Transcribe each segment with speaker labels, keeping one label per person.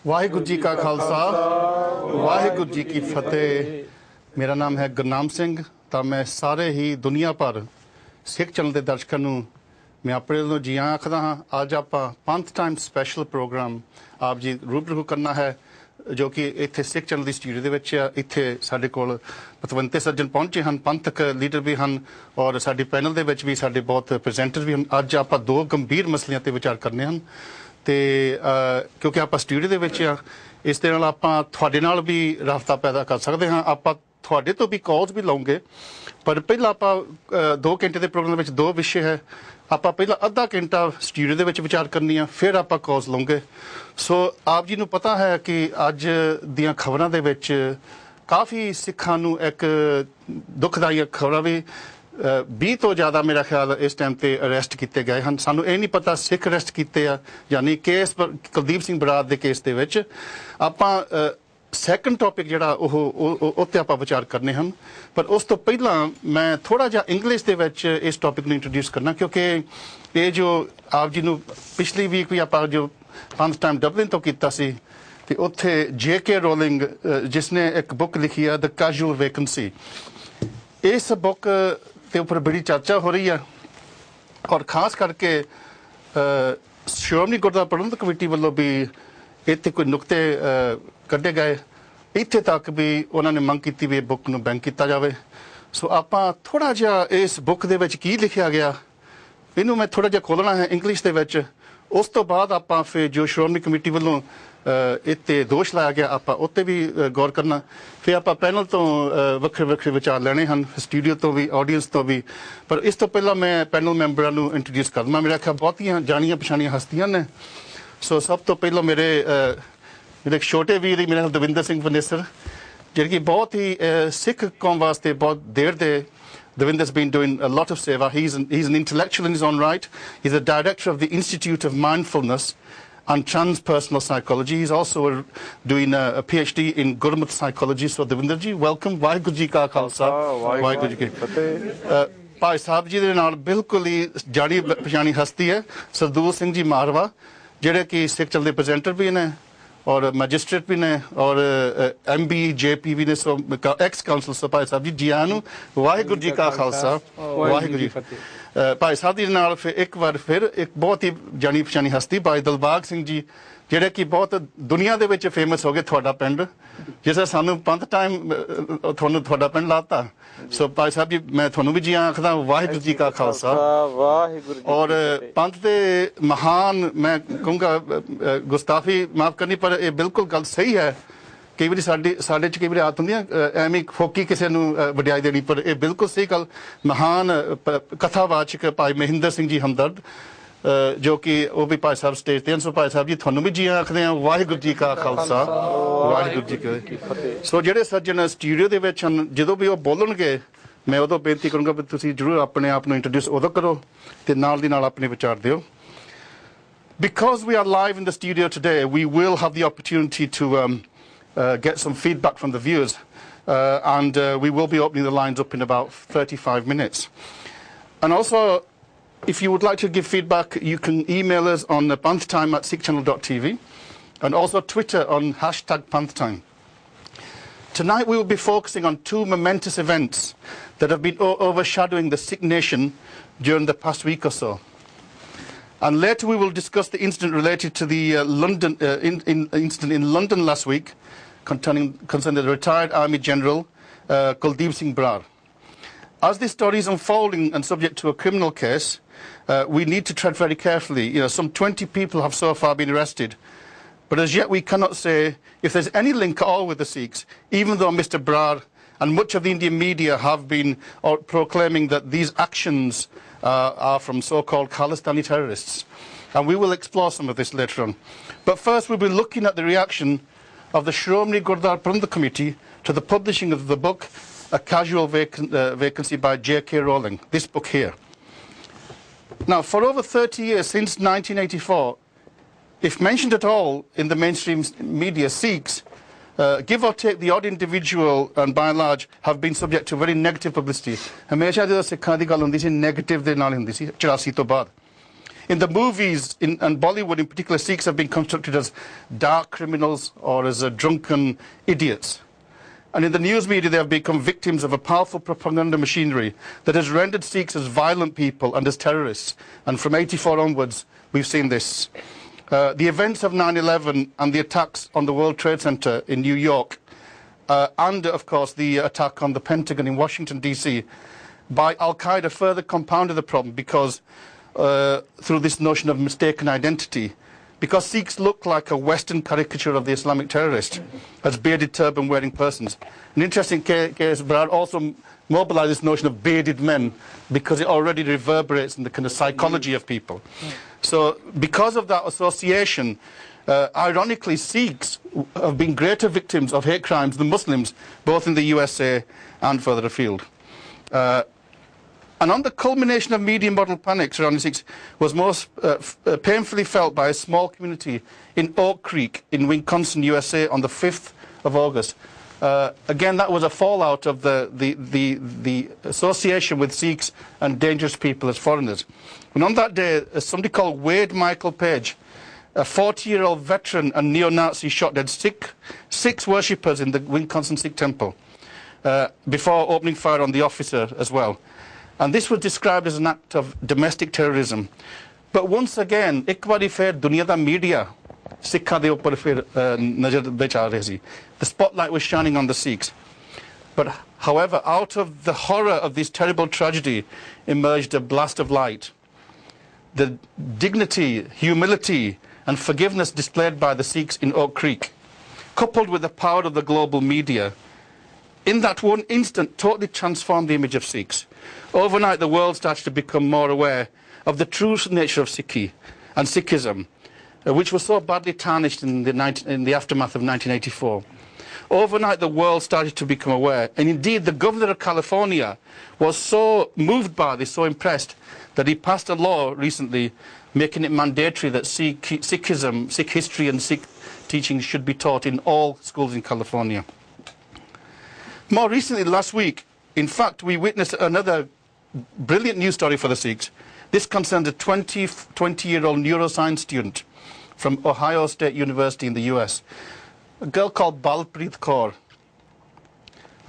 Speaker 1: वाहिगुरू जी का खालसा वाहिगुरू जी की फतेह। मेरा नाम है गुरनाम सिंह। तो मैं सारे ही दुनिया भर सिख चैनल के दर्शकों को मैं अपने वालों जी आखदा हाँ। अज आप पंथ टाइम स्पैशल प्रोग्राम आप जी रूबरू करना है जो कि इत्थे सिख चैनल की स्टूडियो के इत्थे साडे कोल पतवंते सज्जन पहुंचे हैं, पंथक लीडर भी हैं और साडे पैनल दे विच भी साडे बहुत प्रेजेंटर भी हैं। अज आप दो गंभीर मसलियां ते विचार करने हैं तो क्योंकि आप स्टूडियो के विच आ इस दे नाल आपां तुहाडे नाल भी राबता पैदा कर सकते हाँ। आपां तुहाडे तो भी कॉल्स भी लाऊंगे पर पहला आपां 2 घंटे के प्रोग्राम में 2 विषय है। आपां पहला अद्धा घंटा स्टूडियो के विच विचार करनी है, फिर आपां कॉल्स लाऊंगे। सो आप जी नूं पता है कि अज दीयां खबरां दे विच काफ़ी सिखां नूं एक दुखदाई खबरां भी 20 तो ज़्यादा मेरा ख्याल इस टाइम पे अरेस्ट किए गए हैं। सानू ये नहीं पता सिख अरेस्ट किए आ यानी केस कुलदीप सिंह बरार के केस के विच आपां सैकेंड टॉपिक जिहड़ा उत्ते आपां विचार करने हैं। पर उस तो पहला मैं थोड़ा जिहा इंग्लिश के विच इस टॉपिक नूं इंट्रोड्यूस करना क्योंकि ये जो आप जी नूं पिछली वीक भी आपां जो पंथ टाइम डबलिन तो कीता सी ते उत्थे J.K. रोलिंग जिसने एक बुक लिखी है द कैजुअल वैकेंसी, इस बुक के ऊपर बड़ी चर्चा हो रही है और खास करके श्रोमणी गुरुद्वारा प्रबंधक कमेटी वालों भी इतने कोई नुकते कढ़े गए, इत्थे तक भी उन्होंने मंग की भी बुक नूं बैन किया जाए। सो आपां थोड़ा जिहा इस बुक दे विच की लिखिया गया इनू मैं थोड़ा जिहा खोलना है इंग्लिश दे विच। उस तो बाद आपां फिर जो श्रोमणी कमेटी वालों इत्ते दोष लाया गया आपां उत्ते भी गौर करना, फिर आपां पैनल तो वक्रे वक्रे विचार लेने हैं स्टूडियो तो भी ऑडियंस तो भी। पर इस तो पहला मैं पैनल मैंबरां नूं इंट्रोड्यूस करना। मेरा ख्याल बहुतियां जानियां पछाणियां हस्तियां ने। सो सब तो पहला मेरे एक छोटे वीर ही मेरा दविंदर सिंह वनेसर जिहड़े कि बहुत ही सिख कौम वास्ते बहुत देर दे Davinder's been doing a lot of seva. He's an intellectual in his own right. He's a director of the Institute of Mindfulness and Transpersonal Psychology. He's also doing a PhD in Gurmat Psychology. So Davinder ji, welcome. Waheguru ji ka khalsa. Waheguru ji ki fateh. भाई साहब जी दे नाल बिल्कुल ही जानी पछाणी हस्ती है सरदूल सिंह जी मारवा जिहड़े कि Sikh channel दे presenter भी ने और मैजिस्ट्रेट भी ने और MB JP भी ने। सो एक्स काउंसल सो भाई साहब जी जी आनू वाहिगुरू जी का खालसा वाहिगुरू जी भाई साहब जी नाल फिर एक बार फिर एक बहुत ही जानी पछाणी हस्ती भाई दिलबाग सिंह जी जिहड़े कि बहुत दुनिया दे विच फेमस हो गए। तुहाडा पिंड जिस सानू पंथ टाइम तुहानू तुहाडा पिंड लाता। सो भाई साहब जी मैं तुहानू भी जी आखदा वाहिगुरू जी का खालसा वाहिगुरू जी। और पंथ दे महान मैं कहूँगा गुस्ताफी माफ करनी पर ये बिल्कुल गल सही है। कई बार साडे च कई बार आदत हुंदी एवें फोकी किसी नूं वडियाई देनी पर यह बिल्कुल सही गल। महान कथावाचक भाई महेंद्र सिंह जी हमदर्द जो कि वो भी भाई साहब स्टेज ते। सो भाई साहब जी तुहानू भी जी आखदे आ वाहिगुरू जी का खालसा वाहिगुरू जी की फतेह। सो जिहड़े सज्जन स्टूडियो दे विच हन जदों भी वो बोलणगे मैं उदों बेनती करूँगा भी तुसीं जरूर अपने आप नूं इंट्रोड्यूस उदों करो ते नाल दी नाल अपने विचार दिओ। Because we are live in the studio today, we will have the opportunity to get some feedback from the viewers and we will be opening the lines up in about 35 minutes. And also, if you would like to give feedback, you can email us on panthTime@sikhchannel.tv and also Twitter on #panthTime. Tonight we will be focusing on 2 momentous events that have been overshadowing the Sikh nation during the past week or so. And later we will discuss the incident related to the incident in London last week concerning the retired Army General Kuldeep Singh Brar. As this story is unfolding and subject to a criminal case, we need to tread very carefully. You know, some 20 people have so far been arrested, but as yet we cannot say if there's any link at all with the Sikhs, even though Mr. Brar and much of the Indian media have been proclaiming that these actions are from so-called Khalistani terrorists. And we will explore some of this later on. But first we'll be looking at the reaction of the Shromi Gurdwara Prabandhak Committee to the publishing of the book A Casual Vacancy by J.K. Rowling, this book here. Now, for over 30 years, since 1984, if mentioned at all in the mainstream media, Sikhs, give or take the odd individual and by and large have been subject to very negative publicity. हमेशा जो सिखां दी गल हुंदी सी negative दे नाल हुंदी सी 84 तो बाद। In the movies and Bollywood in particular, Sikhs have been constructed as dark criminals or as drunken idiots. And in the news media, they have become victims of a powerful propaganda machinery that has rendered Sikhs as violent people and as terrorists. And from 84 onwards, we've seen this. The events of 9/11 and the attacks on the World Trade Center in New York, and of course the attack on the Pentagon in Washington, D.C., by Al-Qaeda further compounded the problem because through this notion of mistaken identity, because Sikhs look like a Western caricature of the Islamic terrorist as bearded turban-wearing persons. An interesting case, Brar also mobilized this notion of bearded men because it already reverberates in the kind of psychology of people. So because of that association, ironically, Sikhs have been greater victims of hate crimes than Muslims, both in the USA and further afield. And on the culmination of media model panic surrounding Sikhs was most painfully felt by a small community in Oak Creek in Wisconsin, USA on the 5th of August. Again, that was a fallout of the association with Sikhs and dangerous people as foreigners. And on that day, somebody called Wade Michael Page, a 40-year-old veteran and neo-Nazi, shot dead six worshippers in the Wisconsin Sikh temple before opening fire on the officer as well. And this was described as an act of domestic terrorism. But once again, ek wari fir duniya da media Sikha de upar fir nazar vich aa rahi si. The spotlight was shining on the Sikhs. But however, out of the horror of this terrible tragedy emerged a blast of light. The dignity, humility and forgiveness displayed by the Sikhs in Oak Creek, coupled with the power of the global media, in that one instant totally transformed the image of Sikhs. Overnight, the world started to become more aware of the true nature of Sikhi and Sikhism, which was so badly tarnished in the aftermath of 1984. Overnight, the world started to become aware, and indeed the governor of California was so moved by this, so impressed, that he passed a law recently making it mandatory that Sikhism, Sikh history and Sikh teaching should be taught in all schools in California. More recently, last week, in fact, we witnessed another brilliant news story for the Sikhs. This concerns a 20-year-old neuroscience student from Ohio State University in the US, a girl called Balpreet Kaur.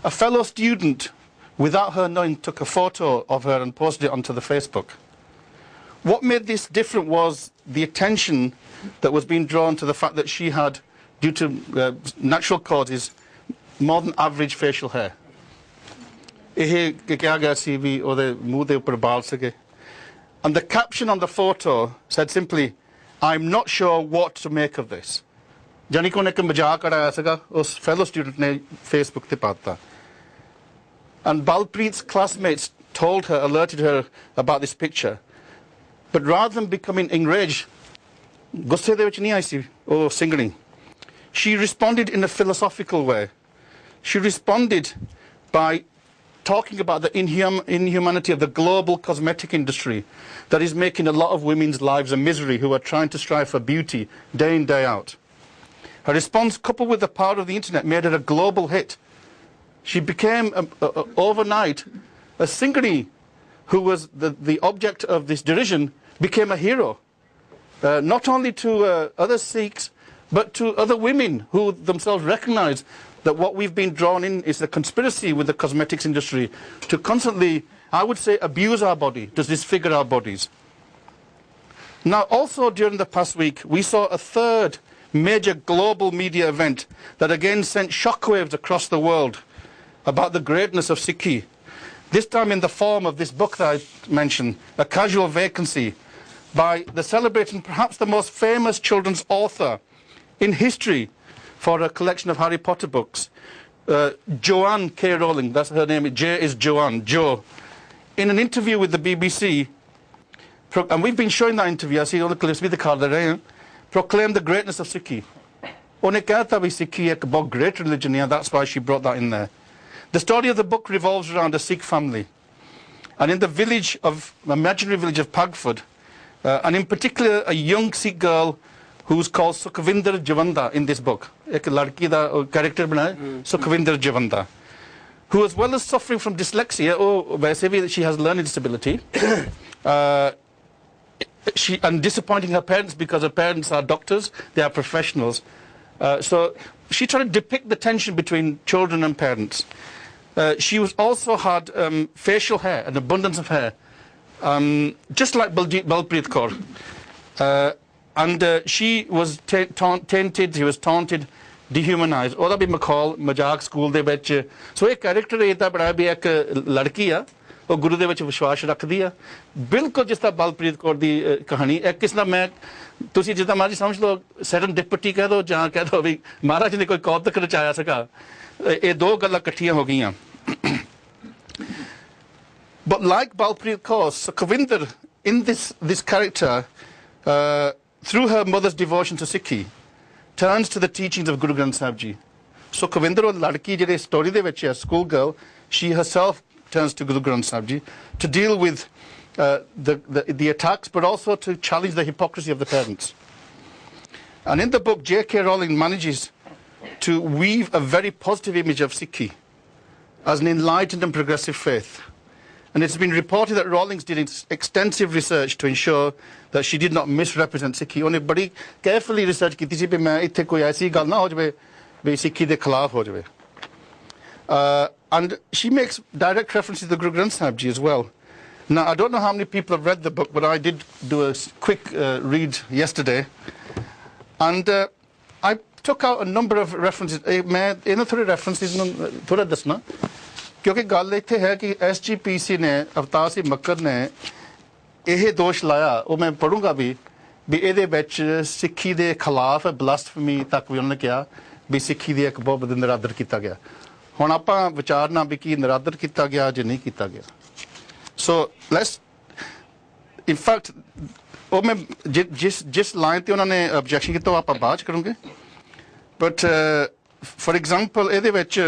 Speaker 1: A fellow student, without her knowing, took a photo of her and posted it onto the Facebook. What made this different was the attention that was being drawn to the fact that she had, due to natural causes, more than average facial hair. And the caption on the photo said simply, "I'm not sure what to make of this." Jani ko ne ek mazak udaya saga us fellow student ne Facebook te pata. And Balpreet's classmates told her, alerted her about this picture. But rather than becoming enraged, gusse de vich nahi aayi si oh singling, she responded in a philosophical way. She responded by talking about the inhumanity of the global cosmetic industry that is making a lot of women's lives a misery who are trying to strive for beauty day in, day out. Her response, coupled with the power of the internet, made her a global hit. She became, overnight, a Singhani who was the object of this derision, became a hero. Not only to other Sikhs, but to other women who themselves recognize that what we've been drawn in is the conspiracy with the cosmetics industry to constantly, I would say, abuse our body, to disfigure our bodies. Now, also during the past week, we saw a third major global media event that again sent shockwaves across the world about the greatness of Sikhi. This time in the form of this book that I mentioned, A Casual Vacancy, by the celebrating perhaps the most famous children's author in history for a collection of Harry Potter books, Joanne K. Rowling, that's her name, J is Joanne, Jo. In an interview with the BBC, and we've been showing that interview, I see all the clips, with the card there, proclaimed the greatness of Sikhi. Unhe kaha tha bhi Sikhi ek bahut great religion hai, that's why she brought that in there. The story of the book revolves around a Sikh family. And in the village of, imaginary village of Pagford, and in particular a young Sikh girl who's called Sukhvinder Javanda in this book. Ek ladki da character banaya, Sukhvinder Javanda, who, as well as suffering from dyslexia, or basically she has learning disability, and disappointing her parents because her parents are doctors, they are professionals. So she tried to depict the tension between children and parents. She was also had facial hair, an abundance of hair, just like Balpreet Kaur. And she was tainted, she was taunted, dehumanized. ਉਹਦਾ ਵੀ ਮਖੌਲ ਮਜ਼ਾਕ school ਦੇ ਵਿੱਚ ਸੋ ਇਹ character ਇਹਦਾ ਬਣਾਇਆ ਵੀ ਇੱਕ ਲੜਕੀ ਆ ਉਹ ਗੁਰੂ ਦੇ ਵਿੱਚ ਵਿਸ਼ਵਾਸ ਰੱਖਦੀ ਆ ਬਿਲਕੁਲ ਜਿਸ ਤਰ੍ਹਾਂ ਬਲਪ੍ਰੀਤ ਕੌਰ ਦੀ ਕਹਾਣੀ ਇੱਕ ਕਿਸ ਦਾ ਮੈਂ ਤੁਸੀਂ ਜਿੱਦਾਂ ਮਰਜ਼ੀ ਸਮਝ ਲਓ ਸਰੈਂਡਿਪਿਟੀ ਕਹਿ ਦਿਓ ਜਾਂ ਕਹਿ ਦਿਓ ਵੀ ਮਹਾਰਾਜ ਨੇ ਕੋਈ ਕੌਤਕ ਰਚਾਇਆ ਸੀਗਾ ਇਹ ਦੋ ਗੱਲਾਂ ਇਕੱਠੀਆਂ ਹੋ ਗਈਆਂ But like Balpreet Kaur, Sukhvinder in this character through her mother's devotion to Sikhi turns to the teachings of Guru Granth Sahib Ji. So Sukhvinder or ladki jehde story de vich hai school girl she herself turns to Guru Granth Sahib Ji to deal with the attacks but also to challenge the hypocrisy of the parents. And in the book J.K. Rowling manages to weave a very positive image of Sikhi as an enlightened and progressive faith. And it's been reported that Rowling did extensive research to ensure that she did not misrepresent Sikhi. ਉਹਨੇ ਬੜੀ carefully research ਕੀਤੀ ਸੀ ਵੀ ਮੈਂ ਇੱਥੇ ਕੋਈ ਐਸੀ ਗੱਲ ਨਾ ਹੋ ਜਾਵੇ ਵੀ ਸਿੱਖੀ ਦੇ ਖਿਲਾਫ ਹੋ ਜਾਵੇ. And she makes direct references to the Guru Granth Sahib Ji as well. Now, I don't know how many people have read the book, but I did do a quick read yesterday. And I took out a number of references. ਮੈਂ ਇਹਨਾਂ ਥੋੜੇ references ਨੂੰ ਥੋੜਾ ਦੱਸਣਾ ਕਿਉਂਕਿ ਗੱਲ ਇੱਥੇ ਹੈ ਕਿ SGPC ਨੇ ਅਵਤਾਰ ਸਿੰਘ ਮੱਕਰ ਨੇ ਇਹ ਦੋਸ਼ ਲਾਇਆ ਉਹ ਮੈਂ ਪੜੂੰਗਾ ਵੀ ਇਹਦੇ ਵਿੱਚ ਸਿੱਖੀ ਦੇ ਖਿਲਾਫ ਬਲਾਸਫੇਮੀ ਤੱਕ ਵੀ ਉਹਨਾਂ ਨੇ ਕਿਹਾ ਵੀ ਸਿੱਖੀ ਦੀ ਇੱਕ ਬਹੁਤ ਵੱਡਾ ਨਿਰਾਦਰ ਕੀਤਾ ਗਿਆ ਹੁਣ ਆਪਾਂ ਵਿਚਾਰਨਾ ਵੀ ਕੀ ਨਿਰਾਦਰ ਕੀਤਾ ਗਿਆ ਜਾਂ ਨਹੀਂ ਕੀਤਾ ਗਿਆ ਸੋ ਲੈਟਸ ਇਨ ਫੈਕਟ ਉਹ ਮੈਂ ਜਿਸ ਲਾਈਨ ਤੇ ਉਹਨਾਂ ਨੇ ਆਬਜੈਕਸ਼ਨ ਕੀਤਾ ਉਹ ਆਪਾਂ ਬਾਅਦ ਚ ਕਰੂੰਗੇ ਬਟ ਫॉर ਐਗਜ਼ਾਮਪਲ ਇਹਦੇ ਵਿੱਚ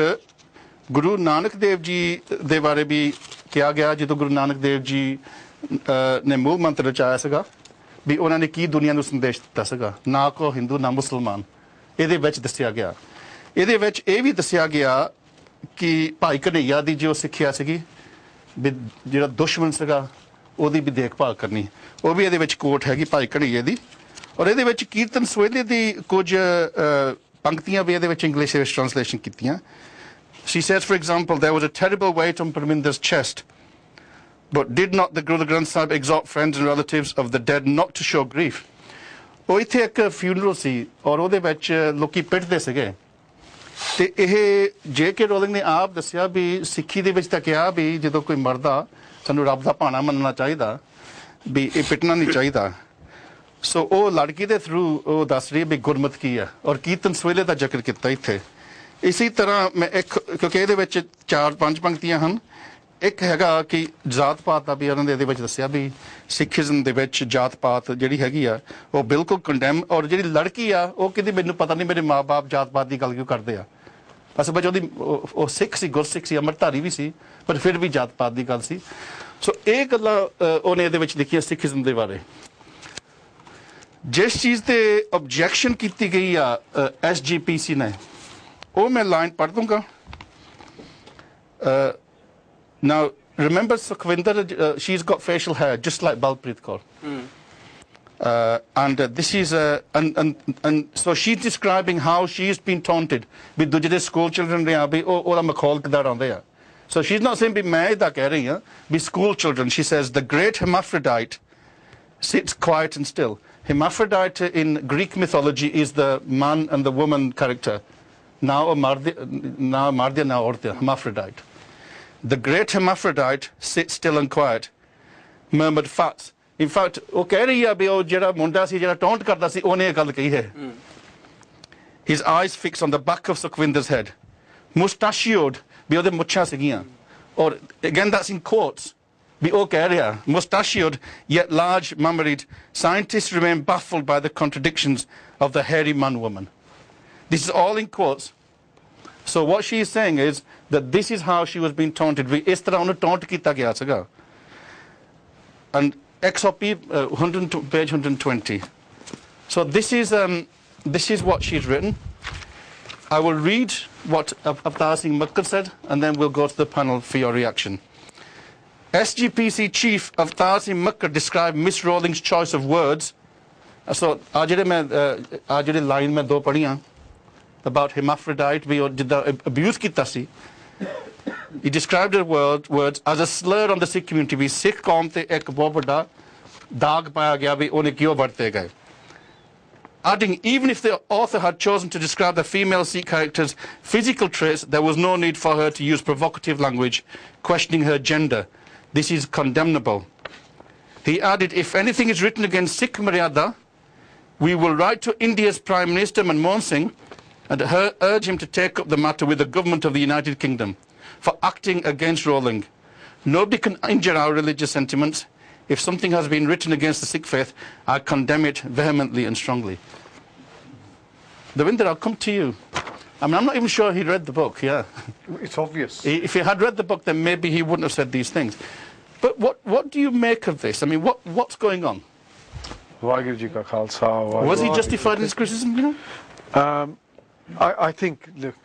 Speaker 1: ਗੁਰੂ ਨਾਨਕ ਦੇਵ ਜੀ ਦੇ ਬਾਰੇ ਵੀ ਕਿਹਾ ਗਿਆ ਜਦੋਂ ਗੁਰੂ ਨਾਨਕ ਦੇਵ ਜੀ ਨੇ ਮੂਲ ਮੰਤਰ ਰਚਾਇਆ ਸੀਗਾ ਵੀ ਉਹਨਾਂ ਨੇ ਕੀ ਦੁਨੀਆ ਨੂੰ ਸੰਦੇਸ਼ ਦਿੱਤਾ ਸੀਗਾ ਨਾ ਕੋ ਹਿੰਦੂ ਨਾ ਮੁਸਲਮਾਨ ਇਹਦੇ ਵਿੱਚ ਦੱਸਿਆ ਗਿਆ ਇਹਦੇ ਵਿੱਚ ਇਹ ਵੀ ਦੱਸਿਆ ਗਿਆ ਕਿ ਭਾਈ ਕਨ੍ਹਈਆ ਦੀ ਜੋ ਸਿੱਖਿਆ ਸੀਗੀ ਵੀ ਜਿਹੜਾ ਦੁਸ਼ਮਣ ਸੀਗਾ ਉਹਦੀ ਵੀ ਦੇਖਭਾਲ ਕਰਨੀ ਉਹ ਵੀ ਇਹਦੇ ਵਿੱਚ ਕੋਟ ਹੈਗੀ ਭਾਈ ਕਨ੍ਹਈਏ ਦੀ ਔਰ ਇਹਦੇ ਵਿੱਚ ਕੀਰਤਨ ਸੋਹਿਲੇ ਦੀ ਕੁਝ ਪੰਕਤੀਆਂ ਵੀ ਇਹਦੇ ਵਿੱਚ ਇੰਗਲਿਸ਼ ਵਿੱਚ ਟ੍ਰਾਂਸਲੇਸ਼ਨ ਕੀਤੀਆਂ She says, for example, there was a terrible weight on Parminder's chest. But did not the Guru Granth Sahib exhort friends and relatives of the dead not to show grief? ਉਹ ਇੱਥੇ ਇੱਕ funeral ਸੀ ਔਰ ਉਹਦੇ ਵਿੱਚ ਲੋਕੀ ਪਿੱਟਦੇ ਸੀਗੇ ਤੇ ਇਹ J.K. Rowling ਨੇ ਆਪ ਦੱਸਿਆ ਵੀ ਸਿੱਖੀ ਦੇ ਵਿੱਚ ਤਾਂ ਕਿਹਾ ਵੀ ਜਦੋਂ ਕੋਈ ਮਰਦਾ ਸਾਨੂੰ ਰੱਬ ਦਾ ਭਾਣਾ ਮੰਨਣਾ ਚਾਹੀਦਾ ਵੀ ਇਹ ਪਿੱਟਣਾ ਨਹੀਂ ਚਾਹੀਦਾ ਸੋ ਉਹ ਲੜਕੀ ਦੇ ਥਰੂ ਉਹ ਦੱਸ ਰਹੀ ਵੀ ਗੁਰਮਤ ਕੀ ਆ ਔਰ ਕੀਰਤਨ ਸੋਹਿਲੇ ਦਾ ਜ਼ਿਕਰ ਕੀਤਾ ਇੱਥੇ ਇਸੇ ਤਰ੍ਹਾਂ ਮੈਂ ਇੱਕ ਕਿਉਂਕਿ ਇਹਦੇ ਵਿੱਚ 4-5 ਪੰਕਤੀਆਂ ਹਨ ਇੱਕ ਹੈਗਾ ਕਿ ਜਾਤ ਪਾਤ ਦਾ ਵੀ ਉਹਨਾਂ ਦੇ ਇਹਦੇ ਵਿੱਚ ਦੱਸਿਆ ਵੀ ਸਿੱਖੀਜ਼ਮ ਦੇ ਵਿੱਚ ਜਾਤ ਪਾਤ ਜਿਹੜੀ ਹੈਗੀ ਆ ਉਹ ਬਿਲਕੁਲ ਕੰਡੈਮ ਔਰ ਜਿਹੜੀ ਲੜਕੀ ਆ ਉਹ ਕਹਿੰਦੀ ਮੈਨੂੰ ਪਤਾ ਨਹੀਂ ਮੇਰੇ ਮਾਂ-ਬਾਪ ਜਾਤ ਪਾਤ ਦੀ ਗੱਲ ਕਿਉਂ ਕਰਦੇ ਆ ਅਸਲ ਵਿੱਚ ਉਹਦੀ ਉਹ ਸਿੱਖ ਸੀ ਗੁਰਸਿੱਖ ਸੀ ਅੰਮ੍ਰਿਤਧਾਰੀ ਵੀ ਸੀ ਪਰ ਫਿਰ ਵੀ ਜਾਤ ਪਾਤ ਦੀ ਗੱਲ ਸੀ ਸੋ ਇਹ ਗੱਲਾਂ ਉਹਨੇ ਇਹਦੇ ਵਿੱਚ ਲਿਖੀਆਂ ਸਿੱਖੀਜ਼ਮ ਦੇ ਬਾਰੇ ਜਿਸ ਚੀਜ਼ ਤੇ ਆਬਜੈਕਸ਼ਨ ਕੀਤੀ ਗਈ ਆ SGPC ਨੇ ਉਹ ਮੈਂ ਲਾਈਨ ਪੜ੍ਹ ਦੂੰਗਾ now remember Sukhvinder she's got facial hair just like Balpreet Kaur and this is and so she's describing how she's been taunted with the school children ਨੇ ਆ ਵੀ ਉਹਦਾ ਮਖੌਲ ਕਿੱਦਾਂ ਉਡਾਉਂਦੇ ਆ so she's not saying ਵੀ ਮੈਂ ਇਹਦਾ ਕਹਿ ਰਹੀ ਹਾਂ ਵੀ school children she says the great hermaphrodite sits quiet and still hermaphrodite in Greek mythology is the man and the woman character now Mardya now Ortya hermaphrodite the great hermaphrodite sits still and quiet murmured fats in fact ਉਹ ਕਹਿ ਰਹੀ ਆ ਵੀ ਉਹ ਜਿਹੜਾ ਮੁੰਡਾ ਸੀ ਜਿਹੜਾ taunt ਕਰਦਾ ਸੀ ਉਹਨੇ ਇਹ ਗੱਲ ਕਹੀ ਹੈ his eyes fixed on the back of Sukhvinder's head mustachioed ਵੀ ਉਹਦੇ ਮੁੱਛਾਂ ਸੀਗੀਆਂ ਔਰ again that's in quotes ਵੀ ਉਹ ਕਹਿ ਰਿਹਾ mustachioed yet large mummaried scientists remain baffled by the contradictions of the hairy man woman this is all in quotes so what she is saying is that this is how she was being taunted ਵੀ ਇਸ ਤਰ੍ਹਾਂ ਉਹਨੂੰ taunt ਕੀਤਾ ਗਿਆ ਸੀਗਾ and XOP 100 page 120 so this is what she's written I will read what Avtar Singh Makkar said and then we'll go to the panel for your reaction SGPC chief Avtar Singh Makkar described Miss Rowling's choice of words. So ਜਿਹੜੀ line ਮੈਂ ਦੋ ਪੜ੍ਹੀਆਂ about hermaphrodite ਵੀ ਉਹ ਜਿੱਦਾਂ abuse ਕੀਤਾ ਸੀ. He described her words as a slur on the Sikh community. ਵੀ ਸਿੱਖ ਕੌਮ ਤੇ ਇੱਕ ਬਹੁਤ ਵੱਡਾ ਦਾਗ ਪਾਇਆ ਗਿਆ ਵੀ ਉਹਨੇ ਕਿਉਂ ਵਰਤੇ ਗਏ. Adding, even if the author had chosen to describe the female Sikh character's physical traits, there was no need for her to use provocative language, questioning her gender. This is condemnable. He added, if anything is written against Sikh Maryada, we will write to India's Prime Minister Manmohan Singh and urge him to take up the matter with the government of the United Kingdom for acting against Rowling. Nobody can injure our religious sentiments. If something has been written against the Sikh faith, I condemn it vehemently and strongly. Devinder, I'll come to you. I mean, I'm not even sure he read the book, yeah.
Speaker 2: It's obvious.
Speaker 1: If he had read the book, then maybe he wouldn't have said these things. But what do you make of this? I mean, what's going on?
Speaker 2: Was
Speaker 1: he justified in his criticism, you know?
Speaker 2: I think, look,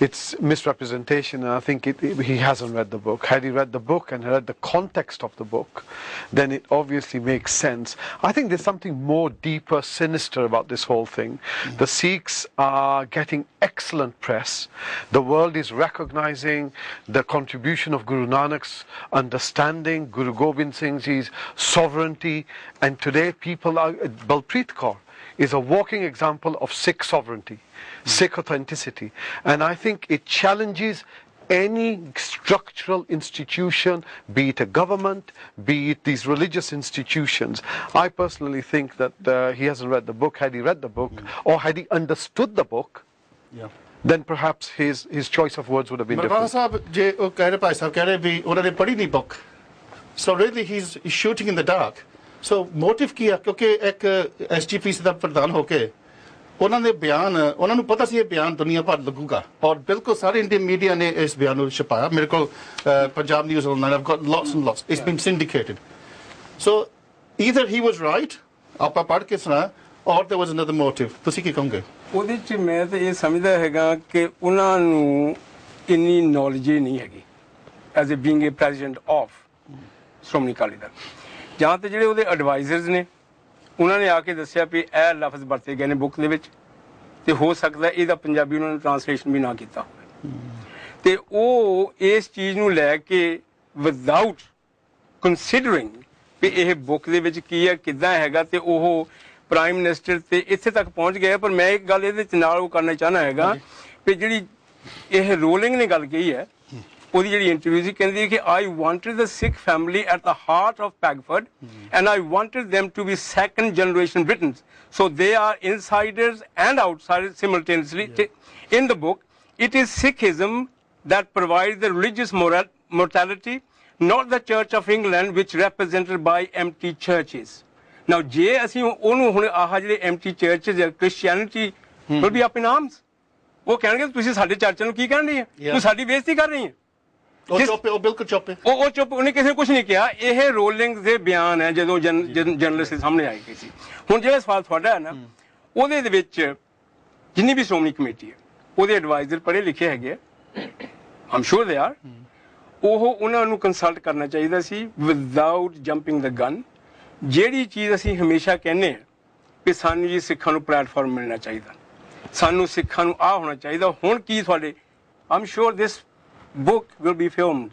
Speaker 2: it's misrepresentation, and I think he hasn't read the book. Had he read the book and read the context of the book, then it obviously makes sense. I think there's something more deeper, sinister about this whole thing. The Sikhs are getting excellent press. The world is recognizing the contribution of Guru Nanak's understanding, Guru Gobind Singh's sovereignty, and today people are, Balpreet Kaur is a walking example of Sikh sovereignty, Sikh authenticity. And I think it challenges any structural institution, be it a government, be it these religious institutions. I personally think that he hasn't read the book. Had he read the book, or had he understood the book, then perhaps his choice of words would have been different.
Speaker 1: So really he's shooting in the dark. So motive ਕੀ ਆ ਕਿਉਂਕਿ ਇੱਕ SGPC ਦਾ ਪ੍ਰਧਾਨ ਹੋ ਕੇ ਉਹਨਾਂ ਦੇ ਬਿਆਨ ਉਹਨਾਂ ਨੂੰ ਪਤਾ ਸੀ ਇਹ ਬਿਆਨ ਦੁਨੀਆ ਭਰ ਲੱਗੂਗਾ ਔਰ ਬਿਲਕੁਲ ਸਾਰੇ ਇੰਡੀਅਨ ਮੀਡੀਆ ਨੇ ਇਸ ਬਿਆਨ ਨੂੰ ਛਪਾਇਆ ਮੇਰੇ ਕੋਲ Punjab news online I've got lots and lots. It's been syndicated. So either he was right ਆਪਾਂ ਪੜ੍ਹ ਕੇ ਸੁਣਾ or there was another motive. ਤੁਸੀਂ ਕੀ ਕਹੋਗੇ?
Speaker 3: ਉਹਦੇ ਚ ਮੈਂ ਤਾਂ ਇਹ ਸਮਝਦਾ ਹੈਗਾ ਕਿ ਉਹਨਾਂ ਨੂੰ ਇੰਨੀ ਨੌਲੇਜ ਨਹੀਂ ਹੈਗੀ as a being a president of Shiromani Akali Dal ਜਾਂ ਤਾਂ ਜਿਹੜੇ ਉਹਦੇ ਐਡਵਾਈਜ਼ਰਸ ਨੇ ਉਹਨਾਂ ਨੇ ਆ ਕੇ ਦੱਸਿਆ ਵੀ ਇਹ ਲਫ਼ਜ਼ ਵਰਤੇ ਗਏ ਨੇ ਬੁੱਕ ਦੇ ਵਿੱਚ ਤੇ ਹੋ ਸਕਦਾ ਇਹਦਾ ਪੰਜਾਬੀ ਉਹਨਾਂ ਨੇ ਟ੍ਰਾਂਸਲੇਸ਼ਨ ਵੀ ਨਾ ਕੀਤਾ ਹੋਵੇ ਤੇ ਉਹ ਇਸ ਚੀਜ਼ ਨੂੰ ਲੈ ਕੇ ਵਿਦਆਊਟ ਕੰਸੀਡਰਿੰਗ ਵੀ ਇਹ ਬੁੱਕ ਦੇ ਵਿੱਚ ਕੀ ਹੈ ਕਿੱਦਾਂ ਹੈਗਾ ਤੇ ਉਹ ਪ੍ਰਾਈਮ ਮਿਨਿਸਟਰ ਤੇ ਇੱਥੇ ਤੱਕ ਪਹੁੰਚ ਗਏ ਪਰ ਮੈਂ ਇੱਕ ਗੱਲ ਇਹਦੇ ਨਾਲ ਉਹ ਕਰਨਾ ਚਾਹਨਾ ਹੈਗਾ ਵੀ ਜਿਹੜੀ ਇਹ ਰੋਲਿੰਗ ਨੇ ਗੱਲ ਕਹੀ ਹੈ ਉਹਦੀ ਜਿਹੜੀ ਇੰਟਰਵਿਊ ਸੀ ਕਹਿੰਦੀ ਕਿ I wanted the Sikh family at the heart of Pagford and I wanted them to be second generation Britons. So they are insiders and outsiders simultaneously. In the book, it is Sikhism that provides the religious morality, not the Church of England which represented by empty churches. Now, ਜੇ ਅਸੀਂ ਉਹਨੂੰ ਹੁਣ ਆਹ ਜਿਹੜੇ empty churches ਜਾਂ Christianity will be up in arms. ਉਹ ਕਹਿਣਗੇ ਤੁਸੀਂ ਸਾਡੇ ਚਰਚਾਂ ਨੂੰ ਕੀ ਕਹਿਣ ਰਹੀ ਹੈ ਤੂੰ ਸਾਡੀ ਬੇਇੱਜ਼ਤੀ ਕਰ ਰਹੀ ਹੈ ਉਹ ਬਿਲਕੁਲ ਚੁੱਪ ਉਹ ਚੁੱਪ ਉਹਨੇ ਕਿਸੇ ਨੇ ਕੁਝ ਨਹੀਂ ਕਿਹਾ ਇਹ ਰੋਲਿੰਗ ਦੇ ਬਿਆਨ ਹੈ ਜਦੋਂ ਜਰਨਲਿਸਟ ਦੇ ਸਾਹਮਣੇ ਆਏ ਗਏ ਸੀ ਹੁਣ ਜਿਹੜਾ ਸਵਾਲ ਤੁਹਾਡਾ ਹੈ ਨਾ ਉਹਦੇ ਦੇ ਵਿੱਚ ਜਿੰਨੀ ਵੀ ਸ਼੍ਰੋਮਣੀ ਕਮੇਟੀ ਹੈ ਉਹਦੇ ਐਡਵਾਈਜ਼ਰ ਪੜ੍ਹੇ ਲਿਖੇ ਹੈਗੇ ਆਮ ਸ਼ੋਰ ਦੇ ਆਰ ਉਹ ਉਹਨਾਂ ਨੂੰ ਕੰਸਲਟ ਕਰਨਾ ਚਾਹੀਦਾ ਸੀ ਵਿਦਆਊਟ ਜੰਪਿੰਗ ਦ ਗਨ ਜਿਹੜੀ ਚੀਜ਼ ਅਸੀਂ ਹਮੇਸ਼ਾ ਕਹਿੰਦੇ ਹਾਂ ਕਿ ਸਾਨੂੰ ਜੀ ਸਿੱਖਾਂ ਨੂੰ ਪਲੇਟਫਾਰਮ ਮਿਲਣਾ ਚਾਹੀਦਾ ਸਾਨੂੰ ਸਿੱਖਾਂ ਨੂੰ ਆਹ ਹੋਣਾ ਚਾਹੀਦਾ ਹੁਣ ਕੀ ਤੁਹਾਡੇ ਆਮ ਸ਼ੋਰ ਦਿਸ book will be filmed.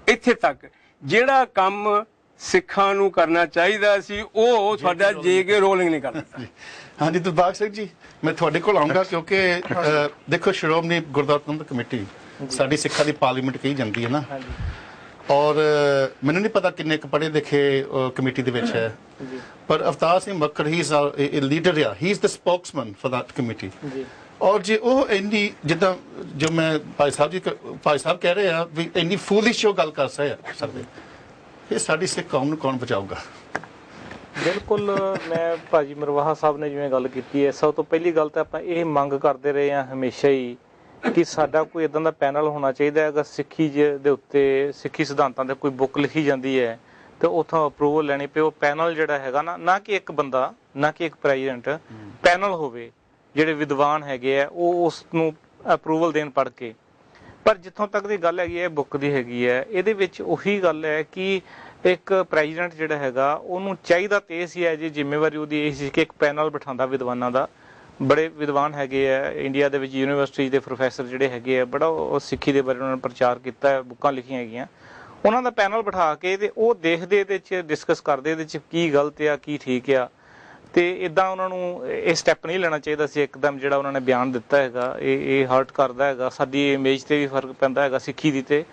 Speaker 3: ਇੱਥੇ ਤੱਕ ਜਿਹੜਾ ਕੰਮ ਸਿੱਖਾਂ ਨੂੰ ਕਰਨਾ ਚਾਹੀਦਾ ਸੀ ਉਹ ਤੁਹਾਡਾ ਜੇ ਰੋਲਿੰਗ ਨਹੀਂ ਕਰਦਾ
Speaker 1: ਹਾਂਜੀ ਦਿਲਬਾਗ ਸਿੰਘ ਜੀ ਮੈਂ ਤੁਹਾਡੇ ਕੋਲ ਆਉਂਗਾ ਕਿਉਂਕਿ ਦੇਖੋ ਸ਼੍ਰੋਮਣੀ ਗੁਰਦੁਆਰਾ ਪ੍ਰਬੰਧਕ ਕਮੇਟੀ ਸਾਡੀ ਸਿੱਖਾਂ ਦੀ ਪਾਰਲੀਮੈਂਟ ਕਹੀ ਜਾਂਦੀ ਹੈ ਨਾ ਔਰ ਮੈਨੂੰ ਨਹੀਂ ਪਤਾ ਕਿੰਨੇ ਕੁ ਪੜ੍ਹੇ ਲਿਖੇ ਕਮੇਟੀ ਦੇ ਵਿੱਚ ਹੈ ਪਰ Avtar Singh Makkar he is a leader ਆ he is the spokesman for that committee ਔਰ ਜੇ ਉਹ ਇੰਨੀ ਜਿੱਦਾਂ ਜੋ ਮੈਂ ਭਾਈ ਸਾਹਿਬ ਕਹਿ ਰਹੇ ਆ ਵੀ ਇੰਨੀ ਫੂਲਿਸ਼ ਉਹ ਗੱਲ ਕਰ ਸਕਦੇ ਇਹ ਸਾਡੀ ਸਿੱਖ ਕੌਮ ਨੂੰ ਕੌਣ ਬਚਾਊਗਾ
Speaker 4: ਬਿਲਕੁਲ ਮੈਂ ਭਾਜੀ ਮਰਵਾਹਾ ਸਾਹਿਬ ਨੇ ਜਿਵੇਂ ਗੱਲ ਕੀਤੀ ਹੈ ਸਭ ਤੋਂ ਪਹਿਲੀ ਗੱਲ ਤਾਂ ਆਪਾਂ ਇਹ ਮੰਗ ਕਰਦੇ ਰਹੇ ਹਾਂ ਹਮੇਸ਼ਾ ਹੀ ਕਿ ਸਾਡਾ ਕੋਈ ਇਦਾਂ ਦਾ ਪੈਨਲ ਹੋਣਾ ਚਾਹੀਦਾ ਅਗਰ ਸਿੱਖੀ ਦੇ ਉੱਤੇ ਸਿੱਖੀ ਸਿਧਾਂਤਾਂ ਤੇ ਕੋਈ ਬੁੱਕ ਲਿਖੀ ਜਾਂਦੀ ਹੈ ਤੇ ਉੱਥੋਂ ਅਪਰੂਵਲ ਲੈਣੀ ਪਏ ਉਹ ਪੈਨਲ ਜਿਹੜਾ ਹੈਗਾ ਨਾ ਕਿ ਇੱਕ ਬੰਦਾ ਨਾ ਕਿ ਇੱਕ ਪ੍ਰੈਜ਼ੀਡੈਂਟ ਪੈਨਲ ਹੋਵੇ ਜਿਹੜੇ ਵਿਦਵਾਨ ਹੈਗੇ ਆ ਉਹ ਉਸ ਨੂੰ ਅਪਰੂਵਲ ਦੇਣ ਪੜ੍ਹ ਕੇ ਪਰ ਜਿੱਥੋਂ ਤੱਕ ਦੀ ਗੱਲ ਹੈਗੀ ਹੈ ਬੁੱਕ ਦੀ ਹੈਗੀ ਹੈ, ਇਹਦੇ ਵਿੱਚ ਉਹੀ ਗੱਲ ਹੈ ਕਿ ਇੱਕ ਪ੍ਰੈਜ਼ੀਡੈਂਟ ਜਿਹੜਾ ਹੈਗਾ ਉਹਨੂੰ ਚਾਹੀਦਾ ਤੇ ਇਹ ਸੀ, ਜੀ ਜ਼ਿੰਮੇਵਾਰੀ ਉਹਦੀ ਇਹ ਸੀ ਕਿ ਇੱਕ ਪੈਨਲ ਬਿਠਾਉਂਦਾ ਵਿਦਵਾਨਾਂ ਦਾ। ਬੜੇ ਵਿਦਵਾਨ ਹੈਗੇ ਆ ਇੰਡੀਆ ਦੇ ਵਿੱਚ, ਯੂਨੀਵਰਸਿਟੀ ਦੇ ਪ੍ਰੋਫੈਸਰ ਜਿਹੜੇ ਹੈਗੇ ਆ, ਬੜਾ ਉਹ ਸਿੱਖੀ ਦੇ ਬਾਰੇ ਉਹਨਾਂ ਨੇ ਪ੍ਰਚਾਰ ਕੀਤਾ ਹੈ, ਬੁੱਕਾਂ ਲਿਖੀਆਂ ਹੈਗੀਆਂ। ਉਹਨਾਂ ਦਾ ਪੈਨਲ ਬਿਠਾ ਕੇ ਤੇ ਉਹ ਦੇਖਦੇ, ਇਹਦੇ 'ਚ ਡਿਸਕਸ ਕਰਦੇ ਇਹਦੇ 'ਚ ਕੀ ਗਲਤ ਆ ਕੀ ਠੀਕ ਆ। ਤੇ ਇਦਾਂ ਉਹਨਾਂ ਨੂੰ ਇਹ ਸਟੈਪ ਨਹੀਂ ਲੈਣਾ ਚਾਹੀਦਾ ਸੀ ਇੱਕਦਮ ਜਿਹੜਾ ਉਹਨਾਂ ਨੇ ਬਿਆਨ ਦਿੱਤਾ ਹੈਗਾ। ਇਹ ਹਰਟ ਕਰਦਾ ਹੈਗਾ, ਸਾਡੀ ਇਮੇਜ ਤੇ ਵੀ ਫਰਕ ਪੈਂਦਾ ਹੈਗਾ ਸਿੱਖੀ ਦੀ। ਤੇ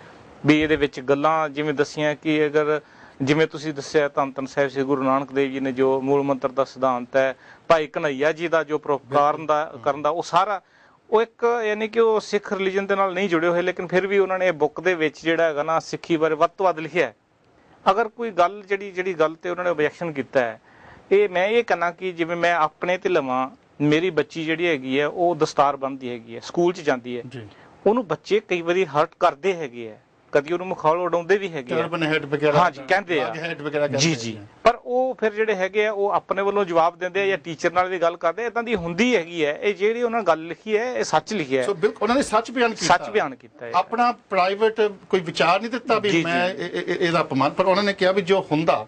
Speaker 4: ਵੀ ਇਹਦੇ ਵਿੱਚ ਗੱਲਾਂ ਜਿਵੇਂ ਦੱਸੀਆਂ ਕਿ ਅਗਰ ਜਿਵੇਂ ਤੁਸੀਂ ਦੱਸਿਆ ਧੰਨ ਧੰਨ ਸਾਹਿਬ ਸ੍ਰੀ ਗੁਰੂ ਨਾਨਕ ਦੇਵ ਜੀ ਨੇ ਜੋ ਮੂਲ ਮੰਤਰ ਦਾ ਸਿਧਾਂਤ ਹੈ, ਭਾਈ ਕਨ੍ਹਈਆ ਜੀ ਦਾ ਜੋ ਪਰਉਪਕਾਰ ਕਰਨ ਦਾ ਉਹ ਸਾਰਾ ਉਹ ਇੱਕ ਯਾਨੀ ਕਿ ਉਹ ਸਿੱਖ ਰਿਲੀਜਨ ਦੇ ਨਾਲ ਨਹੀਂ ਜੁੜੇ ਹੋਏ, ਲੇਕਿਨ ਫਿਰ ਵੀ ਉਹਨਾਂ ਨੇ ਇਹ ਬੁੱਕ ਦੇ ਵਿੱਚ ਜਿਹੜਾ ਹੈਗਾ ਨਾ ਸਿੱਖੀ ਬਾਰੇ ਵੱਧ ਤੋਂ ਵੱਧ ਲਿਖਿਆ। ਅਗਰ ਕੋਈ ਗੱਲ ਜਿਹੜੀ ਗੱਲ ਤੇ ਉਹਨਾਂ ਨੇ ਓਬਜੈਕਸ਼ਨ ਕੀਤਾ ਹੈ, ਮੈਂ ਇਹ ਕਹਿਣਾ ਕਿ ਜਿਵੇਂ ਮੈਂ ਆਪਣੇ ਤੇ ਲਵਾਂ, ਮੇਰੀ ਬੱਚੀ ਜਿਹੜੀ ਹੈਗੀ ਹੈ ਉਹ ਦਸਤਾਰ ਬੰਨ੍ਹਦੀ ਹੈਗੀ ਹੈ, ਸਕੂਲ 'ਚ ਜਾਂਦੀ ਹੈ, ਉਹਨੂੰ ਬੱਚੇ ਕਈ ਵਾਰੀ ਹਰਟ ਕਰਦੇ ਹੈਗੇ ਆ, ਕਦੀ ਉਹਨੂੰ ਮਖੌਲ ਉਡਾਉਂਦੇ ਵੀ ਹੈਗੇ ਆ, ਹਾਂਜੀ ਕਹਿੰਦੇ ਆ ਜੀ। ਪਰ ਉਹ ਫਿਰ ਜਿਹੜੇ ਹੈਗੇ ਆ ਉਹ ਆਪਣੇ ਵੱਲੋਂ ਜਵਾਬ ਦਿੰਦੇ ਆ ਜਾਂ ਟੀਚਰ ਨਾਲ ਵੀ ਗੱਲ ਕਰਦੇ, ਇਦਾਂ ਦੀ ਹੁੰਦੀ ਹੈਗੀ ਹੈ। ਇਹ ਜਿਹੜੀ ਉਹਨਾਂ ਗੱਲ ਲਿਖੀ ਹੈ ਇਹ ਸੱਚ ਲਿਖਿਆ ਹੈ,
Speaker 1: ਉਹਨਾਂ ਨੇ ਸੱਚ ਬਿਆਨ ਕੀਤਾ ਹੈ, ਆਪਣਾ ਪ੍ਰਾਈਵੇਟ ਕੋਈ ਵਿਚਾਰ ਨਹੀਂ ਦਿੱਤਾ ਵੀ ਮੈਂ ਇਹਦਾ ਅਪਮਾਨ, ਪਰ ਉਹਨਾਂ ਨੇ ਕਿਹਾ ਵੀ ਜੋ ਹੁੰਦਾ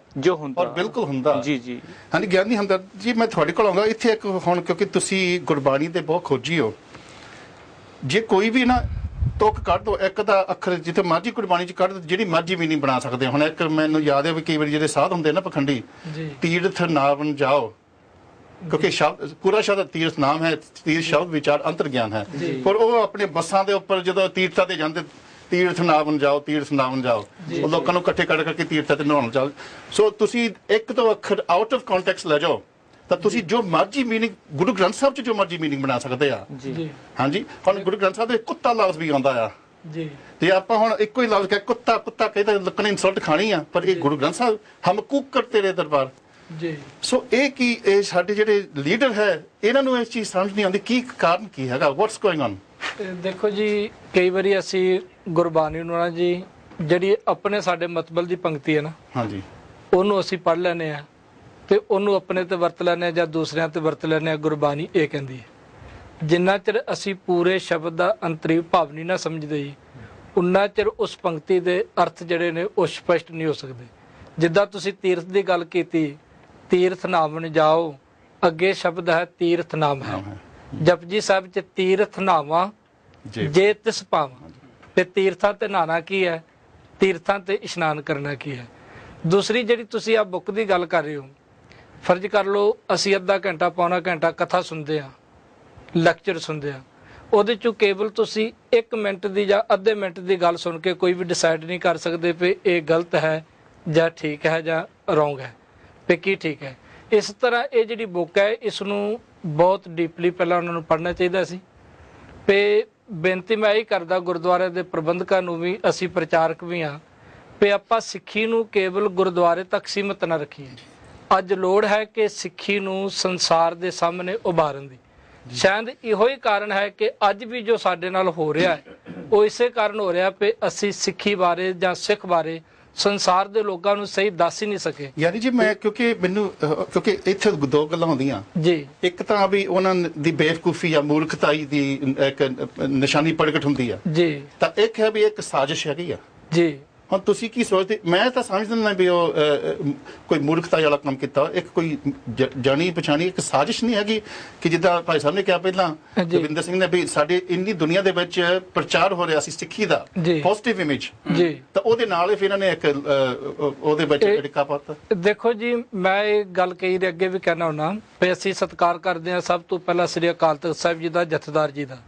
Speaker 1: ਔਰ ਬਿਲਕੁਲ ਹੁੰਦਾ।
Speaker 4: ਜੀ
Speaker 1: ਹਾਂਜੀ ਗਿਆਨੀ ਹਮਦਰਦ ਜੀ, ਮੈਂ ਤੁਹਾਡੇ ਕੋਲ ਆਉਂਗਾ ਇੱਥੇ ਇੱਕ ਹੁਣ, ਕਿਉਂਕਿ ਤੁਸੀਂ ਗੁਰਬਾਣੀ ਦੇ ਬਹੁਤ ਖੋਜੀ ਹੋ, ਜੇ ਕੋਈ ਵੀ ਨਾ ਤੁਕ ਕੱਢ ਦੋ ਇੱਕ ਦਾ ਅੱਖਰ ਜਿੱਥੇ ਮਰਜੀ ਗੁਰਬਾਣੀ 'ਚ ਕੱਢ ਦੋ, ਜਿਹੜੀ ਮਰਜੀ ਵੀ ਨਹੀਂ ਬਣਾ ਸਕਦੇ। ਹੁਣ ਇੱਕ ਮੈਨੂੰ ਯਾਦ ਹੈ ਵੀ ਕਈ ਵਾਰੀ ਜਿਹੜੇ ਸਾਧ ਹੁੰਦੇ ਨਾ ਪਖੰਡੀ, ਤੀਰਥ ਨਾਮ ਜਾਓ, ਕਿਉਂਕਿ ਸ਼ਬਦ ਪੂਰਾ ਸ਼ਬਦ ਤੀਰਥ ਨਾਮ ਹੈ, ਤੀਰਥ ਸ਼ਬਦ ਵਿਚਾਰ ਅੰਤਰ ਗਿਆਨ ਹੈ, ਪਰ ਉਹ ਆਪਣੇ ਬੱਸਾਂ ਦੇ ਉੱਪਰ ਜਦੋਂ ਤੀਰਥਾਂ ਤੇ ਜਾਂਦੇ, ਤੀਰਥ ਨਾਮ ਜਾਓ, ਤੀਰਥ ਨਾਮ ਜਾਓ, ਉਹ ਲੋਕਾਂ ਨੂੰ ਇਕੱਠੇ ਕਰਕੇ ਤੀਰਥਾਂ ਤੇ ਨਹਾਉਣ ਜਾਓ। ਸੋ ਤੁਸੀਂ ਇੱਕ ਤੋਂ ਅੱਖਰ ਆਊਟ ਆਫ ਕੰਟੈਕਸਟ ਲੈ ਜਾਓ ਤਾਂ ਤੁਸੀਂ ਜੋ ਮਰਜੀ ਮੀਨਿੰਗ ਗੁਰੂ ਗ੍ਰੰਥ ਸਾਹਿਬ 'ਚ ਜੋ ਮਰਜੀ ਮੀਨਿੰਗ ਬਣਾ ਸਕਦੇ ਆ। ਹਾਂਜੀ, ਹੁਣ ਗੁਰੂ ਗ੍ਰੰਥ ਸਾਹਿਬ ਦੇ ਕੁੱਤਾ ਲਫ਼ਜ਼ ਵੀ ਆਉਂਦਾ ਆ ਜੀ, ਤੇ ਆਪਾਂ ਹੁਣ ਇੱਕੋ ਹੀ ਲਫ਼ਜ਼ ਕਹਿ ਕੁੱਤਾ ਕਹਿੰਦਾ ਲੋਕਾਂ ਨੇ ਇਨਸਲਟ ਖਾਣੀ ਆ, ਪਰ ਇਹ ਗੁਰੂ ਗ੍ਰੰਥ ਸਾਹਿਬ ਹਮ ਕੂਕਰ ਤੇਰੇ ਦਰਬਾਰ ਜੀ। ਸੋ ਇਹ ਕੀ ਇਹ ਸਾਡੇ ਜਿਹੜੇ ਲੀਡਰ ਹੈ ਇਹਨਾਂ ਨੂੰ ਇਹ ਚੀਜ਼ ਸਮਝ ਨਹੀਂ ਆਉਂਦੀ, ਕੀ ਕਾਰਨ ਕੀ ਹੈਗਾ, ਵਾਟਸ ਗੋਇੰਗ ਔਨ?
Speaker 5: ਦੇਖੋ ਜੀ, ਕਈ ਵਾਰੀ ਅਸੀਂ ਗੁਰਬਾਣੀ ਨੂੰ ਨਾ ਜੀ ਜਿਹੜੀ ਆਪਣੇ ਸਾਡੇ ਮਤਬਲ ਦੀ ਪੰਕਤੀ ਹੈ ਨਾ, ਹਾਂਜੀ, ਉਹਨੂੰ ਅਸੀਂ ਪੜ੍ਹ ਲੈਂਦੇ ਆ ਤੇ ਉਹਨੂੰ ਆਪਣੇ ਤੇ ਵਰਤ ਲੈਂਦੇ ਹਾਂ ਜਾਂ ਦੂਸਰਿਆਂ ਤੇ ਵਰਤ ਲੈਂਦੇ ਹਾਂ। ਗੁਰਬਾਣੀ ਇਹ ਕਹਿੰਦੀ ਹੈ ਜਿੰਨਾ ਚਿਰ ਅਸੀਂ ਪੂਰੇ ਸ਼ਬਦ ਦਾ ਅੰਤਰੀ ਭਾਵ ਨਹੀਂ ਨਾ ਸਮਝਦੇ ਜੀ, ਉਨਾ ਚਿਰ ਉਸ ਪੰਕਤੀ ਦੇ ਅਰਥ ਜਿਹੜੇ ਨੇ ਉਹ ਸਪਸ਼ਟ ਨਹੀਂ ਹੋ ਸਕਦੇ। ਜਿੱਦਾਂ ਤੁਸੀਂ ਤੀਰਥ ਦੀ ਗੱਲ ਕੀਤੀ, ਤੀਰਥ ਨਾਵਣ ਜਾਓ, ਅੱਗੇ ਸ਼ਬਦ ਹੈ ਤੀਰਥ ਨਾਮ ਹੈ। ਜਪਜੀ ਸਾਹਿਬ 'ਚ ਤੀਰਥ ਨਾਵਾਂ ਜੇ ਤਿਸ ਪਾਵਾਂ, ਤੇ ਤੀਰਥਾਂ ਤੇ ਨਹਾਣਾ ਕੀ ਹੈ, ਤੀਰਥਾਂ ਤੇ ਇਸ਼ਨਾਨ ਕਰਨਾ ਕੀ ਹੈ। ਦੂਸਰੀ ਜਿਹੜੀ ਤੁਸੀਂ ਆ ਬੁੱਕ ਦੀ ਗੱਲ ਕਰ ਰਹੇ ਹੋ, ਫਰਜ਼ ਕਰ ਲਓ ਅਸੀਂ ਅੱਧਾ ਘੰਟਾ ਪੌਣਾ ਘੰਟਾ ਕਥਾ ਸੁਣਦੇ ਹਾਂ, ਲੈਕਚਰ ਸੁਣਦੇ ਹਾਂ, ਉਹਦੇ 'ਚੋਂ ਕੇਵਲ ਤੁਸੀਂ 1 ਮਿੰਟ ਦੀ ਜਾਂ ਅੱਧੇ ਮਿੰਟ ਦੀ ਗੱਲ ਸੁਣ ਕੇ ਕੋਈ ਵੀ ਡਿਸਾਈਡ ਨਹੀਂ ਕਰ ਸਕਦੇ ਵੀ ਇਹ ਗਲਤ ਹੈ ਜਾਂ ਠੀਕ ਹੈ ਜਾਂ ਰੋਂਗ ਹੈ, ਵੀ ਕੀ ਠੀਕ ਹੈ। ਇਸ ਤਰ੍ਹਾਂ ਇਹ ਜਿਹੜੀ ਬੁੱਕ ਹੈ ਇਸ ਨੂੰ ਬਹੁਤ ਡੀਪਲੀ ਪਹਿਲਾਂ ਉਹਨਾਂ ਨੂੰ ਪੜ੍ਹਨਾ ਚਾਹੀਦਾ ਸੀ। ਤੇ ਬੇਨਤੀ ਮੈਂ ਇਹ ਕਰਦਾ ਗੁਰਦੁਆਰੇ ਦੇ ਪ੍ਰਬੰਧਕਾਂ ਨੂੰ ਵੀ, ਅਸੀਂ ਪ੍ਰਚਾਰਕ ਵੀ ਹਾਂ, ਵੀ ਆਪਾਂ ਸਿੱਖੀ ਨੂੰ ਕੇਵਲ ਗੁਰਦੁਆਰੇ ਤੱਕ ਸੀਮਤ ਨਾ ਰੱਖੀਏ। ਅੱਜ ਲੋੜ ਹੈ ਕਿ ਸਿੱਖੀ ਨੂੰ ਸੰਸਾਰ ਦੇ ਸਾਹਮਣੇ ਉਭਾਰਨ ਦੀ। ਸ਼ਾਇਦ ਇਹੋ ਹੀ ਕਾਰਨ ਹੈ ਕਿ ਅੱਜ ਵੀ ਜੋ ਸਾਡੇ ਨਾਲ ਹੋ ਰਿਹਾ ਹੈ ਉਹ ਇਸੇ ਕਾਰਨ ਹੋ ਰਿਹਾ ਕਿ ਅਸੀਂ ਸਿੱਖੀ ਬਾਰੇ ਜਾਂ ਸਿੱਖ ਬਾਰੇ ਸੰਸਾਰ ਦੇ ਲੋਕਾਂ ਨੂੰ ਸਹੀ ਦੱਸ ਹੀ ਨਹੀਂ ਸਕੇ।
Speaker 1: ਯਾਨੀ ਜੀ ਮੈਂ ਕਿਉਂਕਿ ਇੱਥੇ ਦੋ ਗੱਲਾਂ ਹੁੰਦੀਆਂ ਜੀ, ਇੱਕ ਤਾਂ ਵੀ ਉਹਨਾਂ ਦੀ ਬੇਵਕੂਫੀ ਜਾਂ ਮੂਰਖਤਾਈ ਦੀ ਇੱਕ ਨਿਸ਼ਾਨੀ ਪ੍ਰਗਟ ਹੁੰਦੀ ਆ ਜੀ, ਤਾਂ ਇੱਕ ਹੈ ਵੀ ਇੱਕ ਸਾਜ਼ਿਸ਼ ਹੈਗੀ ਆ ਜੀ। ਹੁਣ ਤੁਸੀਂ ਕੀ ਸੋਚਦੇ? ਮੈਂ ਤਾਂ ਸਮਝਦਾ ਨਾ ਵੀ ਉਹ ਕੋਈ ਮੂਰਖਤਾ ਵਾਲਾ ਕੰਮ ਕੀਤਾ, ਇੱਕ ਕੋਈ ਜਾਣੀ ਪਛਾਣੀ ਇੱਕ ਸਾਜ਼ਿਸ਼ ਨਹੀਂ ਹੈਗੀ ਕਿ ਜਿੱਦਾਂ ਭਾਈ ਸਾਹਿਬ ਨੇ ਕਿਹਾ ਪਹਿਲਾਂ, ਦਵਿੰਦਰ ਸਿੰਘ ਨੇ ਵੀ ਸਾਡੇ ਇੰਨੀ ਦੁਨੀਆ ਦੇ ਵਿੱਚ ਪ੍ਰਚਾਰ ਹੋ ਰਿਹਾ ਸੀ ਸਿੱਖੀ ਦਾ ਪੋਜ਼ਿਟਿਵ ਇਮੇਜ ਜੀ, ਤਾਂ ਉਹਦੇ ਨਾਲ ਹੀ ਫਿਰ ਇਹਨਾਂ ਨੇ ਇੱਕ ਉਹਦੇ ਵਿੱਚ ਅੜਿੱਕਾ ਪਾਤਾ।
Speaker 5: ਦੇਖੋ ਜੀ, ਮੈਂ ਇਹ ਗੱਲ ਕਹੀ ਦੇ ਅੱਗੇ ਵੀ ਕਹਿਣਾ ਹੁੰਦਾ ਵੀ ਅਸੀਂ ਸਤਿਕਾਰ ਕਰਦੇ ਹਾਂ ਸਭ ਤੋਂ ਪਹਿਲਾਂ ਸ੍ਰੀ ਅਕਾਲ ਤਖਤ ਸਾਹਿਬ ਜੀ ਦਾ, ਜਥੇਦਾਰ ਜੀ ਦਾ,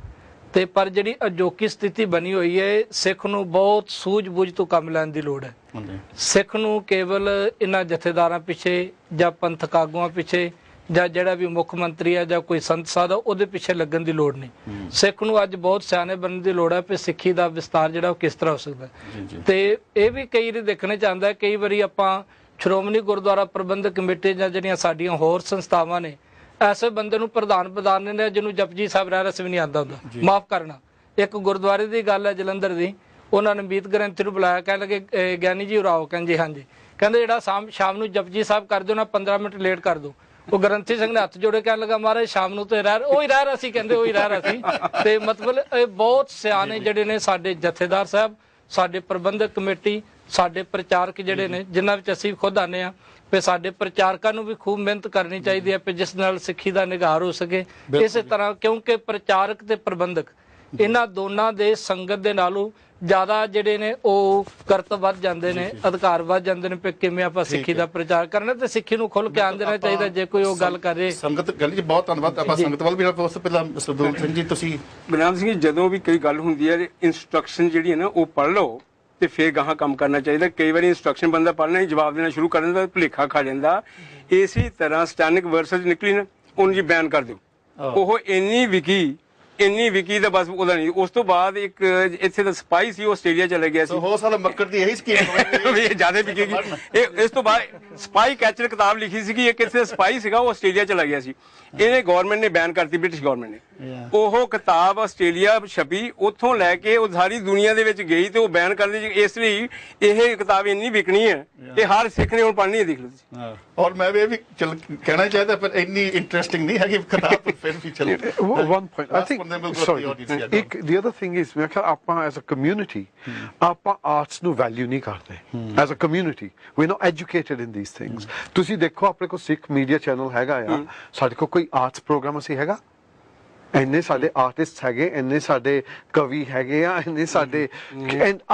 Speaker 5: ਤੇ ਪਰ ਜਿਹੜੀ ਅਜੋਕੀ ਸਥਿਤੀ ਬਣੀ ਹੋਈ ਹੈ, ਸਿੱਖ ਨੂੰ ਬਹੁਤ ਸੂਝ-ਬੂਝ ਤੋਂ ਕੰਮ ਲੈਣ ਦੀ ਲੋੜ ਹੈ। ਸਿੱਖ ਨੂੰ ਕੇਵਲ ਇਹਨਾਂ ਜਥੇਦਾਰਾਂ ਪਿੱਛੇ ਜਾਂ ਪੰਥਕ ਆਗੂਆਂ ਪਿੱਛੇ ਜਾਂ ਜਿਹੜਾ ਵੀ ਮੁੱਖ ਮੰਤਰੀ ਹੈ ਜਾਂ ਕੋਈ ਸੰਤ ਸਾਧ ਆ ਉਹਦੇ ਪਿੱਛੇ ਲੱਗਣ ਦੀ ਲੋੜ ਨਹੀਂ। ਸਿੱਖ ਨੂੰ ਅੱਜ ਬਹੁਤ ਸਿਆਣੇ ਬਣਨ ਦੀ ਲੋੜ ਹੈ ਕਿ ਸਿੱਖੀ ਦਾ ਵਿਸਤਾਰ ਜਿਹੜਾ ਉਹ ਕਿਸ ਤਰ੍ਹਾਂ ਹੋ ਸਕਦਾ। ਤੇ ਇਹ ਵੀ ਕਈ ਵਾਰੀ ਦੇਖਣੇ ਚਾਹੁੰਦਾ, ਕਈ ਵਾਰੀ ਆਪਾਂ ਸ਼੍ਰੋਮਣੀ ਗੁਰਦੁਆਰਾ ਪ੍ਰਬੰਧਕ ਕਮੇਟੀ ਜਾਂ ਜਿਹੜੀਆਂ ਸਾਡੀਆਂ ਹੋਰ ਸੰਸਥਾਵਾਂ ਨੇ, ਐਸੇ ਬੰਦੇ ਨੂੰ ਪ੍ਰਧਾਨ ਨੇ ਜਿਹਨੂੰ ਜਪਜੀ ਸਾਹਿਬ ਰਹਿਰਸ ਵੀ ਨਹੀਂ ਆਉਂਦਾ ਹੁੰਦਾ, ਮਾਫ ਕਰਨਾ। ਇੱਕ ਗੁਰਦੁਆਰੇ ਦੀ ਗੱਲ ਹੈ ਜਲੰਧਰ ਦੀ, ਉਹਨਾਂ ਨੇ ਮੀਤ ਗ੍ਰੰਥੀ ਨੂੰ ਬੁਲਾਇਆ, ਕਹਿਣ ਲੱਗੇ ਗਿਆਨੀ ਜੀ ਉਰਾਓ, ਕਹਿੰਦੇ ਹਾਂਜੀ, ਕਹਿੰਦੇ ਜਿਹੜਾ ਸ਼ਾਮ ਨੂੰ ਜਪਜੀ ਸਾਹਿਬ ਕਰ ਦਿਓ ਨਾ 15 ਮਿੰਟ ਲੇਟ ਕਰ ਦਿਓ। ਉਹ ਗ੍ਰੰਥੀ ਸਿੰਘ ਨੇ ਹੱਥ ਜੋੜੇ ਕਹਿਣ ਲੱਗਾ ਮਹਾਰਾਜ ਸ਼ਾਮ ਨੂੰ ਤੇ ਉਹੀ ਰਹਿ ਰਿਹਾ ਸੀ, ਕਹਿੰਦੇ ਉਹੀ ਰਹਿ ਰਿਹਾ ਸੀ। ਤੇ ਮਤਲਬ ਇਹ ਬਹੁਤ ਸਿਆਣੇ ਜਿਹੜੇ ਨੇ ਸਾਡੇ ਜਥੇਦਾਰ ਸਾਹਿਬ, ਸਾਡੇ ਪ੍ਰਬੰਧਕ ਕਮੇਟੀ, ਸਾਡੇ ਪ੍ਰਚਾਰਕ ਜਿਹੜੇ ਨੇ, ਜਿਨ੍ਹਾਂ ਵਿੱਚ ਅਸੀਂ ਖੁਦ ਆਨੇ ਆ, ਤੇ ਸਾਡੇ ਪ੍ਰਚਾਰਕਾਂ ਨੂੰ ਵੀ ਖੂਬ ਮਿਹਨਤ ਕਰਨੀ ਚਾਹੀਦੀ ਹੈ ਜਿਸ ਨਾਲ ਸਿੱਖੀ ਦਾ ਨਿਗਾਰ ਹੋ ਸਕੇ। ਇਸੇ ਤਰ੍ਹਾਂ ਕਿਉਂਕਿ ਪ੍ਰਚਾਰਕ ਤੇ ਪ੍ਰਬੰਧਕ ਇਹਨਾਂ ਦੋਨਾਂ ਦੇ ਸੰਗਤ ਦੇ ਨਾਲੋਂ ਜ਼ਿਆਦਾ ਜਿਹੜੇ ਨੇ ਉਹ ਕਰਤੱਵ ਵੱਧ ਜਾਂਦੇ ਨੇ, ਅਧਿਕਾਰ ਵੱਧ ਜਾਂਦੇ ਨੇ, ਕਿਵੇਂ ਆਪਾਂ ਸਿੱਖੀ ਦਾ ਪ੍ਰਚਾਰ ਕਰਨਾ ਤੇ ਸਿੱਖੀ ਨੂੰ ਖੁੱਲ੍ਹ ਕੇ ਆਣ ਦੇਣਾ ਚਾਹੀਦਾ ਜੇ ਕੋਈ ਉਹ ਗੱਲ ਕਰੇ।
Speaker 1: ਸੰਗਤ ਗੱਲ ਜੀ ਬਹੁਤ ਧੰਨਵਾਦ। ਆਪਾਂ ਸੰਗਤ ਵੱਲ ਵੀ ਉਸ ਤੋਂ ਪਹਿਲਾਂ ਸਰਦੂਲ ਸਿੰਘ ਜੀ ਤੁਸੀਂ।
Speaker 3: ਗੁਰਨਾਮ ਸਿੰਘ ਜੀ, ਜਦੋਂ ਵੀ ਕੋਈ ਗੱਲ ਹੁੰਦੀ ਹੈ ਇੰਸਟਰਕਸ਼ਨ ਜਿਹੜੀ ਹੈ ਨਾ ਉਹ ਪੜ੍ਹ ਲਓ ਤੇ ਫਿਰ ਗਾਹਾਂ ਕੰਮ ਕਰਨਾ ਚਾਹੀਦਾ। ਕਈ ਵਾਰੀ ਇੰਸਟਰਕਸ਼ਨ ਬੰਦਾ ਪੜ੍ਹਨਾ ਹੀ ਜਵਾਬ ਦੇਣਾ ਸ਼ੁਰੂ ਕਰ ਦਿੰਦਾ, ਭੁਲੇਖਾ ਖਾ ਜਾਂਦਾ। ਇਸੇ ਤਰ੍ਹਾਂ ਸਟੈਨਿਕ ਵਰਸਸ ਨਿਕਲੀ ਨਾ, ਉਹਨੂੰ ਜੀ ਬੈਨ ਕਰ ਦਿਓ। ਉਹ ਇੰਨੀ ਵਿਕੀ ਦਾ ਬਸ ਉਹਦਾ ਨਹੀਂ। ਉਸ ਤੋਂ ਬਾਅਦ ਇੱਕ ਇੱਥੇ ਦਾ ਸਪਾਈ ਸੀ, ਉਹ ਆਸਟ੍ਰੇਲੀਆ ਚਲਾ ਗਿਆ ਸੀ।
Speaker 1: ਹੋ ਸਕਦਾ ਮੱਕੜ ਦੀ ਇਹੀ ਸਕੀਮ ਹੋਵੇ
Speaker 3: ਜਿਆਦਾ ਵਿਕੇਗੀ। ਇਸ ਤੋਂ ਬਾਅਦ ਸਪਾਈ ਕੈਚਰ ਕਿਤਾਬ ਲਿਖੀ ਸੀਗੀ, ਇੱਕ ਇੱਥੇ ਸਪਾਈ ਸੀਗਾ, ਉਹ ਆਸਟ੍ਰੇਲੀਆ ਚਲਾ ਗਿਆ ਸੀ। ਇਹਨੇ ਗਵਰਨਮੈਂਟ ਨੇ ਬੈਨ ਕਰਤੀ, ਬ੍ਰਿਟਿਸ਼ ਗਵਰਨਮੈਂਟ ਨੇ। ਉਹ ਕਿਤਾਬ ਆਸਟ੍ਰੇਲੀਆ ਛਪੀ, ਉੱਥੋਂ ਲੈ ਕੇ ਉਹ ਸਾਰੀ ਦੁਨੀਆ ਦੇ ਵਿੱਚ ਗਈ ਤੇ ਉਹ ਬੈਨ ਕਰ ਦਿੱਤੀ। ਇਸ ਲਈ ਇਹ ਕਿਤਾਬ ਇੰਨੀ ਵਿਕਣੀ ਹੈ, ਇਹ ਹਰ ਸਿੱਖ ਨੇ ਹੁਣ ਪੜ੍ਹਨੀ ਹੈ, ਦੇਖ ਲਓ ਤੁਸੀਂ।
Speaker 1: ਔਰ ਮੈਂ ਇਹ ਵੀ ਕਹਿਣਾ ਚਾਹੀਦਾ ਪਰ ਇੰਨੀ ਇੰਟਰਸਟਿੰਗ ਨਹੀਂ ਹੈਗੀ ਕਿਤਾਬ, ਫਿਰ ਵੀ ਚਲੋ।
Speaker 2: One point, I think, sorry, the other thing is, ਮੈਂ ਕਿਹਾ ਆਪਾਂ as a community, ਆਪਾਂ arts ਨੂੰ value ਨਹੀਂ ਕਰਦੇ। As a community, we're not educated in these things. ਤੁਸੀਂ ਦੇਖੋ ਆਪਣੇ ਕੋਲ ਸਿੱਖ ਮੀਡੀਆ ਚੈਨਲ ਹੈਗਾ ਆ, ਸਾਡੇ ਕੋਲ ਕੋਈ ਆਰਟਸ ਪ੍ਰੋਗਰਾਮ ਅਸੀਂ ਹੈਗਾ? ਇੰਨੇ ਸਾਡੇ ਆਰਟਿਸਟ ਹੈਗੇ, ਇੰਨੇ ਸਾਡੇ ਕਵੀ ਹੈਗੇ ਆ, ਇੰਨੇ ਸਾਡੇ,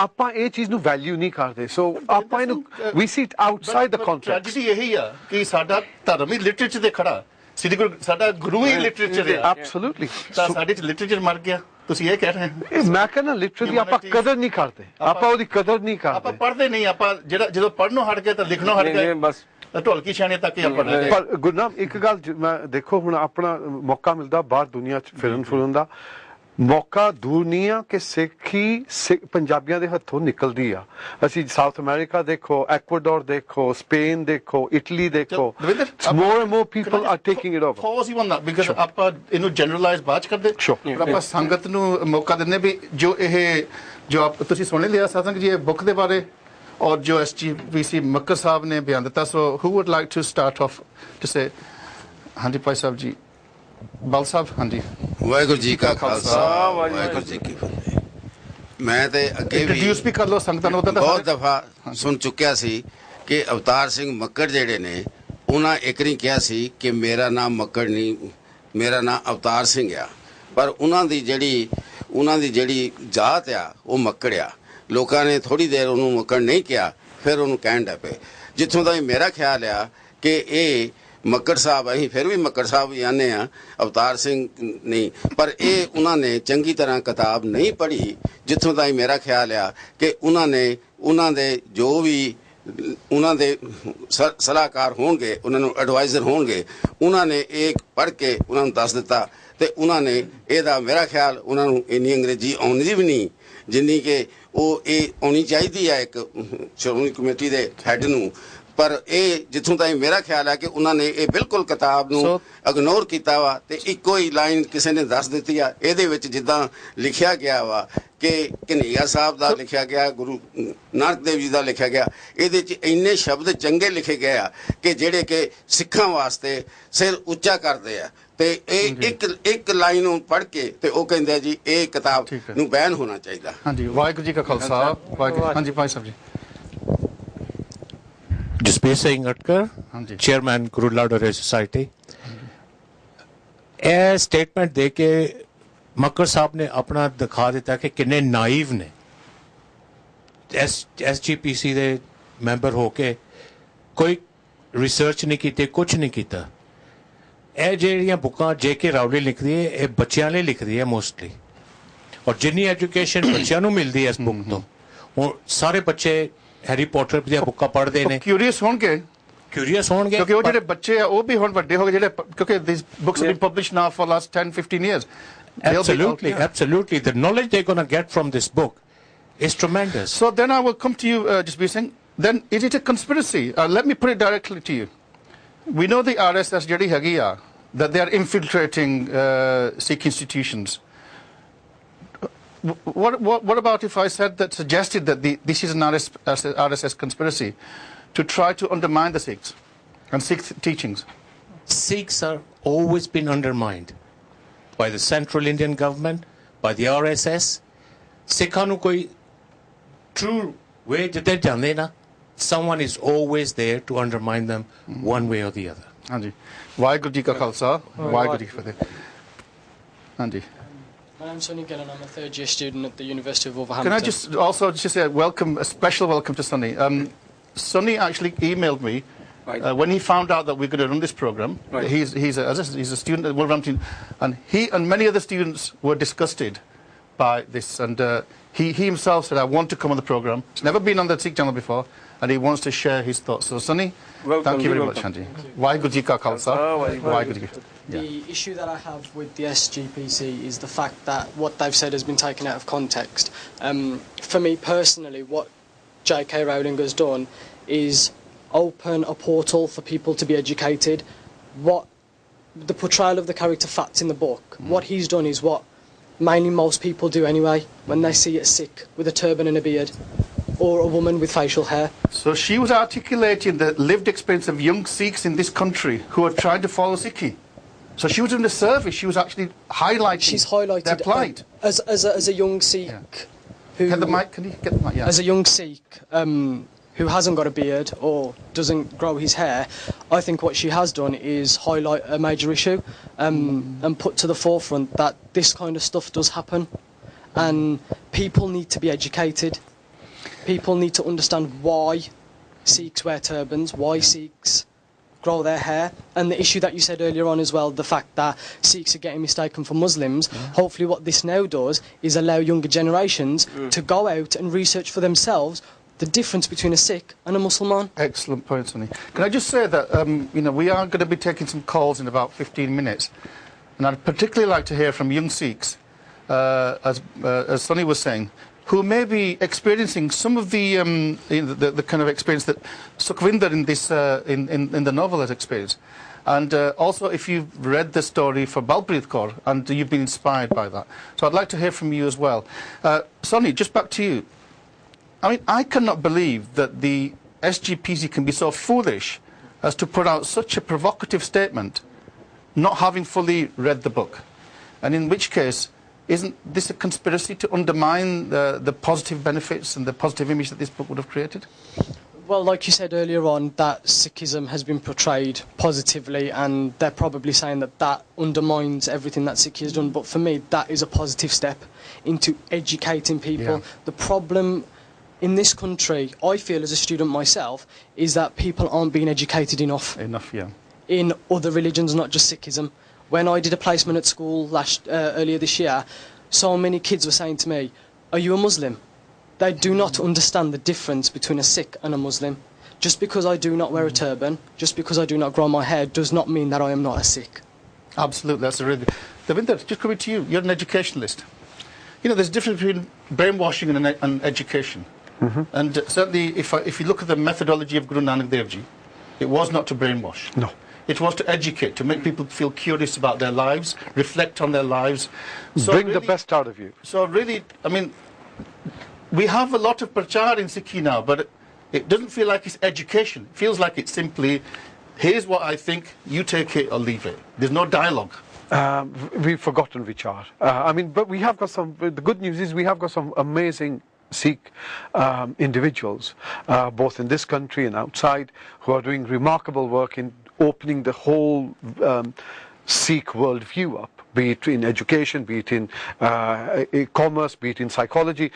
Speaker 2: ਆਪਾਂ ਇਹ ਚੀਜ਼ ਨੂੰ ਵੈਲਿਊ ਨਹੀਂ ਕਰਦੇ। ਸੋ ਆਪਾਂ ਇਹਨੂੰ ਵੀ ਸੀ ਆਊਟਸਾਈਡ ਦ ਕੰਟੈਕਸਟ।
Speaker 1: ਟ੍ਰੈਜੇਡੀ ਇਹੀ ਆ ਕਿ ਸਾਡਾ ਧਰਮ ਹੀ ਲਿਟਰੇਚਰ ਤੇ ਖੜਾ, ਸ੍ਰੀ ਗੁਰੂ ਸਾਡਾ ਗੁਰੂ ਹੀ ਲਿਟਰੇਚਰ ਹੈ।
Speaker 2: ਐਬਸੋਲੂਟਲੀ।
Speaker 1: ਤਾਂ ਸਾਡੇ ਚ ਲਿਟਰੇਚਰ ਮਰ ਗਿਆ, ਤੁਸੀਂ ਇਹ ਕਹਿ ਰਹੇ ਹੋ।
Speaker 2: ਮੈਂ ਕਹਿੰਦਾ ਲਿਟਰੇਚਰ ਦੀ ਆਪਾਂ ਕਦਰ ਨਹੀਂ ਕਰਦੇ, ਆਪਾਂ ਉਹਦੀ ਕਦਰ ਨਹੀਂ ਕਰਦੇ,
Speaker 1: ਆਪਾਂ ਪੜ੍ਹਦੇ ਨਹੀਂ। ਆਪਾਂ ਜਦੋਂ ਪੜ੍ਹਨੋਂ ਹਟ ਗਏ ਤਾਂ ਲਿਖਣੋਂ ਹਟ ਗਏ,
Speaker 3: ਬਸ
Speaker 1: ਢੋਲਕੀ ਛਾਣੇ ਤੱਕ ਹੀ ਆਪਾਂ ਰਹਿ ਗਏ।
Speaker 2: ਪਰ ਗੁਰਨਾਮ ਇੱਕ ਗੱਲ ਮੈਂ ਦੇਖੋ, ਹੁਣ ਆਪਣਾ ਮੌਕਾ ਮਿਲਦਾ ਬਾਹਰ ਦੁਨੀਆ 'ਚ ਫਿਰਨ ਦਾ, ਮੌਕਾ ਦੂਰ ਨਹੀਂ ਆ ਕਿ ਸਿੱਖੀ ਪੰਜਾਬੀਆਂ ਦੇ ਹੱਥੋਂ ਨਿਕਲਦੀ ਆ। ਅਸੀਂ ਸਾਊਥ ਅਮਰੀਕਾ ਦੇਖੋ, ਐਕਵਾਡੋਰ ਦੇਖੋ, ਸਪੇਨ ਦੇਖੋ, ਇਟਲੀ ਦੇਖੋ, more and more people are taking it over.
Speaker 1: Pause you on that because ਆਪਾਂ ਇਹਨੂੰ ਜਨਰਲਾਈਜ਼ ਬਾਅਦ ਚ ਕਰਦੇ, ਪਰ ਆਪਾਂ ਸੰਗਤ ਨੂੰ ਮੌਕਾ ਦਿੰਦੇ ਵੀ ਜੋ ਆਪ ਤੁਸੀਂ ਸੁਣ ਲਿਆ ਸਤਸੰਗ ਜੀ ਇਹ ਬੁੱਕ ਦੇ ਬਾਰੇ ਔਰ ਜੋ SGPC ਮੱਕਰ ਸਾਹਿਬ ਨੇ ਬਿਆਨ ਦਿੱਤਾ। ਸੋ who would like to start off to say? ਹਾਂਜੀ ਭਾਈ ਸਾਹਿਬ ਜੀ, ਬਲ ਸਾਹਿਬ। ਹਾਂਜੀ,
Speaker 6: ਵਾਹਿਗੁਰੂ ਜੀ ਕਾ ਖਾਲਸਾ, ਵਾਹਿਗੁਰੂ ਜੀ ਕੀ ਫਤਿਹ। ਮੈਂ ਤੇ ਅੱਗੇ ਵੀ
Speaker 1: ਇੰਟਰੋਡਿਊਸ ਵੀ ਕਰ ਲਓ ਸੰਗਤਾਂ ਨੂੰ।
Speaker 6: ਬਹੁਤ ਦਫਾ ਸੁਣ ਚੁੱਕਿਆ ਸੀ ਕਿ ਅਵਤਾਰ ਸਿੰਘ ਮੱਕੜ ਜਿਹੜੇ ਨੇ, ਉਹਨਾਂ ਇੱਕ ਨਹੀਂ ਕਿਹਾ ਸੀ ਕਿ ਮੇਰਾ ਨਾਮ ਮੱਕੜ ਨਹੀਂ, ਮੇਰਾ ਨਾਮ ਅਵਤਾਰ ਸਿੰਘ ਆ। ਪਰ ਉਹਨਾਂ ਦੀ ਜਿਹੜੀ ਜਾਤ ਆ ਉਹ ਮੱਕੜ ਆ। ਲੋਕਾਂ ਨੇ ਥੋੜੀ ਦੇਰ ਉਹਨੂੰ ਮੱਕੜ ਨਹੀਂ ਕਿਹਾ, ਫਿਰ ਉਹਨੂੰ ਕਹਿਣ ਲੱਗ ਪਏ। ਜਿੱਥੋਂ ਦਾ ਮੇਰਾ ਖਿਆਲ ਆ ਕਿ ਇਹ ਮੱਕੜ ਸਾਹਿਬ, ਅਸੀਂ ਫਿਰ ਵੀ ਮੱਕੜ ਸਾਹਿਬ ਹੀ ਆਨੇ ਆ, ਅਵਤਾਰ ਸਿੰਘ ਨਹੀਂ। ਪਰ ਇਹ ਉਹਨਾਂ ਨੇ ਚੰਗੀ ਤਰ੍ਹਾਂ ਕਿਤਾਬ ਨਹੀਂ ਪੜ੍ਹੀ। ਜਿੱਥੋਂ ਤਾਈਂ ਮੇਰਾ ਖਿਆਲ ਆ ਕਿ ਉਹਨਾਂ ਦੇ ਜੋ ਵੀ ਉਹਨਾਂ ਦੇ ਸਲਾਹਕਾਰ ਹੋਣਗੇ, ਉਹਨਾਂ ਨੂੰ ਐਡਵਾਈਜ਼ਰ ਹੋਣਗੇ, ਉਹਨਾਂ ਨੇ ਇਹ ਪੜ੍ਹ ਕੇ ਉਹਨਾਂ ਨੂੰ ਦੱਸ ਦਿੱਤਾ ਤੇ ਉਹਨਾਂ ਨੇ ਇਹਦਾ ਮੇਰਾ ਖਿਆਲ ਉਹਨਾਂ ਨੂੰ ਇੰਨੀ ਅੰਗਰੇਜ਼ੀ ਆਉਂਦੀ ਵੀ ਨਹੀਂ ਜਿੰਨੀ ਕਿ ਉਹ ਇਹ ਆਉਣੀ ਚਾਹੀਦੀ ਆ ਇੱਕ ਸ਼੍ਰੋਮਣੀ ਕਮੇਟੀ ਦੇ ਹੈੱਡ ਨੂੰ। ਪਰ ਇਹ ਜਿੱਥੋਂ ਤਾਈਂ ਮੇਰਾ ਖਿਆਲ ਹੈ ਕਿ ਉਹਨਾਂ ਨੇ ਇਹ ਬਿਲਕੁਲ ਕਿਤਾਬ ਨੂੰ ਇਗਨੋਰ ਕੀਤਾ ਵਾ ਤੇ ਇੱਕੋ ਹੀ ਲਾਈਨ ਕਿਸੇ ਨੇ ਦੱਸ ਦਿੱਤੀ ਆ। ਇਹਦੇ ਵਿੱਚ ਜਿੱਦਾਂ ਲਿਖਿਆ ਗਿਆ ਵਾ ਕਿ ਕਨ੍ਹਈਆ ਸਾਹਿਬ ਦਾ ਲਿਖਿਆ ਗਿਆ, ਗੁਰੂ ਨਾਨਕ ਦੇਵ ਜੀ ਦਾ ਲਿਖਿਆ ਗਿਆ, ਇਹਦੇ 'ਚ ਇੰਨੇ ਸ਼ਬਦ ਚੰਗੇ ਲਿਖੇ ਗਏ ਆ ਕਿ ਜਿਹੜੇ ਕਿ ਸਿੱਖਾਂ ਵਾਸਤੇ ਸਿਰ ਉੱਚਾ ਕਰਦੇ ਆ। ਤੇ ਇਹ ਇੱਕ ਲਾਈਨ ਨੂੰ ਪੜ੍ਹ ਕੇ ਤੇ ਉਹ ਕਹਿੰਦੇ ਆ ਜੀ ਇਹ ਕਿਤਾਬ ਨੂੰ ਬੈਨ ਹੋਣਾ ਚਾਹੀਦਾ।
Speaker 1: ਹਾਂਜੀ, ਵਾਹਿਗੁਰੂ ਜੀ ਕਾ ਖਾਲਸਾ, ਵਾਹਿਗੁਰੂ। ਹਾਂਜੀ ਭਾਈ ਸਾਹਿਬ ਜੀ।
Speaker 7: ਜਸਪੀਰ ਸਿੰਘ ਅਟਕਰ, ਚੇਅਰਮੈਨ ਗੁਰੂ ਲਾਡੋਰੇ ਸੁਸਾਇਟੀ। ਇਹ ਸਟੇਟਮੈਂਟ ਦੇ ਕੇ ਮੱਕੜ ਸਾਹਿਬ ਨੇ ਆਪਣਾ ਦਿਖਾ ਦਿੱਤਾ ਕਿ ਕਿੰਨੇ ਨਾਈਵ ਨੇ। SGPC ਦੇ ਮੈਂਬਰ ਹੋ ਕੇ ਕੋਈ ਰਿਸਰਚ ਨਹੀਂ ਕੀਤੀ, ਕੁਝ ਨਹੀਂ ਕੀਤਾ। ਇਹ ਜਿਹੜੀਆਂ ਬੁੱਕਾਂ JK ਰਾਉਲਿੰਗ ਲਿਖਦੀ ਹੈ, ਇਹ ਬੱਚਿਆਂ ਲਈ ਲਿਖਦੀ ਹੈ ਮੋਸਟਲੀ। ਔਰ ਜਿੰਨੀ ਐਜੂਕੇਸ਼ਨ ਬੱਚਿਆਂ ਨੂੰ ਮਿਲਦੀ ਹੈ ਇਸ ਬੁੱਕ ਤੋਂ, ਉਹ ਸਾਰੇ ਬੱਚੇ ਹੈਰੀ ਪੋਟਰ ਦੀਆਂ ਬੁੱਕਾਂ ਪੜ੍ਹਦੇ ਨੇ, ਕਿਊਰੀਅਸ ਹੋਣਗੇ ਕਿਉਂਕਿ ਉਹ ਜਿਹੜੇ ਬੱਚੇ ਆ ਉਹ ਵੀ ਹੁਣ ਵੱਡੇ ਹੋ ਗਏ ਜਿਹੜੇ, ਕਿਉਂਕਿ these books have been published now for last 10-15 years. Absolutely. The knowledge they're going to get from this book is tremendous. So then I will come to you, Jasbir Singh. Then is it a conspiracy? Let me put it directly to you. We know the RSS ਜਿਹੜੀ ਹੈਗੀ ਆ, that they are infiltrating Sikh institutions. What about if I suggested that this is an RSS conspiracy to try to undermine the Sikhs and Sikh teachings? Sikhs are always been undermined by the central Indian government, by the RSS. Sikhs nu koi true way jithe jande na, someone is always there to undermine them one way or the other.
Speaker 1: Anji. Waheguru Ji Ka Khalsa, Waheguru Ji Ki Fateh. Anji.
Speaker 8: My name's Sonny Gillen. I'm a third-year student at the University of Wolverhampton.
Speaker 1: Can I just say a special welcome to Sonny. Sonny actually emailed me when he found out that we're going to run this program. Right. He's a student at Wolverhampton, and he and many other students were disgusted by this. And he himself said, "I want to come on the program." He's never been on the Sikh channel before, and he wants to share his thoughts. So, Sonny, thank you very much, Anji. Waheguru Ji Ka Khalsa, Waheguru Ji Ki Fateh.
Speaker 8: The issue that I have with the SGPC is the fact that what they've said has been taken out of context. For me personally, what J.K. Rowling has done is open a portal for people to be educated. What the portrayal of the character Fats in the book, what he's done is what mainly most people do anyway when they see a Sikh with a turban and a beard, or a woman with facial hair.
Speaker 1: So she was articulating the lived experience of young Sikhs in this country who are trying to follow Sikhi. So she was doing a service. She was actually highlighting their plight.
Speaker 8: As a young Sikh who...
Speaker 1: Get the mic, can you get the mic? Yeah.
Speaker 8: As a young Sikh who hasn't got a beard or doesn't grow his hair, I think what she has done is highlight a major issue and put to the forefront that this kind of stuff does happen. And people need to be educated. People need to understand why Sikhs wear turbans, why Sikhs grow their hair, and the issue that you said earlier on as well, the fact that Sikhs are getting mistaken for Muslims. Hopefully what this now does is allow younger generations to go out and research for themselves the difference between a Sikh and a Muslim.
Speaker 1: Excellent point, Sonny. Can I just say that we are going to be taking some calls in about 15 minutes, and I'd particularly like to hear from young Sikhs, as Sonny was saying, who may be experiencing some of the kind of experience that Sukhvinder in this in the novel has experienced, and also if you've read the story for Balpreet Kaur and you've been inspired by that. So I'd like to hear from you as well. Sonny, just back to you. I mean, I cannot believe that the SGPC can be so foolish as to put out such a provocative statement, not having fully read the book, and in which case, isn't this a conspiracy to undermine the positive benefits and the positive image that this book would have created?
Speaker 8: Well, like you said earlier on, that Sikhism has been portrayed positively, and they're probably saying that that undermines everything that Sikh has done. But for me, that is a positive step into educating people. Yeah. The problem in this country, I feel as a student myself, is that people aren't being educated enough. In other religions, not just Sikhism. When I did a placement at school earlier this year, so many kids were saying to me, "Are you a Muslim?" They do not understand the difference between a Sikh and a Muslim. Just because I do not wear a turban, just because I do not grow my hair, does not mean that I am not a Sikh.
Speaker 1: Absolutely, that's a really good... Davinder, just coming to you, you're an educationalist. You know, there's a difference between brainwashing and education. And certainly, if you look at the methodology of Guru Nanak Dev Ji, it was not to brainwash.
Speaker 2: No.
Speaker 1: It was to educate, to make people feel curious about their lives, reflect on their lives. So
Speaker 2: bring the best out of you.
Speaker 1: So really, I mean, we have a lot of prachar in Sikhi now, but it doesn't feel like it's education. It feels like it's simply, here's what I think, you take it or leave it. There's no dialogue.
Speaker 2: We've forgotten Vichar. But we have got some, the good news is we have got some amazing Sikh individuals, both in this country and outside, who are doing remarkable work in opening the whole Sikh worldview up, be it in education, be it in commerce, be it in psychology.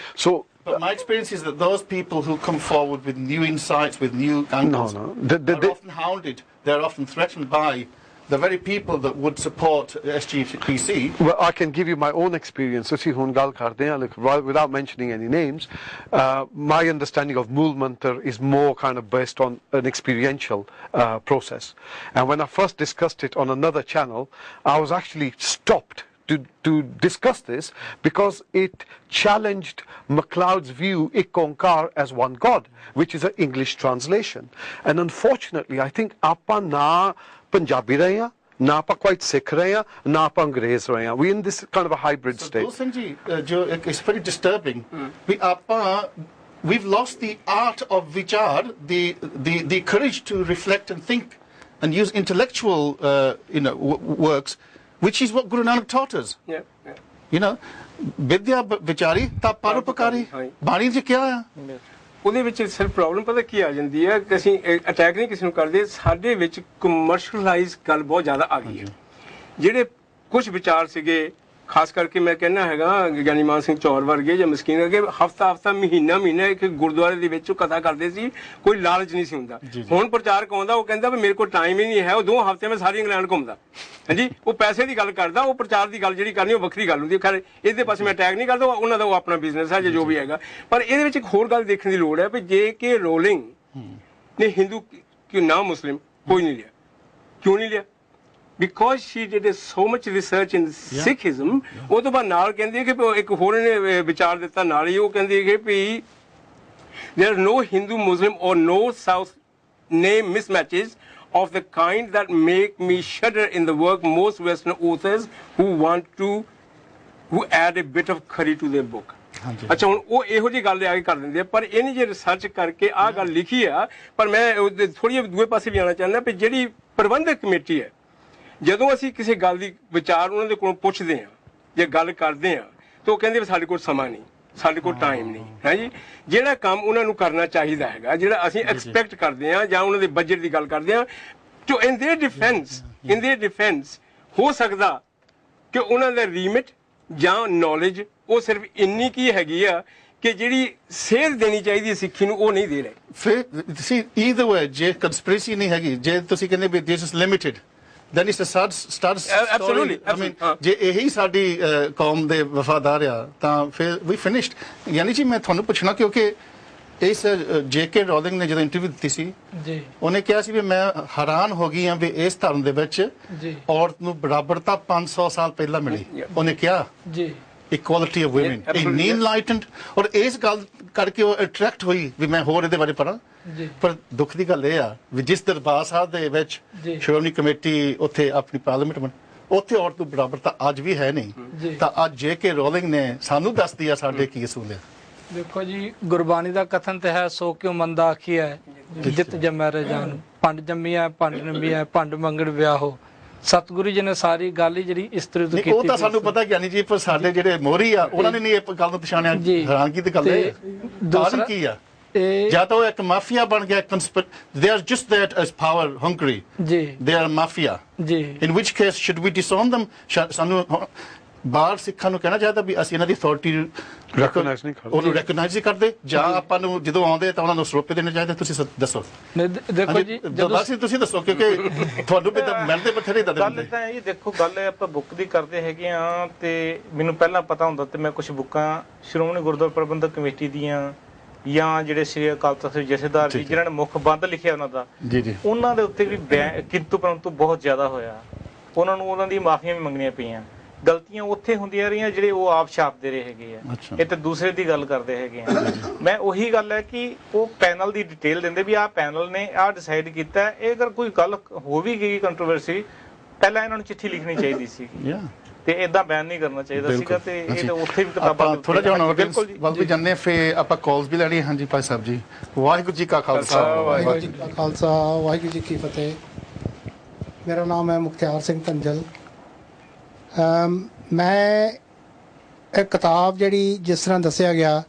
Speaker 1: But my experience is that those people who come forward with new insights, with new angles, are often hounded. They're often threatened by the very people that would support SGPC.
Speaker 2: Well, I can give you my own experience. Without mentioning any names, my understanding of Mool Mantar is more kind of based on an experiential process. And when I first discussed it on another channel, I was actually stopped to discuss this because it challenged MacLeod's view, Ik Onkar, as one God, which is an English translation. And unfortunately, I think Apa na Punjabi rahe hain, na apa quite Sikh rahe hain, na apa Angrez rahe hain. We're in this kind of a hybrid state.
Speaker 1: So, it's very disturbing. We've lost the art of vichar, the courage to reflect and think and use intellectual, works, which is what Guru Nanak taught us. Vidya vichari ta paropakari. Bani ji kya hai?
Speaker 3: ਉਹਦੇ ਵਿੱਚ ਸਿਰਫ problem ਪਤਾ ਕੀ ਆ ਜਾਂਦੀ ਹੈ ਕਿ ਅਸੀਂ attack ਨਹੀਂ ਕਿਸੇ ਨੂੰ ਕਰਦੇ, ਸਾਡੇ ਵਿੱਚ ਕਮਰਸ਼ੀਅਲਾਈਜ਼ ਗੱਲ ਬਹੁਤ ਜ਼ਿਆਦਾ ਆ ਗਈ ਹੈ। ਜਿਹੜੇ ਕੁਝ ਵਿਚਾਰ ਸੀਗੇ, ਖਾਸ ਕਰਕੇ ਮੈਂ ਕਹਿੰਦਾ ਹੈਗਾ ਗਿਆਨੀ ਮਾਨ ਸਿੰਘ ਚੌਰ ਵਰਗੇ ਜਾਂ ਮਸਕੀਨ ਵਰਗੇ, ਹਫਤਾ ਮਹੀਨਾ ਇੱਕ ਗੁਰਦੁਆਰੇ ਦੇ ਵਿੱਚ ਕਥਾ ਕਰਦੇ ਸੀ, ਕੋਈ ਲਾਲਚ ਨਹੀਂ ਸੀ ਹੁੰਦਾ। ਹੁਣ ਪ੍ਰਚਾਰਕ ਆਉਂਦਾ, ਉਹ ਕਹਿੰਦਾ ਵੀ ਮੇਰੇ ਕੋਲ ਟਾਈਮ ਹੀ ਨਹੀਂ ਹੈ, ਉਹ 2 ਹਫ਼ਤੇ ਮੈਂ ਸਾਰੀ ਇੰਗਲੈਂਡ ਘੁੰਮਦਾ। ਹਾਂਜੀ, ਉਹ ਪੈਸੇ ਦੀ ਗੱਲ ਕਰਦਾ, ਉਹ ਪ੍ਰਚਾਰ ਦੀ ਗੱਲ ਜਿਹੜੀ ਕਰਨੀ ਉਹ ਵੱਖਰੀ ਗੱਲ ਹੁੰਦੀ ਹੈ। ਖੈਰ ਇਹਦੇ ਪਾਸੇ ਮੈਂ ਅਟੈਕ ਨਹੀਂ ਕਰਦਾ, ਉਹਨਾਂ ਦਾ ਉਹ ਆਪਣਾ ਬਿਜ਼ਨਸ ਹੈ ਜੋ ਵੀ ਹੈਗਾ। ਪਰ ਇਹਦੇ ਵਿੱਚ ਇੱਕ ਹੋਰ ਗੱਲ ਦੇਖਣ ਦੀ ਲੋੜ ਹੈ ਵੀ ਜੇ ਕਿ ਰੋਲਿੰਗ ਨੇ ਹਿੰਦੂ ਨਾ ਮੁਸਲਿਮ ਕੋਈ ਨਹੀਂ ਲਿਆ, ਕਿਉਂ ਨਹੀਂ ਲਿਆ? Because she did so much research in Sikhism, ਉਹ ਤੋਂ ਬਾਅਦ ਨਾਲ ਕਹਿੰਦੀ ਹੈ ਕਿ ਇੱਕ ਹੋਰ ਨੇ ਵਿਚਾਰ ਦਿੱਤਾ ਨਾਲ ਹੀ, ਉਹ ਕਹਿੰਦੀ ਹੈ ਕਿ ਵੀ there are no Hindu, Muslim or no South name mismatches of the kind that make me shudder in the work most Western authors who add a bit of curry to their book. ਅੱਛਾ, ਹੁਣ ਉਹ ਇਹੋ ਜਿਹੀ ਗੱਲ ਆ ਕੇ ਕਰ ਦਿੰਦੇ ਆ, ਪਰ ਇਹਨੇ ਜੇ ਰਿਸਰਚ ਕਰਕੇ ਆਹ ਗੱਲ ਲਿਖੀ ਆ। ਪਰ ਮੈਂ ਥੋੜੀ ਜਿਹੀ ਦੂਏ ਪਾਸੇ ਵੀ ਆਉਣਾ ਚਾਹੁੰਦਾ ਵੀ ਜਿਹੜੀ ਪ੍ਰਬੰਧਕ ਕਮੇਟੀ ਹੈ, ਜਦੋਂ ਅਸੀਂ ਕਿਸੇ ਗੱਲ ਦੀ ਵਿਚਾਰ ਉਹਨਾਂ ਦੇ ਕੋਲੋਂ ਪੁੱਛਦੇ ਹਾਂ ਜਾਂ ਗੱਲ ਕਰਦੇ ਹਾਂ ਤਾਂ ਉਹ ਕਹਿੰਦੇ ਵੀ ਸਾਡੇ ਕੋਲ ਸਮਾਂ ਨਹੀਂ, ਸਾਡੇ ਕੋਲ ਟਾਈਮ ਨਹੀਂ ਹੈ ਜੀ। ਜਿਹੜਾ ਕੰਮ ਉਹਨਾਂ ਨੂੰ ਕਰਨਾ ਚਾਹੀਦਾ ਹੈਗਾ, ਜਿਹੜਾ ਅਸੀਂ ਐਕਸਪੈਕਟ ਕਰਦੇ ਹਾਂ ਜਾਂ ਉਹਨਾਂ ਦੇ ਬਜਟ ਦੀ ਗੱਲ ਕਰਦੇ ਹਾਂ, ਜੋ ਇਨ देयर डिफेंस ਹੋ ਸਕਦਾ ਕਿ ਉਹਨਾਂ ਦਾ ਰੀਮਿਟ ਜਾਂ ਨੌਲੇਜ ਉਹ ਸਿਰਫ ਇੰਨੀ ਕੀ ਹੈਗੀ ਆ ਕਿ ਜਿਹੜੀ ਸੇਧ ਦੇਣੀ ਚਾਹੀਦੀ ਹੈ ਸਿੱਖੀ ਨੂੰ, ਉਹ ਨਹੀਂ ਦੇ ਰਹੇ।
Speaker 1: ਫਿਰ ਤੁਸੀਂ either way, ਜੇ ਕੰਸਪੀਰੇਸੀ ਨਹੀਂ ਹੈਗੀ, ਜੇ ਤੁਸੀਂ ਕਹਿੰਦੇ ਵੀ this is limited, then it's a sad story. I mean, ਜੇ ਇਹੀ ਸਾਡੀ ਕੌਮ ਦੇ ਵਫਾਦਾਰ ਆ ਤਾਂ ਫਿਰ we finished. ਯਾਨੀ ਜੀ ਮੈਂ ਤੁਹਾਨੂੰ ਪੁੱਛਣਾ, ਕਿਉਂਕਿ ਇਸ JK ਰੋਲਿੰਗ ਨੇ ਜਦੋਂ ਇੰਟਰਵਿਊ ਦਿੱਤੀ ਸੀ ਜੀ, ਉਹਨੇ ਕਿਹਾ ਸੀ ਵੀ ਮੈਂ ਹੈਰਾਨ ਹੋ ਗਈ ਹਾਂ ਵੀ ਇਸ ਧਰਮ ਦੇ ਵਿੱਚ ਔਰਤ ਨੂੰ ਬਰਾਬਰਤਾ 500 ਸਾਲ ਪਹਿਲਾਂ ਮਿਲੀ। ਉਹਨੇ ਕਿਹਾ ਜੀ equality of women, enlightened, ਔਰ ਇਸ ਗੱਲ ਕਰਕੇ ਉਹ ਅਟਰੈਕਟ ਹੋਈ ਵੀ ਮੈਂ ਹੋਰ ਇਹਦੇ ਬਾਰੇ ਪੜ੍ਹਾਂ। ਪਰ ਦੁੱਖ ਦੀ ਗੱਲ ਇਹ ਆ ਵੀ ਜਿਸ ਦਰਬਾਰ ਸਾਹਿਬ ਦੇ ਵਿੱਚ ਸ਼੍ਰੋਮਣੀ ਕਮੇਟੀ ਉੱਥੇ ਆਪਣੀ ਪਾਰਲੀਮੈਂਟ ਉੱਥੇ ਔਰਤ ਨੂੰ ਬਰਾਬਰਤਾ ਅੱਜ ਵੀ ਹੈ ਨਹੀਂ, ਤਾਂ ਅੱਜ JK ਰੋਲਿੰਗ ਨੇ ਸਾਨੂੰ ਦੱਸਦੀ ਆ ਸਾਡੇ ਕੀ ਅਸੂਲ ਹੈ।
Speaker 5: ਦੇਖੋ ਜੀ, ਗੁਰਬਾਣੀ ਦਾ ਕਥਨ ਤੇ ਹੈ, ਸੋ ਕਿਉ ਮੰਦਾ ਆਖੀਐ ਜਿਤ ਜੰਮੈ ਰਜਾਨ, ਭੰਡ ਜੰਮੀਐ ਭੰਡ ਨੰਬੀਐ ਭੰਡ ਮੰਗਣ ਵਿਆਹੋ। ਸਤਿਗੁਰੂ ਜੀ ਨੇ ਸਾਰੀ ਗੱਲ ਹੀ ਜਿਹੜੀ ਇਸਤਰੀ ਤੋਂ ਕੀਤੀ,
Speaker 1: ਉਹ ਤਾਂ ਸਾਨੂੰ ਪਤਾ ਗਿਆਨੀ ਜੀ, ਪਰ ਸਾਡੇ ਜਿਹੜੇ ਮੋਹਰੀ ਆ ਉਹਨਾਂ ਨੇ ਨਹੀਂ ਇਹ ਗੱਲ ਨੂੰ ਪਛਾਣਿਆ। ਹੈਰਾਨਗੀ ਦੀ ਗੱਲ ਹੈ। ਦੂਸਰਾ ਕੀ ਆ, ਜਾਂ ਤਾਂ ਉਹ ਇੱਕ ਮਾਫੀਆ ਬਣ ਗਿਆ, they are just that as power hungry, they are mafia, in which case should we disown them? ਸਾਨੂੰ ਬਾਹਰ ਸਿੱਖਾਂ ਨੂੰ ਕਹਿਣਾ ਚਾਹੀਦਾ ਵੀ ਅਸੀਂ ਇਹਨਾਂ ਦੀ ਅਥਾਰਟੀ ਰੈਕਗਨਾਈਜ਼ ਨਹੀਂ ਕਰਦੇ, ਜਾਂ ਆਪਾਂ ਨੂੰ ਜਦੋਂ ਆਉਂਦੇ ਤਾਂ ਉਹਨਾਂ ਨੂੰ ਸਰੋਪੇ ਦੇਣੇ ਚਾਹੀਦੇ? ਤੁਸੀਂ ਦੱਸੋ।
Speaker 5: ਦੇਖੋ ਜੀ,
Speaker 1: ਤੁਸੀਂ ਦੱਸੋ, ਕਿਉਂਕਿ ਤੁਹਾਨੂੰ ਵੀ ਤਾਂ ਮਿਲਦੇ ਬਥੇਰੇ ਦਾ
Speaker 4: ਗੱਲ ਤਾਂ ਇਹ ਦੇਖੋ, ਗੱਲ ਆਪਾਂ ਬੁੱਕ ਦੀ ਕਰਦੇ ਹੈਗੇ ਆ, ਤੇ ਮੈਨੂੰ ਪਹਿਲਾਂ ਪਤਾ ਹੁੰਦਾ ਤੇ ਮੈਂ ਕੁਝ ਬੁੱਕਾਂ ਸ਼੍ਰੋਮਣੀ ਗੁਰਦੁਆਰਾ ਪ੍ਰਬੰਧਕ ਕਮੇਟੀ ਦੀਆਂ ਜਾਂ ਜਿਹੜੇ ਸ੍ਰੀ ਅਕਾਲ ਤਖਤ ਜਥੇਦਾਰ ਜੀ ਜਿਨ੍ਹਾਂ ਨੇ ਮੁੱਖ ਬੰਦ ਲਿਖਿਆ ਉਹਨਾਂ ਦਾ, ਉਹਨਾਂ ਦੇ ਉੱਤੇ ਵੀ ਕਿੰਤੂ ਪਰੰਤੂ ਬਹੁਤ ਜ਼ਿਆਦਾ ਹੋਇਆ। ਉਹਨਾਂ ਨੂੰ ਉਹਨਾਂ ਦੀ ਮਾਫੀਆਂ ਵੀ ਮੰਗਣੀਆਂ ਪਈਆਂ। ਗਲਤੀਆਂ ਉੱਥੇ ਹੁੰਦੀਆਂ ਰਹੀਆਂ ਜਿਹੜੇ ਉਹ ਆਪ ਛਾਪਦੇ ਰਹੇ ਹੈਗੇ ਆ, ਇਹ ਤੇ ਦੂਸਰੇ ਦੀ ਗੱਲ ਕਰਦੇ ਹੈਗੇ ਆ। ਮੈਂ ਉਹੀ ਗੱਲ ਹੈ ਕਿ ਉਹ ਪੈਨਲ ਦੀ ਡਿਟੇਲ ਦਿੰਦੇ ਵੀ ਆਹ ਪੈਨਲ ਨੇ ਆਹ ਡਿਸਾਈਡ ਕੀਤਾ। ਇਹ ਅਗਰ ਕੋਈ ਗੱਲ ਹੋ ਵੀ ਗਈ ਕੰਟਰੋਵਰਸੀ, ਪਹਿਲਾਂ ਇਹਨਾਂ ਨੂੰ ਚਿੱਠੀ ਲਿਖਣੀ ਚਾਹੀਦੀ ਸੀ ਤੇ ਇਦਾਂ ਬੈਨ ਨਹੀਂ ਕਰਨਾ ਚਾਹੀਦਾ ਸੀਗਾ। ਤੇ ਇਹ ਤਾਂ ਉੱਥੇ ਵੀ ਕਿਤਾਬਾਂ
Speaker 1: ਥੋੜਾ ਜਿਹਾ ਵੱਲ ਵੀ ਜਾਂਦੇ, ਫਿਰ ਆਪਾਂ ਕਾਲਸ ਵੀ ਲੈਣੀ। ਹਾਂਜੀ ਭਾਈ ਸਾਹਿਬ ਜੀ, ਵਾਹਿਗੁਰੂ ਜੀ ਕਾ ਖਾਲਸਾ,
Speaker 9: ਵਾਹਿਗੁਰੂ ਜੀ ਕਾ ਖਾਲਸਾ, ਵਾਹਿਗੁਰੂ ਜੀ ਕੀ ਫਤਿਹ। ਮੇਰਾ ਨਾਮ ਹੈ ਮੁਖਤਿਆਰ ਸਿੰਘ ਧੰਜਲ। ਮੈਂ ਇਹ ਕਿਤਾਬ ਜਿਹੜੀ ਜਿਸ ਤਰ੍ਹਾਂ ਦੱਸਿਆ ਗਿਆ,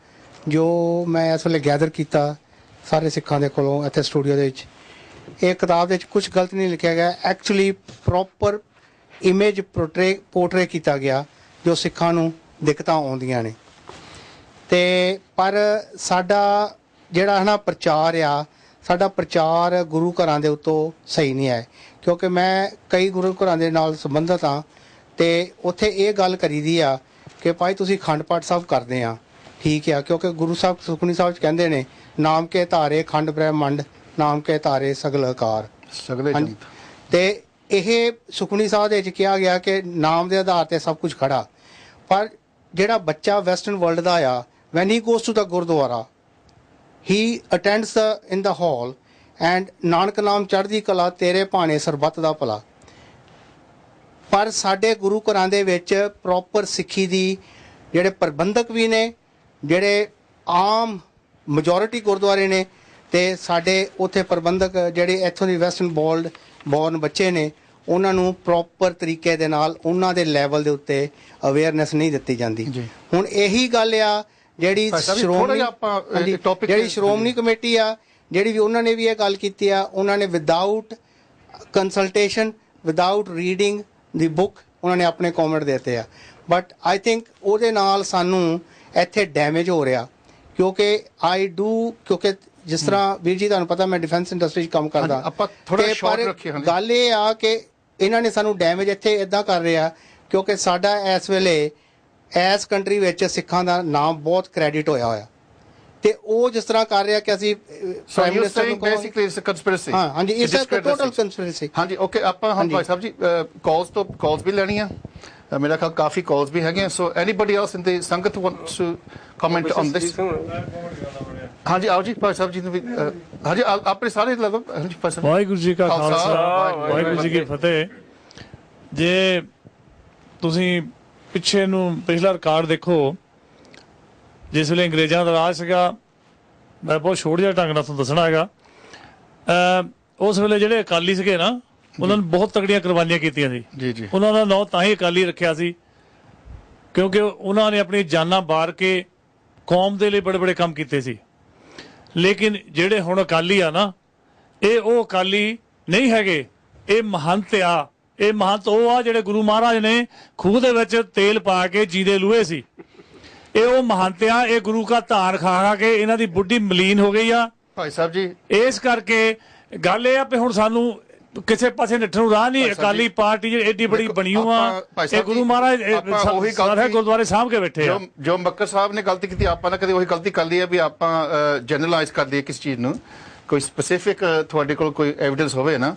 Speaker 9: ਜੋ ਮੈਂ ਇਸ ਵੇਲੇ ਗੈਦਰ ਕੀਤਾ ਸਾਰੇ ਸਿੱਖਾਂ ਦੇ ਕੋਲੋਂ ਇੱਥੇ ਸਟੂਡੀਓ ਦੇ ਵਿੱਚ, ਇਹ ਕਿਤਾਬ ਵਿੱਚ ਕੁਝ ਗਲਤ ਨਹੀਂ ਲਿਖਿਆ ਗਿਆ। ਐਕਚੁਅਲੀ ਪ੍ਰੋਪਰ ਇਮੇਜ ਪੋਰਟਰੇ ਕੀਤਾ ਗਿਆ ਜੋ ਸਿੱਖਾਂ ਨੂੰ ਦਿੱਕਤਾਂ ਆਉਂਦੀਆਂ ਨੇ। ਤੇ ਪਰ ਸਾਡਾ ਜਿਹੜਾ ਹੈ ਨਾ ਪ੍ਰਚਾਰ ਆ, ਸਾਡਾ ਪ੍ਰਚਾਰ ਗੁਰੂ ਘਰਾਂ ਦੇ ਉੱਤੋਂ ਸਹੀ ਨਹੀਂ ਹੈ, ਕਿਉਂਕਿ ਮੈਂ ਕਈ ਗੁਰੂ ਘਰਾਂ ਦੇ ਨਾਲ ਸੰਬੰਧਿਤ ਹਾਂ। ਤੇ ਉੱਥੇ ਇਹ ਗੱਲ ਕਰੀਦੀ ਆ ਕਿ ਭਾਈ ਤੁਸੀਂ ਅਖੰਡ ਪਾਠ ਸਾਹਿਬ ਕਰਦੇ ਆ, ਠੀਕ ਆ, ਕਿਉਂਕਿ ਗੁਰੂ ਸਾਹਿਬ ਸੁਖਮਨੀ ਸਾਹਿਬ 'ਚ ਕਹਿੰਦੇ ਨੇ ਨਾਮ ਕੇ ਧਾਰੇ ਖੰਡ ਬ੍ਰਹਮੰਡ, ਨਾਮ ਕੇ ਧਾਰੇ ਸਗਲ ਆਕਾਰ। ਤੇ ਇਹ ਸੁਖਮਨੀ ਸਾਹਿਬ ਦੇ ਵਿੱਚ ਕਿਹਾ ਗਿਆ ਕਿ ਨਾਮ ਦੇ ਆਧਾਰ ਤੇ ਸਭ ਕੁਝ ਖੜਾ। ਪਰ ਜਿਹੜਾ ਬੱਚਾ ਵੈਸਟਰਨ ਵਰਲਡ ਦਾ ਆ, when he goes to the gurdwara, he attends in the hall and Nanak ਨਾਮ ਚੜ੍ਹਦੀ ਕਲਾ ਤੇਰੇ ਭਾਣੇ ਸਰਬੱਤ ਦਾ ਭਲਾ। ਪਰ ਸਾਡੇ ਗੁਰੂ ਘਰਾਂ ਦੇ ਵਿੱਚ ਪ੍ਰੋਪਰ ਸਿੱਖੀ ਦੀ ਜਿਹੜੇ ਪ੍ਰਬੰਧਕ ਵੀ ਨੇ, ਜਿਹੜੇ ਆਮ ਮੈਜੋਰਿਟੀ ਗੁਰਦੁਆਰੇ ਨੇ, ਤੇ ਸਾਡੇ ਉੱਥੇ ਪ੍ਰਬੰਧਕ ਜਿਹੜੇ ਇੱਥੋਂ ਦੀ ਵੈਸਟਰਨ ਵਰਲਡ ਬੋਰਨ ਬੱਚੇ ਨੇ ਉਹਨਾਂ ਨੂੰ ਪ੍ਰੋਪਰ ਤਰੀਕੇ ਦੇ ਨਾਲ ਉਹਨਾਂ ਦੇ ਲੈਵਲ ਦੇ ਉੱਤੇ ਅਵੇਅਰਨੈਸ ਨਹੀਂ ਦਿੱਤੀ ਜਾਂਦੀ। ਹੁਣ ਇਹੀ ਗੱਲ ਆ ਜਿਹੜੀ ਸ਼੍ਰੋਮਣੀ ਕਮੇਟੀ ਆ, ਜਿਹੜੀ ਵੀ ਉਹਨਾਂ ਨੇ ਵੀ ਇਹ ਗੱਲ ਕੀਤੀ ਆ, ਉਹਨਾਂ ਨੇ ਵਿਦਆਊਟ ਕੰਸਲਟੇਸ਼ਨ, ਵਿਦਆਊਟ ਰੀਡਿੰਗ ਦੀ ਬੁੱਕ ਉਹਨਾਂ ਨੇ ਆਪਣੇ ਕਮੈਂਟ ਦਿੱਤੇ ਆ। ਬਟ ਆਈ ਥਿੰਕ ਉਹਦੇ ਨਾਲ ਸਾਨੂੰ ਇੱਥੇ ਡੈਮੇਜ ਹੋ ਰਿਹਾ, ਕਿਉਂਕਿ ਜਿਸ ਤਰ੍ਹਾਂ ਵੀਰ ਜੀ ਤੁਹਾਨੂੰ ਪਤਾ ਮੈਂ ਡਿਫੈਂਸ ਇੰਡਸਟਰੀ 'ਚ ਕੰਮ ਕਰਦਾ, ਪਰ ਗੱਲ ਇਹ ਆ ਕਿ ਇਹਨਾਂ ਨੇ ਸਾਨੂੰ ਡੈਮੇਜ ਇੱਥੇ ਇਦਾਂ ਕਰ ਰਿਹਾ ਕਿਉਂਕਿ ਸਾਡਾ ਇਸ ਵੇਲੇ ਇਸ ਕੰਟਰੀ ਵਿੱਚ ਸਿੱਖਾਂ ਦਾ ਨਾਮ ਬਹੁਤ ਕ੍ਰੈਡਿਟ ਹੋਇਆ ਤੇ ਉਹ ਜਿਸ ਤਰ੍ਹਾਂ ਕਰ ਰਿਹਾ ਕਿ ਅਸੀਂ ਪ੍ਰਾਈਮ ਮਿਨਿਸਟਰ ਨੂੰ ਬੇਸਿਕਲੀ ਇਟਸ ਅ ਕੰਸਪੀਰੇਸੀ। ਹਾਂ ਹਾਂਜੀ, ਇਟਸ ਅ ਟੋਟਲ ਕੰਸਪੀਰੇਸੀ। ਹਾਂਜੀ ਓਕੇ, ਆਪਾਂ ਹੁਣ ਭਾਈ ਸਾਹਿਬ ਜੀ ਕਾਲਸ ਵੀ ਲੈਣੀਆਂ, ਮੇਰਾ ਖਿਆਲ ਕਾਫੀ ਕਾਲਸ ਵੀ ਹੈਗੀਆਂ। ਸੋ anybody else in the sangat wants to comment on this? ਹਾਂਜੀ ਆਓ ਜੀ ਭਾਈ ਸਾਹਿਬ ਜੀ ਨੂੰ ਵੀ ਹਾਂਜੀ ਆਪਣੇ ਸਾਰੇ ਲੈ ਲਓ। ਹਾਂਜੀ ਭਾਈ ਸਾਹਿਬ।
Speaker 10: ਵਾਹਿਗੁਰੂ ਜੀ ਕਾ ਖਾਲਸਾ ਵਾਹਿਗੁਰੂ ਜੀ ਕੀ ਫਤਿਹ। ਜੇ ਤੁਸੀਂ ਪਿੱਛੇ ਨੂੰ ਪਿਛਲਾ ਰਿਕਾਰਡ ਦੇਖੋ, ਜਿਸ ਵੇਲੇ ਅੰਗਰੇਜ਼ਾਂ ਦਾ ਰਾਜ ਸੀਗਾ, ਮੈਂ ਬਹੁਤ ਛੋਟੇ ਜਿਹੇ ਢੰਗ ਨਾਲ ਤੁਹਾਨੂੰ ਦੱਸਣਾ ਹੈਗਾ, ਉਸ ਵੇਲੇ ਜਿਹੜੇ ਅਕਾਲੀ ਸੀਗੇ ਨਾ, ਉਹਨਾਂ ਨੇ ਬਹੁਤ ਤਗੜੀਆਂ ਕੁਰਬਾਨੀਆਂ ਕੀਤੀਆਂ ਸੀ। ਜੀ ਉਹਨਾਂ ਦਾ ਨਾਂ ਤਾਂ ਹੀ ਅਕਾਲੀ ਰੱਖਿਆ ਸੀ ਕਿਉਂਕਿ ਉਹਨਾਂ ਨੇ ਆਪਣੀ ਜਾਨਾਂ ਵਾਰ ਕੇ ਕੌਮ ਦੇ ਲਈ ਬੜੇ ਬੜੇ ਕੰਮ ਕੀਤੇ ਸੀ। ਲੇਕਿਨ ਜਿਹੜੇ ਹੁਣ ਅਕਾਲੀ ਆ ਨਾ, ਇਹ ਉਹ ਅਕਾਲੀ ਨਹੀਂ ਹੈਗੇ, ਇਹ ਮਹੰਤ ਆ। ਇਹ ਮਹੰਤ ਉਹ ਆ ਜਿਹੜੇ ਗੁਰੂ ਮਹਾਰਾਜ ਨੇ ਖੂਹ ਦੇ ਵਿੱਚ ਤੇਲ ਪਾ ਕੇ ਜੀਦੇ ਲੂਹੇ ਸੀ। ਇਹ ਉਹ ਮਹੰਤ ਆ, ਇਹ ਗੁਰੂ ਕਾ ਧਾਨ ਖਾ ਖਾ ਕੇ ਇਹਨਾਂ ਦੀ ਬੁੱਢੀ ਮਲੀਨ ਹੋ ਗਈ ਆ
Speaker 1: ਭਾਈ ਸਾਹਿਬ ਜੀ। ਇਸ
Speaker 10: ਕਰਕੇ ਗੱਲ ਇਹ ਆ ਵੀ ਹੁਣ ਸਾਨੂੰ ਕਿਸੇ ਪਾਸੇ ਨੱਠਣ ਨੂੰ ਰਾਹ ਨਹੀਂ। ਅਕਾਲੀ ਪਾਰਟੀ ਜਿਹੜੀ ਏਡੀ ਬੜੀ ਬਣੀ ਆ, ਇਹ ਗੁਰੂ ਮਹਾਰਾਜ ਸਾਰੇ ਗੁਰਦੁਆਰੇ ਸਾਂਭ ਕੇ ਬੈਠੇ ਆ।
Speaker 1: ਜੋ ਮੱਕਰ ਸਾਹਿਬ ਨੇ ਗਲਤੀ ਕੀਤੀ, ਆਪਾਂ ਨੇ ਕਦੇ ਉਹੀ ਗਲਤੀ ਕਰ ਲਈ ਹੈ ਵੀ ਆਪਾਂ ਜਨਰਲਾਈਜ਼ ਕਰ ਦਈਏ ਕਿਸ ਚੀਜ਼ ਨੂੰ। ਕੋਈ ਸਪੈਸੀਫਿਕ ਤੁਹਾਡੇ ਕੋਲ ਕੋਈ ਐਵੀਡੈਂਸ ਹੋਵੇ ਨਾ,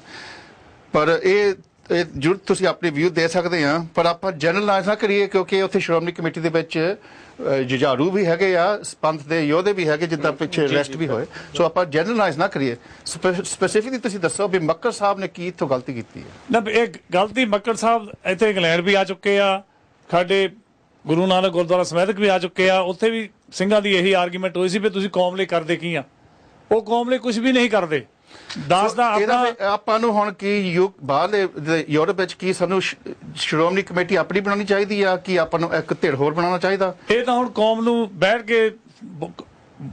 Speaker 1: ਪਰ ਇਹ ਜ਼ਰੂਰ ਤੁਸੀਂ ਆਪਣੇ ਵਿਊ ਦੇ ਸਕਦੇ ਆ, ਪਰ ਆਪਾਂ ਜਨਰਲਾਈਜ਼ ਨਾ ਕਰੀਏ ਕਿਉਂਕਿ ਉੱਥੇ ਸ਼੍ਰੋਮਣੀ ਕਮੇਟੀ ਦੇ ਵਿੱਚ ਜੁਝਾਰੂ ਵੀ ਹੈਗੇ ਆ, ਪੰਥ ਦੇ ਯੋਧੇ ਵੀ ਹੈਗੇ ਜਿੱਦਾਂ ਪਿੱਛੇ ਅਰੈਸਟ ਵੀ ਹੋਏ। ਸੋ ਆਪਾਂ ਜਨਰਲਾਈਜ਼ ਨਾ ਕਰੀਏ, ਸਪੈਸੀਫਿਕਲੀ ਤੁਸੀਂ ਦੱਸੋ ਵੀ ਮੱਕਰ ਸਾਹਿਬ ਨੇ ਕੀ ਇੱਥੋਂ ਗਲਤੀ ਕੀਤੀ ਹੈ।
Speaker 10: ਨਾ ਇਹ ਗਲਤੀ ਮੱਕਰ ਸਾਹਿਬ ਇੱਥੇ ਇੰਗਲੈਂਡ ਵੀ ਆ ਚੁੱਕੇ ਆ, ਸਾਡੇ ਗੁਰੂ ਨਾਨਕ ਗੁਰਦੁਆਰਾ ਸਮੈਦਕ ਵੀ ਆ ਚੁੱਕੇ ਆ। ਉੱਥੇ ਵੀ ਸਿੰਘਾਂ ਦੀ ਇਹੀ ਆਰਗੂਮੈਂਟ ਹੋਈ ਸੀ ਵੀ ਤੁਸੀਂ ਕੌਮ ਲਈ ਕਰਦੇ ਕੀ ਆ। ਉਹ ਕੌਮ ਲਈ ਕੁਝ ਵੀ ਨਹੀਂ ਕਰਦੇ। ਆਪਾਂ ਨੂੰ ਹੁਣ ਕੀ ਬਾਹਰਲੇ ਯੂਰਪ ਵਿੱਚ ਕੀ ਸਾਨੂੰ ਸ਼੍ਰੋਮਣੀ ਕਮੇਟੀ ਆਪਣੀ ਬਣਾਉਣੀ ਚਾਹੀਦੀ ਆ ਕਿ ਆਪਾਂ ਨੂੰ ਇੱਕ ਧਿਰ ਹੋਰ ਬਣਾਉਣਾ ਚਾਹੀਦਾ? ਇਹ ਤਾਂ ਹੁਣ ਕੌਮ ਨੂੰ ਬੈਠ ਕੇ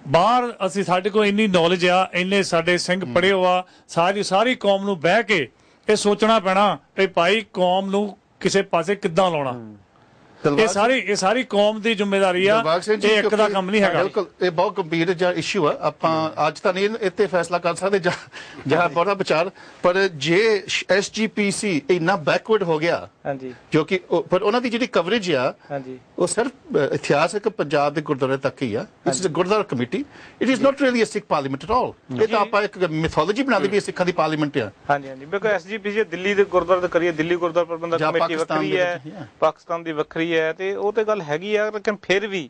Speaker 10: ਬਾਹਰ ਅਸੀਂ ਸਾਡੇ ਕੋਲ ਇੰਨੀ ਨੌਲੇਜ ਆ, ਇੰਨੇ ਸਾਡੇ ਸਿੰਘ ਪੜ੍ਹੇ ਹੋ ਆ, ਸਾਰੀ ਕੌਮ ਨੂੰ ਬਹਿ ਕੇ ਇਹ ਸੋਚਣਾ ਪੈਣਾ ਕਿ ਭਾਈ ਕੌਮ ਨੂੰ ਕਿਸੇ ਪਾਸੇ ਕਿੱਦਾਂ ਲਾਉਣਾ। ਇਹ ਸਾਰੀ ਕੌਮ ਦੀ ਜ਼ਿੰਮੇਵਾਰੀ ਆ, ਇਹ ਇੱਕ ਦਾ ਕੰਮ ਨਹੀਂ ਹੈਗਾ।
Speaker 1: ਬਿਲਕੁਲ, ਇਹ ਬਹੁਤ ਗੰਭੀਰ ਜਿਹਾ ਇਸ਼ੂ ਆ। ਆਪਾਂ ਅੱਜ ਤਾਂ ਨਹੀਂ ਇੱਥੇ ਫੈਸਲਾ ਕਰ ਸਕਦੇ ਜਾਂ ਬਹੁਤਾ ਵਿਚਾਰ, ਪਰ ਜੇ SGPC ਇੰਨਾ ਬੈਕਵਰਡ ਹੋ ਗਿਆ ਜੋ ਕਿ ਪਰ ਉਹਨਾਂ ਦੀ ਜਿਹੜੀ ਕਵਰੇਜ ਆ ਉਹ ਸਿਰਫ ਇਤਿਹਾਸਕ ਪੰਜਾਬ ਦੇ ਗੁਰਦੁਆਰੇ ਤੱਕ ਹੀ ਆ। It's a gurdwara committee, it is not really a Sikh parliament at all. ਇਹ ਤਾਂ ਆਪਾਂ ਇੱਕ ਮਿਥੋਲੋਜੀ ਬਣਾ ਲਈ ਵੀ ਸਿੱਖਾਂ ਦੀ ਪਾਰਲੀਮੈਂਟ ਆ।
Speaker 4: ਹਾਂਜੀ ਬਿਲਕੁਲ। SGPC ਦਿੱਲੀ ਦੇ ਗੁਰਦੁਆਰੇ ਤੇ ਕਰੀਏ, ਦਿੱਲੀ ਗੁਰਦੁਆਰਾ ਪ੍ਰਬੰਧਕ ਕਮੇਟੀ ਵੱਖਰੀ ਹੈ, ਪਾਕਿਸਤਾਨ ਦੀ ਵੱਖਰੀ ਹੈ, ਤੇ ਉਹ ਤੇ ਗੱਲ ਹੈਗੀ ਆ। ਲੇਕਿਨ ਫਿਰ ਵੀ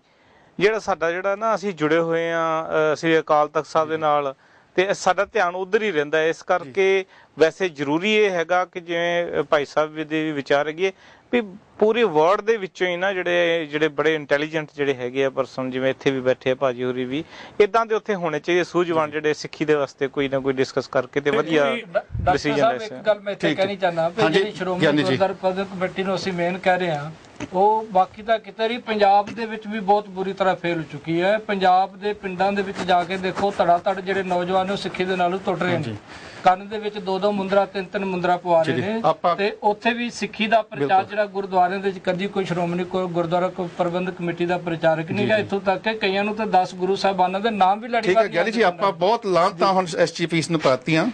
Speaker 4: ਸਾਡਾ ਨਾ ਅਸੀਂ ਜੁੜੇ ਹੋਏ ਆ ਸ੍ਰੀ ਅਕਾਲ ਤਖਤ ਸਾਹਿਬ ਦੇ ਨਾਲ, ਤੇ ਸਾਡਾ ਧਿਆਨ ਉਧਰ ਹੀ ਰਹਿੰਦਾ। ਇਸ ਕਰਕੇ ਵੈਸੇ ਜ਼ਰੂਰੀ ਇਹ ਹੈਗਾ ਕਿ ਜਿਵੇਂ ਭਾਈ ਸਾਹਿਬ ਦੇ ਵੀ ਵਿਚਾਰ ਹੈਗੇ ਵੀ ਪੂਰੇ ਵਰਲਡ ਦੇ ਵਿੱਚੋਂ ਹੀ ਨਾ ਜਿਹੜੇ ਬੜੇ ਇੰਟੈਲੀਜੈਂਟ ਜਿਹੜੇ ਹੈਗੇ ਆ ਪਰਸਨ, ਜਿਵੇਂ ਇੱਥੇ ਵੀ ਬੈਠੇ ਆ ਭਾਜੀ ਹੋਰੀ ਵੀ, ਇਦਾਂ ਦੇ ਉੱਥੇ ਹੋਣੇ ਚਾਹੀਦੇ ਸੂਝਵਾਨ ਜਿਹੜੇ ਸਿੱਖੀ ਦੇ ਵਾਸਤੇ ਕੋਈ ਨਾ ਕੋਈ ਡਿਸਕਸ ਕਰਕੇ ਤੇ ਵਧੀਆ ਡਿਸੀਜਨ ਲੈ ਸਕਣ।
Speaker 5: ਇੱਕ ਗੱਲ ਮੈਂ ਇੱਥੇ ਕਹਿਣੀ ਚਾਹੁੰਦਾ ਵੀ ਜਿਹੜੀ ਸ਼੍ਰੋਮਣੀ ਗੁਰਦੁਆਰਾ ਪ੍ਰਬੰਧਕ ਕਮੇਟੀ ਨੂੰ ਅਸੀਂ ਮੇਨ ਕਹਿ ਰਹੇ ਹਾਂ, ਉਹ ਬਾਕੀ ਤਾਂ ਕਿਤੇ ਨਹੀਂ, ਪੰਜਾਬ ਦੇ ਵਿੱਚ ਵੀ ਬਹੁਤ ਬੁਰੀ ਤਰ੍ਹਾਂ ਫੇਲ ਹੋ ਚੁੱਕੀ ਹੈ। ਪੰਜਾਬ ਦੇ ਪਿੰਡਾਂ ਦੇ ਵਿੱਚ ਜਾ ਕੇ ਦੇਖੋ, ਧੜਾ ਧੜ ਜਿਹੜੇ ਨੌਜਵਾਨ ਉਹ ਸਿੱਖੀ ਦੇ ਨਾਲੋਂ ਟੁੱਟ ਰਹੇ ਨੇ। ਕੰਨ ਦੇ ਵਿੱਚ 2-2 ਮੁੰਦਰਾ 3-3 ਮੁੰਦਰਾ ਪਵਾ ਰਹੇ ਨੇ, ਤੇ ਉੱਥੇ ਵੀ ਸਿੱਖੀ ਦਾ ਪ੍ਰਚਾਰ ਜਿਹੜਾ ਗੁਰਦੁਆਰਿਆਂ ਦੇ ਵਿੱਚ ਕਦੀ ਕੋਈ ਸ਼੍ਰੋਮਣੀ ਗੁਰਦੁਆਰਾ ਪ੍ਰਬੰਧਕ ਕਮੇਟੀ ਦਾ ਪ੍ਰਚਾਰਕ ਨਹੀਂ ਗਾ। ਇੱਥੋਂ ਤੱਕ ਕਿ ਕਈਆਂ ਨੂੰ ਤਾਂ 10 ਗੁਰੂ ਸਾਹਿਬਾਨਾਂ ਦੇ ਨਾਮ ਵੀ ਲੜੀ।
Speaker 1: ਠੀਕ ਹੈ ਗਿਆਨੀ ਜੀ, ਆਪਾਂ ਬਹੁਤ ਲਾਂਤਾਂ ਹੁਣ SGPC ਨੂੰ ਪਾਤੀਆਂ।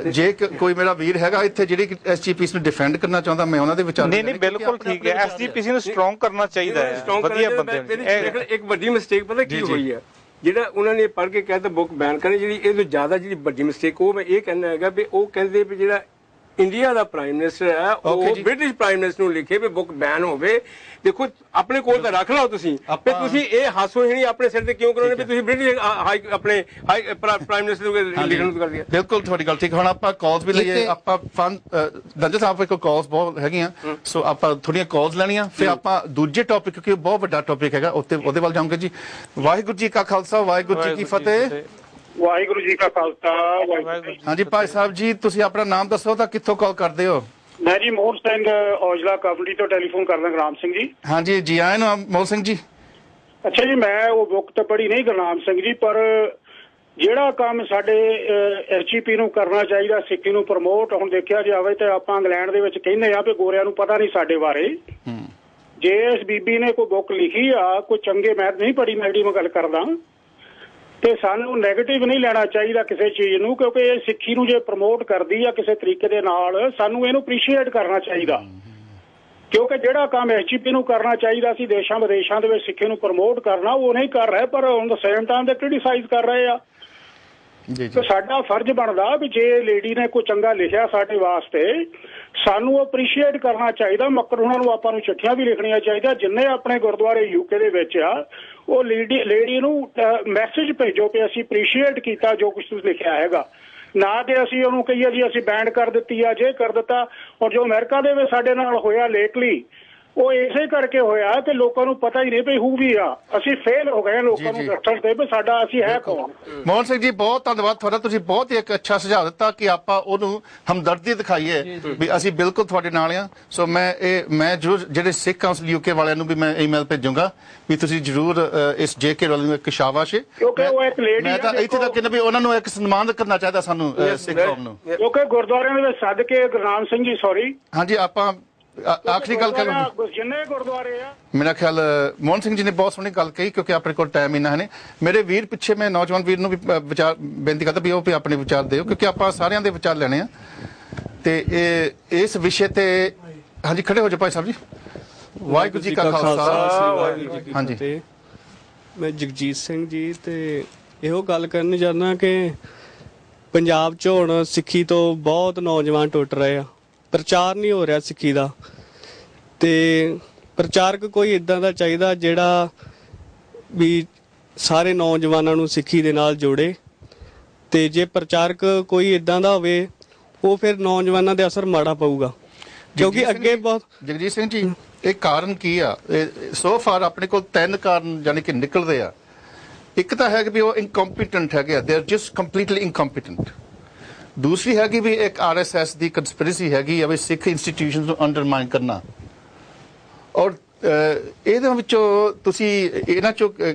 Speaker 1: ਜੇ ਕੋਈ ਮੇਰਾ ਵੀਰ ਹੈਗਾ ਇੱਥੇ ਜਿਹੜੀ SGPC ਨੂੰ ਡਿਫੈਂਡ ਕਰਨਾ ਚਾਹੁੰਦਾ, ਮੈਂ ਉਹਨਾਂ ਦੇ ਵਿਚਾਰ
Speaker 4: ਨਹੀਂ ਬਿਲਕੁਲ ਠੀਕ ਹੈ। SGPC ਨੂੰ ਸਟਰੋਂਗ ਕਰਨਾ ਚਾਹੀਦਾ ਹੈ, ਵਧੀਆ ਬੰਦੇ।
Speaker 3: ਇੱਕ ਵੱਡੀ ਮਿਸਟੇਕ ਪਤਾ ਕੀ ਹੋਈ ਹੈ, ਜਿਹੜਾ ਉਹਨਾਂ ਨੇ ਪੜ੍ਹ ਕੇ ਕਹਿੰਦਾ ਬੁੱਕ ਬੈਨ ਕਰਨੀ, ਜਿਹੜੀ ਇਹ ਤੋਂ ਜ਼ਿਆਦਾ ਜਿਹੜੀ ਵੱਡੀ ਮਿਸਟੇਕ ਉਹ ਮੈਂ ਇਹ ਕਹਿਣਾ ਹੈਗਾ ਵੀ ਉਹ ਕਹਿੰਦੇ ਵੀ ਜਿਹੜਾ ਇੰਡੀਆ ਦਾ ਪ੍ਰਾਈਮ ਮਿਨਿਸਟਰ ਹੈ ਉਹ ਬ੍ਰਿਟਿਸ਼ ਪ੍ਰਾਈਮ ਮਿਨਿਸਟਰ ਨੂੰ ਲਿਖੇ ਵੀ ਬੁੱਕ ਬੈਨ ਹੋਵੇ। ਦੇਖੋ ਆਪਣੇ ਕੋਲ ਤਾਂ ਰੱਖ ਲਓ ਤੁਸੀਂ, ਤੇ ਤੁਸੀਂ ਇਹ ਹਾਸੋ ਹੀ ਆਪਣੇ ਸਿਰ ਤੇ ਕਿਉਂ ਕਰਾਉਣੇ ਵੀ ਤੁਸੀਂ ਬ੍ਰਿਟਿਸ਼ ਆਪਣੇ ਪ੍ਰਾਈਮ ਮਿਨਿਸਟਰ ਨੂੰ ਲਿਖਣ ਨੂੰ ਕਰ ਦਿਆ।
Speaker 1: ਬਿਲਕੁਲ ਤੁਹਾਡੀ ਗੱਲ ਠੀਕ। ਹੁਣ ਆਪਾਂ ਕਾਲਸ ਵੀ ਲਈਏ, ਆਪਾਂ ਦੰਜਾ ਸਾਹਿਬ ਕੋਲ ਕਾਲਸ ਬਹੁਤ ਹੈਗੀਆਂ, ਸੋ ਆਪਾਂ ਥੋੜੀਆਂ ਕਾਲਸ ਲੈਣੀਆਂ, ਫਿਰ ਆਪਾਂ ਦੂਜੇ ਟੌਪਿਕ, ਕਿਉਂਕਿ ਬਹੁਤ ਵੱਡਾ ਟੌਪਿਕ ਹੈਗਾ, ਉਹਦੇ ਵੱਲ ਜਾਵਾਂਗੇ ਜੀ। ਵਾਹਿਗੁਰੂ ਜੀ ਕਾ ਖਾਲਸਾ, ਵਾਹਿਗੁਰੂ ਜੀ ਕੀ ਫਤਿਹ।
Speaker 11: ਵਾਹਿਗੁਰੂ ਜੀ ਕਾ ਖਾਲਸਾ।
Speaker 1: ਹਾਂਜੀ ਭਾਈ ਸਾਹਿਬ ਜੀ, ਤੁਸੀਂ ਆਪਣਾ ਨਾਮ ਦੱਸੋ ਤਾਂ ਕਿੱਥੋਂ ਕਾਲ ਕਰਦੇ ਹੋ?
Speaker 11: ਮੈਂ ਜੀ ਮੋਹਨ ਸਿੰਘ ਔਜਲਾ ਕਬਲੜੀ ਤੋਂ ਟੈਲੀਫੋਨ ਕਰਦਾ, ਗੁਰਨਾਮ ਸਿੰਘ ਜੀ।
Speaker 1: ਹਾਂਜੀ ਜੀ ਆਏ ਨੂੰ ਮੋਹਨ ਸਿੰਘ ਜੀ।
Speaker 11: ਅੱਛਾ ਜੀ, ਮੈਂ ਉਹ ਬੁੱਕ ਤਾਂ ਪੜ੍ਹੀ ਨਹੀਂ ਗੁਰਨਾਮ ਸਿੰਘ ਜੀ, ਪਰ ਜਿਹੜਾ ਕੰਮ ਸਾਡੇ ਐਸਜੀਪੀ ਨੂੰ ਕਰਨਾ ਚਾਹੀਦਾ, ਸਿੱਖੀ ਨੂੰ ਪ੍ਰਮੋਟ, ਹੁਣ ਦੇਖਿਆ ਜਾਵੇ ਤੇ ਆਪਾਂ ਇੰਗਲੈਂਡ ਦੇ ਵਿੱਚ ਕਹਿੰਦੇ ਆ ਵੀ ਗੋਰਿਆਂ ਨੂੰ ਪਤਾ ਨਹੀਂ ਸਾਡੇ ਬਾਰੇ। ਜੇ ਇਸ ਬੀਬੀ ਨੇ ਕੋਈ ਬੁੱਕ ਲਿਖੀ ਆ, ਕੋਈ ਚੰਗੇ, ਮੈਂ ਨਹੀਂ ਪੜ੍ਹੀ, ਮੈਂ ਜਿਹੜੀ ਮੈਂ ਗੱਲ ਕਰਦਾ, ਤੇ ਸਾਨੂੰ ਨੈਗੇਟਿਵ ਨਹੀਂ ਲੈਣਾ ਚਾਹੀਦਾ ਕਿਸੇ ਚੀਜ਼ ਨੂੰ, ਕਿਉਂਕਿ ਇਹ ਸਿੱਖੀ ਨੂੰ ਜੇ ਪ੍ਰਮੋਟ ਕਰਦੀ ਆ ਕਿਸੇ ਤਰੀਕੇ ਦੇ ਨਾਲ, ਸਾਨੂੰ ਇਹਨੂੰ ਅਪਰੀਸ਼ੀਏਟ ਕਰਨਾ ਚਾਹੀਦਾ। ਕਿਉਂਕਿ ਜਿਹੜਾ ਕੰਮ ਐਸਜੀਪੀ ਨੂੰ ਕਰਨਾ ਚਾਹੀਦਾ ਸੀ ਦੇਸ਼ਾਂ ਵਿਦੇਸ਼ਾਂ ਦੇ ਵਿੱਚ ਸਿੱਖੀ ਨੂੰ ਪ੍ਰਮੋਟ ਕਰਨਾ, ਉਹ ਨਹੀਂ ਕਰ ਰਹੇ, ਪਰ ਔਨ ਦ ਸੇਮ ਟਾਈਮ ਦੇ ਕ੍ਰਿਟੀਸਾਈਜ਼ ਕਰ ਰਹੇ ਆ। ਤੇ ਸਾਡਾ ਫਰਜ਼ ਬਣਦਾ ਵੀ ਜੇ ਲੇਡੀ ਨੇ ਕੋਈ ਚੰਗਾ ਲਿਖਿਆ ਸਾਡੇ ਵਾਸਤੇ, ਸਾਨੂੰ ਅਪਰੀਸ਼ੀਏਟ ਕਰਨਾ ਚਾਹੀਦਾ। ਮੱਕੜ ਉਹਨਾਂ ਨੂੰ ਆਪਾਂ ਨੂੰ ਚਿੱਠੀਆਂ ਵੀ ਲਿਖਣੀਆਂ ਚਾਹੀਦਾ, ਜਿੰਨੇ ਆਪਣੇ ਗੁਰਦੁਆਰੇ ਯੂਕੇ ਦੇ ਵਿੱਚ ਆ, ਉਹ ਲੇਡੀ ਨੂੰ ਮੈਸੇਜ ਭੇਜੋ ਕਿ ਅਸੀਂ ਅਪਰੀਸ਼ੀਏਟ ਕੀਤਾ ਜੋ ਕੁਝ ਤੁਸੀਂ ਲਿਖਿਆ ਹੈਗਾ, ਨਾ ਕਿ ਅਸੀਂ ਉਹਨੂੰ ਕਹੀਏ ਜੀ ਅਸੀਂ ਬੈਨ ਕਰ ਦਿੱਤੀ ਆ, ਜੇ ਕਰ ਦਿੱਤਾ। ਔਰ ਜੋ ਅਮਰੀਕਾ ਦੇ ਵਿੱਚ ਸਾਡੇ ਨਾਲ ਹੋਇਆ ਲੇਟਲੀ, ਉਹ ਇਸੇ ਕਰਕੇ ਹੋਇਆ ਕਿ ਲੋਕਾਂ ਨੂੰ ਪਤਾ ਹੀ ਨਹੀਂ ਵੀ ਹੂ ਵੀ ਆ, ਅਸੀਂ ਫੇਲ ਹੋ ਗਏ ਲੋਕਾਂ ਨੂੰ ਦੱਸਣ ਤੇ ਵੀ ਸਾਡਾ ਅਸੀਂ ਹੈ ਕੌਣ।
Speaker 1: ਮੋਹਨ ਸਿੰਘ ਜੀ ਬਹੁਤ ਧੰਨਵਾਦ ਤੁਹਾਡਾ, ਤੁਸੀਂ ਬਹੁਤ ਹੀ ਇੱਕ ਅੱਛਾ ਸੁਝਾਅ ਦਿੱਤਾ ਕਿ ਆਪਾਂ ਉਹਨੂੰ ਹਮਦਰਦੀ ਦਿਖਾਈਏ ਵੀ ਅਸੀਂ ਬਿਲਕੁਲ ਤੁਹਾਡੇ ਨਾਲ ਆ। ਸੋ ਮੈਂ ਜ਼ਰੂਰ ਜਿਹੜੇ ਸਿੱਖ ਕਾਉਂਸਲ ਯੂਕੇ ਵਾਲਿਆਂ ਨੂੰ ਵੀ ਮੈਂ ਈਮੇਲ ਭੇਜੂੰਗਾ ਵੀ ਤੁਸੀਂ ਜ਼ਰੂਰ ਇਸ ਜੇਕੇ ਰੋਲਿੰਗ ਨੂੰ ਇੱਕ ਸ਼ਾਬਾਸ਼।
Speaker 11: ਕਿਉਂਕਿ ਉਹ ਇੱਕ ਲੇਡੀ
Speaker 1: ਮੈਂ ਤਾਂ ਇੱਥੇ ਤੱਕ ਕਿ ਵੀ ਉਹਨਾਂ ਨੂੰ ਇੱਕ ਸਨਮਾਨ ਕਰਨਾ ਚਾਹੀਦਾ ਸਾਨੂੰ ਸਿੱਖ ਕੌਮ ਨੂੰ,
Speaker 11: ਕਿਉਂਕਿ ਗੁਰਦੁਆਰਿਆਂ ਦੇ ਵਿੱਚ ਸੱਦ ਕੇ ਗੁਰਨਾਮ ਸਿੰਘ ਜੀ ਸੌਰੀ
Speaker 1: ਹਾਂਜੀ ਆਪਾਂ ਆਖਰੀ ਗੱਲ ਕਰ
Speaker 11: ਜਿੰਨੇ ਗੁਰਦੁਆਰੇ ਆ,
Speaker 1: ਮੇਰਾ ਖਿਆਲ ਮੋਹਨ ਸਿੰਘ ਜੀ ਨੇ ਬਹੁਤ ਸੋਹਣੀ ਗੱਲ ਕਹੀ, ਕਿਉਂਕਿ ਆਪਣੇ ਕੋਲ ਟਾਈਮ ਇੰਨਾ ਹੈ। ਮੇਰੇ ਵੀਰ ਪਿੱਛੇ ਮੈਂ ਨੌਜਵਾਨ ਵੀਰ ਨੂੰ ਵੀ ਵਿਚਾਰ ਬੇਨਤੀ ਕਰਦਾ ਵੀ ਉਹ ਵੀ ਆਪਣੇ ਵਿਚਾਰ ਦਿਓ, ਕਿਉਂਕਿ ਆਪਾਂ ਸਾਰਿਆਂ ਦੇ ਵਿਚਾਰ ਲੈਣੇ ਆ ਤੇ ਇਸ ਵਿਸ਼ੇ ਤੇ। ਹਾਂਜੀ ਖੜੇ ਹੋ ਜਾਓ ਭਾਈ ਸਾਹਿਬ ਜੀ। ਵਾਹਿਗੁਰੂ ਜੀ ਕਾ ਖਾਲਸਾ। ਹਾਂਜੀ
Speaker 12: ਮੈਂ ਜਗਜੀਤ ਸਿੰਘ ਜੀ, ਤੇ ਇਹੋ ਗੱਲ ਕਰਨੀ ਚਾਹੁੰਦਾ ਕਿ ਪੰਜਾਬ 'ਚ ਹੁਣ ਸਿੱਖੀ ਤੋਂ ਬਹੁਤ ਨੌਜਵਾਨ ਟੁੱਟ ਰਹੇ ਆ, ਪ੍ਰਚਾਰ ਨਹੀਂ ਹੋ ਰਿਹਾ ਸਿੱਖੀ ਦਾ, ਤੇ ਪ੍ਰਚਾਰਕ ਕੋਈ ਇਦਾਂ ਦਾ ਚਾਹੀਦਾ ਜਿਹੜਾ ਵੀ ਸਾਰੇ ਨੌਜਵਾਨਾਂ ਨੂੰ ਸਿੱਖੀ ਦੇ ਨਾਲ ਜੋੜੇ। ਤੇ ਜੇ ਪ੍ਰਚਾਰਕ ਕੋਈ ਇਦਾਂ ਦਾ ਹੋਵੇ, ਉਹ ਫਿਰ ਨੌਜਵਾਨਾਂ ਦੇ ਅਸਰ ਮਾੜਾ ਪਊਗਾ, ਕਿਉਂਕਿ ਅੱਗੇ ਬਹੁਤ।
Speaker 1: ਜਗਜੀਤ ਸਿੰਘ ਜੀ, ਇਹ ਕਾਰਨ ਕੀ ਆ? ਸੋ ਫਾਰ ਆਪਣੇ ਕੋਲ 3 ਕਾਰਨ ਯਾਨੀ ਕਿ ਨਿਕਲਦੇ ਆ। ਇੱਕ ਤਾਂ ਹੈ ਕਿ ਵੀ ਉਹ ਇਨਕੰਪੀਟੈਂਟ ਹੈਗੇ, ਦੇ ਆਰ ਜਸਟ ਕੰਪਲੀਟਲੀ ਇਨਕੰਪੀਟੈਂਟ। ਦੂਸਰੀ ਹੈਗੀ ਵੀ ਇੱਕ ਆਰਐਸਐਸ ਦੀ ਕੰਸਪੀਰੇਸੀ ਹੈਗੀ ਆ ਵੀ ਸਿੱਖ ਇੰਸਟੀਟਿਊਸ਼ਨਸ ਨੂੰ ਅੰਡਰਮਾਈਨ ਕਰਨਾ। ਔਰ ਇਹਦੇ ਵਿੱਚੋਂ ਤੁਸੀਂ ਇਹਨਾਂ ਚੋਂ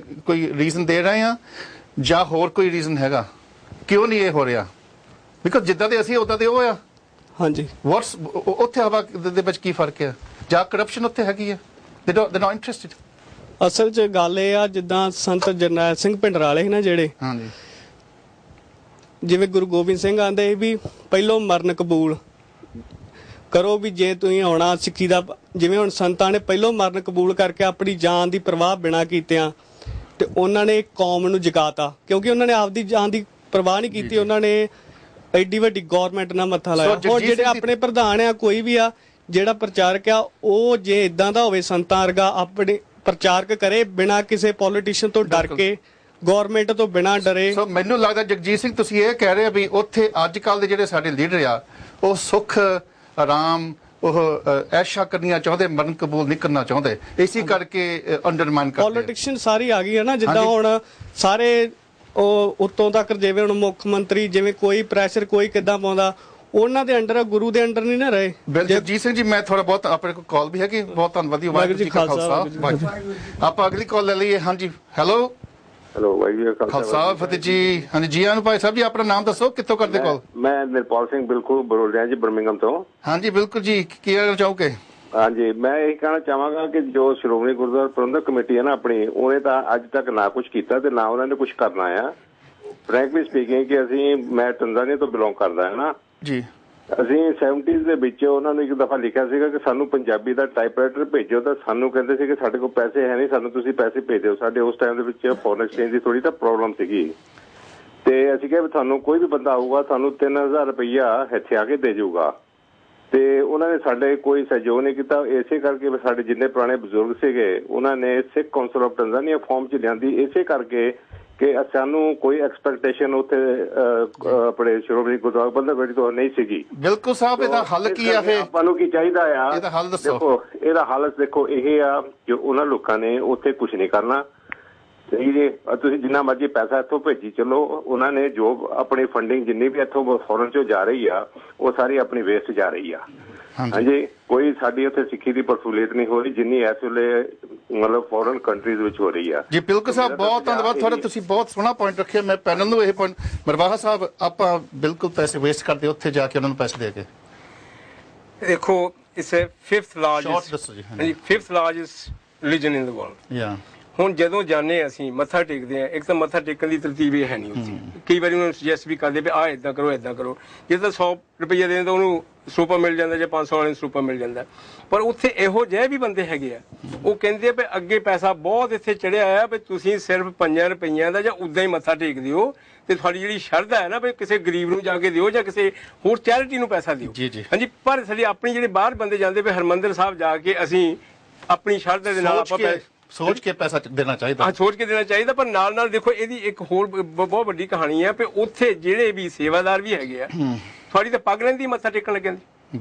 Speaker 1: ਕੋਈ ਰੀਜ਼ਨ ਦੇ ਰਹੇ ਆ ਜਾਂ ਹੋਰ ਕੋਈ ਰੀਜ਼ਨ ਹੈਗਾ ਕਿਉਂ ਨਹੀਂ ਇਹ ਹੋ ਰਿਹਾ? ਬਿਕਾਜ਼ ਜਿੱਦਾਂ ਦੇ ਅਸੀਂ ਉਦਾਂ ਦੇ ਉਹ ਆ।
Speaker 12: ਹਾਂਜੀ,
Speaker 1: ਵਾਟਸ ਉੱਥੇ ਹਵਾ ਦੇ ਵਿੱਚ ਕੀ ਫਰਕ ਹੈ? ਜਾਂ ਕਰਪਸ਼ਨ ਉੱਥੇ ਹੈਗੀ ਆ, ਦੇ ਨੋਟ ਇੰਟਰਸਟਿਡ।
Speaker 12: ਅਸਲ 'ਚ ਗੱਲ ਇਹ ਆ, ਜਿੱਦਾਂ ਸੰਤ ਜਰਨੈਲ ਸਿੰਘ ਭਿੰਡਰਾਲੇ ਸੀ ਨਾ ਜਿਹੜੇ, ਹਾਂਜੀ, ਜਿਵੇਂ ਗੁਰੂ ਗੋਬਿੰਦ ਸਿੰਘ ਆਂਦੇ ਵੀ ਪਹਿਲੋਂ ਮਰਨ ਕਬੂਲ ਕਰੋ, ਵੀ ਜੇ ਤੁਸੀਂ ਆਉਣਾ ਸਿੱਖੀ ਦਾ। ਜਿਵੇਂ ਹੁਣ ਸੰਤਾਂ ਨੇ ਪਹਿਲੋਂ ਮਰਨ ਕਬੂਲ ਕਰਕੇ ਆਪਣੀ ਜਾਨ ਦੀ ਪਰਵਾਹ ਬਿਨਾਂ ਕੀਤਿਆਂ ਤੇ ਉਹਨਾਂ ਨੇ ਕੌਮ ਨੂੰ ਜਗਾਤਾ, ਕਿਉਂਕਿ ਉਹਨਾਂ ਨੇ ਆਪਦੀ ਜਾਨ ਦੀ ਪਰਵਾਹ ਨਹੀਂ ਕੀਤੀ, ਉਹਨਾਂ ਨੇ ਐਡੀ ਵੱਡੀ ਗੌਰਮੈਂਟ ਨਾਲ ਮੱਥਾ ਲਾਇਆ। ਹੁਣ ਜਿਹੜੇ ਆਪਣੇ ਪ੍ਰਧਾਨ ਆ, ਕੋਈ ਵੀ ਆ ਜਿਹੜਾ ਪ੍ਰਚਾਰਕ ਆ, ਉਹ ਜੇ ਇਦਾਂ ਦਾ ਹੋਵੇ ਸੰਤਾਂ ਵਰਗਾ, ਆਪਣੇ ਪ੍ਰਚਾਰਕ ਕਰੇ ਬਿਨਾਂ ਕਿਸੇ ਪੋਲੀਟੀਸ਼ੀਅਨ ਤੋਂ ਡਰ ਕੇ, ਗੌਰਮੈਂਟ ਤੋਂ ਬਿਨਾਂ ਡਰੇ।
Speaker 1: ਸੋ ਮੈਨੂੰ ਲੱਗਦਾ ਜਗਜੀਤ ਸਿੰਘ ਤੁਸੀਂ ਇਹ ਕਹਿ ਰਹੇ ਹੋ ਵੀ ਉੱਥੇ ਅੱਜ ਕੱਲ ਦੇ ਜਿਹੜੇ ਸਾਡੇ ਲੀਡਰ ਆ, ਉਹ ਸੁੱਖ ਆਰਾਮ, ਉਹ ਐਸ਼ਾ ਕਰਨੀਆਂ ਚਾਹੁੰਦੇ, ਮਰਨ ਕਬੂਲ ਨਹੀਂ ਕਰਨਾ ਚਾਹੁੰਦੇ, ਇਸੇ ਕਰਕੇ ਅੰਡਰਮਾਈਨ ਕਰਦੇ।
Speaker 12: ਪੋਲੀਟੀਸ਼ੀਅਨ ਸਾਰੀ ਆ ਗਈ ਹੈ ਨਾ, ਜਿੱਦਾਂ ਹੁਣ ਸਾਰੇ ਉਹ ਉੱਤੋਂ ਤੱਕ, ਜਿਵੇਂ ਹੁਣ ਮੁੱਖ ਮੰਤਰੀ, ਜਿਵੇਂ ਕੋਈ ਪ੍ਰੈਸ਼ਰ ਕੋਈ ਕਿੱਦਾਂ ਪਾਉਂਦਾ, ਉਹਨਾਂ ਦੇ ਅੰਡਰ, ਗੁਰੂ ਦੇ ਅੰਡਰ ਨਹੀਂ ਨਾ ਰਹੇ।
Speaker 1: ਜਗਜੀਤ ਸਿੰਘ ਜੀ, ਮੈਂ ਥੋੜਾ ਬਹੁਤ ਆਪਣੇ ਕੋਲ ਕਾਲ ਵੀ ਹੈਗੀ, ਬਹੁਤ ਧੰਨਵਾਦ। ਵਾਹਿਗੁਰੂ ਜੀ ਕਾ ਖਾਲਸਾ। ਆਪਾਂ ਅਗਲੀ ਕਾਲ ਲੈ ਲਈਏ। ਹਾਂਜੀ ਹੈਲੋ।
Speaker 13: ਹੈਲੋ, ਵਾਹਿਗੁਰੂ
Speaker 1: ਖਾਲਸਾ ਫਤਿਹ ਜੀ। ਹਾਂਜੀ ਜੀ ਆਨੂੰ ਭਾਈ ਸਾਹਿਬ ਜੀ, ਆਪਣਾ ਨਾਮ ਦੱਸੋ, ਕਿੱਥੋਂ ਕਰਦੇ ਕਾਲ?
Speaker 13: ਮੈਂ ਨਿਰਪਾਲ ਸਿੰਘ ਬਿਲਕੁਲ ਬੋਲ ਰਿਹਾ ਜੀ, ਬਰਮਿੰਗਮ ਤੋਂ।
Speaker 1: ਹਾਂਜੀ ਬਿਲਕੁਲ ਜੀ, ਕੀ ਕਹਿਣਾ ਚਾਹੋਗੇ?
Speaker 13: ਹਾਂਜੀ, ਮੈਂ ਇਹ ਕਹਿਣਾ ਚਾਹਾਂਗਾ ਕਿ ਜੋ ਸ਼੍ਰੋਮਣੀ ਗੁਰਦੁਆਰਾ ਪ੍ਰਬੰਧਕ ਕਮੇਟੀ ਹੈ ਨਾ ਆਪਣੀ, ਉਹਨੇ ਤਾਂ ਅੱਜ ਤੱਕ ਨਾ ਕੁਝ ਕੀਤਾ ਤੇ ਨਾ ਉਹਨਾਂ ਨੇ ਕੁਝ ਕਰਨਾ ਆ। ਫਰੈਂਕਲੀ ਸਪੀਕਿੰਗ ਕਿ ਮੈਂ ਟੰਜ਼ਾਨੀਆ ਤੋਂ ਬਿਲੋਂਗ ਕਰਦਾ ਹਾਂ ਨਾ ਜੀ। ਅਸੀਂ 70s ਦੇ ਵਿੱਚ ਉਹਨਾਂ ਨੂੰ ਇੱਕ ਦਫਾ ਲਿਖਿਆ ਸੀਗਾ ਕਿ ਸਾਨੂੰ ਪੰਜਾਬੀ ਦਾ ਟਾਈਪਰਾਈਟਰ ਭੇਜੋ, ਤਾਂ ਸਾਨੂੰ ਕਹਿੰਦੇ ਸੀ ਕਿ ਸਾਡੇ ਕੋਲ ਪੈਸੇ ਹੈ ਨਹੀਂ, ਸਾਨੂੰ ਤੁਸੀਂ ਪੈਸੇ ਭੇਜ ਦਿਓ। ਸਾਡੇ ਉਸ ਟਾਈਮ ਦੇ ਵਿੱਚ ਫੋਰਨ ਐਕਸਚੇਂਜ ਦੀ ਥੋੜੀ ਤਾਂ ਪ੍ਰੋਬਲਮ ਸੀਗੀ, ਤੇ ਅਸੀਂ ਕਿਹਾ ਵੀ ਤੁਹਾਨੂੰ ਕੋਈ ਵੀ ਬੰਦਾ ਆਊਗਾ ਤੁਹਾਨੂੰ 3000 ਰੁਪਈਆ ਇੱਥੇ ਆ ਕੇ ਦੇ ਜਾਊਗਾ, ਤੇ ਉਹਨਾਂ ਨੇ ਸਾਡੇ ਕੋਈ ਸਹਿਯੋਗ ਨਹੀਂ ਕੀਤਾ। ਇਸੇ ਕਰਕੇ ਸਾਡੇ ਜਿੰਨੇ ਪੁਰਾਣੇ ਬਜ਼ੁਰਗ ਸੀਗੇ, ਉਹਨਾਂ ਨੇ ਸਿੱਖ ਕਾਉਂਸਲ ਆਫ ਟੰਜ਼ਾਨੀਆ ਫਾਰਮ 'ਚ ਲਿਆਂਦੀ, ਇਸੇ ਕਰਕੇ ਕਿ ਸਾਨੂੰ ਕੋਈ ਐਕਸਪੈਕਟੇਸ਼ਨ ਉੱਥੇ ਆਪਣੇ ਸ਼੍ਰੋਮਣੀ ਗੁਰਦੁਆਰਾ ਪ੍ਰਬੰਧਕ ਕਮੇਟੀ ਤੋਂ ਨਹੀਂ ਸੀਗੀ।
Speaker 1: ਬਿਲਕੁਲ ਸਾਹਿਬ, ਇਹਦਾ ਹੱਲ ਕੀ ਆ? ਫਿਰ
Speaker 13: ਆਪਾਂ ਨੂੰ ਕੀ ਚਾਹੀਦਾ ਆ?
Speaker 1: ਇਹਦਾ ਹੱਲ ਦੱਸੋ।
Speaker 13: ਦੇਖੋ, ਇਹਦਾ ਹੱਲ ਦੇਖੋ ਇਹ ਆ ਕਿ ਉਹਨਾਂ ਲੋਕਾਂ ਨੇ ਉੱਥੇ ਕੁਝ ਨਹੀਂ ਕਰਨਾ, ਨਹੀਂ ਜੀ, ਤੁਸੀਂ ਜਿੰਨਾ ਮਰਜ਼ੀ ਪੈਸਾ ਇੱਥੋਂ ਭੇਜੀ ਚਲੋ, ਉਹਨਾਂ ਨੇ ਜੋ ਆਪਣੀ ਫੰਡਿੰਗ ਜਿੰਨੀ ਵੀ ਇੱਥੋਂ ਫੋਰਨ ਚੋਂ ਜਾ ਰਹੀ ਆ ਉਹ ਸਾਰੀ ਆਪਣੀ ਵੇਸਟ ਜਾ ਰਹੀ ਆ। ਹਾਂਜੀ, ਕੋਈ ਸਾਡੀ ਉੱਥੇ ਸਿੱਖੀ ਦੀ ਪਰਸੂਲੀਅਤ ਨਹੀਂ ਹੋ ਰਹੀ ਜਿੰਨੀ ਇਸ ਵੇਲੇ ਮਤਲਬ ਫੋਰਨ ਕੰਟਰੀਜ਼ ਵਿੱਚ ਹੋ ਰਹੀ ਆ।
Speaker 1: ਜੀ ਬਿਲਕੁਲ ਸਾਹਿਬ, ਬਹੁਤ ਧੰਨਵਾਦ ਤੁਹਾਡਾ, ਤੁਸੀਂ ਬਹੁਤ ਸੋਹਣਾ ਪੁਆਇੰਟ ਰੱਖਿਆ। ਮੈਂ ਪੈਨਲ ਨੂੰ ਇਹ ਪੁਆਇੰਟ, ਮਰਵਾਹਾ ਸਾਹਿਬ ਆਪਾਂ ਬਿਲਕੁਲ ਪੈਸੇ ਵੇਸਟ ਕਰਦੇ ਉੱਥੇ ਜਾ ਕੇ ਉਹਨਾਂ ਨੂੰ ਪੈਸੇ ਦੇ ਕੇ।
Speaker 3: ਦੇਖੋ ਇਸ fifth largest religion in the world. ਹੁਣ ਜਦੋਂ ਜਾਂਦੇ ਅਸੀਂ ਮੱਥਾ ਟੇਕਦੇ ਆ, ਇੱਕ ਤਾਂ ਮੱਥਾ ਟੇਕਣ ਦੀ ਤਰਤੀਬ ਇਹ ਹੈ ਨਹੀਂ ਉੱਥੇ। ਕਈ ਵਾਰੀ ਉਹਨੂੰ ਸੁਜੈਸਟ ਵੀ ਕਰਦੇ ਵੀ ਆਹ ਇੱਦਾਂ ਕਰੋ ਇੱਦਾਂ ਕਰੋ। ਜੇ ਤਾਂ 100 ਰੁਪਈਆ ਦੇਣ ਤਾਂ ਉਹਨੂੰ ਸਰੂਪਾ ਮਿਲ ਜਾਂਦਾ ਜਾਂ 500 ਵਾਲੇ ਨੂੰ ਸਰੂਪਾ ਮਿਲ ਜਾਂਦਾ। ਪਰ ਉੱਥੇ ਇਹੋ ਜਿਹੇ ਵੀ ਬੰਦੇ ਹੈਗੇ ਆ, ਉਹ ਕਹਿੰਦੇ ਆ ਵੀ ਅੱਗੇ ਪੈਸਾ ਬਹੁਤ ਇੱਥੇ ਚੜਿਆ ਆ ਵੀ ਤੁਸੀਂ ਸਿਰਫ 5 ਰੁਪਈਆਂ ਦਾ ਜਾਂ ਉੱਦਾਂ ਹੀ ਮੱਥਾ ਟੇਕ ਦਿਓ ਤੇ ਤੁਹਾਡੀ ਜਿਹੜੀ ਸ਼ਰਧਾ ਹੈ ਨਾ ਵੀ ਕਿਸੇ ਗਰੀਬ ਨੂੰ ਜਾ ਕੇ ਦਿਓ ਜਾਂ ਕਿਸੇ ਹੋਰ ਚੈਰਿਟੀ ਨੂੰ ਪੈਸਾ ਦਿਓ। ਹਾਂਜੀ, ਪਰ ਸਾਡੀ ਆਪਣੀ ਜਿਹੜੇ ਬਾਹਰ ਬੰਦੇ ਜਾਂਦੇ ਵੀ ਹਰਿਮੰਦਰ ਸਾਹਿਬ ਜਾ ਕੇ ਅਸੀਂ ਆਪਣੀ ਸ਼ਰਧਾ ਦੇ ਨਾਲ ਆਪਾਂ
Speaker 1: ਸੋਚ ਕੇ ਪੈਸਾ ਦੇਣਾ ਚਾਹੀਦਾ।
Speaker 3: ਹਾਂ, ਸੋਚ ਕੇ ਦੇਣਾ ਚਾਹੀਦਾ। ਪਰ ਨਾਲ ਨਾਲ ਦੇਖੋ ਇਹਦੀ ਇੱਕ ਹੋਰ ਬਹੁਤ ਵੱਡੀ ਕਹਾਣੀ ਹੈ ਵੀ ਉੱਥੇ ਜਿਹੜੇ ਵੀ ਸੇਵਾਦਾਰ ਵੀ ਹੈਗੇ ਆ, ਤੁਹਾਡੀ ਤਾਂ ਪੱਗ ਲੈਂਦੀ ਮੱਥਾ ਟੇਕਣ ਲੱਗੇ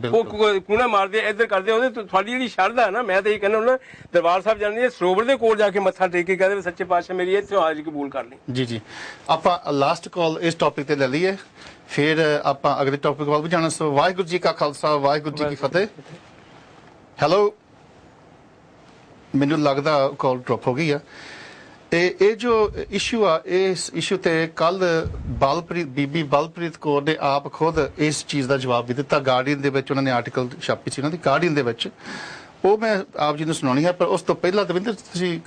Speaker 3: ਉਹ ਕੂਣਾ ਮਾਰਦੇ ਇੱਧਰ ਕਰਦੇ ਉਹਦੇ। ਤੁਹਾਡੀ ਜਿਹੜੀ ਸ਼ਰਧਾ ਹੈ ਨਾ, ਮੈਂ ਤਾਂ ਇਹ ਕਹਿੰਦਾ ਹੁੰਦਾ ਦਰਬਾਰ ਸਾਹਿਬ ਜਾਂਦੇ ਸਰੋਵਰ ਦੇ ਕੋਲ ਜਾ ਕੇ ਮੱਥਾ ਟੇਕ ਕੇ ਕਹਿੰਦੇ ਸੱਚੇ ਪਾਤਸ਼ਾਹ ਮੇਰੀ ਇੱਥੇ ਹਾਜ਼ਰੀ ਕਬੂਲ ਕਰ ਲਈ।
Speaker 1: ਜੀ ਜੀ, ਆਪਾਂ ਲਾਸਟ ਕਾਲ ਇਸ ਟੌਪਿਕ ਤੇ ਲੈ ਲਈਏ, ਫਿਰ ਆਪਾਂ ਅਗਲੇ ਟੌਪਿਕ ਵੱਲ ਵੀ ਜਾਣਾ। ਸੋ ਵਾਹਿਗੁਰੂ ਜੀ ਕਾ ਖਾਲਸਾ, ਵਾਹਿਗੁਰੂ ਜੀ ਕੀ ਫਤਿਹ। ਹੈਲੋ, ਮੈਨੂੰ ਲੱਗਦਾ ਕਾਲ ਡ੍ਰੌਪ ਹੋ ਗਈ ਆ। ਇਹ ਜੋ ਇਸ਼ੂ ਆ, ਇਸ ਇਸ਼ੂ ਤੇ ਕੱਲ ਬੀਬੀ ਬਲਪ੍ਰੀਤ ਕੌਰ ਨੇ ਆਪ ਖੁਦ ਇਸ ਚੀਜ਼ ਦਾ ਜਵਾਬ ਵੀ ਦਿੱਤਾ। ਗਾਰਡੀਅਨ ਦੇ ਵਿੱਚ ਉਹਨਾਂ ਨੇ ਆਰਟੀਕਲ ਛਾਪੀ ਸੀ ਉਹਨਾਂ ਦੀ ਗਾਰਡੀਅਨ ਦੇ ਵਿੱਚ, ਉਹ ਮੈਂ ਆਪ ਜੀ ਨੂੰ ਸੁਣਾਉਣੀ ਹੈ। ਪਰ ਉਸ ਤੋਂ ਪਹਿਲਾਂ ਦਵਿੰਦਰ ਤੁਸੀਂ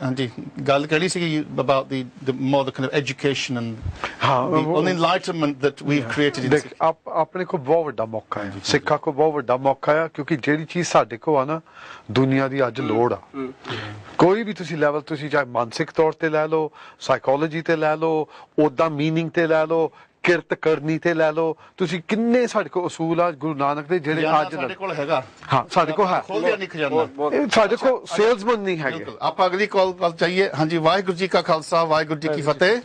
Speaker 1: ਹਾਂਜੀ ਗੱਲ ਕਿਹੜੀ ਸੀ about the more the kind of education and the enlightenment that we've created in Sikh?
Speaker 2: ਆਪਣੇ ਕੋਲ ਬਹੁਤ ਵੱਡਾ ਮੌਕਾ ਹੈ, ਸਿੱਖਾਂ ਕੋਲ ਬਹੁਤ ਵੱਡਾ ਮੌਕਾ ਹੈ, ਕਿਉਂਕਿ ਜਿਹੜੀ ਚੀਜ਼ ਸਾਡੇ ਕੋਲ ਆ ਨਾ ਦੁਨੀਆ ਦੀ ਅੱਜ ਲੋੜ ਆ। ਕੋਈ ਵੀ ਤੁਸੀਂ ਲੈਵਲ, ਤੁਸੀਂ ਚਾਹੇ ਮਾਨਸਿਕ ਤੌਰ ਤੇ ਲੈ ਲਓ, ਸਾਈਕੋਲੋਜੀ ਤੇ ਲੈ ਲਓ, ਉਦਾਂ ਮੀਨਿੰਗ ਤੇ ਲੈ ਲਓ, ਕਿਰਤ ਕਰਨੀ ਤੇ ਲੈ ਲਓ, ਤੁਸੀਂ ਕਿੰਨੇ ਸਾਡੇ ਕੋਲ ਅਸੂਲ ਆ ਗੁਰੂ ਨਾਨਕ ਦੇ ਜਿਹੜੇ ਅੱਜ
Speaker 1: ਸਾਡੇ ਕੋਲ ਹੈਗਾ।
Speaker 2: ਹਾਂ, ਸਾਡੇ ਕੋਲ ਹੈ,
Speaker 1: ਖੋਲਿਆ ਨਹੀਂ ਖਜ਼ਾਨਾ,
Speaker 2: ਸਾਡੇ ਕੋਲ ਸੇਲਸਮੈਨ ਨਹੀਂ ਹੈਗੇ।
Speaker 1: ਆਪਾਂ ਅਗਲੀ ਕਾਲ ਵੱਲ ਚਾਹੀਏ। ਹਾਂਜੀ, ਵਾਹਿਗੁਰੂ ਜੀ ਕਾ ਖਾਲਸਾ, ਵਾਹਿਗੁਰੂ ਜੀ ਕੀ ਫਤਿਹ।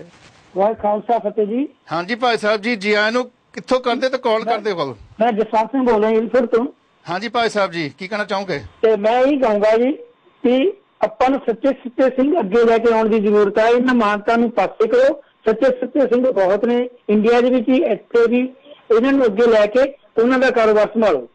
Speaker 14: ਵਾਹਿਗੁਰੂ ਖਾਲਸਾ ਫਤਿਹ ਜੀ।
Speaker 1: ਹਾਂਜੀ ਭਾਈ ਸਾਹਿਬ ਜੀ, ਜੀ ਆਇਆਂ ਨੂੰ। ਕਿੱਥੋਂ ਕਰਦੇ ਤੇ ਕਾਲ ਕਰਦੇ ਹੋ?
Speaker 14: ਮੈਂ ਜਸਵੰਤ ਸਿੰਘ ਬੋਲ ਰਿਹਾ ਜੀ ਤੋਂ।
Speaker 1: ਹਾਂਜੀ ਭਾਈ ਸਾਹਿਬ ਜੀ, ਕੀ ਕਹਿਣਾ ਚਾਹੋਗੇ?
Speaker 14: ਤੇ ਮੈਂ ਇਹ ਕਹੂੰਗਾ ਜੀ ਕਿ ਆਪਾਂ ਨੂੰ ਸੱਚੇ ਸਿੰਘ ਅੱਗੇ ਲੈ ਕੇ ਆਉਣ ਦੀ ਜ਼ਰੂਰਤ ਹੈ। ਇਹਨਾਂ ਮਾਨਤਾ ਨੂੰ ਪਾਸੇ ਕਰੋ। ਸੱਚੇ ਸਿੰਘ ਬਹੁਤ ਨੇ ਇੰਡੀਆ ਦੇ ਵਿੱਚ ਹੀ, ਇੱਥੇ ਵੀ। ਇਹਨਾਂ ਨੂੰ ਅੱਗੇ ਲੈ ਕੇ ਉਹਨਾਂ ਦਾ ਕਾਰੋਬਾਰ ਸੰਭਾਲੋ।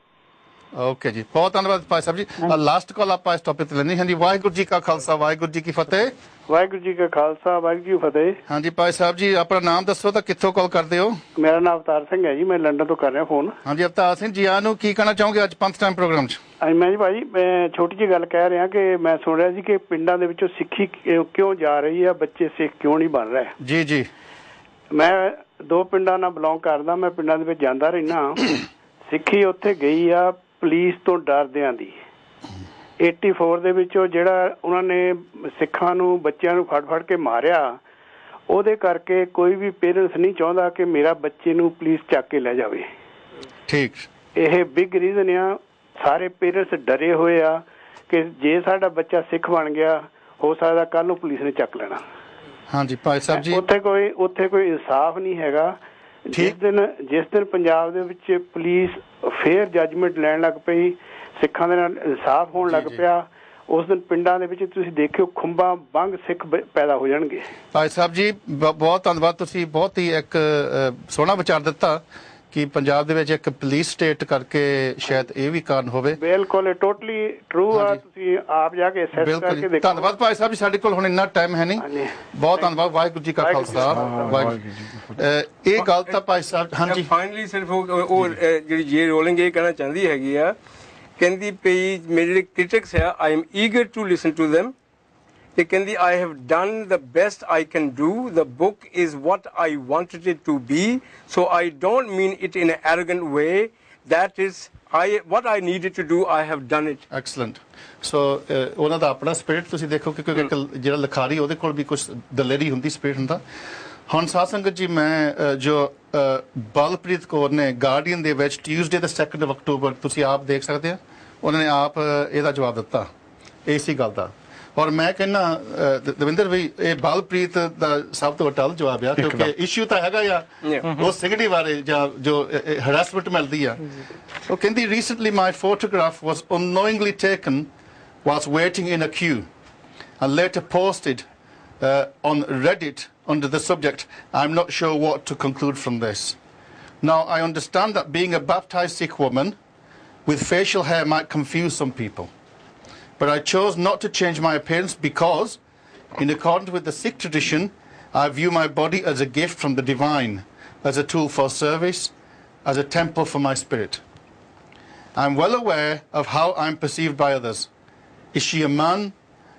Speaker 1: ਓਕੇ ਜੀ, ਬਹੁਤ ਧੰਨਵਾਦ ਭਾਈ ਸਾਹਿਬ ਜੀ। ਲਾਸਟ ਕਾਲ ਆਪਾਂ ਇਸ ਟੌਪਿਕ ਤੇ ਲੈਣੀ। ਹਾਂਜੀ, ਵਾਹਿਗੁਰੂ ਜੀ ਕਾ ਖਾਲਸਾ, ਵਾਹਿਗੁਰੂ ਜੀ ਕੀ ਫਤਿਹ।
Speaker 15: ਵਾਹਿਗੁਰੂ ਜੀ ਕਾ ਖਾਲਸਾ, ਵਾਹਿਗੁਰੂ ਜੀ ਕੀ ਫਤਿਹ।
Speaker 1: ਹਾਂਜੀ ਭਾਈ ਸਾਹਿਬ ਜੀ, ਆਪਣਾ ਨਾਮ ਦੱਸੋ ਤਾਂ ਕਿੱਥੋਂ ਕਾਲ ਕਰਦੇ ਹੋ?
Speaker 15: ਮੇਰਾ ਨਾਮ ਅਵਤਾਰ ਸਿੰਘ ਹੈ ਜੀ, ਮੈਂ ਲੰਡਨ ਤੋਂ ਕਰ ਰਿਹਾ ਫੋਨ।
Speaker 1: ਹਾਂਜੀ ਅਵਤਾਰ ਸਿੰਘ ਜੀ, ਆਨੂੰ ਕੀ ਕਹਿਣਾ ਚਾਹੋਗੇ ਅੱਜ ਪੰਥ ਟਾਈਮ ਪ੍ਰੋਗਰਾਮ 'ਚ?
Speaker 15: ਮੈਂ ਜੀ ਭਾਜੀ, ਮੈਂ ਛੋਟੀ ਜਿਹੀ ਗੱਲ ਕਹਿ ਰਿਹਾ ਕਿ ਮੈਂ ਸੁਣ ਰਿਹਾ ਸੀ ਕਿ ਪਿੰਡਾਂ ਦੇ ਵਿੱਚੋਂ ਸਿੱਖੀ ਕਿਉਂ ਜਾ ਰਹੀ ਆ, ਬੱਚੇ ਸਿੱਖ ਕਿਉਂ ਨਹੀਂ ਬਣ ਰਹੇ।
Speaker 1: ਜੀ ਜੀ,
Speaker 15: ਮੈਂ 2 ਪਿੰਡਾਂ ਨਾਲ ਬਿਲੋਂਗ ਕਰਦਾ, ਮੈਂ ਪਿੰਡਾਂ ਦੇ ਵਿੱਚ ਜਾਂਦਾ ਰਹਿਣਾ। ਸਿੱਖੀ ਉੱਥੇ ਗਈ ਆ ਪੁਲਿਸ ਤੋਂ ਡਰਦਿਆਂ ਦੀ। 84 ਦੇ ਵਿੱਚ ਜਿਹੜਾ ਉਹਨਾਂ ਨੇ ਸਿੱਖਾਂ ਨੂੰ, ਬੱਚਿਆਂ ਨੂੰ ਫੜ ਕੇ ਮਾਰਿਆ, ਉਹਦੇ ਕਰਕੇ ਕੋਈ ਵੀ ਪੇਰੈਂਟਸ ਨਹੀਂ ਚਾਹੁੰਦਾ ਕਿ ਮੇਰਾ ਬੱਚੇ ਨੂੰ ਪੁਲਿਸ ਚੱਕ ਕੇ ਲੈ ਜਾਵੇ।
Speaker 1: ਠੀਕ,
Speaker 15: ਇਹ ਬਿਗ ਰੀਜ਼ਨ ਆ। ਸਾਰੇ ਪੇਰੈਂਟਸ ਡਰੇ ਹੋਏ ਆ ਕਿ ਜੇ ਸਾਡਾ ਬੱਚਾ ਸਿੱਖ ਬਣ ਗਿਆ, ਹੋ ਸਕਦਾ ਕੱਲ ਨੂੰ ਪੁਲਿਸ ਨੇ ਚੱਕ ਲੈਣਾ।
Speaker 1: ਹਾਂਜੀ ਭਾਈ ਸਾਹਿਬ ਜੀ,
Speaker 15: ਉੱਥੇ ਕੋਈ ਇਨਸਾਫ ਨਹੀਂ ਹੈਗਾ। ਜਿਸ ਦਿਨ ਪੰਜਾਬ ਦੇ ਵਿੱਚ ਪੁਲਿਸ ਫੇਅਰ ਜੱਜਮੈਂਟ ਲੈਣ ਲੱਗ ਪਈ, ਸਿੱਖਾਂ ਦੇ ਨਾਲ ਇਨਸਾਫ ਹੋਣ ਲੱਗ ਪਿਆ, ਉਸ ਦਿਨ ਪਿੰਡਾਂ ਦੇ ਵਿੱਚ ਤੁਸੀਂ ਦੇਖਿਓ ਖੁੰਬਾਂ ਬੰਗ ਸਿੱਖ ਪੈਦਾ ਹੋ ਜਾਣਗੇ।
Speaker 1: ਭਾਈ ਸਾਹਿਬ ਜੀ ਬਹੁਤ ਧੰਨਵਾਦ, ਤੁਸੀਂ ਬਹੁਤ ਹੀ ਇੱਕ ਸੋਹਣਾ ਵਿਚਾਰ ਦਿੱਤਾ ਕਿ ਪੰਜਾਬ ਦੇ ਵਿੱਚ ਇੱਕ ਪੁਲਿਸ ਸਟੇਟ ਕਰਕੇ ਸ਼ਾਇਦ ਇਹ ਵੀ ਕਾਰਨ ਹੋਵੇ।
Speaker 15: ਬਿਲਕੁਲ, ਟੋਟਲੀ ਟਰੂ ਆ। ਤੁਸੀਂ ਆਪ ਜਾ ਕੇ ਅਸੈਸ ਕਰਕੇ ਦੇਖੋ।
Speaker 1: ਧੰਨਵਾਦ ਭਾਈ ਸਾਹਿਬ ਜੀ, ਸਾਡੇ ਕੋਲ ਹੁਣ ਇੰਨਾ ਟਾਈਮ ਹੈ ਨਹੀਂ। ਬਹੁਤ ਧੰਨਵਾਦ। ਵਾਹਿਗੁਰੂ ਜੀ ਕਾ ਖਾਲਸਾ, ਵਾਹਿਗੁਰੂ ਜੀ ਕੀ ਫਤਿਹ। ਇਹ ਗੱਲ ਤਾਂ ਭਾਈ ਸਾਹਿਬ, ਹਾਂਜੀ
Speaker 3: ਫਾਈਨਲੀ ਸਿਰਫ ਉਹ ਜਿਹੜੀ ਜੇ ਰੋਲਿੰਗ ਇਹ ਕਹਿਣਾ ਚਾਹੁੰਦੀ ਹੈਗੀ ਆ, ਕਹਿੰਦੀ ਪਈ ਮੇਰੇ ਜਿਹੜੇ ਕ੍ਰਿਟਿਕਸ ਆ, I am eager to listen to them। ਤੇ ਕਹਿੰਦੀ I have done the best I can do. The book is what I wanted it to be. So I don't mean it in an arrogant way. That is what I needed to do. I have done it.
Speaker 1: Excellent. So ਉਹਨਾਂ ਦਾ ਆਪਣਾ spirit ਤੁਸੀਂ ਦੇਖੋ ਕਿ ਜਿਹੜਾ ਲਿਖਾਰੀ ਉਹਦੇ ਕੋਲ ਵੀ ਕੁਝ ਦਲੇਰੀ ਹੁੰਦੀ, ਸਪਿਰਿਟ ਹੁੰਦਾ। ਹੁਣ ਸਾਧ ਸੰਗਤ ਜੀ, ਮੈਂ ਜੋ ਬਲਪ੍ਰੀਤ ਕੌਰ ਨੇ ਗਾਰਡੀਅਨ ਦੇ ਵਿੱਚ ਟਿਊਜ਼ਡੇ ਦਾ 2 ਅਕਤੂਬਰ ਤੁਸੀਂ ਆਪ ਦੇਖ ਸਕਦੇ ਆ, ਉਹਨਾਂ ਨੇ ਆਪ ਇਹਦਾ ਜਵਾਬ ਦਿੱਤਾ ਇਸੇ ਗੱਲ ਦਾ। ਔਰ ਮੈਂ ਕਹਿੰਦਾ ਦਵਿੰਦਰ ਵੀ ਇਹ ਬਲਪ੍ਰੀਤ ਦਾ ਸਭ ਤੋਂ ਵੱਡਾ ਜਵਾਬ ਆ, ਕਿਉਂਕਿ ਇਸ਼ੂ ਤਾਂ ਹੈਗਾ ਆ ਉਹ ਸਿਗੜੀ ਬਾਰੇ ਜਾਂ ਜੋ ਹਰਾਸਮੈਂਟ ਮਿਲਦੀ ਆ। ਉਹ ਕਹਿੰਦੀ recently my photograph was annoyingly taken whilst waiting in a queue. and later posted on Reddit under the subject, "I'm not sure what to conclude from this." Now, I understand that being a baptized Sikh woman with facial hair might confuse some people. But I chose not to change my appearance because, in accordance with the Sikh tradition, I view my body as a gift from the divine, as a tool for service, as a temple for my spirit. I'm well aware of how I'm perceived by others. Is she a man,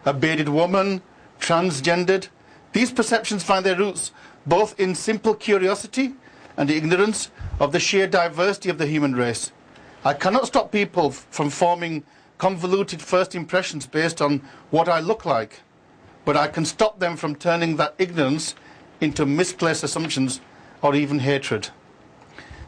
Speaker 1: a bearded woman, transgendered? These perceptions find their roots both in simple curiosity and ignorance of the sheer diversity of the human race. I cannot stop people from forming convoluted first impressions based on what I look like, but I can stop them from turning that ignorance into misplaced assumptions or even hatred.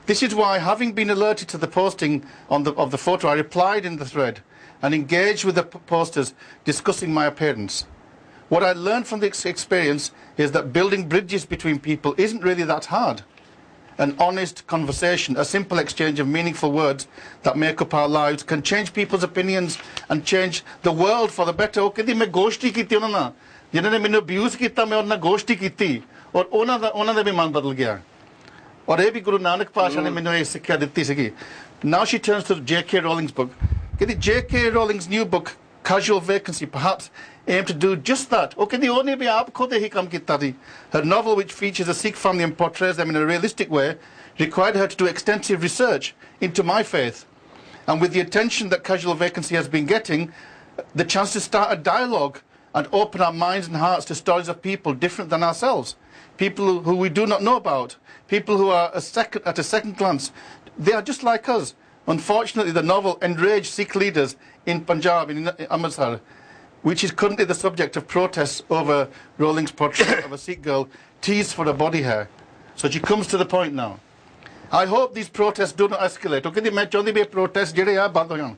Speaker 1: This is why, having been alerted to the posting of the photo, I replied in the thread and engaged with the posters discussing my appearance. What I learned from this experience is that building bridges between people isn't really that hard. An honest conversation, a simple exchange of meaningful words that make up our lives can change people's opinions and change the world for the better. ਉਹ ਕਹਿੰਦੀ ਮੈਂ ਗੋਸ਼ਟੀ ਕੀਤੀ ਉਹਨਾਂ ਨਾਲ ਜਿਨ੍ਹਾਂ ਨੇ ਮੈਨੂੰ abuse ਕੀਤਾ ਮੈਂ ਉਹਨਾਂ ਨਾਲ ਗੋਸ਼ਟੀ ਕੀਤੀ ਔਰ ਉਹਨਾਂ ਦਾ ਵੀ ਮਨ ਬਦਲ ਗਿਆ ਔਰ ਇਹ ਵੀ ਗੁਰੂ ਨਾਨਕ ਪਾਤਸ਼ਾਹ ਨੇ ਮੈਨੂੰ ਇਹ ਸਿੱਖਿਆ ਦਿੱਤੀ ਸੀਗੀ. Now she turns to J.K. Rowling's book. ਕਹਿੰਦੀ J.K. Rowling's new book, Casual Vacancy, perhaps aimed to do just that. ਉਹ ਕਹਿੰਦੀ ਉਹਨੇ ਵੀ ਆਪ ਖੁਦ ਇਹੀ ਕੰਮ ਕੀਤਾ ਸੀ. Her novel, which features a Sikh family and portrays them in a realistic way, required her to do extensive research into my faith. And with the attention that Casual Vacancy has been getting, the chance to start a dialogue and open our minds and hearts to stories of people different than ourselves, people who we do not know about, people who are at a second glance, they are just like us. Unfortunately, the novel enraged Sikh leaders in Punjab, in Amritsar, which is currently the subject of protests over Rowling's portrait of a Sikh girl teased for her body hair. So she comes to the point now. I hope these protests do not escalate. Okay, मैं चाहती भी protests ਜਿਹੜੇ ਆ ਬੰਦ ਹੋ ਜਾਣ.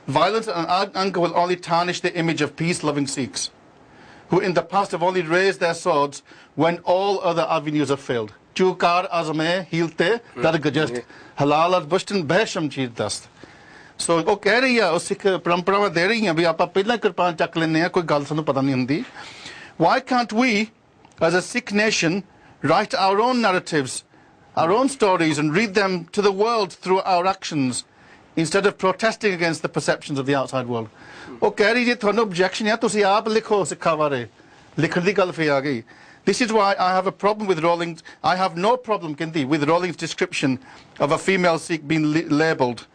Speaker 1: Violence and anger will only tarnish the image of peace-loving Sikhs, who in the past have only raised their swords when all other avenues have failed. Chukar azme hilte dargajast halal ar bustan behsham cheer dast. So ਉਹ ਕਹਿ ਰਹੀ ਆ ਉਹ ਸਿੱਖ ਪਰੰਪਰਾਵਾਂ ਦੇ ਰਹੀ ਆ ਵੀ ਆਪਾਂ ਪਹਿਲਾਂ ਕਿਰਪਾਨ ਚੱਕ ਲੈਂਦੇ ਆ ਕੋਈ ਗੱਲ ਸਾਨੂੰ ਪਤਾ ਨਹੀਂ ਹੁੰਦੀ. Why can't we, as a Sikh nation, write our own narratives, our own stories, and read them to the world through our actions, instead of protesting against the perceptions of the outside world? ਉਹ ਕਹਿ ਰਹੀ ਜੇ ਤੁਹਾਨੂੰ objection ਆ ਤੁਸੀਂ ਆਪ ਲਿਖੋ ਸਿੱਖਾਂ ਬਾਰੇ ਲਿਖਣ ਦੀ ਗੱਲ ਫੇਰ ਆ ਗਈ. This is why I have a problem with Rowling. I have no problem, Kindi, with Rowling's description of a female Sikh being labelled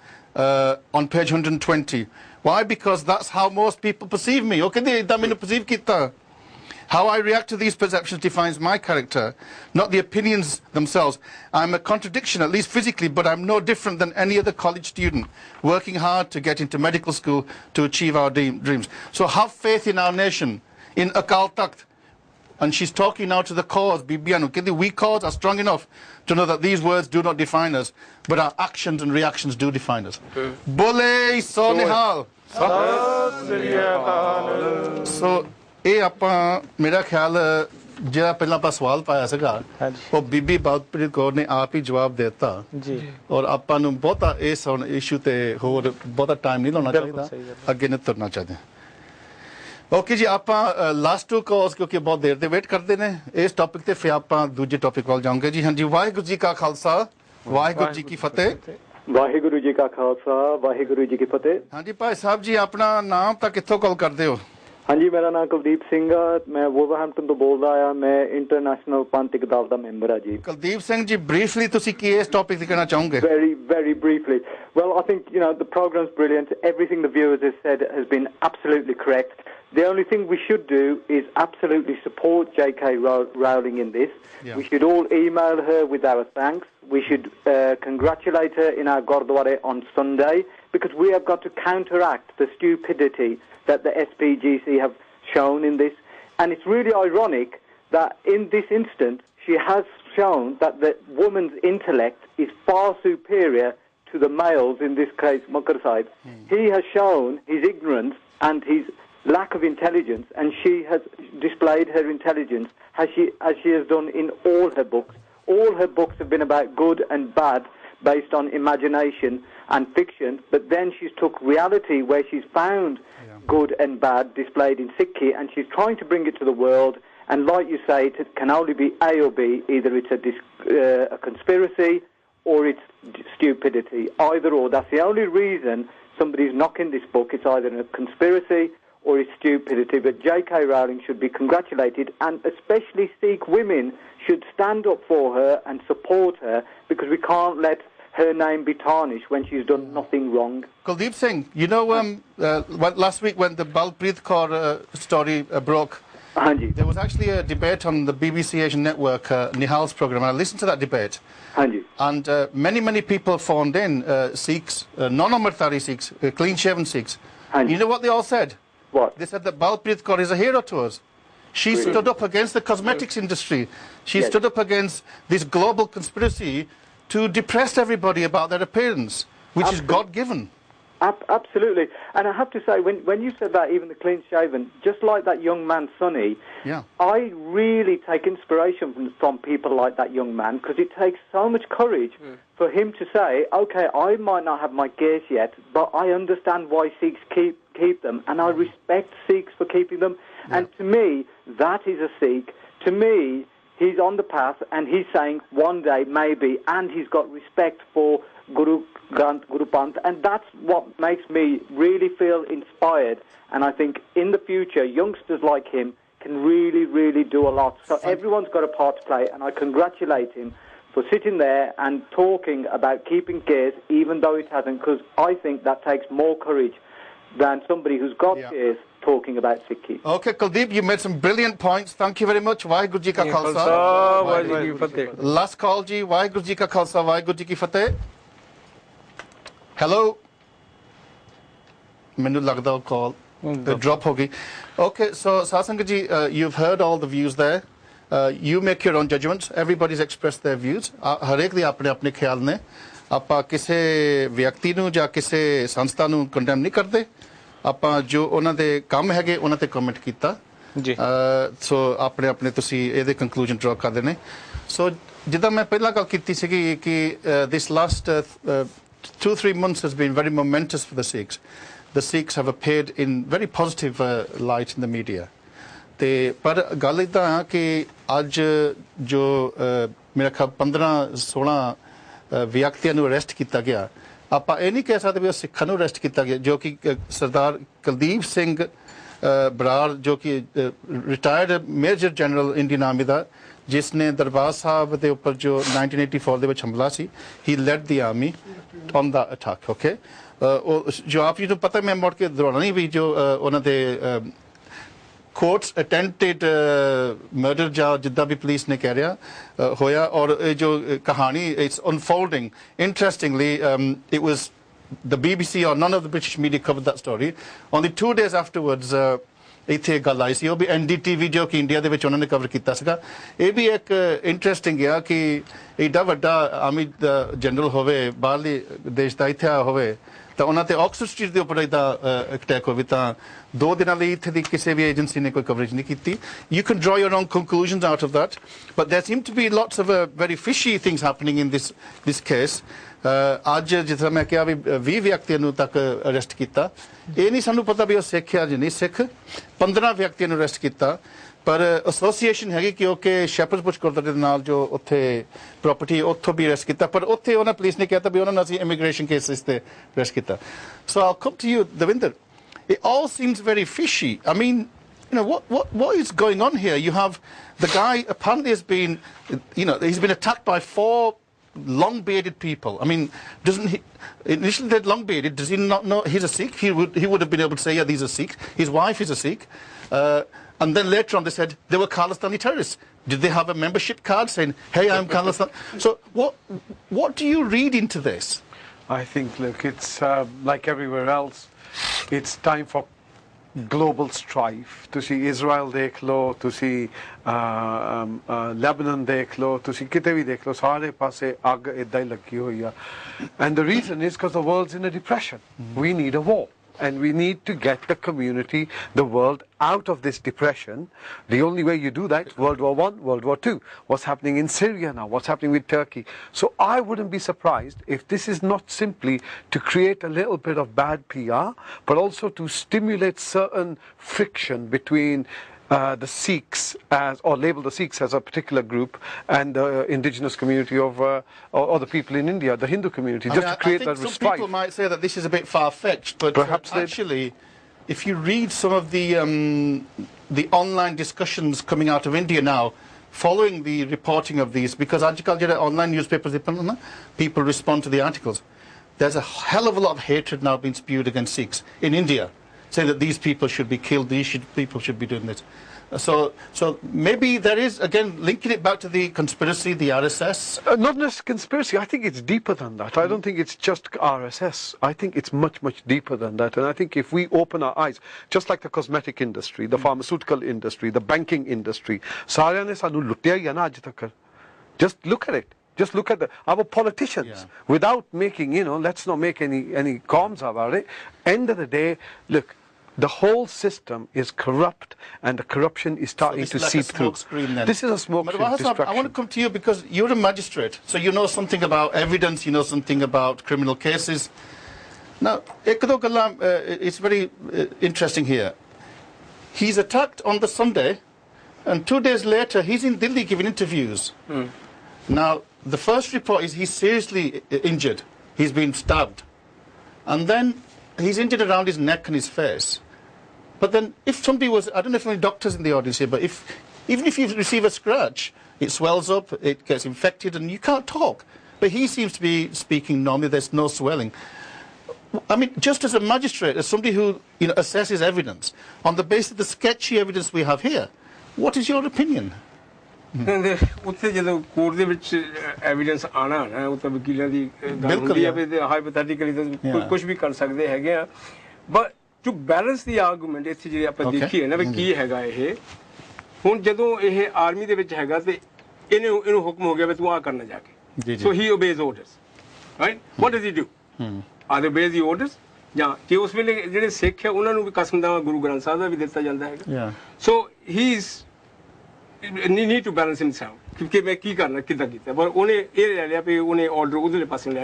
Speaker 1: on page 120. Why? Because that's how most people perceive me. How I react to these perceptions defines my character, not the opinions themselves. I'm a contradiction, at least physically, but I'm no different than any other college student working hard to get into medical school to achieve our dreams. So have faith in our nation, in Akal Takht. And she's talking now to the cause, Bibianu. We cause are strong enough to know that these words do not define us, but our actions and reactions do define us. Bole so nihal. So, ਇਹ ਆਪਾਂ ਮੇਰਾ ਖਿਆਲ ਜਿਹੜਾ ਪਹਿਲਾਂ ਆਪਾਂ ਸਵਾਲ ਪਾਇਆ ਸੀਗਾ ਉਹ ਬੀਬੀ ਬਾਦਪ੍ਰੀਤ ਕੌਰ ਨੇ ਆਪ ਹੀ ਜਵਾਬ ਦੇ ਦਿੱਤਾ ਜੀ ਔਰ ਆਪਾਂ ਨੂੰ ਬਹੁਤਾ ਇਸ ਹੁਣ ਇਸ਼ੂ ਤੇ ਹੋਰ ਬਹੁਤਾ ਟਾਈਮ ਨਹੀਂ ਲਾਉਣਾ ਚਾਹੀਦਾ ਅੱਗੇ ਨੂੰ ਤੁਰਨਾ ਚਾਹੀਦਾ. ਓਕੇ ਜੀ ਆਪਾਂ ਲਾਸਟ ਟੂ ਕਾਲਸ ਕਿਉਂਕਿ ਬਹੁਤ ਦੇਰ ਦੇ ਵੇਟ ਕਰਦੇ ਨੇ ਇਸ ਟੌਪਿਕ ਤੇ ਫਿਰ ਆਪਾਂ ਦੂਜੇ ਟੌਪਿਕ ਵੱਲ ਜਾਵਾਂਗੇ ਜੀ. ਹਾਂਜੀ, ਵਾਹਿਗੁਰੂ ਜੀ ਕਾ ਖਾਲਸਾ ਵਾਹਿਗੁਰੂ ਜੀ ਕੀ ਫਤਿਹ.
Speaker 16: ਵਾਹਿਗੁਰੂ ਜੀ ਕਾ ਖਾਲਸਾ ਵਾਹਿਗੁਰੂ ਜੀ ਕੀ ਫਤਿਹ.
Speaker 1: ਹਾਂਜੀ ਭਾਈ ਸਾਹਿਬ ਜੀ, ਆਪਣਾ ਨਾਮ ਤਾਂ ਕਿੱਥੋਂ ਕਾਲ ਕਰਦੇ ਹੋ?
Speaker 16: ਹਾਂਜੀ, ਮੇਰਾ ਨਾਮ ਕੁਲਦੀਪ ਸਿੰਘ ਆ, ਮੈਂ ਵੋਲਵਰਹੈਂਪਟਨ ਤੋਂ ਬੋਲਦਾ ਆ, ਮੈਂ ਇੰਟਰਨੈਸ਼ਨਲ ਪੰਥ ਇਕਦਾਲ ਦਾ ਮੈਂਬਰ ਆ ਜੀ.
Speaker 1: ਕੁਲਦੀਪ ਸਿੰਘ ਜੀ, ਬਰੀਫਲੀ ਤੁਸੀਂ ਕੀ ਇਸ ਟੌਪਿਕ ਤੇ ਕਹਿਣਾ ਚਾਹੋਗੇ?
Speaker 16: Very briefly. Well, I think, the program's brilliant. Everything the viewers have said has been absolutely correct. The only thing we should do is absolutely support J.K. Rowling in this. Yeah. We should all email her with our thanks. We should congratulate her in our Gurdwara on Sunday, because we have got to counteract the stupidity that the SPGC have shown in this. And it's really ironic that in this instance, she has shown that the woman's intellect is far superior to the males, in this case, Mukhar Sahib. He has shown his ignorance and his lack of intelligence, and she has displayed her intelligence as she has done in all her books. All her books have been about good and bad, based on imagination and fiction, but then she's took reality where she's found good and bad displayed in Sikhi, and she's trying to bring it to the world. And like you say, it can only be A or B. Either it's a conspiracy or it's stupidity. Either or. That's the only reason somebody's knocking this book. It's either a conspiracy or it's stupidity. But J.K. Rowling should be congratulated, and especially Sikh women should stand up for her and support her, because we can't let her name be tarnished when she's done nothing wrong.
Speaker 1: Kuldeep Singh, you know, last week when the Balpreet Kaur story broke, there was actually a debate on the BBC Asian Network, Nihal's program, and I listened to that debate. And many people phoned in, Sikhs, non-Amritdhari Sikhs, clean-shaven Sikhs. You know what they all said?
Speaker 16: What?
Speaker 1: They said that Balpreet Kaur is a hero to us. She stood up against the cosmetics industry. She stood up against this global conspiracy to depress everybody about their appearance, which is God-given.
Speaker 16: Absolutely. And I have to say, when you said that, even the clean-shaven, just like that young man, Sonny, I really take inspiration from people like that young man, because it takes so much courage for him to say, OK, I might not have my gears yet, but I understand why Sikhs keep them, and I respect Sikhs for keeping them. And to me, that is a Sikh. To me, he's on the path, and he's saying one day, maybe, and he's got respect for Guru Granth, Guru Panth, and that's what makes me really feel inspired. And I think in the future, youngsters like him can really do a lot. So everyone's got a part to play, and I congratulate him for sitting there and talking about keeping gears, even though it hasn't, because I think that takes more courage than somebody who's got gears talking about Sikhi.
Speaker 1: Okay, Kuldeep, you made some brilliant points. Thank you very much. Waheguru Ji Ka Khalsa.
Speaker 3: Waheguru Ji Ki Fateh.
Speaker 1: Last call, Ji. Waheguru Ji Ka Khalsa. Waheguru Ji Ki Fateh. Hello. Mainu lagda call. Drop hogi. Okay, so Satsang Ji, you've heard all the views there. You make your own judgments. Everybody's expressed their views. Harek di apne apne khayal ne. ਆਪਾਂ ਕਿਸੇ ਵਿਅਕਤੀ ਨੂੰ ਜਾਂ ਕਿਸੇ ਸੰਸਥਾ ਨੂੰ condemn ਨਹੀਂ ਕਰਦੇ ਆਪਾਂ ਜੋ ਉਹਨਾਂ ਦੇ ਕੰਮ ਹੈਗੇ ਉਹਨਾਂ ਤੇ ਕਮੈਂਟ ਕੀਤਾ ਜੀ ਸੋ ਆਪਣੇ ਆਪਣੇ ਤੁਸੀਂ ਇਹਦੇ ਕੰਕਲੂਜਨ ਡਰਾ ਕਰਦੇ ਨੇ ਸੋ ਜਿੱਦਾਂ ਮੈਂ ਪਹਿਲਾਂ ਗੱਲ ਕੀਤੀ ਸੀਗੀ ਕਿ this last 2-3 months has been very momentous for the Sikhs. The Sikhs have appeared in very positive light in the media. ਤੇ ਪਰ ਗੱਲ ਇਦਾਂ ਆ ਕਿ ਅੱਜ ਜੋ ਮੇਰਾ ਖਿਆਲ 15-16 ਵਿਅਕਤੀਆਂ ਨੂੰ ਅਰੈਸਟ ਕੀਤਾ ਗਿਆ ਆਪਾਂ ਇਹ ਨਹੀਂ ਕਹਿ ਸਕਦੇ ਵੀ ਉਹ ਸਿੱਖਾਂ ਨੂੰ ਅਰੈਸਟ ਕੀਤਾ ਗਿਆ ਜੋ ਕਿ ਸਰਦਾਰ ਕੁਲਦੀਪ ਸਿੰਘ ਬਰਾੜ ਜੋ ਕਿ retired major general Indian army ਦਾ ਜਿਸ ਨੇ ਦਰਬਾਰ ਸਾਹਿਬ ਦੇ ਉੱਪਰ ਜੋ 1984 ਦੇ ਵਿੱਚ ਹਮਲਾ ਸੀ ਹੀ lead the army on the attack okay ਜੋ ਆਪ ਜੀ ਨੂੰ ਪਤਾ ਮੈਂ ਮੁੜ ਕੇ ਦੁਹਰਾਉਣਾ ਨਹੀਂ ਵੀ ਜੋ ਉਹਨਾਂ ਦੇ courts attempted murder ਜਾਂ ਜਿੱਦਾਂ ਵੀ ਪੁਲਿਸ ਨੇ ਕਹਿ ਰਿਹਾ ਹੋਇਆ ਔਰ ਇਹ ਜੋ ਕਹਾਣੀ it's unfolding interestingly it was the BBC or none of the British media covered that story only 2 days afterwards ਇੱਥੇ ਗੱਲ ਆਈ ਸੀ ਉਹ ਵੀ NDTV ਜੋ ਕਿ ਇੰਡੀਆ ਦੇ ਵਿੱਚ ਉਹਨਾਂ ਨੇ ਕਵਰ ਕੀਤਾ ਸੀਗਾ ਇਹ ਵੀ ਇੱਕ ਇੰਟਰਸਟਿੰਗ ਆ ਕਿ ਏਡਾ ਵੱਡਾ ਆਰਮੀ ਜਨਰਲ ਹੋਵੇ ਬਾਹਰਲੇ ਦੇਸ਼ ਦਾ ਇੱਥੇ ਹੋਵੇ ਤਾਂ ਉਹਨਾਂ ਤੇ ਆਕਸਫੋਰਡ ਸਟਰੀਟ ਦੇ ਉੱਪਰ ਇਹਦਾ ਅਟੈਕ ਹੋਵੇ ਤਾਂ 2 ਦਿਨਾਂ ਲਈ ਇੱਥੇ ਦੀ ਕਿਸੇ ਵੀ ਏਜੰਸੀ ਨੇ ਕੋਈ ਕਵਰੇਜ ਨਹੀਂ ਕੀਤੀ you can draw your own conclusions out of that but there seem to be lots of very fishy things happening in this case ਅੱਜ ਜਿਸ ਤਰ੍ਹਾਂ ਮੈਂ ਕਿਹਾ ਵੀ 20 ਵਿਅਕਤੀਆਂ ਨੂੰ ਤੱਕ ਅਰੈਸਟ ਕੀਤਾ ਇਹ ਨਹੀਂ ਸਾਨੂੰ ਪਤਾ ਵੀ ਉਹ ਸਿੱਖ ਆ ਜਾਂ ਨਹੀਂ ਸਿੱਖ 15 ਵਿਅਕਤੀਆਂ ਨੂੰ ਅਰੈਸਟ ਕੀਤਾ ਪਰ ਐਸੋਸੀਏਸ਼ਨ ਹੈਗੀ ਕਿ ਓਕੇ ਸ਼ੈਪਰਡਸ ਗੁਰਦੁਆਰੇ ਦੇ ਨਾਲ ਜੋ ਉੱਥੇ ਪ੍ਰਾਪਰਟੀ ਉੱਥੋਂ ਵੀ ਅਰੈਸਟ ਕੀਤਾ ਪਰ ਉੱਥੇ ਉਹਨਾਂ ਪੁਲਿਸ ਨੇ ਕਿਹਾ ਵੀ ਉਹਨਾਂ ਨੂੰ ਅਸੀਂ ਇਮੀਗ੍ਰੇਸ਼ਨ ਕੇਸਿਸ ਤੇ ਅਰੈਸਟ ਕੀਤਾ so all come to you Davinder it all seems very fishy. I mean, you know, what is going on here? You have the guy apparently has been, you know, he's been attacked by 4 long-bearded people. I mean, doesn't he, initially they're long-bearded, does he not know he's a Sikh? He would have been able to say, yeah, these are Sikhs. His wife is a Sikh. And then later on they said they were Khalistani terrorists. Did they have a membership card saying, hey, I'm Khalistan? So what do you read into this?
Speaker 2: I think, look, it's like everywhere else. It's time for global strife. ਤੁਸੀਂ Israel ਦੇਖ ਲਓ ਤੁਸੀਂ Lebanon ਦੇਖ ਲਓ ਤੁਸੀਂ ਕਿਤੇ ਵੀ ਦੇਖ ਲਓ ਸਾਰੇ ਪਾਸੇ ਅੱਗ ਇਦਾਂ ਹੀ ਲੱਗੀ ਹੋਈ ਆ and the reason is because the world's in a depression we need a war and we need to get the community, the world, out of this depression. The only way you do that, World War I, World War II, what's happening in Syria now, what's happening with Turkey. So I wouldn't be surprised if this is not simply to create a little bit of bad PR, but also to stimulate certain friction between the Sikhs or label the Sikhs as a particular group and the indigenous community of or the people in India, the Hindu community, just to create that strife.
Speaker 1: Some people might say that this is a bit far-fetched, but perhaps actually, if you read some of the online discussions coming out of India now, following the reporting of these, because online newspapers, people respond to the articles. There's a hell of a lot of hatred now being spewed against Sikhs in India, saying that these people should be killed, people should be doing this. So maybe there is, again, linking it back to the conspiracy, the RSS.
Speaker 2: Not necessarily conspiracy. I think it's deeper than that. I don't think it's just RSS. I think it's much, much deeper than that. And I think if we open our eyes, just like the cosmetic industry, the pharmaceutical industry, the banking industry, सारियां ने सानू लुटिया ही है ना आज तक. Just look at it. Just look at our politicians, without making, let's not make any qualms about it. End of the day, look, the whole system is corrupt, and the corruption is starting to seep through. This is a smoke screen distraction.
Speaker 1: I want to come to you because you're a magistrate, so you know something about evidence, you know something about criminal cases. Now, it's very interesting here. He's attacked on the Sunday, and 2 days later, he's in Delhi giving interviews. Now, the first report is he's seriously injured. He's been stabbed. And then he's injured around his neck and his face. But then if somebody was, I don't know if there are any doctors in the audience here, but even if you receive a scratch, it swells up, it gets infected, and you can't talk. But he seems to be speaking normally, there's no swelling. I mean, just as a magistrate, as somebody who assesses evidence, on the basis of the sketchy evidence we have here, what is your opinion?
Speaker 3: ਉੱਥੇ ਜਦੋਂ court ਦੇ ਵਿੱਚ evidence ਆਣਾ ਨਾ ਉਹ ਤਾਂ ਵਕੀਲਾਂ ਦੀ ਗੱਲ ਹੁੰਦੀ ਹੈ ਵੀ ਹਾਈਪੋਥੈਟਿਕਲੀ ਤਾਂ ਕੁਝ ਵੀ ਕਰ ਸਕਦੇ ਹੈਗੇ ਆ but to balance the argument ਇੱਥੇ ਜਿਹੜੀ ਆਪਾਂ ਦੇਖੀਏ ਨਾ ਵੀ ਕੀ ਹੈਗਾ ਇਹ ਹੁਣ ਜਦੋਂ ਇਹ ਆਰਮੀ ਦੇ ਵਿੱਚ ਹੈਗਾ ਤੇ ਇਹਨੂੰ ਹੁਕਮ ਹੋ ਗਿਆ ਵੀ ਤੂੰ ਆ ਕਰਨਾ ਜਾ ਕੇ so he obeys orders right what does he do or obeys the orders ਜਾਂ ਕਿ ਉਸ ਵੇਲੇ ਜਿਹੜੇ ਸਿੱਖ ਹੈ ਉਹਨਾਂ ਨੂੰ ਵੀ ਕਸਮਨਾਮਾ ਗੁਰੂ ਗ੍ਰੰਥ ਸਾਹਿਬ ਦਾ ਵੀ ਦਿੱਤਾ ਜਾਂਦਾ ਹੈਗਾ so he is need to balance himself.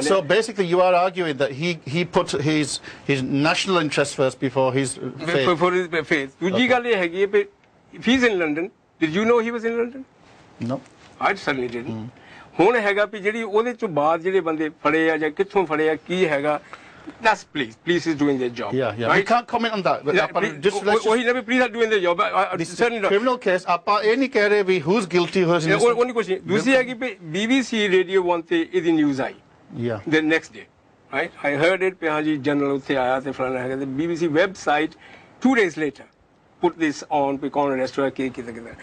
Speaker 1: So basically you are arguing that he put his national interest first before his faith.
Speaker 3: Before his faith. If he's in London, did you know he was in London?
Speaker 1: No.
Speaker 3: I certainly didn't. ਹੁਣ ਹੈਗਾ ਵੀ ਜਿਹੜੀ ਉਹਦੇ ਚੋਂ ਬਾਅਦ ਜਿਹੜੇ ਬੰਦੇ ਫੜੇ ਆ ਜਾਂ ਕਿੱਥੋਂ ਫੜੇ ਆ ਕੀ ਹੈਗਾ that's police is doing their job.
Speaker 1: Yeah. Right? We can't comment on that.
Speaker 3: Police are doing their job.
Speaker 1: This is a criminal case. Aapa ये नहीं कह रहे भी who's guilty, who's innocent.
Speaker 3: Only question. दूसरी है कि BBC Radio 1 पे इधर news I.
Speaker 1: Yeah.
Speaker 3: The next day, right? I heard it पे हाँ जी general उत्थे आया थे फलाना है कि BBC website 2 days later put this on पे कौन arrest हुआ किधर.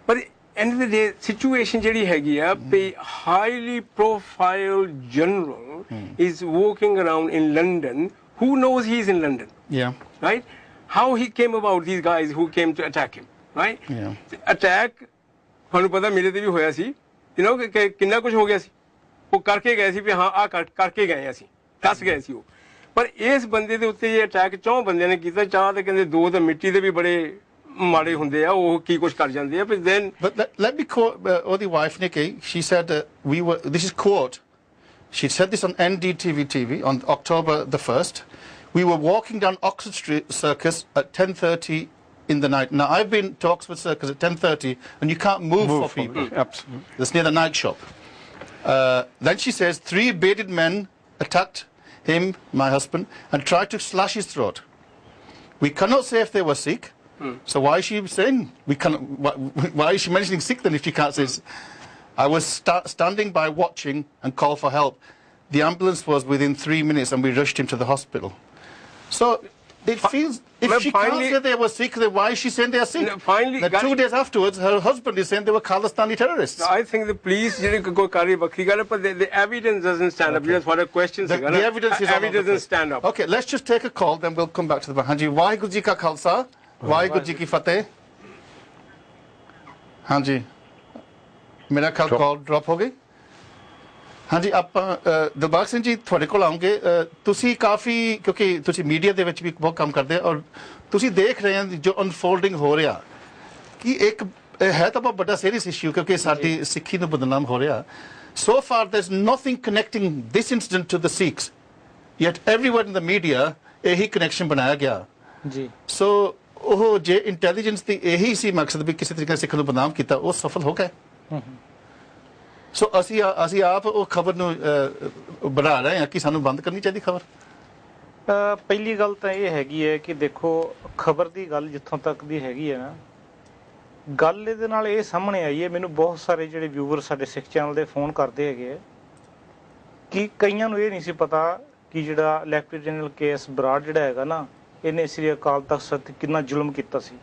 Speaker 3: But end of the day, situation ਜਿਹੜੀ ਹੈਗੀ ਆ पे highly profile general is walking around in London. Who knows he's in London?
Speaker 1: Yeah.
Speaker 3: Right? How he came about these guys who came to attack him? Right?
Speaker 1: Yeah.
Speaker 3: Attack, ਤੁਹਾਨੂੰ ਪਤਾ ਮੇਰੇ ਤੇ ਵੀ ਹੋਇਆ ਸੀ. You know ਕਿ ਕਿੰਨਾ ਕੁਝ ਹੋ ਗਿਆ ਸੀ. ਉਹ ਕਰਕੇ ਗਏ ਸੀ ਵੀ ਹਾਂ ਆ ਕਰਕੇ ਗਏ ਅਸੀਂ. ਦੱਸ ਗਏ ਸੀ ਉਹ. ਪਰ ਇਸ ਬੰਦੇ ਦੇ ਉੱਤੇ ਇਹ ਅਟੈਕ ਚੌਂ ਬੰਦਿਆਂ ਨੇ ਕੀਤਾ ਚਾਹ ਤੇ ਕਹਿੰਦੇ ਦੋ ਤਾਂ ਮਿੱਟੀ ਦੇ ਵੀ ਬੜੇ ਮਾੜੇ ਹੁੰਦੇ ਆ ਉਹ ਕੀ ਕੁਝ ਕਰ ਜਾਂਦੇ ਆ ਫਿਰ then
Speaker 1: but let me quote Odi wife Nikki. She said this is quote. She said this on NDTV TV on October the 1st. We were walking down Oxford Street Circus at 10:30 in the night. Now I've been to Oxford Circus at 10:30 and you can't move for people.
Speaker 2: Absolutely.
Speaker 1: That's near the night shop. Then she says 3 bearded men attacked him, my husband, and tried to slash his throat. We cannot say if they were Sikh. So why is she saying why is she mentioning Sikh then if she can't say? I was standing by watching and called for help. The ambulance was within 3 minutes and we rushed him to the hospital. So it feels if she can't say they were Sikh, then why is she saying they are Sikh?
Speaker 3: Finally,
Speaker 1: 2 days afterwards, her husband is saying they were Khalistani terrorists.
Speaker 3: I think the police but the evidence doesn't stand up. That's what a question.
Speaker 1: The evidence
Speaker 3: doesn't stand up.
Speaker 1: Okay, let's just take a call, then we'll come back to the Hanji. Waheguru ji ka Khalsa. Waheguru ji ਕੀ ਫਤਿਹ ਹਾਂਜੀ ਮੇਰਾ ਖਿਆਲ ਕਾਲ drop ਹੋ ਗਈ ਹਾਂਜੀ ਆਪਾਂ ਦਿਲਬਾਗ ਸਿੰਘ ਜੀ ਤੁਹਾਡੇ ਕੋਲ ਆਉਂਗੇ ਤੁਸੀਂ ਕਾਫੀ ਕਿਉਂਕਿ ਤੁਸੀਂ ਮੀਡੀਆ ਦੇ ਵਿੱਚ ਵੀ ਬਹੁਤ ਕੰਮ ਕਰਦੇ ਔਰ ਤੁਸੀਂ ਦੇਖ ਰਹੇ ਹੋ ਜੋ ਅਨਫੋਲਡਿੰਗ ਹੋ ਰਿਹਾ ਕਿ ਇੱਕ ਹੈ ਤਾਂ ਬਹੁਤ ਵੱਡਾ ਸੀਰੀਅਸ ਇਸ਼ੂ ਕਿਉਂਕਿ ਸਾਡੀ ਸਿੱਖੀ ਨੂੰ ਬਦਨਾਮ ਹੋ ਰਿਹਾ so far there's nothing connecting this incident to the Sikhs yet everyone in the media ਇਹੀ ਕਨੈਕਸ਼ਨ ਬਣਾਇਆ ਗਿਆ ਜੀ ਸੋ ਉਹ ਜੇ ਇੰਟੈਲੀਜੈਂਸ ਦੀ ਇਹੀ ਸੀ ਮਕਸਦ ਵੀ ਕਿਸੇ ਤਰੀਕੇ ਨਾਲ ਸਿੱਖ ਨੂੰ ਬਦਨਾਮ ਕੀਤਾ ਉਹ ਸਫਲ ਹੋ ਗਏ ਸੋ ਅਸੀਂ ਆਪ ਉਹ ਖਬਰ ਨੂੰ ਬਣਾ ਰਹੇ ਹਾਂ ਕਿ ਸਾਨੂੰ ਬੰਦ ਕਰਨੀ ਚਾਹੀਦੀ ਖਬਰ
Speaker 4: ਪਹਿਲੀ ਗੱਲ ਤਾਂ ਇਹ ਹੈਗੀ ਹੈ ਕਿ ਦੇਖੋ ਖਬਰ ਦੀ ਗੱਲ ਜਿੱਥੋਂ ਤੱਕ ਦੀ ਹੈਗੀ ਹੈ ਨਾ ਗੱਲ ਇਹਦੇ ਨਾਲ ਇਹ ਸਾਹਮਣੇ ਆਈ ਹੈ ਮੈਨੂੰ ਬਹੁਤ ਸਾਰੇ ਜਿਹੜੇ ਵਿਊਵਰ ਸਾਡੇ ਸਿੱਖ ਚੈਨਲ ਦੇ ਫੋਨ ਕਰਦੇ ਹੈਗੇ ਆ ਕਿ ਕਈਆਂ ਨੂੰ ਇਹ ਨਹੀਂ ਸੀ ਪਤਾ ਕਿ ਜਿਹੜਾ ਲੈਫਟੀਨੈਂਟ ਜਨਰਲ ਕੇ.ਐਸ. ਬਰਾੜ ਜਿਹੜਾ ਹੈਗਾ ਨਾ ਇਹਨੇ ਸ੍ਰੀ ਅਕਾਲ ਤਖਤ ਸਾਹਿਬ ਕਿੰਨਾ ਜ਼ੁਲਮ ਕੀਤਾ ਸੀ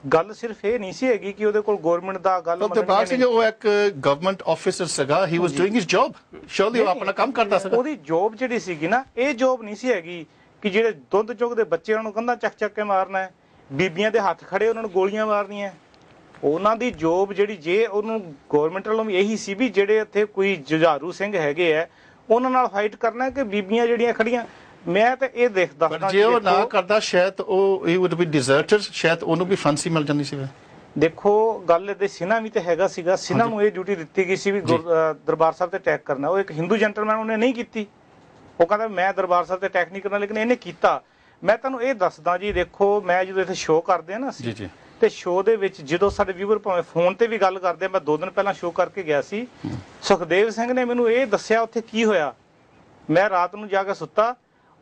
Speaker 4: ਗੱਲ ਸਿਰਫ ਇਹ ਨਹੀਂ ਸੀ ਹੈਗੀ ਕਿ ਉਹਦੇ ਕੋਲ ਗਵਰਨਮੈਂਟ ਦਾ ਗੱਲ
Speaker 1: ਦਿਲਬਾਗ ਸਿੰਘ ਉਹ ਇੱਕ ਗਵਰਨਮੈਂਟ ਆਫੀਸਰ ਸੀਗਾ ਹੀ was doing his job surely ਉਹ ਆਪਣਾ ਕੰਮ ਕਰਦਾ ਸੀ
Speaker 4: ਉਹਦੀ ਜੌਬ ਜਿਹੜੀ ਸੀਗੀ ਨਾ ਇਹ ਜੌਬ ਨਹੀਂ ਸੀ ਹੈਗੀ ਕਿ ਜਿਹੜੇ ਦੁੱਧ ਚੁੱਕ ਦੇ ਬੱਚੇ ਉਹਨਾਂ ਨੂੰ ਕੰਧਾਂ ਚੱਕ ਕੇ ਮਾਰਨਾ ਹੈ ਬੀਬੀਆਂ ਦੇ ਹੱਥ ਖੜੇ ਉਹਨਾਂ ਨੂੰ ਗੋਲੀਆਂ ਮਾਰਨੀਆਂ ਉਹਨਾਂ ਦੀ ਜੌਬ ਜਿਹੜੀ ਜੇ ਉਹਨੂੰ ਗਵਰਨਮੈਂਟ ਵੱਲੋਂ ਵੀ ਇਹੀ ਸੀ ਵੀ ਜਿਹੜੇ ਇੱਥੇ ਕੋਈ ਜੁਝਾਰੂ ਸਿੰਘ ਹੈਗੇ ਆ ਉਹਨਾਂ ਨਾਲ ਫਾਈਟ ਕਰਨਾ ਕਿ ਬੀਬੀਆਂ ਜਿਹੜੀਆਂ ਖੜੀਆਂ ਮੈਂ ਤਾਂ ਇਹ ਦੇਖਦਾ
Speaker 1: ਪਰ ਜੇ ਉਹ ਨਾ ਕਰਦਾ ਸ਼ਾਇਦ ਉਹ ਹੀ ਵੁੱਡ ਬੀ ਡਿਜ਼ਰਟਰ ਸ਼ਾਇਦ ਉਹਨੂੰ ਵੀ ਫਾਂਸੀ ਮਿਲ ਜਾਂਦੀ ਸੀ
Speaker 4: ਦੇਖੋ ਗੱਲ ਇਹਦੇ ਸਿਨਾ ਵੀ ਤੇ ਹੈਗਾ ਸੀਗਾ ਸਿਨਾ ਨੂੰ ਇਹ ਡਿਊਟੀ ਦਿੱਤੀ ਗਈ ਸੀ ਵੀ ਦਰਬਾਰ ਸਾਹਿਬ ਤੇ ਅਟੈਕ ਕਰਨਾ ਉਹ ਇੱਕ ਹਿੰਦੂ ਜੈਂਟਲਮੈਨ ਉਹਨੇ ਨਹੀਂ ਕੀਤੀ ਉਹ ਕਹਿੰਦਾ ਮੈਂ ਦਰਬਾਰ ਸਾਹਿਬ ਤੇ ਅਟੈਕ ਨਹੀਂ ਕਰਨਾ ਲੇਕਿਨ ਇਹਨੇ ਕੀਤਾ ਮੈਂ ਤੁਹਾਨੂੰ ਇਹ ਦੱਸਦਾ ਜੀ ਦੇਖੋ ਮੈਂ ਜਦੋਂ ਇੱਥੇ ਸ਼ੋਅ ਕਰਦੇ ਆ ਨਾ ਅਸੀਂ ਤੇ ਸ਼ੋਅ ਦੇ ਵਿੱਚ ਜਦੋਂ ਸਾਡੇ ਵਿਊਅਰ ਭਾਵੇਂ ਫੋਨ ਤੇ ਵੀ ਗੱਲ ਕਰਦੇ ਮੈਂ 2 ਦਿਨ ਪਹਿਲਾਂ ਸ਼ੋਅ ਕਰਕੇ ਗਿਆ ਸੀ ਸੁਖਦੇਵ ਸਿੰਘ ਨੇ ਮੈਨੂੰ ਇਹ ਦੱਸਿਆ ਉੱਥੇ ਕੀ ਹੋਇਆ ਮੈਂ ਰਾਤ ਨੂੰ ਜਾ ਕੇ ਸੁੱਤਾ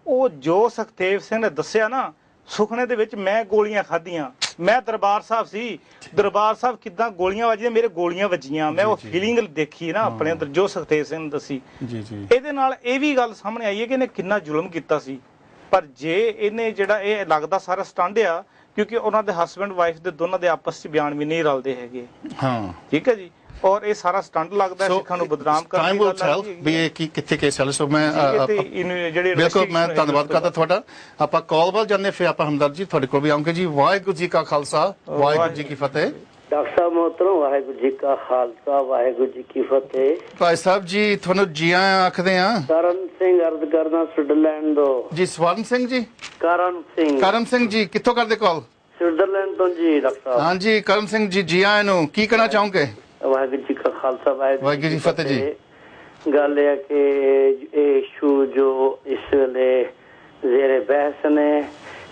Speaker 4: ਉਹ ਜੋ ਸੁਖਦੇਵ ਸਿੰਘ ਨੇ ਦੱਸਿਆ ਨਾ ਸੁਖਨੇ ਦੇ ਵਿੱਚ ਮੈਂ ਗੋਲੀਆਂ ਖਾਧੀਆਂ ਮੈਂ ਦਰਬਾਰ ਸਾਹਿਬ ਸੀ ਦਰਬਾਰ ਸਾਹਿਬ ਕਿੱਦਾਂ ਗੋਲੀਆਂ ਵੱਜੀਆਂ ਮੇਰੇ ਗੋਲੀਆਂ ਵੱਜੀਆਂ ਮੈਂ ਉਹ ਫੀਲਿੰਗ ਦੇਖੀ ਨਾ ਆਪਣੇ ਅੰਦਰ ਜੋ ਸੁਖਦੇਵ ਸਿੰਘ ਨੇ ਦੱਸੀ ਇਹਦੇ ਨਾਲ ਇਹ ਵੀ ਗੱਲ ਸਾਹਮਣੇ ਆਈ ਹੈ ਕਿ ਇਹਨੇ ਕਿੰਨਾ ਜ਼ੁਲਮ ਕੀਤਾ ਸੀ ਪਰ ਜੇ ਇਹਨੇ ਜਿਹੜਾ ਇਹ ਲੱਗਦਾ ਸਾਰਾ ਸਟੰਡ ਆ ਕਿਉਂਕਿ ਉਹਨਾਂ ਦੇ ਹਸਬੈਂਡ ਵਾਈਫ ਦੇ ਦੋਨਾਂ ਦੇ ਆਪਸ 'ਚ ਬਿਆਨ ਵੀ ਨਹੀਂ ਰਲਦੇ ਹੈਗੇ ਹਾਂ ਠੀਕ ਹੈ ਜੀ ਔਰ ਇਹ ਸਾਰਾ ਸਟੰਟ ਲੱਗਦਾ ਸਿੱਖਾਂ ਨੂੰ ਬਦਨਾਮ ਕਰਨ ਦੀ ਗੱਲ ਹੈ
Speaker 1: ਵੀ ਇਹ ਕੀ ਕਿੱਥੇ ਕੇਸ ਚੱਲ ਸੋ ਮੈਂ ਬਿਲਕੁਲ ਮੈਂ ਧੰਨਵਾਦ ਕਰਦਾ ਤੁਹਾਡਾ ਆਪਾਂ ਕਾਲ ਵੱਲ ਜਾਂਦੇ ਫਿਰ ਆਪਾਂ ਹਮਦਰਦ ਜੀ ਤੁਹਾਡੇ ਕੋਲ ਵੀ ਆਉਂਗੇ ਜੀ ਵਾਹਿਗੁਰੂ ਜੀ ਕਾ ਖਾਲਸਾ ਵਾਹਿਗੁਰੂ ਜੀ ਕੀ ਫਤਿਹ
Speaker 17: ਡਾਕਟਰ ਸਾਹਿਬ ਮੋਹਤਰਮ ਵਾਹਿਗੁਰੂ ਜੀ ਕਾ ਖਾਲਸਾ ਵਾਹਿਗੁਰੂ ਜੀ ਕੀ ਫਤਿਹ
Speaker 1: ਭਾਈ ਸਾਹਿਬ ਜੀ ਤੁਹਾਨੂੰ ਜੀ ਆਇਆਂ ਆਖਦੇ ਆ
Speaker 17: ਕਰਨ ਸਿੰਘ ਅਰਜ਼ ਕਰਦਾ ਸਵਿਟਜ਼ਰਲੈਂਡ ਤੋਂ ਜੀ
Speaker 1: ਸਵਰਨ ਸਿੰਘ ਜੀ
Speaker 17: ਕਰਨ
Speaker 1: ਸਿੰਘ ਜੀ ਕਿੱਥੋਂ ਕਰਦੇ ਕਾਲ
Speaker 17: ਸਵਿਟਜ਼ਰਲੈਂਡ ਤੋਂ ਜੀ ਡਾਕਟਰ ਸਾਹਿਬ
Speaker 1: ਹਾਂਜੀ ਕਰਨ ਸਿੰਘ ਜੀ ਜੀ ਆਇਆਂ ਨੂੰ ਕੀ ਕਹਿਣਾ ਚਾਹੋਗੇ
Speaker 17: ਵਾਹਿਗੁਰੂ ਜੀ ਕਾ ਖਾਲਸਾ ਵਾਹਿਗੁਰੂ
Speaker 1: ਜੀ ਫਤਿਹ ਜੀ
Speaker 17: ਗੱਲ ਇਹ ਕਿ ਇਹ ਇਸ਼ੂ ਜੋ ਇਸ ਵੇਲੇ ਜ਼ੇਰੇ ਬਹਿਸ ਨੇ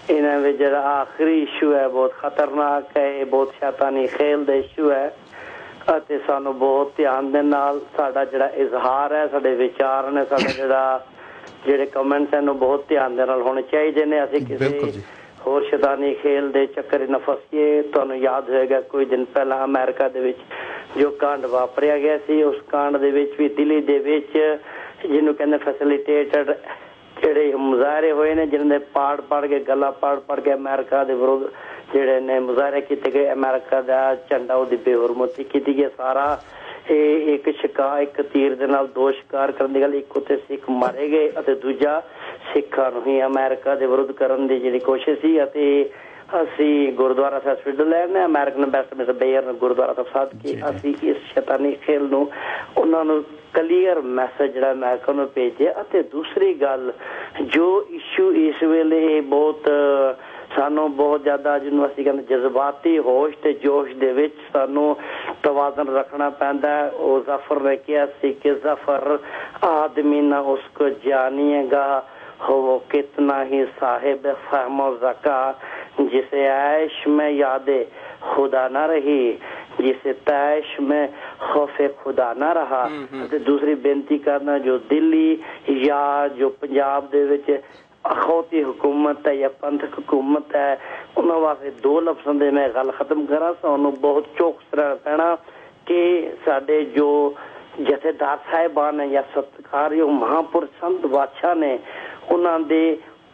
Speaker 17: ਇਹਨਾਂ ਵਿੱਚ ਜਿਹੜਾ ਆਖਰੀ ਇਸ਼ੂ ਹੈ ਬਹੁਤ ਖਤਰਨਾਕ ਹੈ ਇਹ ਬਹੁਤ ਸ਼ੈਤਾਨੀ ਖੇਲ ਦਾ ਇਸ਼ੂ ਹੈ ਅਤੇ ਸਾਨੂੰ ਬਹੁਤ ਧਿਆਨ ਦੇ ਨਾਲ ਸਾਡਾ ਜਿਹੜਾ ਇਜ਼ਹਾਰ ਹੈ ਸਾਡੇ ਵਿਚਾਰ ਨੇ ਸਾਡਾ ਜਿਹੜੇ ਕਮੈਂਟਸ ਹਨ ਉਹ ਬਹੁਤ ਧਿਆਨ ਦੇ ਨਾਲ ਹੋਣੇ ਚਾਹੀਦੇ ਨੇ ਅਸੀਂ ਕਿਸੇ ਹੋਰ ਸ਼ੈਤਾਨੀ ਖੇਲ ਦੇ ਚੱਕਰ ਨਾ ਫਸੀਏ ਤੁਹਾਨੂੰ ਯਾਦ ਹੋਏਗਾ ਕੁਝ ਦਿਨ ਪਹਿਲਾਂ ਅਮਰੀਕਾ ਦੇ ਵਿੱਚ ਜੋ ਕਾਂਡ ਵਾਪਰਿਆ ਗਿਆ ਸੀ ਉਸ ਕਾਂਡ ਦੇ ਵਿੱਚ ਵੀ ਦਿੱਲੀ ਦੇ ਵਿੱਚ ਜਿਹਨੂੰ ਕਹਿੰਦੇ ਫੈਸਿਲਿਟੇਟਡ ਜਿਹੜੇ ਮੁਜ਼ਾਹਰੇ ਹੋਏ ਨੇ ਜਿਹਨਾਂ ਦੇ ਪਾੜ ਕੇ ਗੱਲਾਂ ਪਾੜ ਕੇ ਅਮਰੀਕਾ ਦੇ ਵਿਰੁੱਧ ਜਿਹੜੇ ਨੇ ਮੁਜ਼ਾਹਰੇ ਕੀਤੇ ਗਏ ਅਮਰੀਕਾ ਦਾ ਝੰਡਾ ਉਹਦੀ ਬੇਹਰਮਤੀ ਕੀਤੀ ਗਈ ਸਾਰਾ ਇਹ ਇੱਕ ਤੀਰ ਦੇ ਨਾਲ 2 ਸ਼ਿਕਾਰ ਕਰਨ ਦੀ ਗੱਲ ਇੱਕ ਉੱਤੇ ਸਿੱਖ ਮਾਰੇ ਗਏ ਅਤੇ ਦੂਜਾ ਸਿੱਖਾਂ ਨੂੰ ਹੀ ਅਮਰੀਕਾ ਦੇ ਵਿਰੁੱਧ ਕਰਨ ਦੀ ਜਿਹੜੀ ਕੋਸ਼ਿਸ਼ ਸੀ ਅਤੇ ਅਸੀਂ ਗੁਰਦੁਆਰਾ ਸਾਹਿਬ ਸਵਿਟਜ਼ਰਲੈਂਡ ਨੇ ਅਮਰੀਕਨ ਐਮਬੈਸਡਰ ਬੇਅਰ ਗੁਰਦੁਆਰਾ ਸਾਹਿਬ ਸਾਧ ਕੇ ਅਸੀਂ ਇਸ ਸ਼ੈਤਾਨੀ ਖੇਲ ਨੂੰ ਉਹਨਾਂ ਨੂੰ ਕਲੀਅਰ ਮੈਸੇਜ ਜਿਹੜਾ ਅਮਰੀਕਾ ਨੂੰ ਭੇਜਿਆ ਅਤੇ ਦੂਸਰੀ ਗੱਲ ਜੋ ਇਸ਼ੂ ਇਸ ਵੇਲੇ ਬਹੁਤ ਸਾਨੂੰ ਬਹੁਤ ਜ਼ਿਆਦਾ ਜਿਹਨੂੰ ਅਸੀਂ ਕਹਿੰਦੇ ਜਜ਼ਬਾਤੀ ਹੋਸ਼ ਤੇ ਜੋਸ਼ ਦੇ ਵਿੱਚ ਸਾਨੂੰ ਤਵਾਜ਼ਨ ਰੱਖਣਾ ਪੈਂਦਾ ਹੈ ਉਹ ਜ਼ਫਰ ਨੇ ਕਿਹਾ ਸੀ ਕਿ ਜ਼ਫਰ ਆਦਮੀ ਨਾ ਉਸਕੋ ਜਾਨੀਏਗਾ वो कितना ही साहिब फहमो ज़का जिसे ऐश में यादे खुदा न रही जिसे तैश में खौफ खुदा न रहा ਤੇ ਦੂਸਰੀ ਬੇਨਤੀ ਕਰਨਾ ਜੋ ਦਿੱਲੀ ਜਾਂ ਜੋ ਪੰਜਾਬ ਦੇ ਵਿੱਚ ਅਖੌਤੀ ਹੁਕੂਮਤ ਹੈ ਜਾਂ ਪੰਥਕ ਹੁਕੂਮਤ ਹੈ ਉਹਨਾਂ ਵਾਸਤੇ 2 ਲਫ਼ਜ਼ਾਂ ਦੇ ਮੈਂ ਗੱਲ ਖਤਮ ਕਰਾਂ ਸਾਨੂੰ ਬਹੁਤ ਚੌਕਸ ਰਹਿਣਾ ਪੈਣਾ ਕਿ ਸਾਡੇ ਜੋ ਜਥੇਦਾਰ ਸਾਹਿਬਾਨ ਨੇ ਜਾਂ ਸਤਿਕਾਰਯੋਗ ਮਹਾਂਪੁਰਸ਼ ਸੰਤ ਬਾਦਸ਼ਾਹ ਨੇ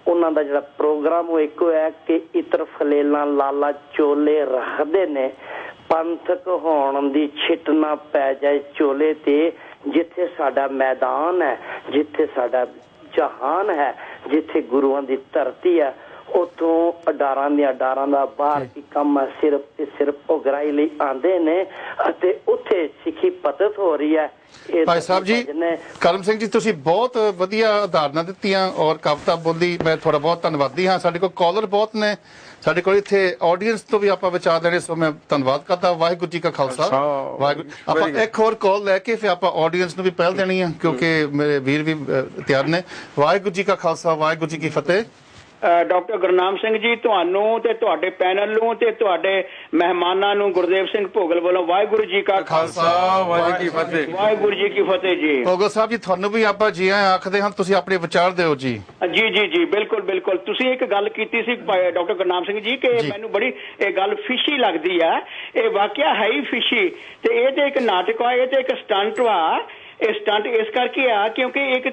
Speaker 17: ਉਹਨਾਂ ਦਾ ਜਿਹੜਾ ਪ੍ਰੋਗਰਾਮ ਉਹ ਇੱਕੋ ਹੈ ਕਿ ਇਤਰ ਫਲੇਲਾਂ ਲਾਲਾ ਚੋਲੇ ਰੱਖਦੇ ਨੇ ਪੰਥਕ ਹੋਣ ਦੀ ਛਿੱਟ ਨਾ ਪੈ ਜਾਏ ਚੋਲੇ ਤੇ ਜਿੱਥੇ ਸਾਡਾ ਮੈਦਾਨ ਹੈ ਜਿੱਥੇ ਸਾਡਾ ਜਹਾਨ ਹੈ ਜਿੱਥੇ ਗੁਰੂਆਂ ਦੀ ਧਰਤੀ ਹੈ ਉੱਥੋਂ ਅਡਾਰਾਂ ਦਾ ਬਾਹਰ ਕੀ ਕੰਮ ਹੈ, ਸਿਰਫ ਤੇ ਸਿਰਫ ਉਗਰਾਈ ਲਈ ਆਉਂਦੇ ਨੇ ਅਤੇ ਉੱਥੇ ਸਿੱਖੀ ਪਤਤ ਹੋ ਰਹੀ ਹੈ।
Speaker 1: ਭਾਈ ਸਾਹਿਬ ਜੀ, ਕਰਮ ਸਿੰਘ ਜੀ, ਤੁਸੀਂ ਬਹੁਤ ਵਧੀਆ ਉਦਾਹਰਨਾਂ ਦਿੱਤੀਆਂ ਔਰ ਕਵਿਤਾ ਬੋਲੀ, ਮੈਂ ਤੁਹਾਡਾ ਬਹੁਤ ਧੰਨਵਾਦੀ ਹਾਂ। ਸਾਡੇ ਕੋਲ ਕਾਲਰ ਬਹੁਤ ਨੇ, ਸਾਡੇ ਕੋਲ ਇੱਥੇ ਆਡੀਅנס ਤੋਂ ਵੀ ਆਪਾਂ ਵਿਚਾਰ ਲੈਣੇ, ਸੋ ਮੈਂ ਧੰਨਵਾਦ ਕਰਦਾ। ਵਾਹਿਗੁਰੂ ਜੀ ਕਾ ਖਾਲਸਾ, ਵਾਹਿਗੁਰੂ। ਆਪਾਂ ਇੱਕ ਹੋਰ ਕਾਲ ਲੈ ਕੇ ਫਿਰ ਆਪਾਂ ਆਡੀਅנס ਨੂੰ ਵੀ ਪਹਿਲ ਦੇਣੀ ਹੈ, ਕਿਉਂਕਿ ਮੇਰੇ ਵੀਰ ਵੀ ਤਿਆਰ ਨੇ। ਵਾਹਿਗੁਰੂ ਜੀ ਕਾ ਖਾਲਸਾ, ਵਾਹਿਗੁਰੂ ਜੀ ਕੀ ਫਤਿਹ।
Speaker 11: ਡਾਕਟਰ ਗੁਰਨਾਮ ਸਿੰਘ ਜੀ, ਤੁਹਾਨੂੰ ਤੇ ਤੁਹਾਡੇ ਪੈਨਲ ਨੂੰ ਤੇ ਤੁਹਾਡੇ ਮਹਿਮਾਨਾਂ ਨੂੰ ਗੁਰਦੇਵ ਸਿੰਘ ਭੋਗਲ ਵੱਲੋਂ ਵਾਹਿਗੁਰੂ ਜੀ ਕਾ ਖਾਲਸਾ, ਵਾਹਿਗੁਰੂ ਜੀ ਕੀ ਫਤਿਹ। ਵਾਹਿਗੁਰੂ ਜੀ ਕੀ ਫਤਿਹ ਜੀ।
Speaker 1: ਭੋਗਲ ਸਾਹਿਬ ਜੀ, ਤੁਹਾਨੂੰ ਵੀ ਆਪਾਂ ਜੀ ਆਖਦੇ ਹਾਂ, ਤੁਸੀਂ ਆਪਣੇ ਵਿਚਾਰ ਦਿਓ ਜੀ।
Speaker 11: ਜੀ ਜੀ ਜੀ, ਬਿਲਕੁਲ ਬਿਲਕੁਲ। ਤੁਸੀਂ ਇੱਕ ਗੱਲ ਕੀਤੀ ਸੀ ਡਾਕਟਰ ਗੁਰਨਾਮ ਸਿੰਘ ਜੀ ਕਿ ਮੈਨੂੰ ਬੜੀ ਇਹ ਗੱਲ ਫਿਸ਼ੀ ਲੱਗਦੀ ਆ। ਇਹ ਵਾਕਿਆ ਹੈ ਹੀ ਫਿਸ਼ੀ, ਤੇ ਇਹ ਤੇ ਇੱਕ ਨਾਟਕ ਆ, ਇਹ ਤੇ ਇੱਕ ਸਟੰਟ ਵਾ। ਇਹ ਸਟੰਟ ਇਸ ਕਰਕੇ ਆ ਕਿਉਂਕਿ ਇੱਕ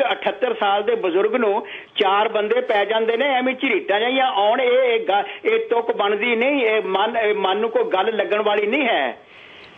Speaker 11: 78 ਸਾਲ ਦੇ ਬਜ਼ੁਰਗ ਨੂੰ 4 ਬੰਦੇ ਪੈ ਜਾਂਦੇ ਨੇ, ਐਵੇਂ ਝਰੀਟਾਂ ਜਿਹੀਆਂ ਆਉਣ। ਇਹ ਤੁਕ ਬਣਦੀ ਨਹੀਂ, ਇਹ ਮਨ ਨੂੰ ਕੋਈ ਗੱਲ ਲੱਗਣ ਵਾਲੀ ਨਹੀਂ ਹੈ।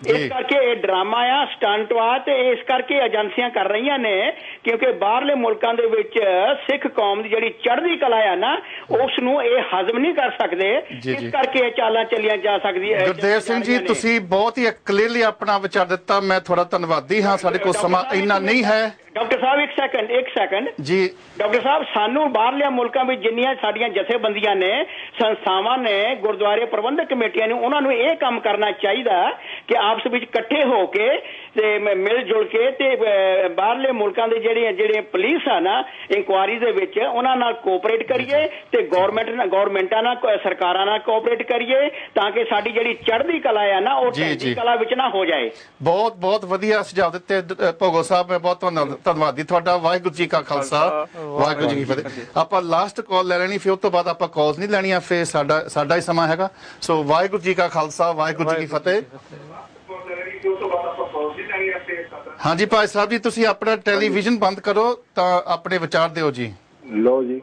Speaker 11: ਇਸ ਕਰਕੇ ਇਹ ਡਰਾਮਾ ਆ, ਸਟੰਟ ਆ, ਤੇ ਇਸ ਕਰਕੇ ਏਜੰਸੀਆਂ ਕਰ ਰਹੀਆਂ ਨੇ ਕਿਉਂਕਿ ਬਾਹਰਲੇ ਮੁਲਕਾਂ ਦੇ ਵਿੱਚ ਸਿੱਖ ਕੌਮ ਦੀ ਜਿਹੜੀ ਚੜ੍ਹਦੀ ਕਲਾ ਆ ਨਾ, ਉਸ ਨੂੰ ਇਹ ਹਜ਼ਮ ਨਹੀਂ ਕਰ ਸਕਦੇ। ਇਸ ਕਰਕੇ ਇਹ ਚਾਲਾਂ ਚੱਲੀਆਂ ਜਾ ਸਕਦੀਆਂ।
Speaker 1: ਗੁਰਦੇਵ ਸਿੰਘ ਜੀ, ਤੁਸੀਂ ਬਹੁਤ ਹੀ ਕਲੀਅਰਲੀ ਆਪਣਾ ਵਿਚਾਰ ਦਿੱਤਾ, ਮੈਂ ਤੁਹਾਡਾ ਧੰਨਵਾਦੀ ਹਾਂ। ਸਾਡੇ ਕੋਲ ਸਮਾਂ ਇੰਨਾ ਨਹੀਂ ਹੈ।
Speaker 11: ਡਾਕਟਰ ਸਾਹਿਬ ਇੱਕ ਸੈਕਿੰਡ
Speaker 1: ਜੀ।
Speaker 11: ਡਾਕਟਰ ਸਾਹਿਬ, ਸਾਨੂੰ ਬਾਹਰਲੇ ਮੁਲਕਾਂ ਵਿੱਚ ਜਿੰਨੀਆਂ ਸਾਡੀਆਂ ਜਥੇਬੰਦੀਆਂ ਨੇ, ਸੰਸਥਾਵਾਂ ਨੇ, ਗੁਰਦੁਆਰੇ ਪ੍ਰਬੰਧਕ ਕਮੇਟੀਆਂ ਨੇ, ਉਹਨਾਂ ਨੂੰ ਇਹ ਕੰਮ ਕਰਨਾ ਚਾਹੀਦਾ ਕਿ ਆਪਸ ਵਿੱਚ ਇਕੱਠੇ ਹੋ ਕੇ ਤੇ ਮਿਲ ਜੁਲ ਕੇ ਤੇ ਬਾਹਰਲੇ ਮੁਲਕਾਂ ਦੇ ਜਿਹੜੇ ਪੁਲਿਸ ਆ ਨਾ, ਇਨਕੁਆਰੀ ਦੇ ਵਿੱਚ ਉਹਨਾਂ ਨਾਲ ਕੋਆਪਰੇਟ ਕਰੀਏ ਤੇ ਗੌਰਮੈਂਟਾਂ ਨਾਲ, ਸਰਕਾਰਾਂ ਨਾਲ ਕੋਆਪਰੇਟ ਕਰੀਏ ਤਾਂ ਕਿ ਸਾਡੀ ਜਿਹੜੀ ਚੜ੍ਹਦੀ ਕਲਾ ਆ ਨਾ, ਉਹ ਢਹਿੰਦੀ ਕਲਾ ਵਿੱਚ ਨਾ ਹੋ ਜਾਏ।
Speaker 1: ਬਹੁਤ ਬਹੁਤ ਵਧੀਆ ਸੁਝਾਅ ਦਿੱਤੇ ਭੋਗਲ ਸਾਹਿਬ, ਮੈਂ ਬਹੁਤ ਧੰਨਵਾਦੀ ਤੁਹਾਡਾ। ਵਾਹਿਗੁਰੂ ਜੀ ਕਾ ਖਾਲਸਾ, ਵਾਹਿਗੁਰੂ ਜੀ ਕੀ ਫਤਿਹ। ਆਪਾਂ ਲਾਸਟ ਕਾਲ ਲੈ ਲੈਣੀ, ਫਿਰ ਉਸ ਤੋਂ ਬਾਅਦ ਆਪਾਂ ਕਾਲਸ ਨਹੀਂ ਲੈਣੀਆਂ, ਫਿਰ ਸਾਡਾ ਹੀ ਸਮਾਂ ਹੈਗਾ। ਸੋ ਵਾਹਿਗੁਰੂ ਜੀ ਕਾ ਖਾਲਸਾ, ਵਾਹਿਗੁਰੂ ਜੀ ਕੀ ਫਤਿਹ। ਹਾਂਜੀ ਭਾਈ ਸਾਹਿਬ ਜੀ, ਤੁਸੀਂ ਆਪਣਾ ਟੈਲੀਵਿਜ਼ਨ ਬੰਦ ਕਰੋ ਤਾਂ ਆਪਣੇ ਵਿਚਾਰ ਦਿਓ ਜੀ।
Speaker 18: ਲਓ ਜੀ।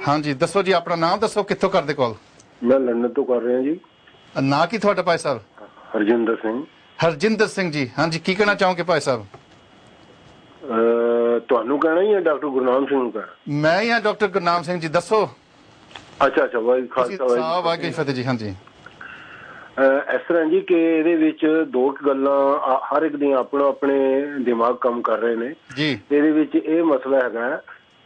Speaker 1: ਹਾਂਜੀ ਦੱਸੋ ਜੀ, ਆਪਣਾ ਨਾਮ ਦੱਸੋ, ਕਿੱਥੋਂ ਕਰਦੇ ਕਾਲ?
Speaker 18: ਮੈਂ ਲੰਡਨ ਤੋਂ ਕਰ ਰਿਹਾ ਜੀ।
Speaker 1: ਨਾਂ ਕੀ ਤੁਹਾਡਾ ਭਾਈ ਸਾਹਿਬ?
Speaker 18: ਹਰਜਿੰਦਰ ਸਿੰਘ।
Speaker 1: ਹਰਜਿੰਦਰ ਸਿੰਘ ਜੀ, ਹਾਂਜੀ ਕੀ ਕਹਿਣਾ ਚਾਹੋਗੇ ਭਾਈ ਸਾਹਿਬ?
Speaker 18: ਤੁਹਾਨੂੰ ਕਹਿਣਾ ਹੀ ਹੈ ਡਾਕਟਰ ਗੁਰਨਾਮ ਸਿੰਘ ਨੂੰ ਕਹਿਣਾ? ਮੈਂ
Speaker 1: ਹੀ ਹਾਂ ਡਾਕਟਰ ਗੁਰਨਾਮ ਸਿੰਘ ਜੀ, ਦੱਸੋ।
Speaker 18: ਅੱਛਾ ਵਾਹਿਗੁਰੂ ਖਾਲਸਾ,
Speaker 1: ਵਾਹਿਗੁਰੂ ਫਤਿਹ ਜੀ। ਹਾਂਜੀ
Speaker 18: ਇਸ ਤਰ੍ਹਾਂ ਜੀ ਕਿ ਇਹਦੇ ਵਿੱਚ ਦੋ ਗੱਲਾਂ ਹਰ ਇੱਕ ਦੀਆਂ ਆਪਣਾ ਆਪਣੇ ਦਿਮਾਗ ਕੰਮ ਕਰ ਰਹੇ ਨੇ
Speaker 1: ਜੀ।
Speaker 18: ਇਹਦੇ ਵਿੱਚ ਇਹ ਮਸਲਾ ਹੈਗਾ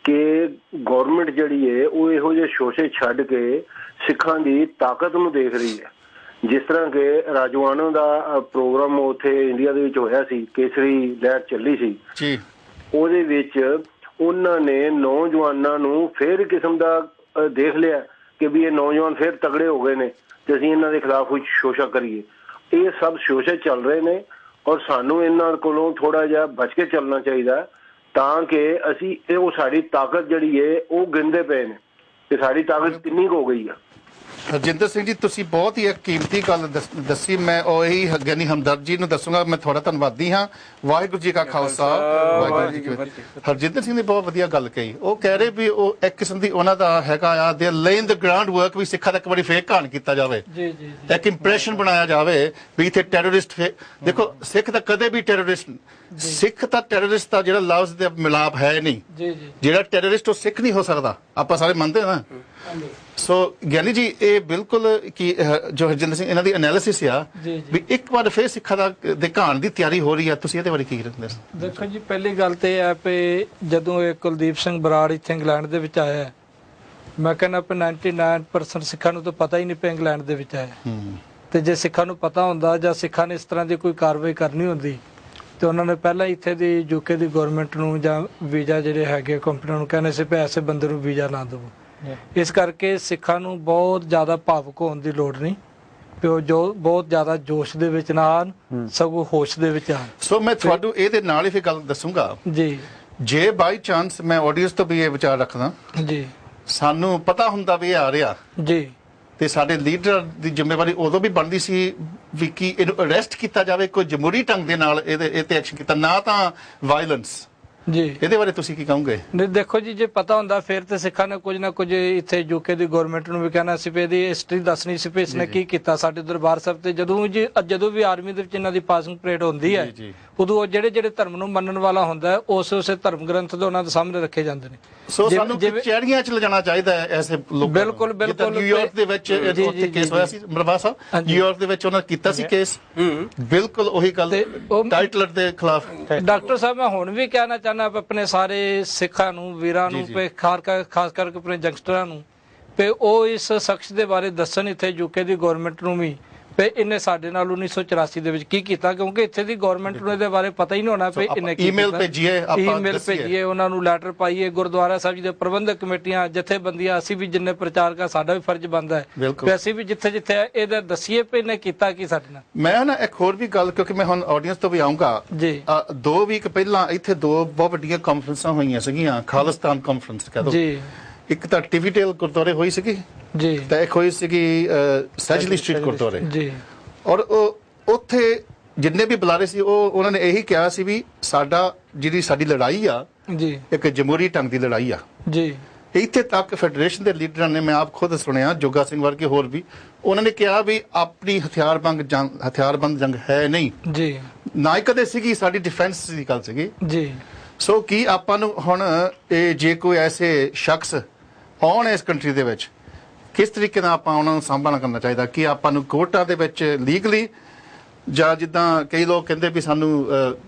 Speaker 18: ਕਿ ਗਵਰਨਮੈਂਟ ਜਿਹੜੀ ਹੈ ਉਹ ਇਹੋ ਜਿਹੇ ਸ਼ੋਸ਼ੇ ਛੱਡ ਕੇ ਸਿੱਖਾਂ ਦੀ ਤਾਕਤ ਨੂੰ ਦੇਖ ਰਹੀ ਹੈ। ਜਿਸ ਤਰ੍ਹਾਂ ਕਿ ਰਾਜਵਾਨਾ ਦਾ ਪ੍ਰੋਗਰਾਮ ਉੱਥੇ ਇੰਡੀਆ ਦੇ ਵਿੱਚ ਹੋਇਆ ਸੀ, ਕੇਸਰੀ ਲਹਿਰ ਚੱਲੀ ਸੀ
Speaker 1: ਜੀ,
Speaker 18: ਉਹਦੇ ਵਿੱਚ ਉਹਨਾਂ ਨੇ ਨੌਜਵਾਨਾਂ ਨੂੰ ਫਿਰ ਕਿਸਮ ਦਾ ਦੇਖ ਲਿਆ ਕਿ ਵੀ ਇਹ ਨੌਜਵਾਨ ਫਿਰ ਤਗੜੇ ਹੋ ਗਏ ਨੇ ਤੇ ਅਸੀਂ ਇਹਨਾਂ ਦੇ ਖਿਲਾਫ ਕੁਝ ਸ਼ੋਸ਼ਾ ਕਰੀਏ। ਇਹ ਸਭ ਸ਼ੋਸ਼ੇ ਚੱਲ ਰਹੇ ਨੇ ਔਰ ਸਾਨੂੰ ਇਹਨਾਂ ਕੋਲੋਂ ਥੋੜਾ ਜਿਹਾ ਬਚ ਕੇ ਚੱਲਣਾ ਚਾਹੀਦਾ ਤਾਂ ਕਿ ਅਸੀਂ ਉਹ ਸਾਡੀ ਤਾਕਤ ਜਿਹੜੀ ਹੈ ਉਹ ਗਿਣਦੇ ਪਏ ਨੇ ਤੇ ਸਾਡੀ ਤਾਕਤ ਕਿੰਨੀ ਹੋ ਗਈ ਆ।
Speaker 1: ਹਰਜਿੰਦਰ ਸਿੰਘ ਜੀ, ਤੁਸੀਂ ਬਹੁਤ ਹੀ ਕੀਮਤੀ ਗੱਲ ਦੱਸੀ। ਮੈਂ ਉਹੀ ਗਿਆਨੀ ਹਮਦਰਦ ਜੀ ਨੂੰ ਦੱਸੂਗਾ। ਮੈਂ ਤੁਹਾਡਾ ਧੰਨਵਾਦੀ ਹਾਂ। ਵਾਹਿਗੁਰੂ ਜੀ ਕਾ ਖਾਲਸਾ, ਵਾਹਿਗੁਰੂ ਜੀ ਕੀ ਫਤਿਹ। ਹਰਜਿੰਦਰ ਸਿੰਘ ਨੇ ਬਹੁਤ ਵਧੀਆ ਗੱਲ ਕਹੀ। ਉਹ ਕਹਿ ਰਹੇ ਵੀ ਉਹ ਇੱਕ ਕਿਸਮ ਦੀ ਉਹਨਾਂ ਦਾ ਹੈਗਾ ਆ, ਦੇ ਲੇਇੰਗ ਦ ਗਰਾਊਂਡ ਵਰਕ, ਵੀ ਸਿੱਖਾਂ ਦਾ ਇੱਕ ਵਾਰੀ ਫੇਰ ਕਹਾਣ ਕੀਤਾ ਜਾਵੇ, ਇੱਕ ਇੰਪ੍ਰੈਸ਼ਨ ਬਣਾਇਆ ਜਾਵੇ ਵੀ ਇੱਥੇ ਟੈਰਰਿਸਟ। ਦੇਖੋ ਸਿੱਖ ਤਾਂ ਕਦੇ ਵੀ ਟੈਰਰਿਸਟ, ਸਿੱਖ ਤਾਂ ਟੈਰਰਿਸਟ ਦਾ ਜਿਹੜਾ ਲਫ਼ਜ਼ ਦੇ ਮਿਲਾਪ ਹੈ ਨਹੀਂ। ਜਿਹੜਾ ਟੈਰਰਿਸਟ ਉਹ ਸਿੱਖ ਨਹੀਂ ਹੋ ਸਕਦਾ, ਆਪਾਂ ਸਾਰੇ ਮੰਨਦੇ ਨਾ। ਸੋ ਗਿਆਨੀ ਜੀ, ਇਹ ਬਿਲਕੁਲ ਕਿ ਜੋ ਹਰਜਿੰਦਰ ਸਿੰਘ ਇਹਨਾਂ ਦੀ ਐਨਾਲਿਸਿਸ ਆ ਵੀ ਇੱਕ ਵਾਰ ਫੇਰ ਸਿੱਖਾਂ ਦਾ ਦਿਖਾਣ ਦੀ ਤਿਆਰੀ ਹੋ ਰਹੀ ਆ, ਤੁਸੀਂ ਇਹਦੇ ਬਾਰੇ ਕੀ ਕਹਿੰਦੇ?
Speaker 5: ਦੇਖੋ ਜੀ, ਪਹਿਲੀ ਗੱਲ ਤੇ ਇਹ ਹੈ ਵੀ ਜਦੋਂ ਇਹ ਕੁਲਦੀਪ ਸਿੰਘ ਬਰਾੜ ਇੱਥੇ ਇੰਗਲੈਂਡ ਦੇ ਵਿੱਚ ਆਇਆ, ਮੈਂ ਕਹਿੰਦਾ 99% ਸਿੱਖਾਂ ਨੂੰ ਤਾਂ ਪਤਾ ਹੀ ਨਹੀਂ ਪਿਆ ਇੰਗਲੈਂਡ ਦੇ ਵਿੱਚ ਆਇਆ। ਤੇ ਜੇ ਸਿੱਖਾਂ ਨੂੰ ਪਤਾ ਹੁੰਦਾ ਜਾਂ ਸਿੱਖਾਂ ਨੇ ਇਸ ਤਰ੍ਹਾਂ ਦੀ ਕੋਈ ਕਾਰਵਾਈ ਕਰਨੀ ਹੁੰਦੀ ਤੇ ਉਹਨਾਂ ਨੇ ਪਹਿਲਾਂ ਇੱਥੇ ਦੀ ਯੂਕੇ ਦੀ ਗਵਰਨਮੈਂਟ ਨੂੰ ਜਾਂ ਵੀਜ਼ਾ ਜਿਹੜੇ ਹੈਗੇ ਕੰਪਨੀ ਨੂੰ ਕਹਿੰਦੇ ਸੀ ਵੀ ਐਸੇ ਬੰਦੇ ਨੂੰ ਵੀਜ਼ਾ ਨਾ ਦਿਓ। ਇਸ ਕਰਕੇ ਸਿੱਖਾਂ ਨੂੰ ਬਹੁਤ ਜ਼ਿਆਦਾ ਭਾਵੁਕ ਹੋਣ ਦੀ ਲੋੜ ਨਹੀਂ, ਪਿਓ ਜੋ ਬਹੁਤ ਜ਼ਿਆਦਾ ਜੋਸ਼ ਦੇ ਵਿੱਚ ਨਾ ਆਣ, ਸਗੋਂ ਹੋਸ਼ ਦੇ ਵਿੱਚ ਆਣ।
Speaker 1: ਸੋ ਮੈਂ ਤੁਹਾਨੂੰ ਇਹਦੇ ਨਾਲ ਹੀ ਫਿਰ ਗੱਲ ਦੱਸੂਗਾ ਜੀ। ਜੇ ਬਾਈ ਚਾਂਸ ਮੈਂ ਆਡੀਅנס ਤੋਂ ਵੀ ਇਹ ਵਿਚਾਰ ਰੱਖਦਾ ਜੀ, ਸਾਨੂੰ ਪਤਾ ਹੁੰਦਾ ਵੀ ਇਹ ਆ ਰਿਹਾ ਜੀ, ਤੇ ਸਾਡੇ ਲੀਡਰ ਦੀ ਜ਼ਿੰਮੇਵਾਰੀ ਉਦੋਂ ਵੀ ਬਣਦੀ ਸੀ ਵੀ ਕਿ ਇਹਨੂੰ ਅਰੈਸਟ ਕੀਤਾ ਜਾਵੇ, ਕੋਈ ਜਮਹੂਰੀ ਢੰਗ ਦੇ ਨਾਲ ਇਹ ਤੇ ਐਕਸ਼ਨ ਕੀਤਾ, ਨਾ ਤਾਂ ਵਾਇਲੈਂਸ।
Speaker 5: ਜੀ
Speaker 1: ਇਹਦੇ ਬਾਰੇ ਤੁਸੀਂ ਕੀ ਕਹੋਗੇ?
Speaker 5: ਨਹੀਂ ਦੇਖੋ ਜੀ, ਜੇ ਪਤਾ ਹੁੰਦਾ ਫਿਰ ਤੇ ਸਿੱਖਾਂ ਨੇ ਕੁਝ ਨਾ ਕੁਝ ਇੱਥੇ ਯੂਕੇ ਦੀ ਗਵਰਨਮੈਂਟ ਨੂੰ ਵੀ ਕਹਿਣਾ ਸੀ ਵੀ ਇਹਦੀ ਹਿਸਟਰੀ ਦੱਸਣੀ ਸੀ ਵੀ ਇਸਨੇ ਕੀ ਕੀਤਾ ਸਾਡੇ ਦਰਬਾਰ ਸਾਹਿਬ ਤੇ। ਜਦੋਂ ਵੀ ਆਰਮੀ ਦੇ ਵਿੱਚ ਇਹਨਾਂ ਦੀ ਪਾਸਿੰਗ ਪਰੇਡ ਹੁੰਦੀ ਹੈ ਉਦੋਂ ਜਿਹੜੇ ਧਰਮ ਨੂੰ ਮੰਨਣ ਵਾਲਾ ਹੁੰਦਾ ਹੈ ਉਸੇ ਧਰਮ ਗ੍ਰੰਥ ਦੇ ਉਹਨਾਂ ਦੇ ਸਾਹਮਣੇ ਰੱਖੇ ਜਾਂਦੇ ਨੇ।
Speaker 1: ਸੋ ਸਾਨੂੰ ਕਚਹਿਰੀਆਂ 'ਚ ਲਿਜਾਣਾ ਚਾਹੀਦਾ ਹੈ ਐਸੇ ਲੋਕਾਂ ਨੂੰ।
Speaker 5: ਬਿਲਕੁਲ ਬਿਲਕੁਲ।
Speaker 1: ਨਿਊਯਾਰਕ ਦੇ ਵਿੱਚ ਉੱਥੇ ਕੇਸ ਹੋਇਆ ਸੀ ਮਰਵਾ ਸਾਹਿਬ, ਨਿਊਯਾਰਕ ਦੇ ਵਿੱਚ ਉਹਨਾਂ ਕੀਤਾ ਸੀ ਕੇਸ, ਬਿਲਕੁਲ ਉਹੀ ਗੱਲ ਟਾਈਟਲਰ ਦੇ ਖਿਲਾਫ।
Speaker 5: ਡਾਕਟਰ ਸਾਹਿਬ ਮੈਂ ਹੁਣ ਵੀ ਕਹਿਣਾ ਚਾਹੁੰਦਾ ਆਪਣੇ ਸਾਰੇ ਸਿੱਖਾਂ ਨੂੰ, ਵੀਰਾਂ ਨੂੰ, ਖਾਸ ਕਰਕੇ ਆਪਣੇ ਯੰਗਸਟਰਾਂ ਨੂੰ ਵੀ ਉਹ ਇਸ ਸ਼ਖਸ ਦੇ ਬਾਰੇ ਦੱਸਣ ਇੱਥੇ ਯੂਕੇ ਦੀ ਗਵਰਨਮੈਂਟ ਨੂੰ ਵੀ ਵੀ ਇਹਨੇ ਸਾਡੇ ਨਾਲ 1984 ਦੇ ਵਿੱਚ ਕੀ ਕੀਤਾ, ਕਿਉਂਕਿ ਇੱਥੇ ਦੀ ਗਵਰਨਮੈਂਟ ਨੂੰ ਇਹਦੇ ਬਾਰੇ ਪਤਾ ਹੀ ਨਹੀਂ ਹੋਣਾ ਵੀ ਇਹਨੇ ਕੀ
Speaker 1: ਈਮੇਲ ਭੇਜੀਏ,
Speaker 5: ਉਹਨਾਂ ਨੂੰ ਲੈਟਰ ਪਾਈਏ, ਗੁਰਦੁਆਰਾ ਸਾਹਿਬ ਜੀ ਦੇ ਪ੍ਰਬੰਧਕ ਕਮੇਟੀਆਂ, ਜਥੇਬੰਦੀਆਂ, ਅਸੀਂ ਵੀ ਜਿੰਨੇ ਪ੍ਰਚਾਰਕ ਆ ਸਾਡਾ ਵੀ ਫਰਜ਼ ਬਣਦਾ ਹੈ ਵੀ ਅਸੀਂ ਵੀ ਜਿੱਥੇ ਜਿੱਥੇ ਇਹਦਾ ਦੱਸੀਏ ਵੀ ਇਹਨੇ ਕੀਤਾ ਕੀ ਸਾਡੇ ਨਾਲ।
Speaker 1: ਮੈਂ ਨਾ ਇੱਕ ਹੋਰ ਵੀ ਗੱਲ, ਕਿਉਂਕਿ ਮੈਂ ਹੁਣ ਆਡੀਅנס ਤੋਂ ਵੀ ਆਉਂਗਾ ਜੀ। 2 ਵੀਕ ਪਹਿਲਾਂ ਇੱਥੇ 2 ਬਹੁਤ ਵੱਡੀਆਂ ਕਾਨਫਰੰਸਾਂ ਹੋਈਆਂ ਸੀਗੀਆਂ, ਖਾਲਿਸਤਾਨ ਕਾਨਫਰੰਸ ਕਹ ਦੋ ਜੀ। ਇੱਕ ਤਾਂ ਟੀਵੀਟੇਲ ਗੁਰਦੁਆਰੇ ਹੋਈ ਸੀਗੀ ਜੀ, ਤੇ ਇੱਕ ਹੋਈ ਸੀਗੀ ਸੈਜਲੀ ਸਟਰੀਟ ਗੁਰਦੁਆਰੇ ਜੀ। ਔਰ ਉੱਥੇ ਜਿੰਨੇ ਵੀ ਬੁਲਾਰੇ ਸੀ ਉਹਨਾਂ ਨੇ ਇਹੀ ਕਿਹਾ ਸੀ ਵੀ ਸਾਡੀ ਲੜਾਈ ਆ ਜੀ ਇੱਕ ਜਮਹੂਰੀ ਢੰਗ ਦੀ ਲੜਾਈ ਆ ਜੀ। ਇੱਥੇ ਤੱਕ ਫੈਡਰੇਸ਼ਨ ਦੇ ਲੀਡਰਾਂ ਨੇ, ਮੈਂ ਆਪ ਖੁਦ ਸੁਣਿਆ, ਜੋਗਾ ਸਿੰਘ ਵਰਗੇ ਹੋਰ ਵੀ, ਉਹਨਾਂ ਨੇ ਕਿਹਾ ਵੀ ਆਪਣੀ ਹਥਿਆਰਬੰਦ ਜੰਗ ਹੈ ਨਹੀਂ ਜੀ, ਨਾ ਹੀ ਕਦੇ ਸੀਗੀ, ਸਾਡੀ ਡਿਫੈਂਸ ਦੀ ਗੱਲ ਸੀਗੀ ਜੀ। ਸੋ ਕੀ ਆਪਾਂ ਨੂੰ ਹੁਣ ਜੇ ਕੋਈ ਐਸੇ ਸ਼ਖਸ ਆਉਣ ਇਸ ਕੰਟਰੀ ਦੇ ਵਿੱਚ, ਕਿਸ ਤਰੀਕੇ ਨਾਲ ਆਪਾਂ ਉਹਨਾਂ ਨੂੰ ਸਾਂਭਣਾ ਕਰਨਾ ਚਾਹੀਦਾ? ਕਿ ਆਪਾਂ ਨੂੰ ਕੋਰਟਾਂ ਦੇ ਵਿੱਚ ਲੀਗਲੀ, ਜਾਂ ਜਿੱਦਾਂ ਕਈ ਲੋਕ ਕਹਿੰਦੇ ਵੀ ਸਾਨੂੰ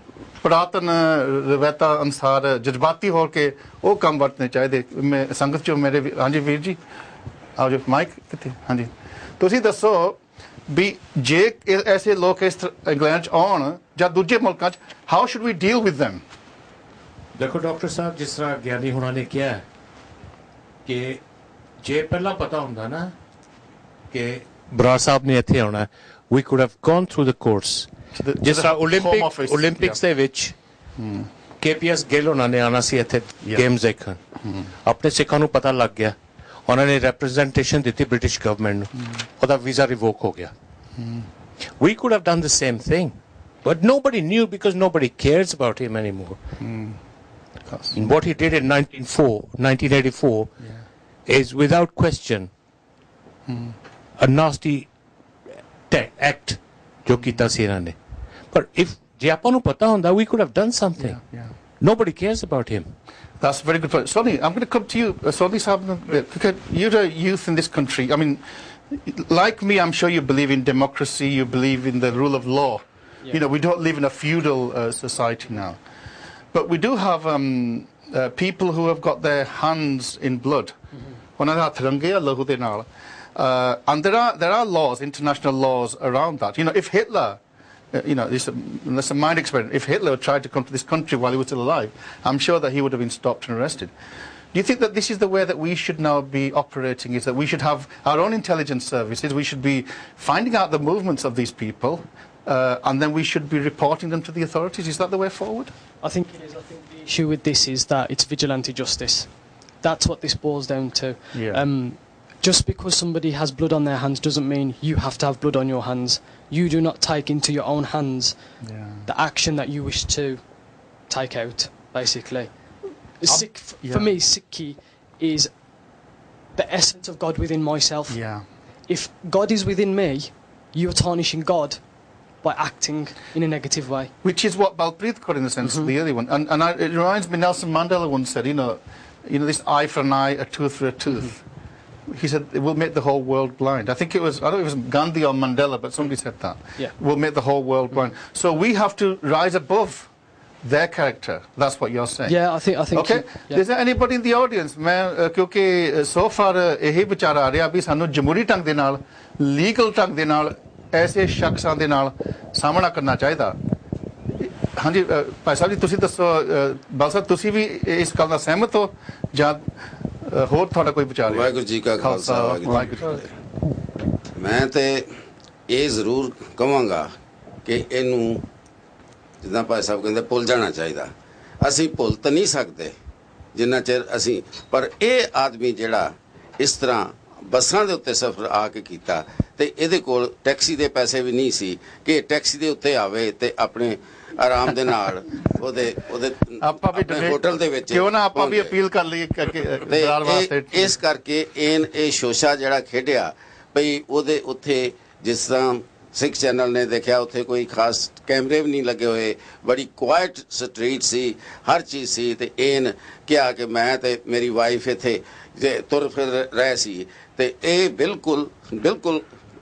Speaker 1: ਪੁਰਾਤਨ ਰਵਾਇਤਾਂ ਅਨੁਸਾਰ ਜਜ਼ਬਾਤੀ ਹੋ ਕੇ ਉਹ ਕੰਮ ਵਰਤਣੇ ਚਾਹੀਦੇ? ਮੈਂ ਸੰਗਤ ਚੋਂ ਮੇਰੇ ਹਾਂਜੀ ਵੀਰ ਜੀ ਆਓ ਜੀ, ਮਾਈਕ ਕਿੱਥੇ? ਹਾਂਜੀ ਤੁਸੀਂ ਦੱਸੋ ਵੀ ਜੇ ਐਸੇ ਲੋਕ ਇਸ ਇੰਗਲੈਂਡ 'ਚ ਆਉਣ ਜਾਂ ਦੂਜੇ ਮੁਲਕਾਂ 'ਚ, how should we deal with them?
Speaker 7: ਦੇਖੋ ਡਾਕਟਰ ਸਾਹਿਬ, ਜਿਸ ਤਰ੍ਹਾਂ ਗਿਆਨੀ ਹੋਣਾ ਨੇ ਕਿਹਾ ਕਿ ਜੇ ਪਹਿਲਾਂ ਪਤਾ ਹੁੰਦਾ ਨਾ ਕਿ ਬਰਾੜ ਸਾਹਿਬ ਨੇ ਇੱਥੇ ਆਉਣਾ, we could have gone through the course. ਜਿਸ ਤਰ੍ਹਾਂ 올림픽ਸ ਦੇ ਵਿੱਚ KPS ਗਿੱਲ ਉਹਨਾਂ ਨੇ ਆਉਣਾ ਸੀ ਇੱਥੇ ਗੇਮਸ ਦੇਖਣ, ਆਪਣੇ ਸਿੱਖਾਂ ਨੂੰ ਪਤਾ ਲੱਗ ਗਿਆ, ਉਹਨਾਂ ਨੇ ਰੈਪਰੈਜ਼ੈਂਟੇਸ਼ਨ ਦਿੱਤੀ ਬ੍ਰਿਟਿਸ਼ ਗਵਰਨਮੈਂਟ ਨੂੰ, ਉਹਦਾ ਵੀਜ਼ਾ ਰਿਵੋਕ ਹੋ ਗਿਆ। We could have done the same thing, but nobody knew because nobody cares about him anymore. What he did in 1984 is without question a nasty act jo kita si ਇਹਨਾਂ ਨੇ। ਪਰ if ਜੇ ਆਪਾਂ ਨੂੰ ਪਤਾ ਹੁੰਦਾ, we could have done something. Nobody cares about him.
Speaker 1: That's a very good point. Sonny, I'm going to come to you. Sonny Saab, because you're a youth in this country. I mean, like me, I'm sure you believe in democracy, you believe in the rule of law. You know, we don't live in a feudal society now. But we do have people who have got their hands in blood. And there are laws, international laws around that. You know, if Hitler, that's a mind experiment, if Hitler tried to come to this country while he was still alive, I'm sure that he would have been stopped and arrested. Do you think that this is the way that we should now be operating, is that we should have our own intelligence services, we should be finding out the movements of these people, and then we should be reporting them to the authorities? Is that the way forward?
Speaker 8: I think it is. I think the issue with this is that it's vigilante justice. That's what this boils down to. Just because somebody has blood on their hands doesn't mean you have to have blood on your hands. You do not take into your own hands the action that you wish to take out, basically. For me, Sikhi is the essence of God within myself. If God is within me, you're tarnishing God by acting in a negative way.
Speaker 1: Which is what Balpreet got in the sense, the early one. And it reminds me, Nelson Mandela once said, you know, this eye for an eye, a tooth for a tooth. He said it will make the whole world blind. I think it was, I don't know if it was Gandhi or Mandela, but somebody said that. Will make the whole world blind. So we have to rise above their character. That's what you're saying.
Speaker 8: Yeah, I think.
Speaker 1: Okay. Is there anybody in the audience? मैं क्योंकि so far यही विचार आ रहा अभी सानू जमहूरी ढंग दे नाल, legal ढंग दे नाल, ऐसे शख्सां दे नाल सामना करना चाहिदा। हाँ जी भाई साहब जी, तुसी दसो, बाल साहब तुसी भी इस गल नाल सहमत हो ਜਾਂ ਹੋਰ ਤੁਹਾਡਾ ਕੋਈ ਵਿਚਾਰ ਹੈ?
Speaker 6: ਵਾਹਿਗੁਰੂ ਜੀ ਕਾ ਖਾਲਸਾ ਵਾਹਿਗੁਰੂ ਜੀ। ਮੈਂ ਤੇ ਇਹ ਜ਼ਰੂਰ ਕਹਾਂਗਾ ਕਿ ਇਹਨੂੰ ਜਿੱਦਾਂ ਭਾਈ ਸਾਹਿਬ ਕਹਿੰਦੇ ਭੁੱਲ ਜਾਣਾ ਚਾਹੀਦਾ। ਅਸੀਂ ਭੁੱਲ ਤਾਂ ਨਹੀਂ ਸਕਦੇ ਜਿੰਨਾ ਚਿਰ ਅਸੀਂ, ਪਰ ਇਹ ਆਦਮੀ ਜਿਹੜਾ ਇਸ ਤਰ੍ਹਾਂ ਬੱਸਾਂ ਦੇ ਉੱਤੇ ਸਫ਼ਰ ਆ ਕੇ ਕੀਤਾ ਤੇ ਇਹਦੇ ਕੋਲ ਟੈਕਸੀ ਦੇ ਪੈਸੇ ਵੀ ਨਹੀਂ ਸੀ ਕਿ ਟੈਕਸੀ ਦੇ ਉੱਤੇ ਆਵੇ ਤੇ ਆਪਣੇ ਆਰਾਮ ਦੇ ਨਾਲ ਉਹਦੇ
Speaker 1: ਆਪਾਂ ਵੀ
Speaker 6: ਹੋਟਲ ਦੇ ਵਿੱਚ
Speaker 1: ਕਿਉਂ ਨਾ ਆਪਾਂ ਵੀ ਅਪੀਲ ਕਰ ਲਈਏ ਬਰਾੜ ਵਾਸਤੇ।
Speaker 6: ਇਸ ਕਰਕੇ ਇਹ ਸ਼ੋਸ਼ਾ ਜਿਹੜਾ ਖੇਡਿਆ ਭਈ ਉਹਦੇ ਉੱਥੇ ਜਿਸ ਤਰ੍ਹਾਂ ਸਿੱਖ ਚੈਨਲ ਨੇ ਦੇਖਿਆ ਉੱਥੇ ਕੋਈ ਖਾਸ ਕੈਮਰੇ ਵੀ ਨਹੀਂ ਲੱਗੇ ਹੋਏ, ਬੜੀ ਕੁਆਇਟ ਸਟਰੀਟ ਸੀ, ਹਰ ਚੀਜ਼ ਸੀ, ਤੇ ਇਹਨ ਕਿਹਾ ਕਿ ਮੈਂ ਤੇ ਮੇਰੀ ਵਾਈਫ ਇੱਥੇ ਤੁਰ ਫਿਰ ਰਹੇ ਸੀ, ਤੇ ਇਹ ਬਿਲਕੁਲ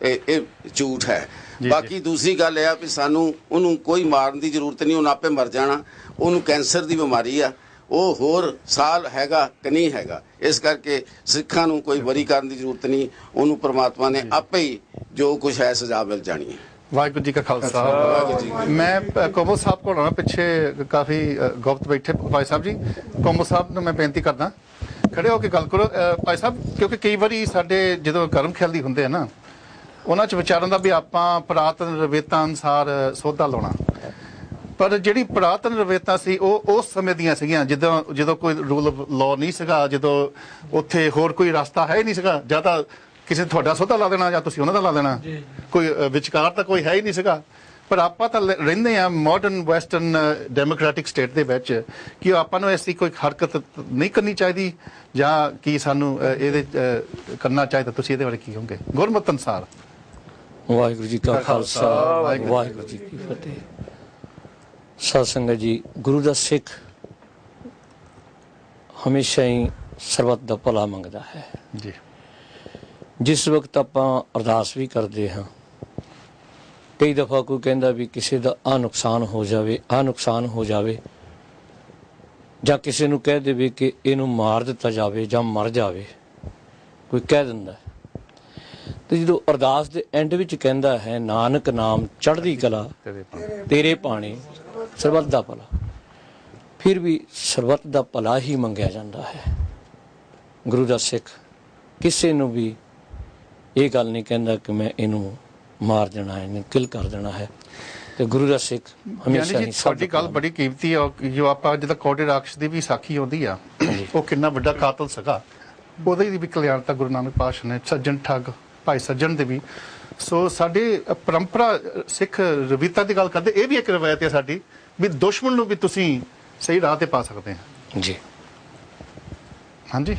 Speaker 6: ਇਹ ਝੂਠ ਹੈ। ਬਾਕੀ ਦੂਸਰੀ ਗੱਲ ਇਹ ਆ ਵੀ ਸਾਨੂੰ ਉਹਨੂੰ ਕੋਈ ਮਾਰਨ ਦੀ ਜ਼ਰੂਰਤ ਨਹੀਂ, ਉਹਨੂੰ ਆਪੇ ਮਰ ਜਾਣਾ। ਉਹਨੂੰ ਕੈਂਸਰ ਦੀ ਬਿਮਾਰੀ ਆ, ਉਹ ਹੋਰ ਸਾਲ ਹੈਗਾ ਕਿ ਨਹੀਂ ਹੈਗਾ, ਇਸ ਕਰਕੇ ਸਿੱਖਾਂ ਨੂੰ ਕੋਈ ਵਰੀ ਕਰਨ ਦੀ ਜ਼ਰੂਰਤ ਨਹੀਂ, ਉਹਨੂੰ ਪ੍ਰਮਾਤਮਾ ਨੇ ਆਪੇ ਹੀ ਜੋ ਕੁਛ ਹੈ ਸਜ਼ਾ ਮਿਲ ਜਾਣੀ ਹੈ।
Speaker 1: ਵਾਹਿਗੁਰੂ ਜੀ ਕਾ ਖਾਲਸਾ। ਮੈਂ ਕੋਮਲ ਸਾਹਿਬ ਕੋਲ ਆਉਣਾ, ਪਿੱਛੇ ਕਾਫੀ ਗੁਪਤ ਬੈਠੇ ਭਾਈ ਸਾਹਿਬ ਜੀ। ਕੋਮਲ ਸਾਹਿਬ ਨੂੰ ਮੈਂ ਬੇਨਤੀ ਕਰਦਾ ਖੜੇ ਹੋ ਕੇ ਗੱਲ ਕਰੋ ਭਾਈ ਸਾਹਿਬ, ਕਿਉਂਕਿ ਕਈ ਵਾਰੀ ਸਾਡੇ ਜਦੋਂ ਗਰਮ ਖਿਆਲੀ ਹੁੰਦੇ ਆ ਨਾ, ਉਹਨਾਂ 'ਚ ਵਿਚਾਰਾਂ ਦਾ ਵੀ ਆਪਾਂ ਪੁਰਾਤਨ ਰਵਾਇਤਾਂ ਅਨੁਸਾਰ ਸੋਧਾ ਲਾਉਣਾ, ਪਰ ਜਿਹੜੀ ਪੁਰਾਤਨ ਰਵਾਇਤਾਂ ਸੀ ਉਹ ਉਸ ਸਮੇਂ ਦੀਆਂ ਸੀਗੀਆਂ ਜਦੋਂ ਕੋਈ ਰੂਲ ਆਫ ਲਾਅ ਨਹੀਂ ਸੀਗਾ, ਜਦੋਂ ਉੱਥੇ ਹੋਰ ਕੋਈ ਰਸਤਾ ਹੈ ਹੀ ਨਹੀਂ ਸੀਗਾ, ਜਾਂ ਤਾਂ ਕਿਸੇ ਤੁਹਾਡਾ ਸੋਧਾ ਲਾ ਦੇਣਾ ਜਾਂ ਤੁਸੀਂ ਉਹਨਾਂ ਦਾ ਲਾ ਦੇਣਾ, ਕੋਈ ਵਿਚਕਾਰ ਤਾਂ ਕੋਈ ਹੈ ਹੀ ਨਹੀਂ ਸੀਗਾ। ਪਰ ਆਪਾਂ ਤਾਂ ਰਹਿੰਦੇ ਆ ਮਾਡਰਨ ਵੈਸਟਰਨ ਡੈਮੋਕ੍ਰੈਟਿਕ ਸਟੇਟ ਦੇ ਵਿੱਚ, ਕਿ ਆਪਾਂ ਨੂੰ ਐਸੀ ਕੋਈ ਹਰਕਤ ਨਹੀਂ ਕਰਨੀ ਚਾਹੀਦੀ, ਜਾਂ ਕੀ ਸਾਨੂੰ ਇਹਦੇ ਕਰਨਾ ਚਾਹੀਦਾ? ਤੁਸੀਂ ਇਹਦੇ ਬਾਰੇ ਕੀ ਕਹੋਗੇ ਗੁਰਮਤਿ ਅਨੁਸਾਰ?
Speaker 19: ਵਾਹਿਗੁਰੂ ਜੀ ਕਾ ਖਾਲਸਾ, ਵਾਹਿਗੁਰੂ ਜੀ ਕੀ ਫਤਿਹ। ਸਾਧ ਸੰਗਤ ਜੀ, ਗੁਰੂ ਦਾ ਸਿੱਖ ਹਮੇਸ਼ਾ ਹੀ ਸਰਬੱਤ ਦਾ ਭਲਾ ਮੰਗਦਾ ਹੈ ਜੀ। ਜਿਸ ਵਕਤ ਆਪਾਂ ਅਰਦਾਸ ਵੀ ਕਰਦੇ ਹਾਂ, ਕਈ ਦਫਾ ਕੋਈ ਕਹਿੰਦਾ ਵੀ ਕਿਸੇ ਦਾ ਆਹ ਨੁਕਸਾਨ ਹੋ ਜਾਵੇ, ਆਹ ਨੁਕਸਾਨ ਹੋ ਜਾਵੇ, ਜਾਂ ਕਿਸੇ ਨੂੰ ਕਹਿ ਦੇਵੇ ਕਿ ਇਹਨੂੰ ਮਾਰ ਦਿੱਤਾ ਜਾਵੇ ਜਾਂ ਮਰ ਜਾਵੇ, ਕੋਈ ਕਹਿ ਦਿੰਦਾ। ਤੇ ਜਦੋਂ ਅਰਦਾਸ ਦੇ ਐਂਡ ਵਿੱਚ ਕਹਿੰਦਾ ਹੈ ਨਾਨਕ ਨਾਮ ਚੜ੍ਹਦੀ ਕਲਾ ਤੇਰੇ ਭਾਣੇ ਸਰਬੱਤ ਦਾ ਭਲਾ, ਫਿਰ ਵੀ ਸਰਬੱਤ ਦਾ ਭਲਾ ਹੀ ਮੰਗਿਆ ਜਾਂਦਾ ਹੈ। ਗੁਰੂ ਦਾ ਸਿੱਖ ਕਿਸੇ ਨੂੰ ਵੀ ਇਹ ਗੱਲ ਨਹੀਂ ਕਹਿੰਦਾ ਕਿ ਮੈਂ ਇਹਨੂੰ ਮਾਰ ਦੇਣਾ ਹੈ, ਇਹਨੂੰ ਕਿਲ ਕਰ ਦੇਣਾ ਹੈ। ਤੇ ਗੁਰੂ ਦਾ ਸਿੱਖ ਹਮੇਸ਼ਾ ਹੀ
Speaker 1: ਤੁਹਾਡੀ ਗੱਲ ਬੜੀ ਕੀਮਤੀ ਹੈ। ਜੋ ਆਪਾਂ ਜਦੋਂ ਕੋਟੇ ਰਾਖਸ਼ ਦੀ ਵੀ ਸਾਖੀ ਆਉਂਦੀ ਆ, ਉਹ ਕਿੰਨਾ ਵੱਡਾ ਕਾਤਲ ਸੀਗਾ, ਉਹਦੇ ਦੀ ਵੀ ਕਲਿਆਣਤਾ ਗੁਰੂ ਨਾਨਕ ਪਾਤਸ਼ਾਹ ਨੇ, ਸੱਜਣ ਠੱਗ ਭਾਈ ਸੱਜਣ ਦੇ ਵੀ। ਸੋ ਸਾਡੀ ਪਰੰਪਰਾ ਸਿੱਖ ਰਵਾਇਤਾਂ ਦੀ ਗੱਲ ਕਰਦੇ, ਇਹ ਵੀ ਇੱਕ ਰਵਾਇਤ ਹੈ ਸਾਡੀ ਵੀ ਦੁਸ਼ਮਣ ਨੂੰ ਵੀ ਤੁਸੀਂ ਸਹੀ ਰਾਹ ਤੇ ਪਾ ਸਕਦੇ ਹੋ
Speaker 19: ਜੀ।
Speaker 1: ਹਾਂਜੀ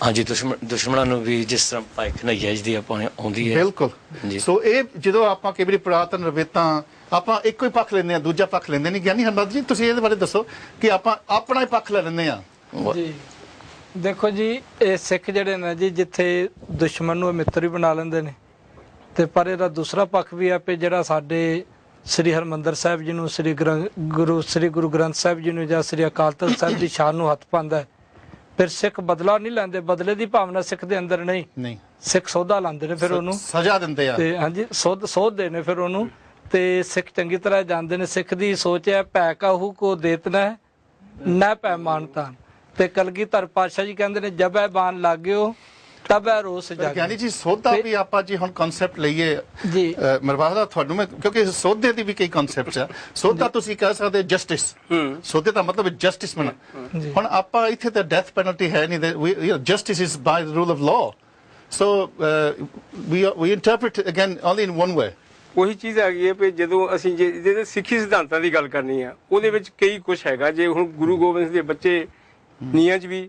Speaker 19: ਹਾਂਜੀ, ਦੁਸ਼ਮਣਾਂ ਨੂੰ ਵੀ ਜਿਸ ਤਰ੍ਹਾਂ ਭਾਈਕ ਨਈਆ ਦੀ ਆਪਾਂ ਆਉਂਦੀ ਹੈ,
Speaker 1: ਬਿਲਕੁਲ। ਸੋ ਇਹ ਜਦੋਂ ਆਪਾਂ ਕਈ ਵਾਰੀ ਪੁਰਾਤਨ ਰਵਾਇਤਾਂ ਆਪਾਂ ਇੱਕੋ ਹੀ ਪੱਖ ਲੈਂਦੇ ਆ, ਦੂਜਾ ਪੱਖ ਲੈਂਦੇ ਨਹੀਂ। ਗਿਆਨੀ ਹਰਮਤ ਜੀ, ਤੁਸੀਂ ਇਹਦੇ ਬਾਰੇ ਦੱਸੋ ਕਿ ਆਪਾਂ ਆਪਣਾ ਹੀ ਪੱਖ ਲੈ ਲੈਂਦੇ ਆ
Speaker 5: ਜੀ। ਦੇਖੋ ਜੀ, ਇਹ ਸਿੱਖ ਜਿਹੜੇ ਨੇ ਜੀ, ਜਿੱਥੇ ਦੁਸ਼ਮਣ ਨੂੰ ਮਿੱਤਰ ਵੀ ਬਣਾ ਲੈਂਦੇ ਨੇ, ਤੇ ਪਰ ਇਹਦਾ ਦੂਸਰਾ ਪੱਖ ਵੀ ਆ ਕਿ ਜਿਹੜਾ ਸਾਡੇ ਸ੍ਰੀ ਹਰਿਮੰਦਰ ਸਾਹਿਬ ਜੀ ਨੂੰ, ਸ੍ਰੀ ਗੁਰੂ ਗ੍ਰੰਥ ਸਾਹਿਬ ਜੀ ਨੂੰ ਜਾਂ ਸ੍ਰੀ ਅਕਾਲ ਤਖ਼ਤ ਸਾਹਿਬ ਦੀ ਸ਼ਾਨ ਨੂੰ ਹੱਥ ਪਾਉਂਦਾ ਹੈ, ਫਿਰ ਸਿੱਖ ਬਦਲਾ ਨਹੀਂ ਲੈਂਦੇ। ਬਦਲੇ ਦੀ ਭਾਵਨਾ ਸਿੱਖ ਦੇ ਅੰਦਰ ਨਹੀਂ, ਸਿੱਖ ਸੋਧਾ ਲਾਉਂਦੇ ਨੇ, ਫਿਰ ਉਹਨੂੰ
Speaker 1: ਸਜ਼ਾ ਦਿੰਦੇ ਆ, ਤੇ
Speaker 5: ਹਾਂਜੀ ਸੋਧਦੇ ਨੇ ਫਿਰ ਉਹਨੂੰ। ਤੇ ਸਿੱਖ ਚੰਗੀ ਤਰ੍ਹਾਂ ਜਾਣਦੇ ਨੇ, ਸਿੱਖ ਦੀ ਸੋਚ ਹੈ ਭੈ ਕਾਹੂ ਕੋ ਦੇਤਨਾ ਹੈ ਨਾ ਪੈ ਮਾਨਤਾ। ਤੇ ਕਲਗੀਧਰ ਪਾਤਸ਼ਾਹ ਜੀ ਕਹਿੰਦੇ ਨੇ ਜਬ ਇਹ ਬਾਣ ਲੱਗਿਓ ਤਬ ਇਹ ਰੋਸ ਜਾਗੇ।
Speaker 1: ਗਿਆਨੀ ਜੀ, ਸੋਧਾ ਵੀ ਆਪਾਂ ਜੀ ਹੁਣ ਕਨਸੈਪਟ ਲਈਏ ਜੀ, ਮਰਵਾਦਾ ਤੁਹਾਨੂੰ ਮੈਂ, ਕਿਉਂਕਿ ਸੋਧੇ ਦੀ ਵੀ ਕਈ ਕਨਸੈਪਟਸ ਆ। ਸੋਧਾ ਤੁਸੀਂ ਕਹਿ ਸਕਦੇ ਜਸਟਿਸ, ਸੋਧੇ ਦਾ ਮਤਲਬ ਜਸਟਿਸ ਬਣਾ। ਹੁਣ ਆਪਾਂ ਇੱਥੇ ਤਾਂ ਡੈਥ ਪੈਨਲਟੀ ਹੈ ਨਹੀਂ, justice is by the rule of law. So we interpret again only in one way.
Speaker 3: ਉਹੀ ਚੀਜ਼ ਆ ਗਈ ਹੈ ਵੀ ਜਦੋਂ ਅਸੀਂ ਜੇ ਸਿੱਖੀ ਸਿਧਾਂਤਾਂ ਦੀ ਗੱਲ ਕਰਨੀ ਆ, ਉਹਦੇ ਵਿੱਚ ਕਈ ਕੁਛ ਹੈਗਾ। ਜੇ ਹੁਣ ਗੁਰੂ ਗੋਬਿੰਦ ਸਿੰਘ ਦੇ ਬੱਚੇ ਨੀਆਂ 'ਚ ਵੀ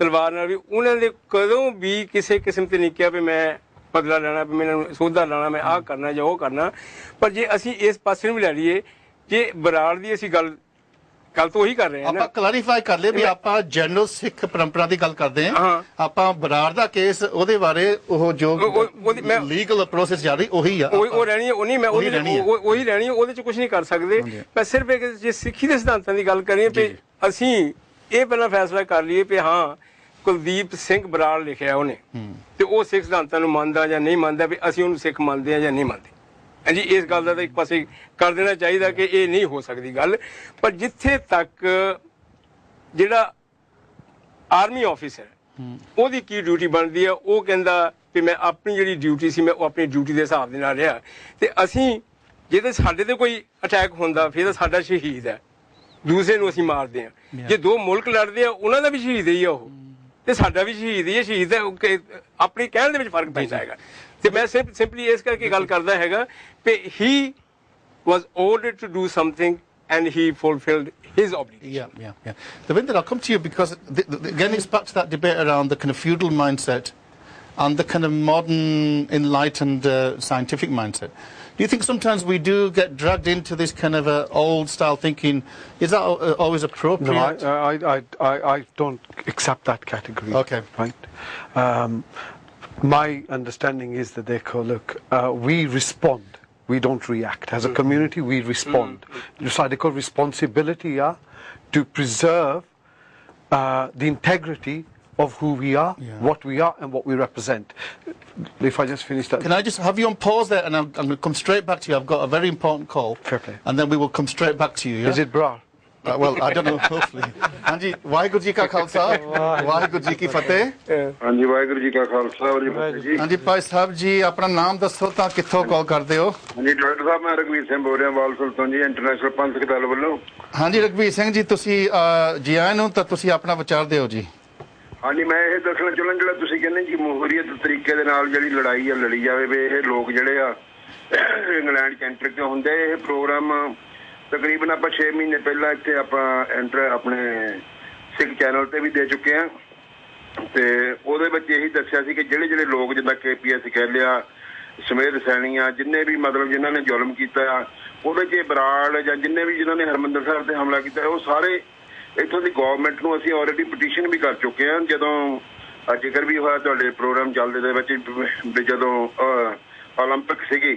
Speaker 3: ਤਲਵਾਰ ਨਾਲ ਵੀ, ਉਹਨਾਂ ਦੇ ਕਦੋਂ ਵੀ ਕਿਸੇ ਕਿਸਮ ਤੇ ਨਹੀਂ ਕਿਹਾ ਵੀ ਮੈਂ ਬਦਲਾ ਲੈਣਾ, ਵੀ ਮੈਨੂੰ ਸੋਧਾ ਲਾਣਾ, ਮੈਂ ਆਹ ਕਰਨਾ ਜਾਂ ਉਹ ਕਰਨਾ। ਪਰ ਜੇ ਅਸੀਂ ਇਸ ਪਾਸੇ ਨੂੰ ਵੀ ਲੈ ਲਈਏ, ਜੇ ਬਰਾੜ ਦੀ ਅਸੀਂ ਗੱਲ ਤਾਂ ਉਹੀ ਕਰ ਰਹੇ ਹਾਂ,
Speaker 1: ਆਪਾਂ ਕਲੈਰੀਫਾਈ ਕਰ ਲਈਏ ਵੀ ਆਪਾਂ ਜਨਰਲ ਸਿੱਖ ਪਰੰਪਰਾ ਦੀ ਗੱਲ ਕਰਦੇ ਹਾਂ। ਆਪਾਂ ਬਰਾੜ ਦਾ ਕੇਸ, ਉਹਦੇ ਬਾਰੇ ਉਹ ਜੋ ਲੀਗਲ ਪ੍ਰੋਸੈਸ ਜਾ ਰਹੀ ਉਹੀ ਆ,
Speaker 3: ਉਹ ਰਹਿਣੀ ਹੈ। ਉਹੀ ਰਹਿਣੀ ਹੈ, ਉਹਦੇ 'ਚ ਕੁਝ ਨਹੀਂ ਕਰ ਸਕਦੇ। ਪਰ ਸਿਰਫ ਜੇ ਸਿੱਖੀ ਦੇ ਸਿਧਾਂਤਾਂ ਦੀ ਗੱਲ ਕਰੀਏ ਵੀ ਅਸੀਂ ਇਹ ਪਹਿਲਾਂ ਫੈਸਲਾ ਕਰ ਲਈਏ ਵੀ ਹਾਂ ਕੁਲਦੀਪ ਸਿੰਘ ਬਰਾੜ ਲਿਖਿਆ ਉਹਨੇ, ਤੇ ਉਹ ਸਿੱਖ ਸਿਧਾਂਤਾਂ ਨੂੰ ਮੰਨਦਾ ਜਾਂ ਨਹੀਂ ਮੰਨਦਾ, ਵੀ ਅਸੀਂ ਉਹਨੂੰ ਸਿੱਖ ਮੰਨਦੇ ਹਾਂ ਜਾਂ ਨਹੀਂ ਮੰਨਦੇ। ਹਾਂਜੀ, ਇਸ ਗੱਲ ਦਾ ਤਾਂ ਇੱਕ ਪਾਸੇ ਕਰ ਦੇਣਾ ਚਾਹੀਦਾ ਕਿ ਇਹ ਨਹੀਂ ਹੋ ਸਕਦੀ ਗੱਲ। ਪਰ ਜਿੱਥੇ ਤੱਕ ਜਿਹੜਾ ਆਰਮੀ ਆਫਿਸਰ ਉਹਦੀ ਕੀ ਡਿਊਟੀ ਬਣਦੀ ਆ, ਉਹ ਕਹਿੰਦਾ ਵੀ ਮੈਂ ਆਪਣੀ ਜਿਹੜੀ ਡਿਊਟੀ ਸੀ ਮੈਂ ਉਹ ਆਪਣੀ ਡਿਊਟੀ ਦੇ ਹਿਸਾਬ ਦੇ ਨਾਲ ਰਿਹਾ। ਤੇ ਅਸੀਂ ਜੇ ਤਾਂ ਸਾਡੇ ਤੇ ਕੋਈ ਅਟੈਕ ਹੁੰਦਾ ਫਿਰ ਤਾਂ ਸਾਡਾ ਸ਼ਹੀਦ ਹੈ, ਦੂਸਰੇ ਨੂੰ ਅਸੀਂ ਮਾਰਦੇ ਹਾਂ। ਜੇ ਦੋ ਮੁਲਕ ਲੜਦੇ ਆ, ਉਹਨਾਂ ਦਾ ਵੀ ਸ਼ਹੀਦ ਹੀ ਆ ਉਹ, ਤੇ ਸਾਡਾ ਵੀ ਸ਼ਹੀਦ ਹੀ ਹੈ। ਸ਼ਹੀਦ ਹੈ, ਆਪਣੀ ਕਹਿਣ ਦੇ ਵਿੱਚ ਫਰਕ ਪੈਂਦਾ ਹੈਗਾ। ਤੇ ਮੈਂ ਸਿੰਪਲੀ ਇਸ ਕਰਕੇ ਗੱਲ ਕਰਦਾ ਹੈਗਾ ਵੀ ਹੀ was ordered to do something and he fulfilled his obligation.
Speaker 1: Yeah. Devinder, I'll come to you because, again, it's back to that debate around the kind of feudal mindset and the kind of modern, enlightened, scientific mindset. Do you think sometimes we do get dragged into this kind of old-style thinking? Is that always appropriate?
Speaker 2: No, I don't accept that category.
Speaker 1: Okay.
Speaker 2: Right. My understanding is that look, we respond. We don't react. As a community, we respond. So responsibility to preserve the integrity of who we are, what we are, and what we represent. If I just finish that.
Speaker 1: Can I just have you on pause there, and I'm going to come straight back to you. I've got a very important call.
Speaker 2: Fair play.
Speaker 1: And then we will come straight back to you. Yeah?
Speaker 2: Is it Brar?
Speaker 1: Well, I don't know, hopefully. Anji, Waheguru Ji Ka Khalsa, Waheguru Ji Ki Fateh.
Speaker 13: Anji, Waheguru Ji Ka Khalsa, Waheguru Ji.
Speaker 1: Anji, Bhai Sahab Ji, apna naam dasso ta kitthon call karde ho?
Speaker 13: Anji, Dr. Sahab, मैं रघुवीर सिंह बोल रहा हूँ वाल सुल्तान जी international पंथ के दल ਵੱਲੋਂ।
Speaker 1: ਹਾਂਜੀ ਰਘਵੀਰ ਸਿੰਘ ਜੀ ਤੁਸੀਂ ਜੀ ਆਇਆਂ ਨੂੰ ਤਾਂ ਤੁਸੀਂ ਆਪਣਾ ਵਿਚਾਰ ਦਿਓ ਜੀ।
Speaker 13: ਹਾਂਜੀ ਮੈਂ ਇਹ ਦੱਸਣਾ ਚਾਹੁੰਦਾ ਜਿਹੜਾ ਤੁਸੀਂ ਕਹਿੰਦੇ ਜਮਹੂਰੀਅਤ ਤਰੀਕੇ ਦੇ ਨਾਲ ਜਿਹੜੀ ਲੜਾਈ ਆ ਲੜੀ ਜਾਵੇ ਵੀ ਇਹ ਲੋਕ ਜਿਹੜੇ ਆ ਇੰਗਲੈਂਡ ਚ ਐਂਟਰ ਕਿਉਂ ਹੁੰਦੇ ਇਹ ਪ੍ਰੋਗਰਾਮ ਤਕਰੀਬਨ ਆਪਾਂ 6 ਮਹੀਨੇ ਪਹਿਲਾਂ ਇੱਥੇ ਆਪਾਂ ਆਪਣੇ ਸਿੱਖ ਚੈਨਲ ਤੇ ਵੀ ਦੇ ਚੁੱਕੇ ਆ ਤੇ ਉਹਦੇ ਵਿੱਚ ਇਹੀ ਦੱਸਿਆ ਸੀ ਕਿ ਜਿਹੜੇ ਲੋਕ ਜਿੱਦਾਂ KPS ਕਹਿ ਲਿਆ ਸਮੇਤ ਸੈਣੀਆਂ ਜਿੰਨੇ ਵੀ ਮਤਲਬ ਜਿਨ੍ਹਾਂ ਨੇ ਜ਼ੁਲਮ ਕੀਤਾ ਉਹਦੇ 'ਚ ਬਰਾੜ ਜਾਂ ਜਿੰਨੇ ਵੀ ਜਿਨ੍ਹਾਂ ਨੇ ਹਰਮੰਦਰ ਸਾਹਿਬ ਤੇ ਹਮਲਾ ਕੀਤਾ ਉਹ ਸਾਰੇ ਇੱਥੋਂ ਦੀ ਗਵਰਨਮੈਂਟ ਨੂੰ ਅਸੀਂ ਆਲਰੇਡੀ ਪਟੀਸ਼ਨ ਵੀ ਕਰ ਚੁੱਕੇ ਹਾਂ ਜਦੋਂ ਜ਼ਿਕਰ ਵੀ ਹੋਇਆ ਤੁਹਾਡੇ ਪ੍ਰੋਗਰਾਮ ਚੱਲਦੇ ਦੇ ਵਿੱਚ ਜਦੋਂ ਓਲੰਪਿਕ ਸੀਗੀ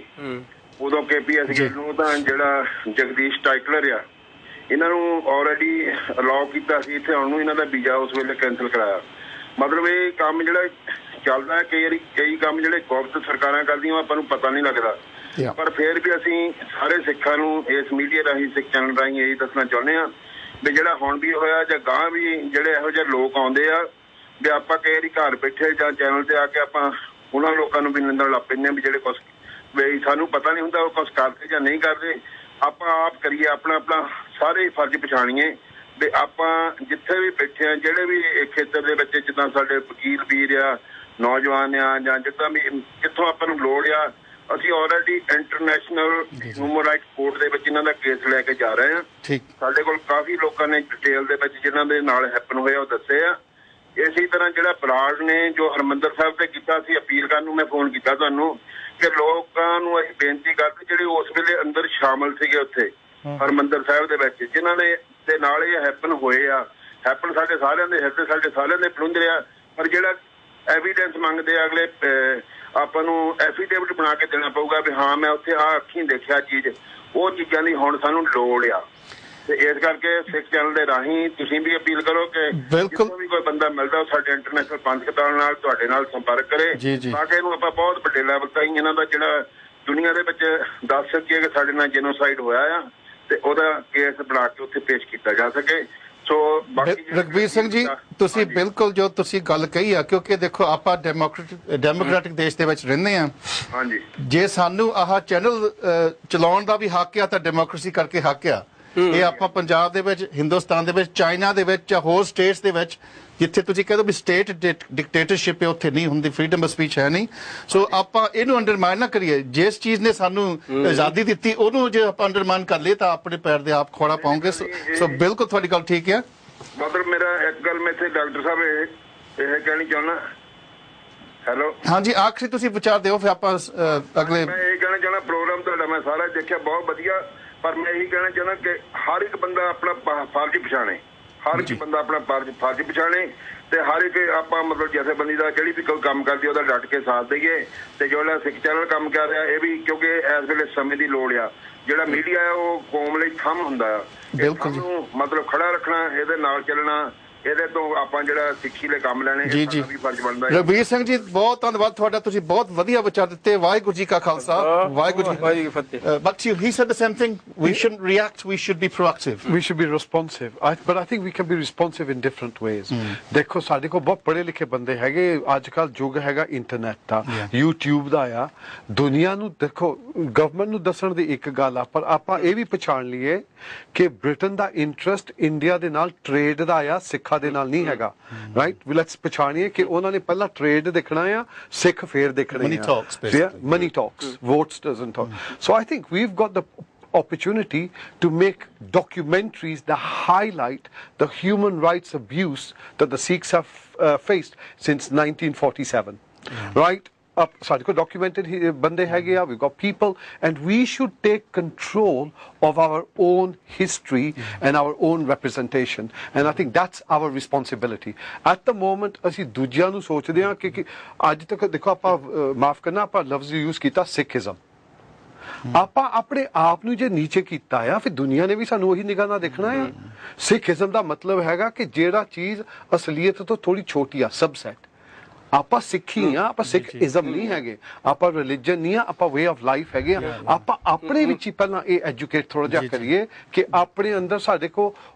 Speaker 13: ਉਦੋਂ KPS ਗਿੱਲ ਨੂੰ ਤਾਂ ਜਿਹੜਾ ਜਗਦੀਸ਼ ਟਾਈਟਲਰ ਆ ਇਹਨਾਂ ਨੂੰ ਆਲਰੇਡੀ ਅਲਾਉ ਕੀਤਾ ਸੀ ਇੱਥੇ ਆਉਣ ਨੂੰ ਇਹਨਾਂ ਦਾ ਵੀਜ਼ਾ ਉਸ ਵੇਲੇ ਕੈਂਸਲ ਕਰਾਇਆ ਮਤਲਬ ਇਹ ਕੰਮ ਜਿਹੜਾ ਚੱਲਦਾ ਕਈ ਕੰਮ ਜਿਹੜੇ ਗੁਪਤ ਸਰਕਾਰਾਂ ਕਰਦੀਆਂ ਆਪਾਂ ਨੂੰ ਪਤਾ ਨਹੀਂ ਲੱਗਦਾ ਪਰ ਫਿਰ ਵੀ ਅਸੀਂ ਸਾਰੇ ਸਿੱਖਾਂ ਨੂੰ ਇਸ ਮੀਡੀਆ ਰਾਹੀਂ ਸਿੱਖ ਚੈਨਲ ਰਾਹੀਂ ਇਹੀ ਦੱਸਣਾ ਚਾਹੁੰਦੇ ਹਾਂ ਵੀ ਜਿਹੜਾ ਹੁਣ ਵੀ ਹੋਇਆ ਜਾਂ ਗਾਂ ਵੀ ਜਿਹੜੇ ਇਹੋ ਜਿਹੇ ਲੋਕ ਆਉਂਦੇ ਆ ਵੀ ਆਪਾਂ ਕਈ ਵਾਰੀ ਘਰ ਬੈਠੇ ਜਾਂ ਚੈਨਲ ਤੇ ਆ ਕੇ ਆਪਾਂ ਉਹਨਾਂ ਲੋਕਾਂ ਨੂੰ ਵੀ ਨਿੰਦਣ ਲੱਗ ਪੈਂਦੇ ਵੀ ਜਿਹੜੇ ਕੁਛ ਵੀ ਸਾਨੂੰ ਪਤਾ ਨਹੀਂ ਹੁੰਦਾ ਉਹ ਕੁਛ ਕਰਦੇ ਜਾਂ ਨਹੀਂ ਕਰਦੇ ਆਪਾਂ ਆਪ ਕਰੀਏ ਆਪਣਾ ਸਾਰੇ ਫਰਜ਼ ਪਛਾਣੀਏ ਵੀ ਆਪਾਂ ਜਿੱਥੇ ਵੀ ਬੈਠੇ ਆ ਜਿਹੜੇ ਵੀ ਖੇਤਰ ਦੇ ਵਿੱਚ ਜਿੱਦਾਂ ਸਾਡੇ ਵਕੀਲ ਵੀਰ ਆ ਨੌਜਵਾਨ ਆ ਜਾਂ ਜਿੱਦਾਂ ਵੀ ਜਿੱਥੋਂ ਆਪਾਂ ਨੂੰ ਲੋੜ ਆ ਅਸੀਂ already international human rights court ਦੇ ਵਿੱਚ ਇਹਨਾਂ ਦਾ ਕੇਸ ਲੈ ਕੇ ਜਾ ਰਹੇ ਹਾਂ ਸਾਡੇ ਕੋਲ ਕਾਫੀ ਲੋਕਾਂ ਨੇ ਡਿਟੇਲ ਦੇ ਵਿੱਚ ਜਿਨ੍ਹਾਂ ਦੇ ਨਾਲ ਹੈਪਨ ਹੋਇਆ ਉਹ ਦੱਸੇ ਆ ਇਸੇ ਤਰ੍ਹਾਂ ਜਿਹੜਾ ਬਰਾੜ ਨੇ ਜੋ ਹਰਮੰਦਰ ਸਾਹਿਬ ਤੇ ਕੀਤਾ ਸੀ ਅਪੀਲ ਕਰਨ ਨੂੰ ਮੈਂ ਫੋਨ ਕੀਤਾ ਤੁਹਾਨੂੰ ਕਿ ਲੋਕਾਂ ਨੂੰ ਅਸੀਂ ਬੇਨਤੀ ਕਰਦੇ ਜਿਹੜੇ ਉਸ ਵੇਲੇ ਅੰਦਰ ਸ਼ਾਮਲ ਸੀਗੇ ਉੱਥੇ ਹਰਮੰਦਰ ਸਾਹਿਬ ਦੇ ਵਿੱਚ ਜਿਨ੍ਹਾਂ ਨੇ ਦੇ ਨਾਲ ਇਹ ਹੈਪਨ ਹੋਏ ਆ ਹੈਪਨ ਸਾਡੇ ਸਾਰਿਆਂ ਦੇ ਹਿੱਸੇ ਸਾਡੇ ਸਾਰਿਆਂ ਦੇ ਪਲੁੰਦਰ ਆ ਪਰ ਜਿਹੜਾ ਐਵੀਡੈਂਸ ਮੰਗਦੇ ਆ ਅਗਲੇ ਆਪਾਂ ਨੂੰ ਐਫੀਡੇਵਿਟ ਬਣਾ ਕੇ ਦੇਣਾ ਪਊਗਾ ਵੀ ਹਾਂ ਮੈਂ ਉੱਥੇ ਆ ਅੱਖੀਂ ਦੇਖਿਆ ਚੀਜ਼ ਉਹ ਚੀਜ਼ਾਂ ਦੀ ਹੁਣ ਸਾਨੂੰ ਲੋੜ ਆ ਤੇ ਇਸ ਕਰਕੇ ਸਿੱਖ ਚੈਨਲ ਦੇ ਰਾਹੀਂ ਤੁਸੀਂ ਵੀ ਅਪੀਲ ਕਰੋ ਕਿ ਜਦੋਂ ਵੀ ਕੋਈ ਬੰਦਾ ਮਿਲਦਾ ਸਾਡੇ ਇੰਟਰਨੈਸ਼ਨਲ ਪੰਥ ਕਤਾਲ ਨਾਲ ਤੁਹਾਡੇ ਨਾਲ ਸੰਪਰਕ ਕਰੇ ਤਾਂ ਕਿ ਇਹਨੂੰ ਆਪਾਂ ਬਹੁਤ ਵੱਡੇ ਲੈਵਲ ਤਾਈਂ ਇਹਨਾਂ ਦਾ ਜਿਹੜਾ ਦੁਨੀਆ ਦੇ ਵਿੱਚ ਦੱਸ ਸਕੀਏ ਕਿ ਸਾਡੇ ਨਾਲ ਜੈਨੋਸਾਈਡ ਹੋਇਆ ਆ ਤੇ ਉਹਦਾ ਕੇਸ ਬਣਾ ਕੇ ਉੱਥੇ ਪੇਸ਼ ਕੀਤਾ ਜਾ ਸਕੇ ਸੋ ਬਾਕੀ
Speaker 1: ਰਘਵੀਰ ਸਿੰਘ ਜੀ ਤੁਸੀਂ ਬਿਲਕੁਲ ਜੋ ਤੁਸੀਂ ਗੱਲ ਕਹੀ ਆ ਕਿਉਂਕਿ ਦੇਖੋ ਆਪਾਂ ਡੈਮੋਕ੍ਰੈਟਿਕ ਦੇਸ਼ ਦੇ ਵਿੱਚ ਰਹਿੰਦੇ ਆ
Speaker 13: ਹਾਂਜੀ
Speaker 1: ਜੇ ਸਾਨੂੰ ਆਹ ਚੈਨਲ ਚਲਾਉਣ ਦਾ ਵੀ ਹੱਕ ਆ ਤਾਂ ਡੈਮੋਕ੍ਰੇਸੀ ਕਰਕੇ ਹੱਕ ਆ ਇਹ ਆਪਾਂ ਪੰਜਾਬ ਦੇ ਵਿੱਚ ਹਿੰਦੁਸਤਾਨ ਦੇ ਵਿੱਚ ਚਾਈਨਾ ਦੇ ਵਿੱਚ ਜਾਂ ਹੋਰ ਸਟੇਟਸ ਦੇ ਵਿੱਚ ਜਿੱਥੇ ਤੁਸੀਂ ਕਹਿੰਦੇ ਵੀ ਸਟੇਟ ਡਿਕਟੇਟਰਸ਼ਿਪ ਹੈ ਉੱਥੇ ਨਹੀਂ ਹੁੰਦੀ ਫਰੀडम ਆਫ ਸਪੀਚ ਹੈ ਨਹੀਂ ਸੋ ਆਪਾਂ ਇਹਨੂੰ ਅੰਡਰਮਾਈਨ ਨਾ ਕਰੀਏ ਜਿਸ ਚੀਜ਼ ਨੇ ਸਾਨੂੰ ਆਜ਼ਾਦੀ ਦਿੱਤੀ ਉਹਨੂੰ ਜੇ ਆਪਾਂ ਅੰਡਰਮਾਈਨ ਕਰ ਲਈਏ ਤਾਂ ਆਪਣੇ ਪੈਰ ਦੇ ਆਪ ਖੋੜਾ ਪਾਉਂਗੇ ਸੋ ਬਿਲਕੁਲ ਤੁਹਾਡੀ ਗੱਲ ਠੀਕ ਹੈ
Speaker 13: ਮਤਲਬ ਮੇਰਾ ਇੱਕ ਗੱਲ ਮੈਂ ਇੱਥੇ ਡਾਕਟਰ ਸਾਹਿਬ ਇਹ ਕਹਿਣੀ ਚਾਹੁੰਦਾ ਹੈਲੋ
Speaker 1: ਹਾਂਜੀ ਆਖਰੀ ਤੁਸੀਂ ਵਿਚਾਰ ਦਿਓ ਫਿਰ ਆਪਾਂ ਅਗਲੇ
Speaker 13: ਮੈਂ ਇਹ ਕਹਿਣਾ ਚਾਹੁੰਦਾ ਪ੍ਰੋਗਰਾਮ ਤੁਹਾਡਾ ਮੈਂ ਸਾਰਾ ਦੇਖਿਆ ਬਹੁਤ ਵਧੀਆ ਪਰ ਮੈਂ ਇਹੀ ਕਹਿਣਾ ਚਾਹੁੰਦਾ ਕਿ ਹਰ ਇੱਕ ਬੰਦਾ ਆਪਣਾ ਫਰਜ਼ ਪਛਾਣੇ ਹਰ ਇੱਕ ਬੰਦਾ ਆਪਣਾ ਫਰਜ਼ ਪਛਾਣੇ ਤੇ ਹਰ ਇੱਕ ਆਪਾਂ ਮਤਲਬ ਜਥੇਬੰਦੀ ਦਾ ਜਿਹੜੀ ਵੀ ਕੋਈ ਕੰਮ ਕਰਦੀ ਉਹਦਾ ਡਟ ਕੇ ਸਾਥ ਦੇਈਏ ਤੇ ਜਿਹੜਾ ਸਿੱਖ ਚੈਨਲ ਕੰਮ ਕਰ ਰਿਹਾ ਇਹ ਵੀ ਕਿਉਂਕਿ ਇਸ ਵੇਲੇ ਸਮੇਂ ਦੀ ਲੋੜ ਆ ਜਿਹੜਾ ਮੀਡੀਆ ਆ ਉਹ ਕੌਮ ਲਈ ਥੰਮ ਹੁੰਦਾ ਆ ਬਿਲਕੁਲ ਮਤਲਬ ਖੜਾ ਰੱਖਣਾ ਇਹਦੇ ਨਾਲ ਚੱਲਣਾ ਇਹਦੇ ਤੋਂ ਆਪਾਂ ਜਿਹੜਾ ਸਿੱਖੀ ਲਈ ਕੰਮ ਲੈਣੇ ਇਹ ਸਾਡਾ ਵੀ ਫਰਜ਼ ਬਣਦਾ ਹੈ
Speaker 1: ਰਘਵੀਰ ਸਿੰਘ ਜੀ ਬਹੁਤ ਧੰਨਵਾਦ ਤੁਹਾਡਾ ਤੁਸੀਂ ਬਹੁਤ ਵਧੀਆ ਵਿਚਾਰ ਦਿੱਤੇ ਵਾਹਿਗੁਰੂ ਜੀ ਕਾ ਖਾਲਸਾ ਵਾਹਿਗੁਰੂ ਜੀ ਕੀ ਫਤਿਹ but he said the same thing we shouldn't react we should be proactive
Speaker 2: we should be responsive but I think we can be responsive in different ways ਦੇਖੋ ਸਾਡੇ ਕੋਲ ਬਹੁਤ ਪੜ੍ਹੇ ਲਿਖੇ ਬੰਦੇ ਹੈਗੇ ਅੱਜ ਕੱਲ ਯੁੱਗ ਹੈਗਾ ਇੰਟਰਨੈਟ ਦਾ YouTube ਦਾ ਆ ਦੁਨੀਆ ਨੂੰ ਦੇਖੋ ਗਵਰਨਮੈਂਟ ਨੂੰ ਦੱਸਣ ਦੀ ਇੱਕ ਗੱਲ ਆ ਪਰ ਆਪਾਂ ਇਹ ਵੀ ਪਛਾਣ ਲਈਏ ਕਿ ਬ੍ਰਿਟਨ ਦਾ ਇੰਟਰਸਟ ਇੰਡੀਆ ਦੇ ਨਾਲ ਟ੍ਰੇਡ ਦਾ ਆ ਸਿੱਖਾਂ ਦੇ ਨਾਲ ਨਹੀਂ ਹੈਗਾ ਰਾਈਟ ਲੈਟਸ ਪਛਾਣੀਏ ਕਿ ਉਹਨਾਂ ਨੇ ਪਹਿਲਾਂ ਟ੍ਰੇਡ ਦੇਖਣਾ ਆ ਸਿੱਖ ਫੇਰ ਦੇਖਣੇ ਆ money talks votes doesn't talk so I think we've got the opportunity to make documentaries that highlight the human rights abuse that the Sikhs have faced since 1947, right? ਸਾਡੇ ਕੋਲ documented ਬੰਦੇ ਹੈਗੇ ਆ, we've got people, and we should take control of our own history and our own representation, and I think that's our responsibility at the moment. ਅਸੀਂ ਦੂਜਿਆਂ ਨੂੰ ਸੋਚਦੇ ਹਾਂ ਕਿ ਅੱਜ ਤੱਕ ਦੇਖੋ ਆਪਾਂ ਮਾਫ ਕਰਨਾ ਆਪਾਂ ਲਫ਼ਜ਼ ਯੂਜ਼ ਕੀਤਾ ਸਿੱਖੀਜ਼ਮ, ਆਪਾਂ ਆਪਣੇ ਆਪ ਨੂੰ ਜੇ ਨੀਚੇ ਕੀਤਾ ਆ ਫਿਰ ਦੁਨੀਆ ਨੇ ਵੀ ਸਾਨੂੰ ਉਹੀ ਨਿਗਾਹ ਨਾਲ ਦੇਖਣਾ ਆ। ਸਿੱਖੀਜ਼ਮ ਦਾ ਮਤਲਬ ਹੈਗਾ ਕਿ ਜਿਹੜਾ ਚੀਜ਼ ਅਸਲੀਅਤ ਤੋਂ ਥੋੜੀ ਛੋਟੀ ਆ, ਸਬਸੈਟ। ਆਪਾਂ ਸਿੱਖੀ ਆ, ਆਪਾਂ ਸਿੱਖੀਜ਼ਮ ਨਹੀਂ ਹੈਗੇ, ਆਪਾਂ ਰਿਲੀਜਨ ਨਹੀਂ ਆ, ਆਪਾਂ ਵੇ ਆਫ ਲਾਈਫ ਹੈਗੇ ਆ। ਆਪਾਂ ਆਪਣੇ ਵਿੱਚ ਹੀ ਪਹਿਲਾਂ ਇਹ ਐਜੂਕੇਟ ਥੋੜਾ ਜਿਹਾ ਕਰੀਏ ਕਿ ਆਪਣੇ ਅੰਦਰ ਸਾਡੇ ਕੋਲ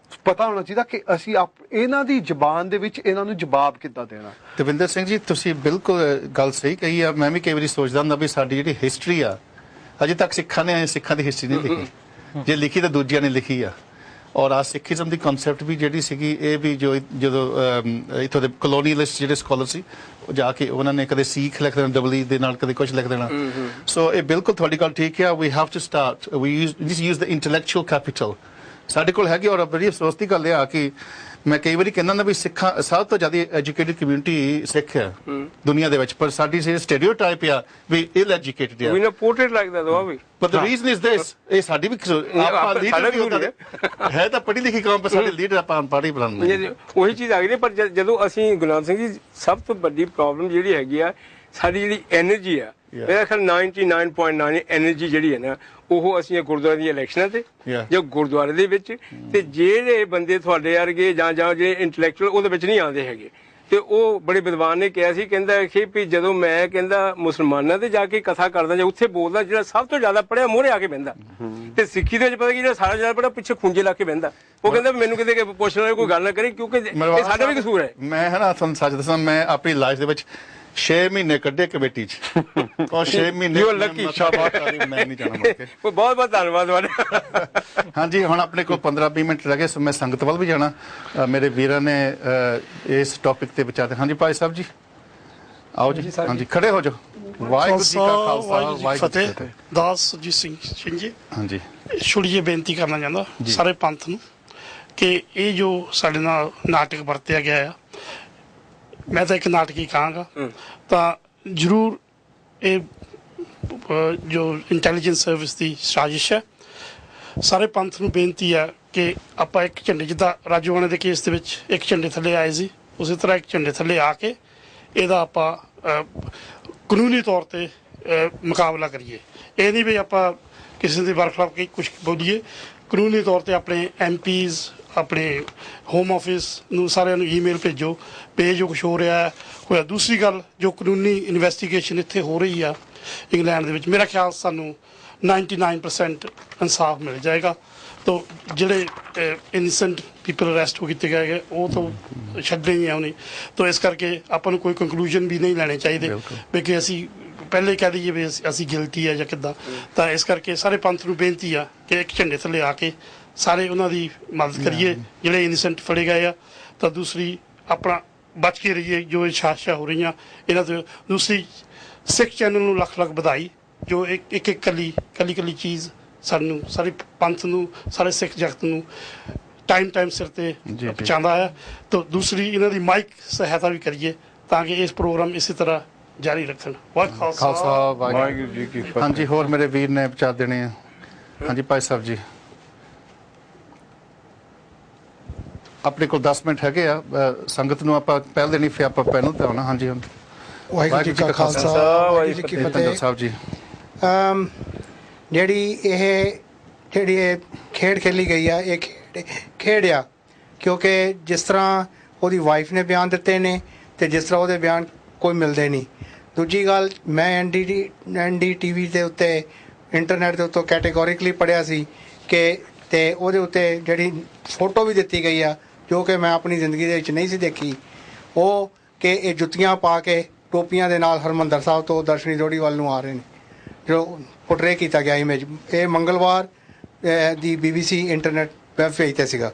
Speaker 2: ਪਤਾ ਹੋਣਾ ਚਾਹੀਦਾ ਕਿ ਅਸੀਂ ਇਹਨਾਂ ਦੀ ਜ਼ਬਾਨ ਦੇ ਵਿੱਚ ਇਹਨਾਂ ਨੂੰ ਜਵਾਬ ਕਿੱਦਾਂ ਦੇਣਾ।
Speaker 1: ਦਵਿੰਦਰ ਸਿੰਘ ਜੀ ਤੁਸੀਂ ਬਿਲਕੁਲ ਗੱਲ ਸਹੀ ਕਹੀ ਆ। ਮੈਂ ਵੀ ਕਈ ਵਾਰੀ ਸੋਚਦਾ ਹੁੰਦਾ ਵੀ ਸਾਡੀ ਜਿਹੜੀ ਹਿਸਟਰੀ ਆ ਅਜੇ ਤੱਕ ਸਿੱਖਾਂ ਦੀ ਹਿਸਟਰੀ ਨਹੀਂ ਲਿਖੀ, ਜੇ ਲਿਖੀ ਤਾਂ ਦੂਜਿਆਂ ਨੇ ਲਿਖੀ ਆ। ਔਰ ਆ ਸਿੱਖੀਜ਼ਮ ਦੀ ਕਨਸੈਪਟ ਵੀ ਜਿਹੜੀ ਸੀਗੀ ਇਹ ਵੀ ਜਦੋਂ ਇੱਥੋਂ ਦੇ ਕਲੋਨੀਅਲਿਸਟ ਜਿਹੜੇ ਸਕਾਲਰ ਸੀ ਜਾ ਕੇ ਉਹਨਾਂ ਨੇ ਕਦੇ ਸਿੱਖ ਲਿਖ ਦੇਣਾ ਡਬਲ ਦੇ ਨਾਲ, ਕਦੇ ਕੁਝ ਲਿਖ ਦੇਣਾ। ਸੋ ਇਹ ਬਿਲਕੁਲ ਤੁਹਾਡੀ ਗੱਲ ਠੀਕ ਹੈ। We have to start, we use the intellectual capital ਸਾਡੇ ਕੋਲ ਹੈਗੀ। ਔਰ ਬੜੀ ਅਫਸੋਸ ਦੀ ਗੱਲ ਇਹ ਆ ਕਿ ਮੈਂ ਕਈ ਵਾਰੀ ਕਹਿੰਦਾ ਨਾ ਵੀ ਸਿੱਖਾਂ ਸਭ ਤੋਂ ਜ਼ਿਆਦਾ ਐਜੂਕੇਟਡ ਕਮਿਊਨਿਟੀ ਸਿੱਖ ਹੈ ਦੁਨੀਆ ਦੇ ਵਿੱਚ, ਪਰ ਸਾਡੀ ਜਿਹੜੀ ਸਟੇਰੀਓਟਾਈਪ ਆ ਵੀ ਇਲ ਐਜੂਕੇਟਡ ਆ,
Speaker 3: ਵੀ ਨਾ ਪੋਰਟਰੇਟ ਲਾਈਕ ਦੈਟ ਵੀ।
Speaker 1: ਪਰ ਦ ਰੀਜ਼ਨ ਇਜ਼ ਦਿਸ, ਇਹ ਸਾਡੀ ਵੀ ਆਪਾਂ ਲੀਡਰ ਵੀ ਹੁੰਦਾ ਹੈ ਤਾਂ ਪੜ੍ਹੀ ਲਿਖੀ ਕੌਮ, ਪਰ ਸਾਡੇ ਲੀਡਰ ਆਪਾਂ ਅਨਪੜ੍ਹ ਹੀ ਬਣਾਉਂਦੇ
Speaker 3: ਉਹੀ ਚੀਜ਼ ਆ ਗਈ ਨੇ। ਪਰ ਜਦੋਂ ਅਸੀਂ ਗੁਲਾਮ ਸਿੰਘ ਜੀ ਸਭ ਤੋਂ ਵੱਡੀ ਪ੍ਰੋਬਲਮ ਜਿਹੜੀ ਹੈਗੀ ਆ ਸਾਡੀ ਜਿਹੜੀ ਐਨਰਜੀ ਆ, ਮੇਰਾ ਖਿਆਲ 99.9 ਐਨਰਜੀ ਜਿਹੜੀ ਹੈ ਨਾ ਉਹ ਅਸੀਂ ਗੁਰਦੁਆਰੇ ਦੀਆਂ ਇਲੈਕਸ਼ਨਾਂ ਤੇ ਜਾਂ ਗੁਰਦੁਆਰੇ ਦੇ ਵਿੱਚ, ਤੇ ਜਿਹੜੇ ਬੰਦੇ ਤੁਹਾਡੇ ਵਰਗੇ ਜਾਂ ਜਿਹੜੇ ਇੰਟੈਲੈਕਚੁਅਲ ਉਹਦੇ ਵਿੱਚ ਨਹੀਂ ਆਉਂਦੇ ਹੈਗੇ। ਤੇ ਉਹ ਬੜੇ ਵਿਦਵਾਨ ਨੇ ਕਿਹਾ ਸੀ, ਕਹਿੰਦਾ ਕਿ ਵੀ ਜਦੋਂ ਮੈਂ ਕਹਿੰਦਾ ਮੁਸਲਮਾਨਾਂ ਤੇ ਜਾ ਕੇ ਕਥਾ ਕਰਦਾ ਜਾਂ ਉੱਥੇ ਬੋਲਦਾ, ਜਿਹੜਾ ਸਭ ਤੋਂ ਜ਼ਿਆਦਾ ਪੜ੍ਹਿਆ ਮੂਹਰੇ ਆ ਕੇ ਬਹਿੰਦਾ, ਤੇ ਸਿੱਖੀ ਦੇ ਵਿੱਚ ਪਤਾ ਕੀ ਜਿਹੜਾ ਸਾਰਾ ਜ਼ਿਆਦਾ ਪੜ੍ਹਿਆ ਪਿੱਛੇ ਖੁੰਝੇ ਲਾ ਕੇ ਬਹਿੰਦਾ। ਉਹ ਕਹਿੰਦਾ ਮੈਨੂੰ ਕਿਤੇ ਪੁੱਛਣ ਵਾਲੀ ਕੋਈ ਗੱਲ ਨਾ ਕਰੀ, ਕਿਉਂਕਿ ਇਹ ਸਾਡਾ ਵੀ ਕਸੂਰ ਹੈ।
Speaker 1: ਮੈਂ ਹੈ ਨਾ ਤੁਹਾਨੂੰ ਸੱਚ ਦੱਸਾਂ, ਮੈਂ ਆਪਣੀ ਲਾਈਫ ਦੇ ਵਿੱਚ 6 ਮਹੀਨੇ ਕੱਢੇ ਕਮੇਟੀ 'ਚ, ਔਰ 6 ਮਹੀਨੇ ਮੈਂ ਨਹੀਂ ਜਾਣਾ ਮੁੜ ਕੇ।
Speaker 3: ਬਹੁਤ ਬਹੁਤ ਧੰਨਵਾਦ ਤੁਹਾਡਾ।
Speaker 1: ਹਾਂਜੀ ਹੁਣ ਆਪਣੇ ਕੋਲ 15-20 ਮਿੰਟ ਰਹਿ ਗਏ, ਸੋ ਮੈਂ ਸੰਗਤ ਵੱਲ ਵੀ ਜਾਣਾ। ਮੇਰੇ ਵੀਰਾਂ ਨੇ ਇਸ ਟੌਪਿਕ ਤੇ ਵਿਚਾਰਦੇ। ਹਾਂਜੀ ਭਾਈ ਸਾਹਿਬ ਜੀ ਆਓ ਜੀ, ਹਾਂਜੀ ਖੜੇ ਹੋ ਜਾਓ। ਵਾਹਿਗੁਰੂ ਜੀ ਕਾ ਖਾਲਸਾ ਵਾਹਿਗੁਰੂ ਜੀ ਕੀ ਫਤਿਹ।
Speaker 20: ਦਾਸ ਜੀ ਸਿੰਘ ਜੀ
Speaker 1: ਹਾਂਜੀ
Speaker 20: ਛੋਟੀ ਜਿਹੀ ਬੇਨਤੀ ਕਰਨਾ ਚਾਹੁੰਦਾ ਸਾਰੇ ਪੰਥ ਨੂੰ ਕਿ ਇਹ ਜੋ ਸਾਡੇ ਨਾਲ ਨਾਟਕ ਵਰਤਿਆ ਗਿਆ ਆ, ਮੈਂ ਤਾਂ ਇੱਕ ਨਾਟਕ ਹੀ ਕਹਾਂਗਾ, ਤਾਂ ਜ਼ਰੂਰ ਇਹ ਜੋ ਇੰਟੈਲੀਜੈਂਸ ਸਰਵਿਸ ਦੀ ਸਾਜ਼ਿਸ਼ ਹੈ। ਸਾਰੇ ਪੰਥ ਨੂੰ ਬੇਨਤੀ ਹੈ ਕਿ ਆਪਾਂ ਇੱਕ ਝੰਡੇ, ਜਿੱਦਾਂ ਰਾਜੋਆਣਾ ਦੇ ਕੇਸ ਦੇ ਵਿੱਚ ਇੱਕ ਝੰਡੇ ਥੱਲੇ ਆਏ ਸੀ, ਉਸੇ ਤਰ੍ਹਾਂ ਇੱਕ ਝੰਡੇ ਥੱਲੇ ਆ ਕੇ ਇਹਦਾ ਆਪਾਂ ਕਾਨੂੰਨੀ ਤੌਰ ਤੇ ਮੁਕਾਬਲਾ ਕਰੀਏ। ਇਹ ਨਹੀਂ ਵੀ ਆਪਾਂ ਕਿਸੇ ਦੇ ਵਰਖਲਾਫ ਕੁਝ ਬੋਲੀਏ, ਕਾਨੂੰਨੀ ਤੌਰ ਤੇ ਆਪਣੇ MPs ਆਪਣੇ ਹੋਮ ਆਫਿਸ ਨੂੰ ਸਾਰਿਆਂ ਨੂੰ ਈਮੇਲ ਭੇਜੋ ਵੀ ਜੋ ਕੁਛ ਹੋ ਰਿਹਾ ਹੋਇਆ। ਦੂਸਰੀ ਗੱਲ, ਜੋ ਕਾਨੂੰਨੀ ਇਨਵੈਸਟੀਗੇਸ਼ਨ ਇੱਥੇ ਹੋ ਰਹੀ ਆ ਇੰਗਲੈਂਡ ਦੇ ਵਿੱਚ, ਮੇਰਾ ਖਿਆਲ ਸਾਨੂੰ 99% ਇਨਸਾਫ ਮਿਲ ਜਾਏਗਾ। ਤਾਂ ਜਿਹੜੇ ਇਨਸੈਂਟ ਪੀਪਲ ਅਰੈਸਟ ਹੋ ਕੀਤੇ ਗਏ ਉਹ ਤਾਂ ਛੱਡਣੇ ਹੀ ਆ ਉਹਨੇ। ਤਾਂ ਇਸ ਕਰਕੇ ਆਪਾਂ ਨੂੰ ਕੋਈ ਕੰਕਲੂਜਨ ਵੀ ਨਹੀਂ ਲੈਣੇ ਚਾਹੀਦੇ ਵੀ ਕਿ ਅਸੀਂ ਪਹਿਲੇ ਕਹਿ ਦਈਏ ਵੀ ਅਸੀਂ ਗਿਲਟੀ ਆ ਜਾਂ ਕਿੱਦਾਂ। ਤਾਂ ਇਸ ਕਰਕੇ ਸਾਰੇ ਪੰਥ ਨੂੰ ਬੇਨਤੀ ਆ ਕਿ ਇੱਕ ਝੰਡੇ ਥੱਲੇ ਆ ਕੇ ਸਾਰੇ ਉਹਨਾਂ ਦੀ ਮਦਦ ਕਰੀਏ ਜਿਹੜੇ ਇਨਸੈਂਟ ਫੜੇ ਗਏ ਆ। ਤਾਂ ਦੂਸਰੀ ਆਪਣਾ ਬਚ ਕੇ ਰਹੀਏ ਜੋ ਇਹ ਸਾਜ਼ਿਸ਼ਾਂ ਹੋ ਰਹੀਆਂ ਇਹਨਾਂ ਤੋਂ। ਦੂਸਰੀ ਸਿੱਖ ਚੈਨਲ ਨੂੰ ਲੱਖ ਲੱਖ ਵਧਾਈ ਜੋ ਇੱਕ ਕੱਲੀ ਚੀਜ਼ ਸਾਨੂੰ ਸਾਰੇ ਪੰਥ ਨੂੰ ਸਾਰੇ ਸਿੱਖ ਜਗਤ ਨੂੰ ਟਾਈਮ ਸਿਰ ਤੇ ਪਹੁੰਚਾਉਂਦਾ ਹੈ। ਤਾਂ ਦੂਸਰੀ ਇਹਨਾਂ ਦੀ ਮਾਈਕ ਸਹਾਇਤਾ ਵੀ ਕਰੀਏ ਤਾਂ ਕਿ ਇਸ ਪ੍ਰੋਗਰਾਮ ਇਸੇ ਤਰ੍ਹਾਂ ਜਾਰੀ ਰੱਖਣ।
Speaker 1: ਖਾਲਸਾ ਵਾਹਿਗੁਰੂ ਜੀ ਕੀ ਫਤਿਹ। ਹਾਂਜੀ ਹੋਰ ਮੇਰੇ ਵੀਰ ਨੇ ਵਿਚਾਰ ਦੇਣੇ ਆ। ਹਾਂਜੀ ਭਾਈ ਸਾਹਿਬ ਜੀ ਆਪਣੇ ਕੋਲ 10 ਮਿੰਟ ਹੈਗੇ ਆ। ਸੰਗਤ ਨੂੰ ਆਪਾਂ ਪਹਿਲ ਦੇਣੀ, ਫਿਰ ਆਪਾਂ ਪੈਨਲ ਤੇ ਆਉਣਾ। ਹਾਂਜੀ
Speaker 9: ਵਾਹਿਗੁਰੂ ਜੀ ਕਾ ਖਾਲਸਾ ਵਾਹਿਗੁਰੂ ਜੀ ਕੀ ਫਤਿਹ।
Speaker 1: ਸਾਹਿਬ ਜੀ
Speaker 9: ਜਿਹੜੀ ਇਹ ਖੇਡ ਖੇਲੀ ਗਈ ਆ, ਇਹ ਖੇਡ ਆ ਕਿਉਂਕਿ ਜਿਸ ਤਰ੍ਹਾਂ ਉਹਦੀ ਵਾਈਫ ਨੇ ਬਿਆਨ ਦਿੱਤੇ ਨੇ ਤੇ ਜਿਸ ਤਰ੍ਹਾਂ ਉਹਦੇ ਬਿਆਨ ਕੋਈ ਮਿਲਦੇ ਨਹੀਂ। ਦੂਜੀ ਗੱਲ, ਮੈਂ NDTV ਦੇ ਉੱਤੇ ਇੰਟਰਨੈਟ ਦੇ ਉੱਤੋਂ ਕੈਟੇਗੋਰੀਕਲੀ ਪੜ੍ਹਿਆ ਸੀ ਕਿ ਤੇ ਉਹਦੇ ਉੱਤੇ ਜਿਹੜੀ ਫੋਟੋ ਵੀ ਦਿੱਤੀ ਗਈ ਆ ਜੋ ਕਿ ਮੈਂ ਆਪਣੀ ਜ਼ਿੰਦਗੀ ਦੇ ਵਿੱਚ ਨਹੀਂ ਸੀ ਦੇਖੀ, ਉਹ ਕਿ ਇਹ ਜੁੱਤੀਆਂ ਪਾ ਕੇ ਟੋਪੀਆਂ ਦੇ ਨਾਲ ਹਰਿਮੰਦਰ ਸਾਹਿਬ ਤੋਂ ਦਰਸ਼ਨੀ ਜੋੜੀ ਵੱਲ ਨੂੰ ਆ ਰਹੇ ਨੇ, ਜੋ ਪੋਰਟਰੇ ਕੀਤਾ ਗਿਆ ਇਮੇਜ। ਇਹ ਮੰਗਲਵਾਰ ਦੀ BBC ਇੰਟਰਨੈਟ ਵੈਬ ਪੇਜ 'ਤੇ ਸੀਗਾ।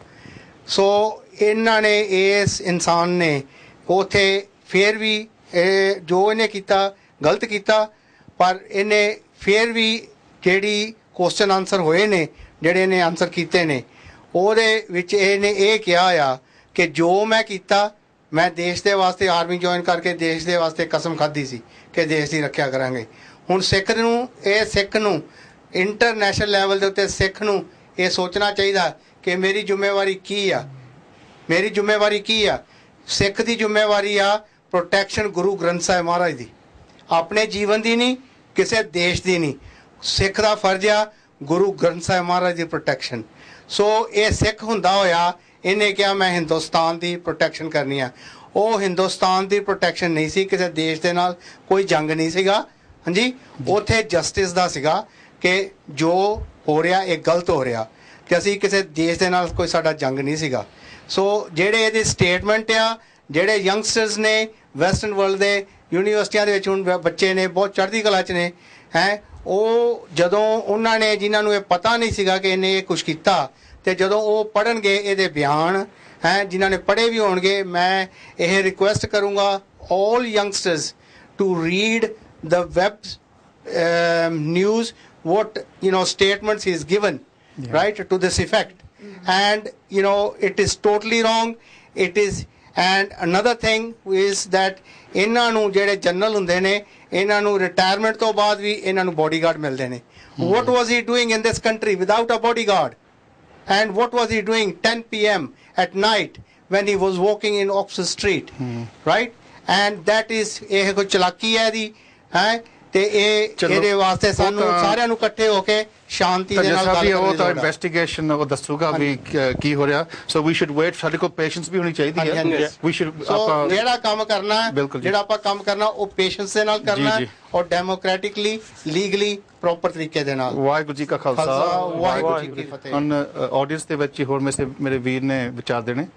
Speaker 9: ਸੋ ਇਹਨਾਂ ਨੇ ਇਸ ਇਨਸਾਨ ਨੇ ਉੱਥੇ ਫਿਰ ਵੀ ਜੋ ਇਹਨੇ ਕੀਤਾ ਗਲਤ ਕੀਤਾ, ਪਰ ਇਹਨੇ ਫਿਰ ਵੀ ਜਿਹੜੀ ਕੁਐਸਚਨ ਆਨਸਰ ਹੋਏ ਨੇ ਜਿਹੜੇ ਇਹਨੇ ਆਨਸਰ ਕੀਤੇ ਨੇ ਉਹਦੇ ਵਿੱਚ ਇਹਨੇ ਇਹ ਕਿਹਾ ਆ ਕਿ ਜੋ ਮੈਂ ਕੀਤਾ ਮੈਂ ਦੇਸ਼ ਦੇ ਵਾਸਤੇ ਆਰਮੀ ਜੁਆਇਨ ਕਰਕੇ ਦੇਸ਼ ਦੇ ਵਾਸਤੇ ਕਸਮ ਖਾਧੀ ਸੀ ਕਿ ਦੇਸ਼ ਦੀ ਰੱਖਿਆ ਕਰਾਂਗੇ। ਹੁਣ ਸਿੱਖ ਨੂੰ ਇੰਟਰਨੈਸ਼ਨਲ ਲੈਵਲ ਦੇ ਉੱਤੇ ਸਿੱਖ ਨੂੰ ਇਹ ਸੋਚਣਾ ਚਾਹੀਦਾ ਕਿ ਮੇਰੀ ਜ਼ਿੰਮੇਵਾਰੀ ਕੀ ਆ। ਮੇਰੀ ਜ਼ਿੰਮੇਵਾਰੀ ਕੀ ਆ? ਸਿੱਖ ਦੀ ਜ਼ਿੰਮੇਵਾਰੀ ਆ ਪ੍ਰੋਟੈਕਸ਼ਨ ਗੁਰੂ ਗ੍ਰੰਥ ਸਾਹਿਬ ਮਹਾਰਾਜ ਦੀ, ਆਪਣੇ ਜੀਵਨ ਦੀ ਨਹੀਂ, ਕਿਸੇ ਦੇਸ਼ ਦੀ ਨਹੀਂ। ਸਿੱਖ ਦਾ ਫਰਜ਼ ਆ ਗੁਰੂ ਗ੍ਰੰਥ ਸਾਹਿਬ ਮਹਾਰਾਜ ਦੀ ਪ੍ਰੋਟੈਕਸ਼ਨ। ਸੋ ਇਹ ਸਿੱਖ ਹੁੰਦਾ ਹੋਇਆ ਇਹਨੇ ਕਿਹਾ ਮੈਂ ਹਿੰਦੁਸਤਾਨ ਦੀ ਪ੍ਰੋਟੈਕਸ਼ਨ ਕਰਨੀ ਆ। ਉਹ ਹਿੰਦੁਸਤਾਨ ਦੀ ਪ੍ਰੋਟੈਕਸ਼ਨ ਨਹੀਂ ਸੀ, ਕਿਸੇ ਦੇਸ਼ ਦੇ ਨਾਲ ਕੋਈ ਜੰਗ ਨਹੀਂ ਸੀਗਾ। ਹਾਂਜੀ, ਉੱਥੇ ਜਸਟਿਸ ਦਾ ਸੀਗਾ ਕਿ ਜੋ ਹੋ ਰਿਹਾ ਇਹ ਗਲਤ ਹੋ ਰਿਹਾ, ਕਿ ਅਸੀਂ ਕਿਸੇ ਦੇਸ਼ ਦੇ ਨਾਲ ਕੋਈ ਸਾਡਾ ਜੰਗ ਨਹੀਂ ਸੀਗਾ। ਸੋ ਜਿਹੜੇ ਇਹਦੀ ਸਟੇਟਮੈਂਟ ਆ, ਜਿਹੜੇ ਯੰਗਸਟਰਸ ਨੇ ਵੈਸਟਰਨ ਵਰਲਡ ਦੇ ਯੂਨੀਵਰਸਿਟੀਆਂ ਦੇ ਵਿੱਚ ਹੁਣ ਬੱਚੇ ਨੇ ਬਹੁਤ ਚੜ੍ਹਦੀ ਕਲਾ 'ਚ ਨੇ ਹੈ, ਉਹ ਜਦੋਂ ਉਹਨਾਂ ਨੇ ਜਿਨ੍ਹਾਂ ਨੂੰ ਇਹ ਪਤਾ ਨਹੀਂ ਸੀਗਾ ਕਿ ਇਹਨੇ ਇਹ ਕੁਛ ਕੀਤਾ, ਤੇ ਜਦੋਂ ਉਹ ਪੜ੍ਹਨਗੇ ਇਹਦੇ ਬਿਆਨ ਹੈ, ਜਿਨ੍ਹਾਂ ਨੇ ਪੜ੍ਹੇ ਵੀ ਹੋਣਗੇ, ਮੈਂ ਇਹ ਰਿਕੁਐਸਟ ਕਰੂੰਗਾ all youngsters to read the web news, what statements he is given, right, to this effect. And it is totally wrong. It is, and another thing is that ਇਹਨਾਂ ਨੂੰ ਜਿਹੜੇ ਜਨਰਲ ਹੁੰਦੇ ਨੇ ਇਹਨਾਂ ਨੂੰ ਰਿਟਾਇਰਮੈਂਟ ਤੋਂ ਬਾਅਦ ਵੀ ਇਹਨਾਂ ਨੂੰ ਬਾਡੀਗਾਰਡ ਮਿਲਦੇ ਨੇ। what was he doing in this country without a bodyguard? And what was he doing 10 p.m. at night when he was walking in Oxford Street, right? And that is ਇਹ ਕੋਈ ਚਲਾਕੀ ਹੈ ਦੀ ਹੈ, ਤੇ ਇਹਦੇ ਵਾਸਤੇ ਸਾਨੂੰ ਸਾਰਿਆਂ ਨੂੰ ਇਕੱਠੇ ਹੋ ਕੇ ਸ਼ਾਂਤੀ ਦੇ ਨਾਲ ਗੱਲ ਕਰਨੀ
Speaker 1: ਉਹ ਤਾਂ ਇਨਵੈਸਟੀਗੇਸ਼ਨ ਉਹ ਦੱਸੂਗਾ ਵੀ ਕੀ ਹੋ ਰਿਹਾ। ਸੋ ਵੀ ਸ਼ੁਡ ਵੇਟ, ਸਾਡੇ ਕੋਲ ਪੇਸ਼ੈਂਸ ਵੀ ਹੋਣੀ ਚਾਹੀਦੀ ਹੈ। ਵੀ ਸ਼ੁਡ ਆਪਾਂ
Speaker 9: ਜਿਹੜਾ ਕੰਮ ਕਰਨਾ ਜਿਹੜਾ ਆਪਾਂ ਕੰਮ ਕਰਨਾ ਉਹ ਪੇਸ਼ੈਂਸ ਦੇ ਨਾਲ ਕਰਨਾ ਔਰ ਡੈਮੋਕ੍ਰੈਟਿਕਲੀ ਲੀਗਲੀ ਪ੍ਰੋਪਰ ਤਰੀਕੇ ਦੇ ਨਾਲ।
Speaker 1: ਵਾਹਿਗੁਰੂ ਜੀ ਕਾ ਖਾਲਸਾ, ਵਾਹਿਗੁਰੂ ਜੀ ਕੀ ਫਤਿਹ। ਹੁਣ ਆਡੀਅנס ਦੇ ਵਿੱਚ ਹੋਰ ਮੇਰੇ ਵੀਰ ਨੇ ਵਿਚਾਰ ਦੇਣੇ।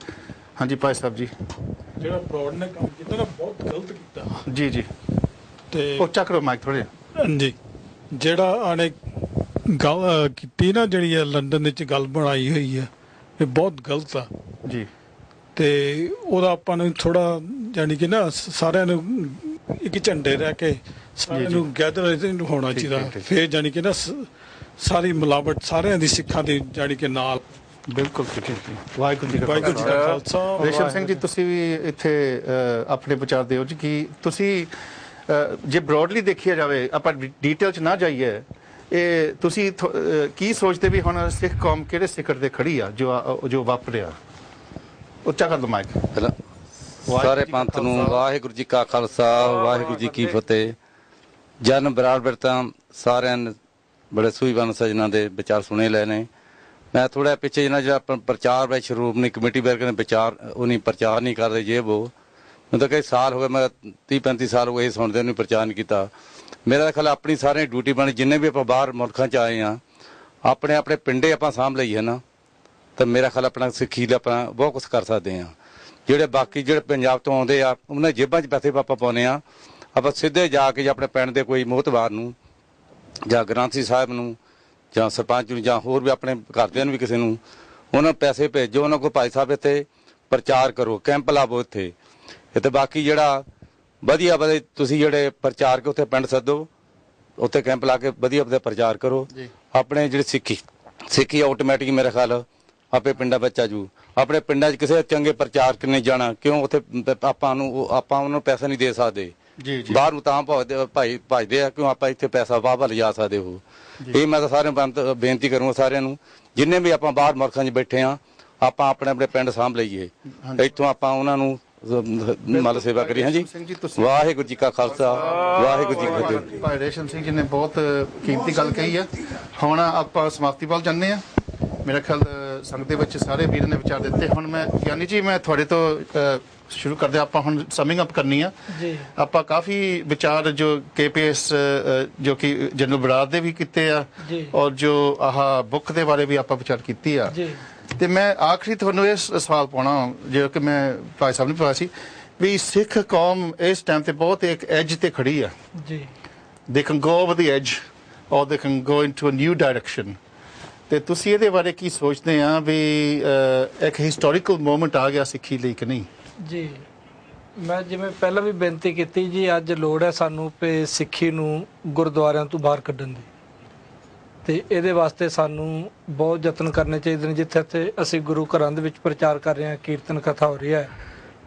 Speaker 1: ਹਾਂਜੀ ਭਾਈ ਸਾਹਿਬ ਜੀ।
Speaker 21: ਜਿਹੜਾ ਬਰੋਡ ਨੇ ਕੰਮ ਕੀਤਾ ਨਾ ਬਹੁਤ ਗਲਤ ਕੀਤਾ।
Speaker 1: ਜੀ ਜੀ, ਤੇ ਉਹ ਚੱਕ ਲਓ ਮਾਈਕ ਥੋੜੇ।
Speaker 21: ਹਾਂਜੀ, ਜਿਹੜਾ ਆਣੇ ਗੱਲ ਕੀਤੀ ਨਾ ਜਿਹੜੀ ਹੈ ਲੰਡਨ ਵਿੱਚ ਗੱਲ ਬਣਾਈ ਹੋਈ ਹੈ ਇਹ ਬਹੁਤ ਗਲਤ ਆ
Speaker 1: ਜੀ।
Speaker 21: ਤੇ ਉਹਦਾ ਆਪਾਂ ਨੂੰ ਥੋੜਾ ਜਾਨੀ ਕਿ ਨਾ ਸਾਰਿਆਂ ਨੂੰ ਇੱਕ ਝੰਡੇ ਰਹਿ ਕੇ ਸਾਰਿਆਂ ਨੂੰ ਗੈਦਰ ਹੋਣਾ ਚਾਹੀਦਾ। ਫਿਰ ਜਾਨੀ ਕਿ ਨਾ ਸਾਰੀ ਮਿਲਾਵਟ ਸਾਰਿਆਂ ਦੀ ਸਿੱਖਾਂ ਦੀ ਜਾਨੀ ਕਿ ਨਾਲ।
Speaker 1: ਬਿਲਕੁਲ ਵਾਹਿਗੁਰੂ ਜੀ ਕਾ ਖਾਲਸਾ। ਰੇਸ਼ਮ ਸਿੰਘ ਜੀ, ਤੁਸੀਂ ਵੀ ਇੱਥੇ ਆਪਣੇ ਵਿਚਾਰ ਦਿਓ ਜੀ ਕਿ ਤੁਸੀਂ ਜੇ ਬ੍ਰੌਡਲੀ ਦੇਖਿਆ ਜਾਵੇ, ਆਪਾਂ ਡੀਟੇਲ 'ਚ ਨਾ ਜਾਈਏ, ਇਹ ਤੁਸੀਂ ਕੀ ਸੋਚਦੇ ਵੀ ਹੁਣ ਸਿੱਖ ਕੌਮ ਕਿਹੜੇ ਸਿਖਰ ਤੇ ਖੜੀ ਆ ਜੋ ਵਾਪਰਿਆ? ਉੱਚਾ ਕਰ ਲਓ ਮਾਈਕ।
Speaker 22: ਸਾਰੇ ਪੰਥ ਨੂੰ ਵਾਹਿਗੁਰੂ ਜੀ ਕਾ ਖਾਲਸਾ, ਵਾਹਿਗੁਰੂ ਜੀ ਕੀ ਫਤਿਹ। ਜਨ ਬਰਾਬਰ ਤਾਂ ਸਾਰਿਆਂ ਨੇ ਬੜੇ ਸੂਝਵਾਨ ਸੱਜਣਾਂ ਦੇ ਵਿਚਾਰ ਸੁਣੇ ਲਏ ਨੇ। ਮੈਂ ਥੋੜਾ ਪਿੱਛੇ ਜਿਹੜਾ ਪ੍ਰਚਾਰ ਵਿੱਚ ਸ਼੍ਰੋਮਣੀ ਕਮੇਟੀ ਵਰਗੇ ਨੇ ਪ੍ਰਚਾਰ ਨਹੀਂ ਕਰਦੇ ਜੇ ਉਹ ਮੈਨੂੰ ਤਾਂ ਕਈ ਸਾਲ ਹੋ ਗਏ, ਮੈਂ 30-35 ਸਾਲ ਹੋ ਗਏ ਸੁਣਦੇ ਨੂੰ ਪ੍ਰਚਾਰ ਨਹੀਂ ਕੀਤਾ। ਮੇਰਾ ਖਿਆਲ ਆਪਣੀ ਸਾਰਿਆਂ ਡਿਊਟੀ ਬਣੀ, ਜਿੰਨੇ ਵੀ ਆਪਾਂ ਬਾਹਰ ਮੁਲਕਾਂ 'ਚ ਆਏ ਹਾਂ ਆਪਣੇ ਪਿੰਡੇ ਆਪਾਂ ਸਾਂਭ ਲਈਏ ਨਾ, ਤਾਂ ਮੇਰਾ ਖਿਆਲ ਆਪਣਾ ਸਿੱਖੀ ਲਈ ਆਪਾਂ ਬਹੁਤ ਕੁਛ ਕਰ ਸਕਦੇ ਹਾਂ। ਜਿਹੜੇ ਬਾਕੀ ਜਿਹੜੇ ਪੰਜਾਬ ਤੋਂ ਆਉਂਦੇ ਆ ਉਹਨਾਂ ਜੇਬਾਂ 'ਚ ਪੈਸੇ ਆਪਾਂ ਪਾਉਂਦੇ ਹਾਂ, ਆਪਾਂ ਸਿੱਧੇ ਜਾ ਕੇ ਆਪਣੇ ਪਿੰਡ ਦੇ ਕੋਈ ਮੋਹਤਬਾਰ ਨੂੰ ਜਾਂ ਗ੍ਰੰਥੀ ਸਾਹਿਬ ਨੂੰ ਜਾਂ ਸਰਪੰਚ ਨੂੰ ਜਾਂ ਹੋਰ ਵੀ ਆਪਣੇ ਘਰਦਿਆਂ ਨੂੰ ਵੀ ਕਿਸੇ ਨੂੰ ਉਹਨਾਂ ਪੈਸੇ ਭੇਜੋ, ਉਹਨਾਂ ਕੋਲ ਭਾਈ ਸਾਹਿਬ ਇੱਥੇ ਪ੍ਰਚਾਰ ਕਰੋ, ਕੈਂਪ ਲਾਵੋ ਇੱਥੇ। ਤੇ ਬਾਕੀ ਜਿਹੜਾ ਵਧੀਆ ਤੁਸੀਂ ਜਿਹੜੇ ਪ੍ਰਚਾਰ ਕੇ ਉੱਥੇ ਪਿੰਡ ਸੱਦੋ, ਉੱਥੇ ਕੈਂਪ ਲਾ ਕੇ ਵਧੀਆ ਪ੍ਰਚਾਰ ਕਰੋ। ਆਪਣੇ ਜਿਹੜੀ ਸਿੱਖੀ ਆਟੋਮੈਟਿਕ ਮੇਰੇ ਖਿਆਲ ਆਪੇ ਪਿੰਡਾਂ ਵਿੱਚ ਆ ਜੂ। ਆਪਣੇ ਪਿੰਡਾਂ 'ਚ ਕਿਸੇ ਚੰਗੇ ਪ੍ਰਚਾਰ ਕਰਨੇ ਜਾਣਾ, ਕਿਉਂ ਉੱਥੇ ਆਪਾਂ ਉਹਨਾਂ ਨੂੰ ਪੈਸਾ ਨਹੀਂ ਦੇ ਸਕਦੇ। ਬਾਹਰ ਨੂੰ ਤਾਂ ਭਜਦੇ ਆ, ਕਿਉਂ ਆਪਾਂ ਇੱਥੇ ਪੈਸਾ ਵਾਹ ਲਿਜਾ ਸਕਦੇ ਹੋ। ਇਹ ਮੈਂ ਤਾਂ ਸਾਰਿਆਂ ਬੇਨਤੀ ਕਰੂੰਗਾ ਸਾਰਿਆਂ ਨੂੰ, ਜਿੰਨੇ ਵੀ ਆਪਾਂ ਬਾਹਰ ਮੁਲਕਾਂ 'ਚ ਬੈਠੇ ਆ, ਆਪਾਂ ਆਪਣੇ ਪਿੰਡ ਸਾਂਭ ਲਈਏ, ਇੱਥੋਂ ਆਪਾਂ ਉਹਨਾਂ ਨੂੰ ਮਲ ਸੇਵਾ ਕਰੀ। ਹਾਂਜੀ, ਵਾਹਿਗੁਰੂ ਜੀ ਕਾ ਖਾਲਸਾ, ਵਾਹਿਗੁਰੂ ਜੀ ਕੀ ਫਤਿਹ।
Speaker 1: ਭਾਈ ਰੇਸ਼ਮ ਸਿੰਘ ਜੀ ਨੇ ਬਹੁਤ ਕੀਮਤੀ ਗੱਲ ਕਹੀ ਆ। ਹੁਣ ਆਪਾਂ ਸਮਾਪਤੀ ਵੱਲ ਜਾਂਦੇ ਆ। ਮੇਰਾ ਖਿਆਲ ਸੰਗਤ ਦੇ ਵਿੱਚ ਸਾਰੇ ਵੀਰ ਨੇ ਵਿਚਾਰ ਦਿੱਤੇ। ਹੁਣ ਮੈਂ ਗਿਆਨੀ ਜੀ, ਮੈਂ ਤੁਹਾਡੇ ਤੋਂ ਸ਼ੁਰੂ ਕਰਦੇ। ਆਪਾਂ ਹੁਣ ਸਮਿੰਗ ਅਪ ਕਰਨੀ ਆ। ਆਪਾਂ ਕਾਫੀ ਵਿਚਾਰ ਜੋ KPS ਜੋ ਕਿ ਜਨਰਲ ਬਰਾੜ ਦੇ ਵੀ ਕੀਤੇ ਆ, ਔਰ ਜੋ ਆਹ ਬੁੱਕ ਦੇ ਬਾਰੇ ਵੀ ਆਪਾਂ ਵਿਚਾਰ ਕੀਤੀ ਆ। ਤੇ ਮੈਂ ਆਖਰੀ ਤੁਹਾਨੂੰ ਇਹ ਸਵਾਲ ਪਾਉਣਾ ਜੋ ਕਿ ਮੈਂ ਭਾਈ ਸਾਹਿਬ ਨੇ ਪੁੱਛਿਆ ਸੀ ਵੀ ਸਿੱਖ ਕੌਮ ਇਸ ਟਾਈਮ ਤੇ ਬਹੁਤ ਇੱਕ ਐਜ ਤੇ ਖੜੀ ਆ। They can go over the edge or they can go into a new direction. ਤੇ ਤੁਸੀਂ ਇਹਦੇ ਬਾਰੇ ਕੀ ਸੋਚਦੇ ਆ ਵੀ ਇੱਕ ਹਿਸਟੋਰੀਕਲ ਮੂਮੈਂਟ ਆ ਗਿਆ ਸਿੱਖੀ ਲਈ ਕਿ ਨਹੀਂ?
Speaker 5: ਜੀ, ਮੈਂ ਜਿਵੇਂ ਪਹਿਲਾਂ ਵੀ ਬੇਨਤੀ ਕੀਤੀ ਜੀ, ਅੱਜ ਲੋੜ ਹੈ ਸਾਨੂੰ ਕਿ ਸਿੱਖੀ ਨੂੰ ਗੁਰਦੁਆਰਿਆਂ ਤੋਂ ਬਾਹਰ ਕੱਢਣ ਦੀ। ਤੇ ਇਹਦੇ ਵਾਸਤੇ ਸਾਨੂੰ ਬਹੁਤ ਯਤਨ ਕਰਨੇ ਚਾਹੀਦੇ ਨੇ। ਜਿੱਥੇ ਅਸੀਂ ਗੁਰੂ ਘਰਾਂ ਦੇ ਵਿੱਚ ਪ੍ਰਚਾਰ ਕਰ ਰਹੇ ਹਾਂ, ਕੀਰਤਨ ਕਥਾ ਹੋ ਰਹੀ ਹੈ,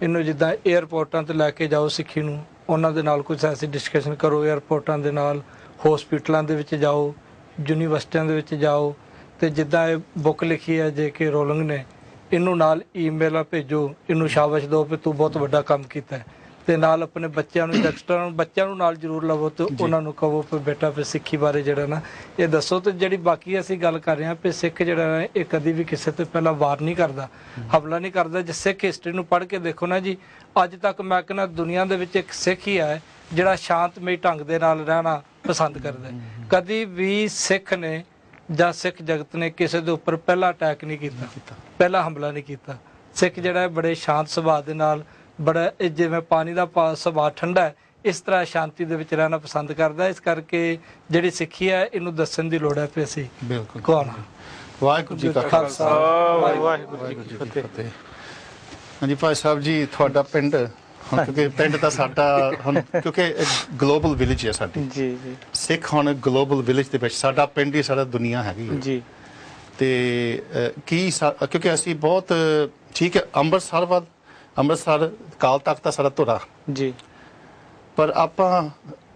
Speaker 5: ਇਹਨੂੰ ਜਿੱਦਾਂ ਏਅਰਪੋਰਟਾਂ ਤੇ ਲੈ ਕੇ ਜਾਓ ਸਿੱਖੀ ਨੂੰ, ਉਹਨਾਂ ਦੇ ਨਾਲ ਕੁਝ ਐਸੀ ਡਿਸਕਸ਼ਨ ਕਰੋ, ਏਅਰਪੋਰਟਾਂ ਦੇ ਨਾਲ, ਹਸਪੀਟਲਾਂ ਦੇ ਵਿੱਚ ਜਾਓ, ਯੂਨੀਵਰਸਿਟੀਆਂ ਦੇ ਵਿੱਚ ਜਾਓ, ਤੇ ਜਿੱਦਾਂ ਇਹ ਬੁੱਕ ਲਿਖੀ ਹੈ J.K. ਰੋਲਿੰਗ ਨੇ, ਇਹਨੂੰ ਨਾਲ ਈਮੇਲਾਂ ਭੇਜੋ, ਇਹਨੂੰ ਸ਼ਾਬਾਸ਼ ਦਿਓ ਕਿ ਤੂੰ ਬਹੁਤ ਵੱਡਾ ਕੰਮ ਕੀਤਾ ਹੈ, ਤੇ ਨਾਲ ਆਪਣੇ ਬੱਚਿਆਂ ਨੂੰ, ਯੰਗਸਟਰਾਂ ਨੂੰ, ਬੱਚਿਆਂ ਨੂੰ ਨਾਲ ਜ਼ਰੂਰ ਲਵੋ ਤੇ ਉਹਨਾਂ ਨੂੰ ਕਹੋ ਕਿ ਬੇਟਾ ਫਿਰ ਸਿੱਖੀ ਬਾਰੇ ਜਿਹੜਾ ਨਾ ਇਹ ਦੱਸੋ। ਤੇ ਜਿਹੜੀ ਬਾਕੀ ਅਸੀਂ ਗੱਲ ਕਰ ਰਹੇ ਹਾਂ ਕਿ ਸਿੱਖ ਜਿਹੜਾ ਨਾ ਇਹ ਕਦੀ ਵੀ ਕਿਸੇ ਤੇ ਪਹਿਲਾਂ ਵਾਰ ਨਹੀਂ ਕਰਦਾ, ਹਮਲਾ ਨਹੀਂ ਕਰਦਾ। ਜੇ ਸਿੱਖ ਹਿਸਟਰੀ ਨੂੰ ਪੜ੍ਹ ਕੇ ਦੇਖੋ ਨਾ ਜੀ, ਅੱਜ ਤੱਕ ਮੈਂ ਕਹਿੰਦਾ ਦੁਨੀਆ ਦੇ ਵਿੱਚ ਇੱਕ ਸਿੱਖ ਹੀ ਹੈ ਜਿਹੜਾ ਸ਼ਾਂਤਮਈ ਢੰਗ ਦੇ ਨਾਲ ਰਹਿਣਾ ਪਸੰਦ ਕਰਦਾ। ਕਦੀ ਵੀ ਸਿੱਖ ਨੇ ਜਾਂ ਸਿੱਖ ਜਗਤ ਨੇ ਕਿਸੇ ਦੇ ਉੱਪਰ ਪਹਿਲਾ ਅਟੈਕ ਨਹੀਂ ਕੀਤਾ, ਪਹਿਲਾ ਹਮਲਾ ਨਹੀਂ ਕੀਤਾ। ਸਿੱਖ ਜਿਹੜਾ ਹੈ ਬੜੇ ਸ਼ਾਂਤ ਸੁਭਾਅ ਦੇ ਨਾਲ, ਬੜਾ ਜਿਵੇਂ ਪਾਣੀ ਦਾ ਸੁਭਾਅ ਠੰਡਾ ਹੈ, ਇਸ ਤਰ੍ਹਾਂ ਸ਼ਾਂਤੀ ਦੇ ਵਿੱਚ ਰਹਿਣਾ ਪਸੰਦ ਕਰਦਾ। ਇਸ ਕਰਕੇ ਜਿਹੜੀ ਸਿੱਖੀ ਹੈ ਇਹਨੂੰ ਦੱਸਣ ਦੀ ਲੋੜ ਹੈ ਕਿ ਅਸੀਂ
Speaker 1: ਬਿਲਕੁਲ
Speaker 5: ਕੌਣ ਹਾਂ।
Speaker 1: ਵਾਹਿਗੁਰੂ ਜੀ ਕਾ ਖਾਲਸਾ, ਵਾਹਿਗੁਰੂ ਜੀ ਕੀ ਫਤਿਹ। ਹਾਂਜੀ ਭਾਈ ਸਾਹਿਬ ਜੀ, ਤੁਹਾਡਾ ਪਿੰਡ ਹੁਣ, ਕਿਉਂਕਿ ਪਿੰਡ ਤਾਂ ਸਾਡਾ ਹੁਣ ਕਿਉਂਕਿ ਗਲੋਬਲ ਵਿਲੇਜ ਹੈ ਸਾਡੀ
Speaker 4: ਜੀ ਜੀ, ਸਿੱਖ
Speaker 1: ਹੁਣ ਗਲੋਬਲ ਵਿਲੇਜ ਦੇ ਵਿੱਚ ਸਾਡਾ ਪਿੰਡ ਹੀ ਸਾਡਾ ਦੁਨੀਆ ਹੈਗੀ
Speaker 4: ਜੀ।
Speaker 1: ਤੇ ਕੀ ਕਿਉਂਕਿ ਅਸੀਂ ਬਹੁਤ ਠੀਕ ਹੈ ਅੰਮ੍ਰਿਤਸਰ ਕਾਲ ਤੱਕ ਤਾਂ ਸਾਡਾ ਧੁਰਾ
Speaker 4: ਜੀ,
Speaker 1: ਪਰ ਆਪਾਂ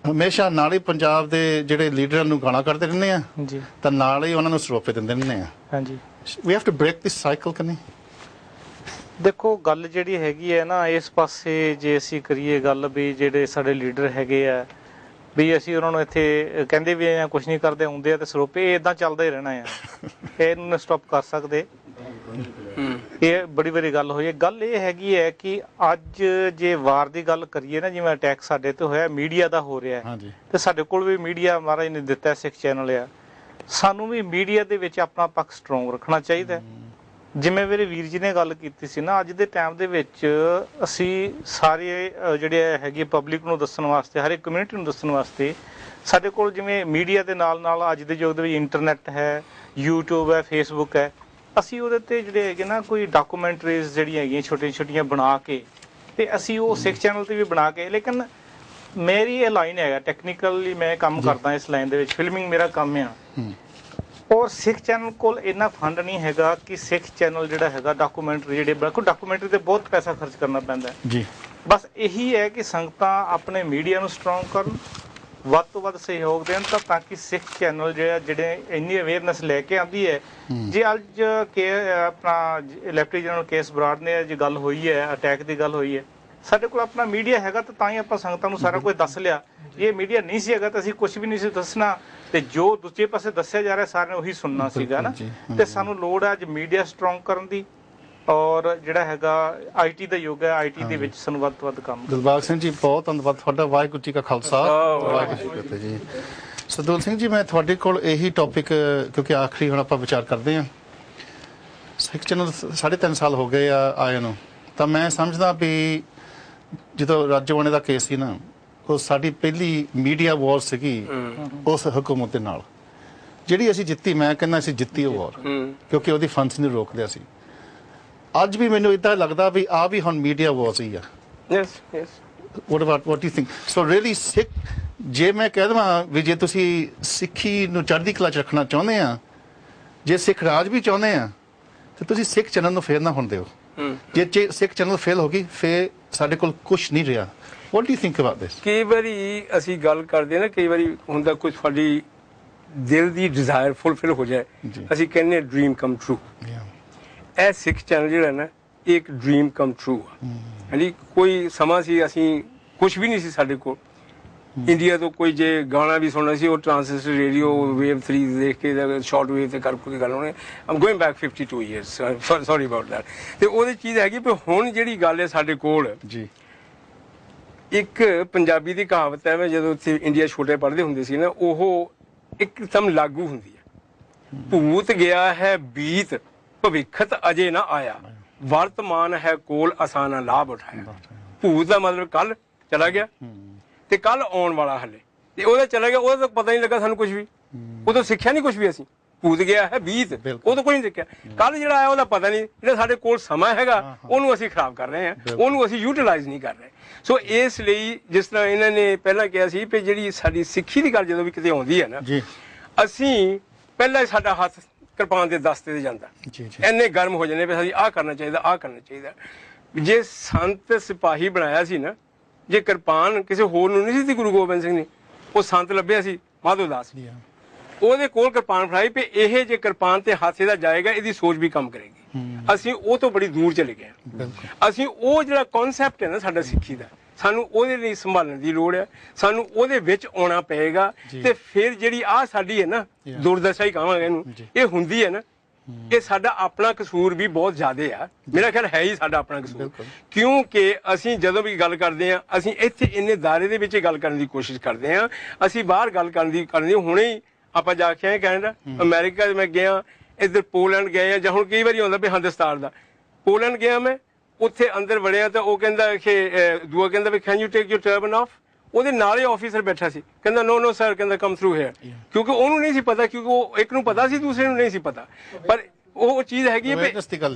Speaker 1: ਹਮੇਸ਼ਾ ਨਾਲ ਹੀ ਪੰਜਾਬ ਦੇ ਜਿਹੜੇ ਲੀਡਰਾਂ ਨੂੰ ਗਾਣਾ ਕਰਦੇ ਰਹਿੰਦੇ ਆ
Speaker 4: ਜੀ,
Speaker 1: ਤਾਂ ਨਾਲ ਹੀ ਉਹਨਾਂ ਨੂੰ ਸਰੋਪੇ ਦਿੰਦੇ ਰਹਿੰਦੇ ਆ।
Speaker 4: ਹਾਂਜੀ,
Speaker 1: we have to break this cycle. ਕਿ ਨਹੀਂ?
Speaker 4: ਦੇਖੋ ਗੱਲ ਜਿਹੜੀ ਹੈਗੀ ਹੈ ਨਾ, ਇਸ ਪਾਸੇ ਜੇ ਅਸੀਂ ਕਰੀਏ ਗੱਲ ਵੀ ਜਿਹੜੇ ਸਾਡੇ ਲੀਡਰ ਹੈਗੇ ਆ ਵੀ ਅਸੀਂ ਉਹਨਾਂ ਨੂੰ ਇੱਥੇ ਕਹਿੰਦੇ ਵੀ ਆ ਕੁਝ ਨਹੀਂ ਕਰਦੇ, ਆਉਂਦੇ ਆ ਤੇ ਸਰੋਪੇ ਇਦਾਂ ਚੱਲਦਾ ਹੀ ਰਹਿਣਾ ਆ, ਇਹਨੂੰ ਸਟਾਪ ਕਰ ਸਕਦੇ। ਇਹ ਬੜੀ ਵਾਰੀ ਗੱਲ ਹੋਈ ਹੈ। ਗੱਲ ਇਹ ਹੈਗੀ ਹੈ ਕਿ ਅੱਜ ਜੇ ਵਾਰ ਦੀ ਗੱਲ ਕਰੀਏ ਨਾ, ਜਿਵੇਂ ਅਟੈਕ ਸਾਡੇ ਤੇ ਹੋਇਆ ਮੀਡੀਆ ਦਾ ਹੋ ਰਿਹਾ ਤੇ ਸਾਡੇ ਕੋਲ ਵੀ ਮੀਡੀਆ ਮਹਾਰਾਜ ਨੇ ਦਿੱਤਾ, ਸਿੱਖ ਚੈਨਲ ਆ, ਸਾਨੂੰ ਵੀ ਮੀਡੀਆ ਦੇ ਵਿੱਚ ਆਪਣਾ ਪੱਖ ਸਟਰੋਂਗ ਰੱਖਣਾ ਚਾਹੀਦਾ। ਜਿਵੇਂ ਮੇਰੇ ਵੀਰ ਜੀ ਨੇ ਗੱਲ ਕੀਤੀ ਸੀ ਨਾ, ਅੱਜ ਦੇ ਟਾਈਮ ਦੇ ਵਿੱਚ ਅਸੀਂ ਸਾਰੇ ਜਿਹੜੇ ਹੈਗੇ ਪਬਲਿਕ ਨੂੰ ਦੱਸਣ ਵਾਸਤੇ, ਹਰ ਇੱਕ ਕਮਿਊਨਿਟੀ ਨੂੰ ਦੱਸਣ ਵਾਸਤੇ ਸਾਡੇ ਕੋਲ ਜਿਵੇਂ ਮੀਡੀਆ ਦੇ ਨਾਲ ਨਾਲ ਅੱਜ ਦੇ ਯੁੱਗ ਦੇ ਵਿੱਚ ਇੰਟਰਨੈਟ ਹੈ, YouTube ਹੈ, Facebook ਹੈ, ਅਸੀਂ ਉਹਦੇ ਤੇ ਜਿਹੜੇ ਹੈਗੇ ਨਾ ਕੋਈ ਡਾਕੂਮੈਂਟਰੀਜ਼ ਜਿਹੜੀਆਂ ਹੈਗੀਆਂ ਛੋਟੀਆਂ ਛੋਟੀਆਂ ਬਣਾ ਕੇ ਤੇ ਅਸੀਂ ਉਹ ਸਿੱਖ ਚੈਨਲ ਤੇ ਵੀ ਬਣਾ ਕੇ, ਲੇਕਿਨ ਮੇਰੀ ਇਹ ਲਾਈਨ ਹੈਗਾ ਟੈਕਨੀਕਲੀ ਮੈਂ ਕੰਮ ਕਰਦਾ ਇਸ ਲਾਈਨ ਦੇ ਵਿੱਚ, ਫਿਲਮਿੰਗ ਮੇਰਾ ਕੰਮ ਆ, ਔਰ ਸਿੱਖ ਚੈਨਲ ਕੋਲ ਇੰਨਾ ਫੰਡ ਨਹੀਂ ਹੈਗਾ ਕਿ ਸਿੱਖ ਚੈਨਲ ਜਿਹੜਾ ਹੈਗਾ ਡਾਕੂਮੈਂਟਰੀ ਜਿਹੜੇ ਬਿਲਕੁਲ ਡਾਕੂਮੈਂਟਰੀ ਤੇ ਬਹੁਤ ਪੈਸਾ ਖਰਚ ਕਰਨਾ ਪੈਂਦਾ ਜੀ। ਬਸ ਇਹੀ ਹੈ ਕਿ ਸੰਗਤਾਂ ਆਪਣੇ ਮੀਡੀਆ ਨੂੰ ਸਟਰੋਂਗ ਕਰਨ, ਵੱਧ ਤੋਂ ਵੱਧ ਸਹਿਯੋਗ ਦੇਣ ਤਾਂ ਕਿ ਸਿੱਖ ਚੈਨਲ ਜਿਹੜੇ ਇੰਨੀ ਅਵੇਅਰਨੈਸ ਲੈ ਕੇ ਆਉਂਦੀ ਹੈ। ਜੇ ਅੱਜ ਆਪਣਾ ਲੈਫਟੀਨੈਂਟ ਜਨਰਲ ਕੇਸ ਬਰਾੜ ਨੇ ਜੇ ਗੱਲ ਹੋਈ ਹੈ, ਅਟੈਕ ਦੀ ਗੱਲ ਹੋਈ ਹੈ, ਸਾਡੇ ਕੋਲ ਆਪਣਾ ਮੀਡੀਆ ਹੈਗਾ ਤਾਂ ਹੀ ਆਪਾਂ ਸੰਗਤਾਂ ਨੂੰ ਸਾਰਾ ਕੁਝ ਦੱਸ ਲਿਆ। ਇਹ ਮੀਡੀਆ ਨਹੀਂ ਸੀ ਹੈਗਾ ਤਾਂ ਅਸੀਂ ਕੁਝ ਵੀ ਨਹੀਂ ਸੀ ਦੱਸਣਾ, ਤੇ ਜੋ ਦੂਜੇ ਪਾਸੇ ਦੱਸਿਆ ਜਾ ਰਿਹਾ ਸਾਰਿਆਂ ਨੇ ਉਹੀ ਸੁਣਨਾ ਸੀਗਾ ਨਾ। ਤੇ ਸਾਨੂੰ ਲੋੜ ਹੈ ਅੱਜ ਮੀਡੀਆ ਸਟਰੋਂਗ ਕਰਨ ਦੀ, ਔਰ ਜਿਹੜਾ ਹੈਗਾ IT ਦਾ ਯੁੱਗ ਹੈ, IT ਦੇ ਵਿੱਚ ਸਾਨੂੰ ਵੱਧ ਤੋਂ ਵੱਧ ਕੰਮ।
Speaker 1: ਦਿਲਬਾਗ ਸਿੰਘ ਜੀ, ਬਹੁਤ ਧੰਨਵਾਦ ਤੁਹਾਡਾ। ਵਾਹਿਗੁਰੂ ਜੀ ਕਾ ਖਾਲਸਾ, ਵਾਹਿਗੁਰੂ ਜੀ ਕੀ ਫਤਿਹ ਜੀ। ਸਰਦੂਲ ਸਿੰਘ ਜੀ, ਮੈਂ ਤੁਹਾਡੇ ਕੋਲ ਇਹੀ ਟੌਪਿਕ, ਕਿਉਂਕਿ ਆਖਰੀ ਹੁਣ ਆਪਾਂ ਵਿਚਾਰ ਕਰਦੇ ਹਾਂ, ਸਿੱਖ ਚੈਨਲ 3.5 ਸਾਲ ਹੋ ਗਏ ਆ ਆਏ ਨੂੰ, ਤਾਂ ਮੈਂ ਸਮਝਦਾ ਵੀ ਜਦੋਂ ਰਾਜੋਆਣੇ ਦਾ ਕੇਸ ਸੀ ਨਾ, ਉਹ ਸਾਡੀ ਪਹਿਲੀ ਮੀਡੀਆ ਵਾਰ ਸੀਗੀ ਉਸ ਹੁਕੂਮਤ ਦੇ ਨਾਲ, ਜਿਹੜੀ ਅਸੀਂ ਜਿੱਤੀ। ਮੈਂ ਕਹਿੰਦਾ ਅਸੀਂ ਜਿੱਤੀ ਉਹ ਵਾਰ, ਕਿਉਂਕਿ ਉਹਦੀ ਫੰਡਸ ਨੂੰ ਰੋਕ ਲਿਆ ਸੀ। ਅੱਜ ਵੀ ਮੈਨੂੰ ਇਦਾਂ ਲੱਗਦਾ ਵੀ ਆ ਵੀ ਹੁਣ ਮੀਡੀਆ ਵਾਰ ਹੀ ਆ। what do you think? So really ਸਿੱਖ, ਜੇ ਮੈਂ ਕਹਿ ਦੇਵਾਂ ਵੀ ਜੇ ਤੁਸੀਂ ਸਿੱਖੀ ਨੂੰ ਚੜ੍ਹਦੀ ਕਲਾ 'ਚ ਰੱਖਣਾ ਚਾਹੁੰਦੇ ਆ, ਜੇ ਸਿੱਖ ਰਾਜ ਵੀ ਚਾਹੁੰਦੇ ਆ, ਤੇ ਤੁਸੀਂ ਸਿੱਖ ਚੈਨਲ ਨੂੰ ਫੇਰ ਨਾ ਹੋਣ ਦਿਓ। ਜੇ ਸਿੱਖ ਚੈਨਲ ਫੇਲ ਹੋ ਗਈ, ਫੇਰ ਸਾਡੇ ਕੋਲ ਕੁਝ ਨਹੀਂ ਰਿਹਾ। What do you think about this?
Speaker 3: ਕਈ ਵਾਰੀ ਅਸੀਂ ਗੱਲ ਕਰਦੇ ਨਾ, ਕਈ ਵਾਰੀ ਹੁੰਦਾ ਕੁਝ ਸਾਡੀ ਦਿਲ ਦੀ ਡਿਜ਼ਾਇਰ ਫੁੱਲਫਿਲ ਹੋ ਜਾਏ, ਅਸੀਂ ਕਹਿੰਦੇ ਹਾਂ ਡ੍ਰੀਮ ਕਮ ਟਰੂ। ਇਹ ਸਿੱਖ ਚੈਨਲ ਜਿਹੜਾ ਨਾ, ਇਹ ਇੱਕ ਡ੍ਰੀਮ ਕਮ ਟਰੂ ਆ। ਹਾਂਜੀ, ਕੋਈ ਸਮਾਂ ਸੀ ਅਸੀਂ ਕੁਝ ਵੀ ਨਹੀਂ ਸੀ ਸਾਡੇ ਕੋਲ, ਇੰਡੀਆ ਤੋਂ ਕੋਈ ਜੇ ਗਾਣਾ ਵੀ ਸੁਣਨਾ ਸੀ ਉਹ ਟ੍ਰਾਂਸਿਸਟਰ ਰੇਡੀਓ ਵੇਵ 3 ਦੇਖ ਕੇ ਸ਼ਾਰਟ ਵੇਵ ਤੇ ਕਰ ਕੋਈ ਗੱਲ ਹੋਣੀ। I'm going back 52 years, sorry about that. ਤੇ ਉਹਦੀ ਚੀਜ਼ ਹੈਗੀ ਵੀ ਹੁਣ ਜਿਹੜੀ ਗੱਲ ਹੈ ਸਾਡੇ ਕੋਲ ਜੀ, ਇੱਕ ਪੰਜਾਬੀ ਦੀ ਕਹਾਵਤ ਹੈ, ਜਦੋਂ ਉੱਥੇ ਇੰਡੀਆ ਛੋਟੇ ਪੜ੍ਹਦੇ ਹੁੰਦੇ ਸੀ ਨਾ, ਉਹ ਇੱਕਦਮ ਲਾਗੂ ਹੁੰਦੀ ਹੈ। ਭੂਤ ਗਿਆ ਹੈ ਬੀਤ, ਭਵਿੱਖਤ ਅਜੇ ਨਾ ਆਇਆ, ਵਰਤਮਾਨ ਹੈ ਕੋਲ ਆਸਾਨਾ ਲਾਭ ਉਠਾਇਆ। ਭੂਤ ਦਾ ਮਤਲਬ ਕੱਲ ਚਲਾ ਗਿਆ ਤੇ ਕੱਲ ਆਉਣ ਵਾਲਾ ਹਲੇ, ਤੇ ਉਹਦਾ ਚਲਾ ਗਿਆ, ਉਹਦਾ ਤਾਂ ਪਤਾ ਨਹੀਂ ਲੱਗਾ ਸਾਨੂੰ ਕੁਝ ਵੀ, ਉਦੋਂ ਸਿੱਖਿਆ ਨਹੀਂ ਕੁਝ ਵੀ ਅਸੀਂ। ਭੂਤ ਗਿਆ ਹੈ ਬੀਤ, ਉਹ ਤਾਂ ਕੋਈ ਨਹੀਂ ਸਿੱਖਿਆ। ਕੱਲ ਜਿਹੜਾ ਆਇਆ ਉਹਦਾ ਪਤਾ ਨਹੀਂ, ਜਿਹੜਾ ਸਾਡੇ ਕੋਲ ਸਮਾਂ ਹੈਗਾ ਉਹਨੂੰ ਅਸੀਂ ਖਰਾਬ ਕਰ ਰਹੇ ਹਾਂ, ਉਹਨੂੰ ਅਸੀਂ ਯੂਟੀਲਾਈਜ਼ ਨਹੀਂ ਕਰ ਰਹੇ। ਸੋ ਇਸ ਲਈ ਜਿਸ ਤਰ੍ਹਾਂ ਇਹਨਾਂ ਨੇ ਪਹਿਲਾਂ ਕਿਹਾ ਸੀ ਵੀ ਜਿਹੜੀ ਸਾਡੀ ਸਿੱਖੀ ਦੀ ਗੱਲ ਜਦੋਂ ਵੀ ਕਿਤੇ ਆਉਂਦੀ ਹੈ ਨਾ, ਅਸੀਂ ਪਹਿਲਾਂ ਹੀ ਸਾਡਾ ਹੱਥ ਕਿਰਪਾਨ ਦੇ ਦਸਤੇ ਤੇ ਜਾਂਦਾ ਇੰਨੇ ਗਰਮ ਹੋ ਜਾਂਦੇ ਵੀ ਅਸੀਂ ਆਹ ਕਰਨਾ ਚਾਹੀਦਾ ਆਹ ਕਰਨਾ ਚਾਹੀਦਾ। ਜੇ ਸੰਤ ਸਿਪਾਹੀ ਬਣਾਇਆ ਸੀ ਨਾ, ਜੇ ਕਿਰਪਾਨ ਕਿਸੇ ਹੋਰ ਨੂੰ ਨਹੀਂ ਸੀ ਗੁਰੂ ਗੋਬਿੰਦ ਸਿੰਘ ਨੇ, ਉਹ ਸੰਤ ਲੱਭਿਆ ਸੀ ਮਾਧੋ ਦਾਸ, ਉਹਦੇ ਕੋਲ ਕਿਰਪਾਨ ਫੜਾਈ ਵੀ ਇਹ ਜੇ ਕਿਰਪਾਨ ਤੇ ਹੱਥ ਇਹਦਾ ਜਾਏਗਾ ਇਹਦੀ ਸੋਚ ਵੀ ਕੰਮ ਕਰੇਗੀ। ਅਸੀਂ ਉਹ ਤੋਂ ਬੜੀ ਦੂਰ ਚਲੇ ਗਏ। ਅਸੀਂ ਉਹ ਜਿਹੜਾ ਕਨਸੈਪਟ ਹੈ ਨਾ ਸਾਡਾ ਸਿੱਖੀ ਦਾ, ਸਾਨੂੰ ਉਹਦੇ ਲਈ ਸੰਭਾਲਣ ਦੀ ਲੋੜ ਹੈ, ਸਾਨੂੰ ਉਹਦੇ ਵਿੱਚ ਆਉਣਾ ਪਏਗਾ। ਤੇ ਫਿਰ ਜਿਹੜੀ ਆਹ ਸਾਡੀ ਹੈ ਨਾ ਦੁਰਦਸ਼ਾ ਹੀ ਕਹਾਂਗੇ ਇਹਨੂੰ, ਇਹ ਹੁੰਦੀ ਹੈ ਨਾ, ਇਹ ਸਾਡਾ ਆਪਣਾ ਕਸੂਰ ਵੀ ਬਹੁਤ ਜ਼ਿਆਦਾ ਆ। ਮੇਰਾ ਖਿਆਲ ਹੈ ਹੀ ਸਾਡਾ ਆਪਣਾ ਕਸੂਰ, ਕਿਉਂਕਿ ਅਸੀਂ ਜਦੋਂ ਵੀ ਗੱਲ ਕਰਦੇ ਹਾਂ ਅਸੀਂ ਇੱਥੇ ਇੰਨੇ ਦਾਇਰੇ ਦੇ ਵਿੱਚ ਗੱਲ ਕਰਨ ਦੀ ਕੋਸ਼ਿਸ਼ ਕਰਦੇ ਹਾਂ। ਅਸੀਂ ਬਾਹਰ ਗੱਲ ਕਰਨ ਦੀ ਹੁਣੇ ਹੀ ਆਪਾਂ ਜਾ ਕੇ ਆਏ ਕੈਨੇਡਾ, ਅਮਰੀਕਾ ਮੈਂ ਗਿਆ, ਇੱਧਰ ਪੋਲੈਂਡ ਗਏ ਆ, ਜਾਂ ਹੁਣ ਕਈ ਵਾਰੀ ਆਉਂਦਾ ਵੀ ਹਿੰਦੁਸਤਾਨ ਦਾ। ਪੋਲੈਂਡ ਗਿਆ ਮੈਂ, ਉੱਥੇ ਅੰਦਰ ਵੜਿਆ ਤਾਂ ਉਹ ਕਹਿੰਦਾ ਕਿ ਦੂਆ ਕਹਿੰਦਾ ਵੀ can you take your turban off. ਉਹਦੇ ਨਾਲ ਹੀ ਆਫੀਸਰ ਬੈਠਾ ਸੀ, ਕਹਿੰਦਾ ਨੋ ਨੋ ਸਰ, ਕਹਿੰਦਾ ਕਮ ਥਰੂ ਹੇਅਰ। ਕਿਉਂਕਿ ਉਹਨੂੰ ਨਹੀਂ ਸੀ ਪਤਾ, ਕਿਉਂਕਿ ਉਹ ਇੱਕ ਨੂੰ ਪਤਾ ਸੀ ਦੂਸਰੇ ਨੂੰ ਨਹੀਂ ਸੀ ਪਤਾ। ਪਰ ਉਹ ਚੀਜ਼ ਹੈਗੀ ਹੈ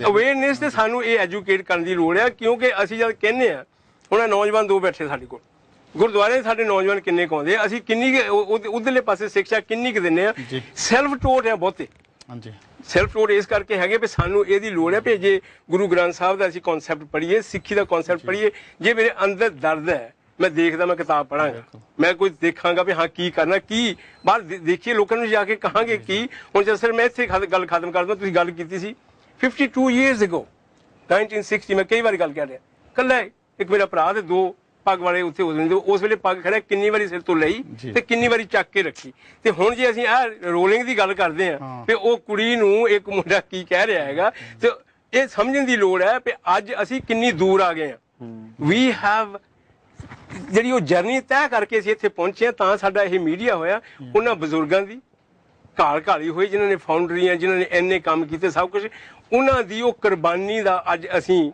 Speaker 3: ਅਵੇਅਰਨੈਸ ਤੇ ਸਾਨੂੰ ਇਹ ਐਜੂਕੇਟ ਕਰਨ ਦੀ ਲੋੜ ਹੈ। ਕਿਉਂਕਿ ਅਸੀਂ ਜਦ ਕਹਿੰਦੇ ਆ, ਹੁਣ ਨੌਜਵਾਨ ਦੋ ਬੈਠੇ ਸਾਡੇ ਕੋਲ, ਗੁਰਦੁਆਰੇ ਸਾਡੇ ਨੌਜਵਾਨ ਕਿੰਨੇ ਕੁ ਆਉਂਦੇ ਆ, ਅਸੀਂ ਕਿੰਨੀ ਉਧਰਲੇ ਪਾਸੇ ਸਿੱਖਿਆ ਕਿੰਨੀ ਕੁ ਦਿੰਦੇ ਆ। ਸੈਲਫ ਟੋਟ ਆ ਬਹੁਤੇ, ਸੈਲਫ ਟੋਟ ਇਸ ਕਰਕੇ ਹੈਗੇ ਵੀ ਸਾਨੂੰ ਇਹਦੀ ਲੋੜ ਹੈ ਵੀ ਜੇ ਗੁਰੂ ਗ੍ਰੰਥ ਸਾਹਿਬ ਦਾ ਅਸੀਂ ਕਨਸੈਪਟ ਪੜ੍ਹੀਏ, ਸਿੱਖੀ ਦਾ ਕਨਸੈਪਟ ਪੜ੍ਹੀਏ। ਜੇ ਮੇਰੇ ਅੰਦਰ ਦਰਦ ਹੈ, ਮੈਂ ਦੇਖਦਾ, ਮੈਂ ਕਿਤਾਬ ਪੜਾਂਗਾ, ਮੈਂ ਕੁਝ ਦੇਖਾਂਗਾ ਵੀ ਹਾਂ ਕੀ ਕਰਨਾ, ਕੀ ਬਾਹਰ ਦੇਖੀਏ, ਲੋਕਾਂ ਨੂੰ ਜਾ ਕੇ ਕਹਾਂਗੇ ਕੀ। ਹੁਣ ਜਦ ਸਰ ਮੈਂ ਇੱਥੇ ਗੱਲ ਖਤਮ ਕਰਦਾ, ਤੁਸੀਂ ਗੱਲ ਕੀਤੀ ਸੀ 52 years ago 1960, ਮੈਂ ਕਈ ਵਾਰੀ ਗੱਲ ਕਰ ਰਿਹਾ, ਕੱਲਾ ਇੱਕ ਮੇਰਾ ਭਰਾ ਤੇ ਦੋ ਪੱਗ ਵਾਲੇ ਉੱਥੇ ਉਸ ਵੇਲੇ ਪੱਗ ਖੜਿਆ, ਕਿੰਨੀ ਵਾਰੀ ਸਿਰ ਤੋਂ ਲਈ ਤੇ ਕਿੰਨੀ ਵਾਰੀ ਚੱਕ ਕੇ ਰੱਖੀ। ਤੇ ਹੁਣ ਜੇ ਅਸੀਂ ਆਹ ਰੋਲਿੰਗ ਦੀ ਗੱਲ ਕਰਦੇ ਹਾਂ ਤੇ ਉਹ ਕੁੜੀ ਨੂੰ ਇੱਕ ਮੁੰਡਾ ਕੀ ਕਹਿ ਰਿਹਾ ਹੈਗਾ, ਤੇ ਇਹ ਸਮਝਣ ਦੀ ਲੋੜ ਹੈ ਵੀ ਅੱਜ ਅਸੀਂ ਕਿੰਨੀ ਦੂਰ ਆ ਗਏ ਹਾਂ। ਵੀ ਹੈਵ ਜਿਹੜੀ ਉਹ ਜਰਨੀ ਤੈਅ ਕਰਕੇ ਅਸੀਂ ਇੱਥੇ ਪਹੁੰਚੇ ਹਾਂ, ਤਾਂ ਸਾਡਾ ਇਹ ਮੀਡੀਆ ਹੋਇਆ। ਉਹਨਾਂ ਬਜ਼ੁਰਗਾਂ ਦੀ ਘਾਲੀ ਹੋਈ ਜਿਨ੍ਹਾਂ ਨੇ ਫਾਊਂਡਰੀਆਂ, ਜਿਨ੍ਹਾਂ ਨੇ ਇੰਨੇ ਕੰਮ ਕੀਤੇ, ਸਭ ਕੁਝ ਉਹਨਾਂ ਦੀ ਉਹ ਕੁਰਬਾਨੀ ਦਾ ਅੱਜ ਅਸੀਂ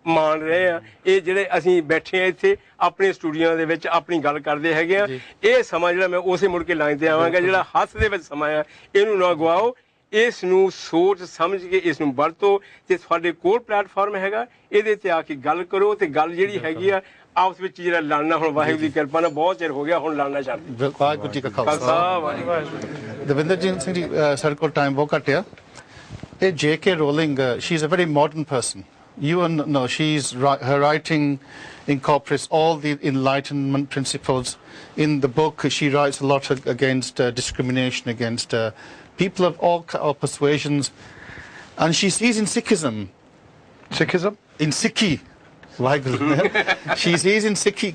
Speaker 3: ਮਾਣ ਰਹੇ ਆ। ਇਹ ਜਿਹੜੇ ਅਸੀਂ ਬੈਠੇ ਆ ਇੱਥੇ ਆਪਣੇ ਸਟੂਡੀਓ ਦੇ ਵਿੱਚ ਆਪਣੀ ਗੱਲ ਕਰਦੇ ਹੈਗੇ ਆ, ਇਹ ਸਮਾਂ ਜਿਹੜਾ ਮੈਂ ਉਸੇ ਮੁੜ ਕੇ ਲਾਈਨ ਤੇ ਆਵਾਂਗਾ, ਜਿਹੜਾ ਹੱਥ ਦੇ ਵਿੱਚ ਸਮਾਂ ਆ, ਇਹਨੂੰ ਨਾ ਗਵਾਓ, ਇਸ ਨੂੰ ਸੋਚ ਸਮਝ ਕੇ ਇਸ ਨੂੰ ਵਰਤੋ। ਤੇ ਤੁਹਾਡੇ ਕੋਲ ਪਲੇਟਫਾਰਮ ਹੈਗਾ, ਇਹਦੇ ਤੇ ਆ ਕੇ ਗੱਲ ਕਰੋ। ਤੇ ਗੱਲ ਜਿਹੜੀ ਹੈਗੀ ਆ ਆਪਸ ਵਿੱਚ ਜਿਹੜਾ ਲੜਨਾ, ਹੁਣ ਵਾਹਿਗੁਰੂ ਦੀ ਕਿਰਪਾ ਨਾਲ ਬਹੁਤ ਚਿਰ ਹੋ ਗਿਆ, ਹੁਣ ਲੜਨਾ ਛੱਡ ਦਿਓ।
Speaker 1: ਵਾਹਿਗੁਰੂ ਜੀ ਕਾ ਖਾਲਸਾ ਵਾਹਿਗੁਰੂ। ਦਵਿੰਦਰਜੀਤ ਸਿੰਘ ਜੀ, ਸਾਡੇ ਕੋਲ ਟਾਈਮ ਬਹੁਤ ਘੱਟ ਆ। ਇਹ J.K. Rowling, she's a very modern person. You know, her writing incorporates all the Enlightenment principles. In the book, she writes a lot against discrimination against people of all persuasions, and she sees in Sikhism, in Sikhi. She sees in Sikhi.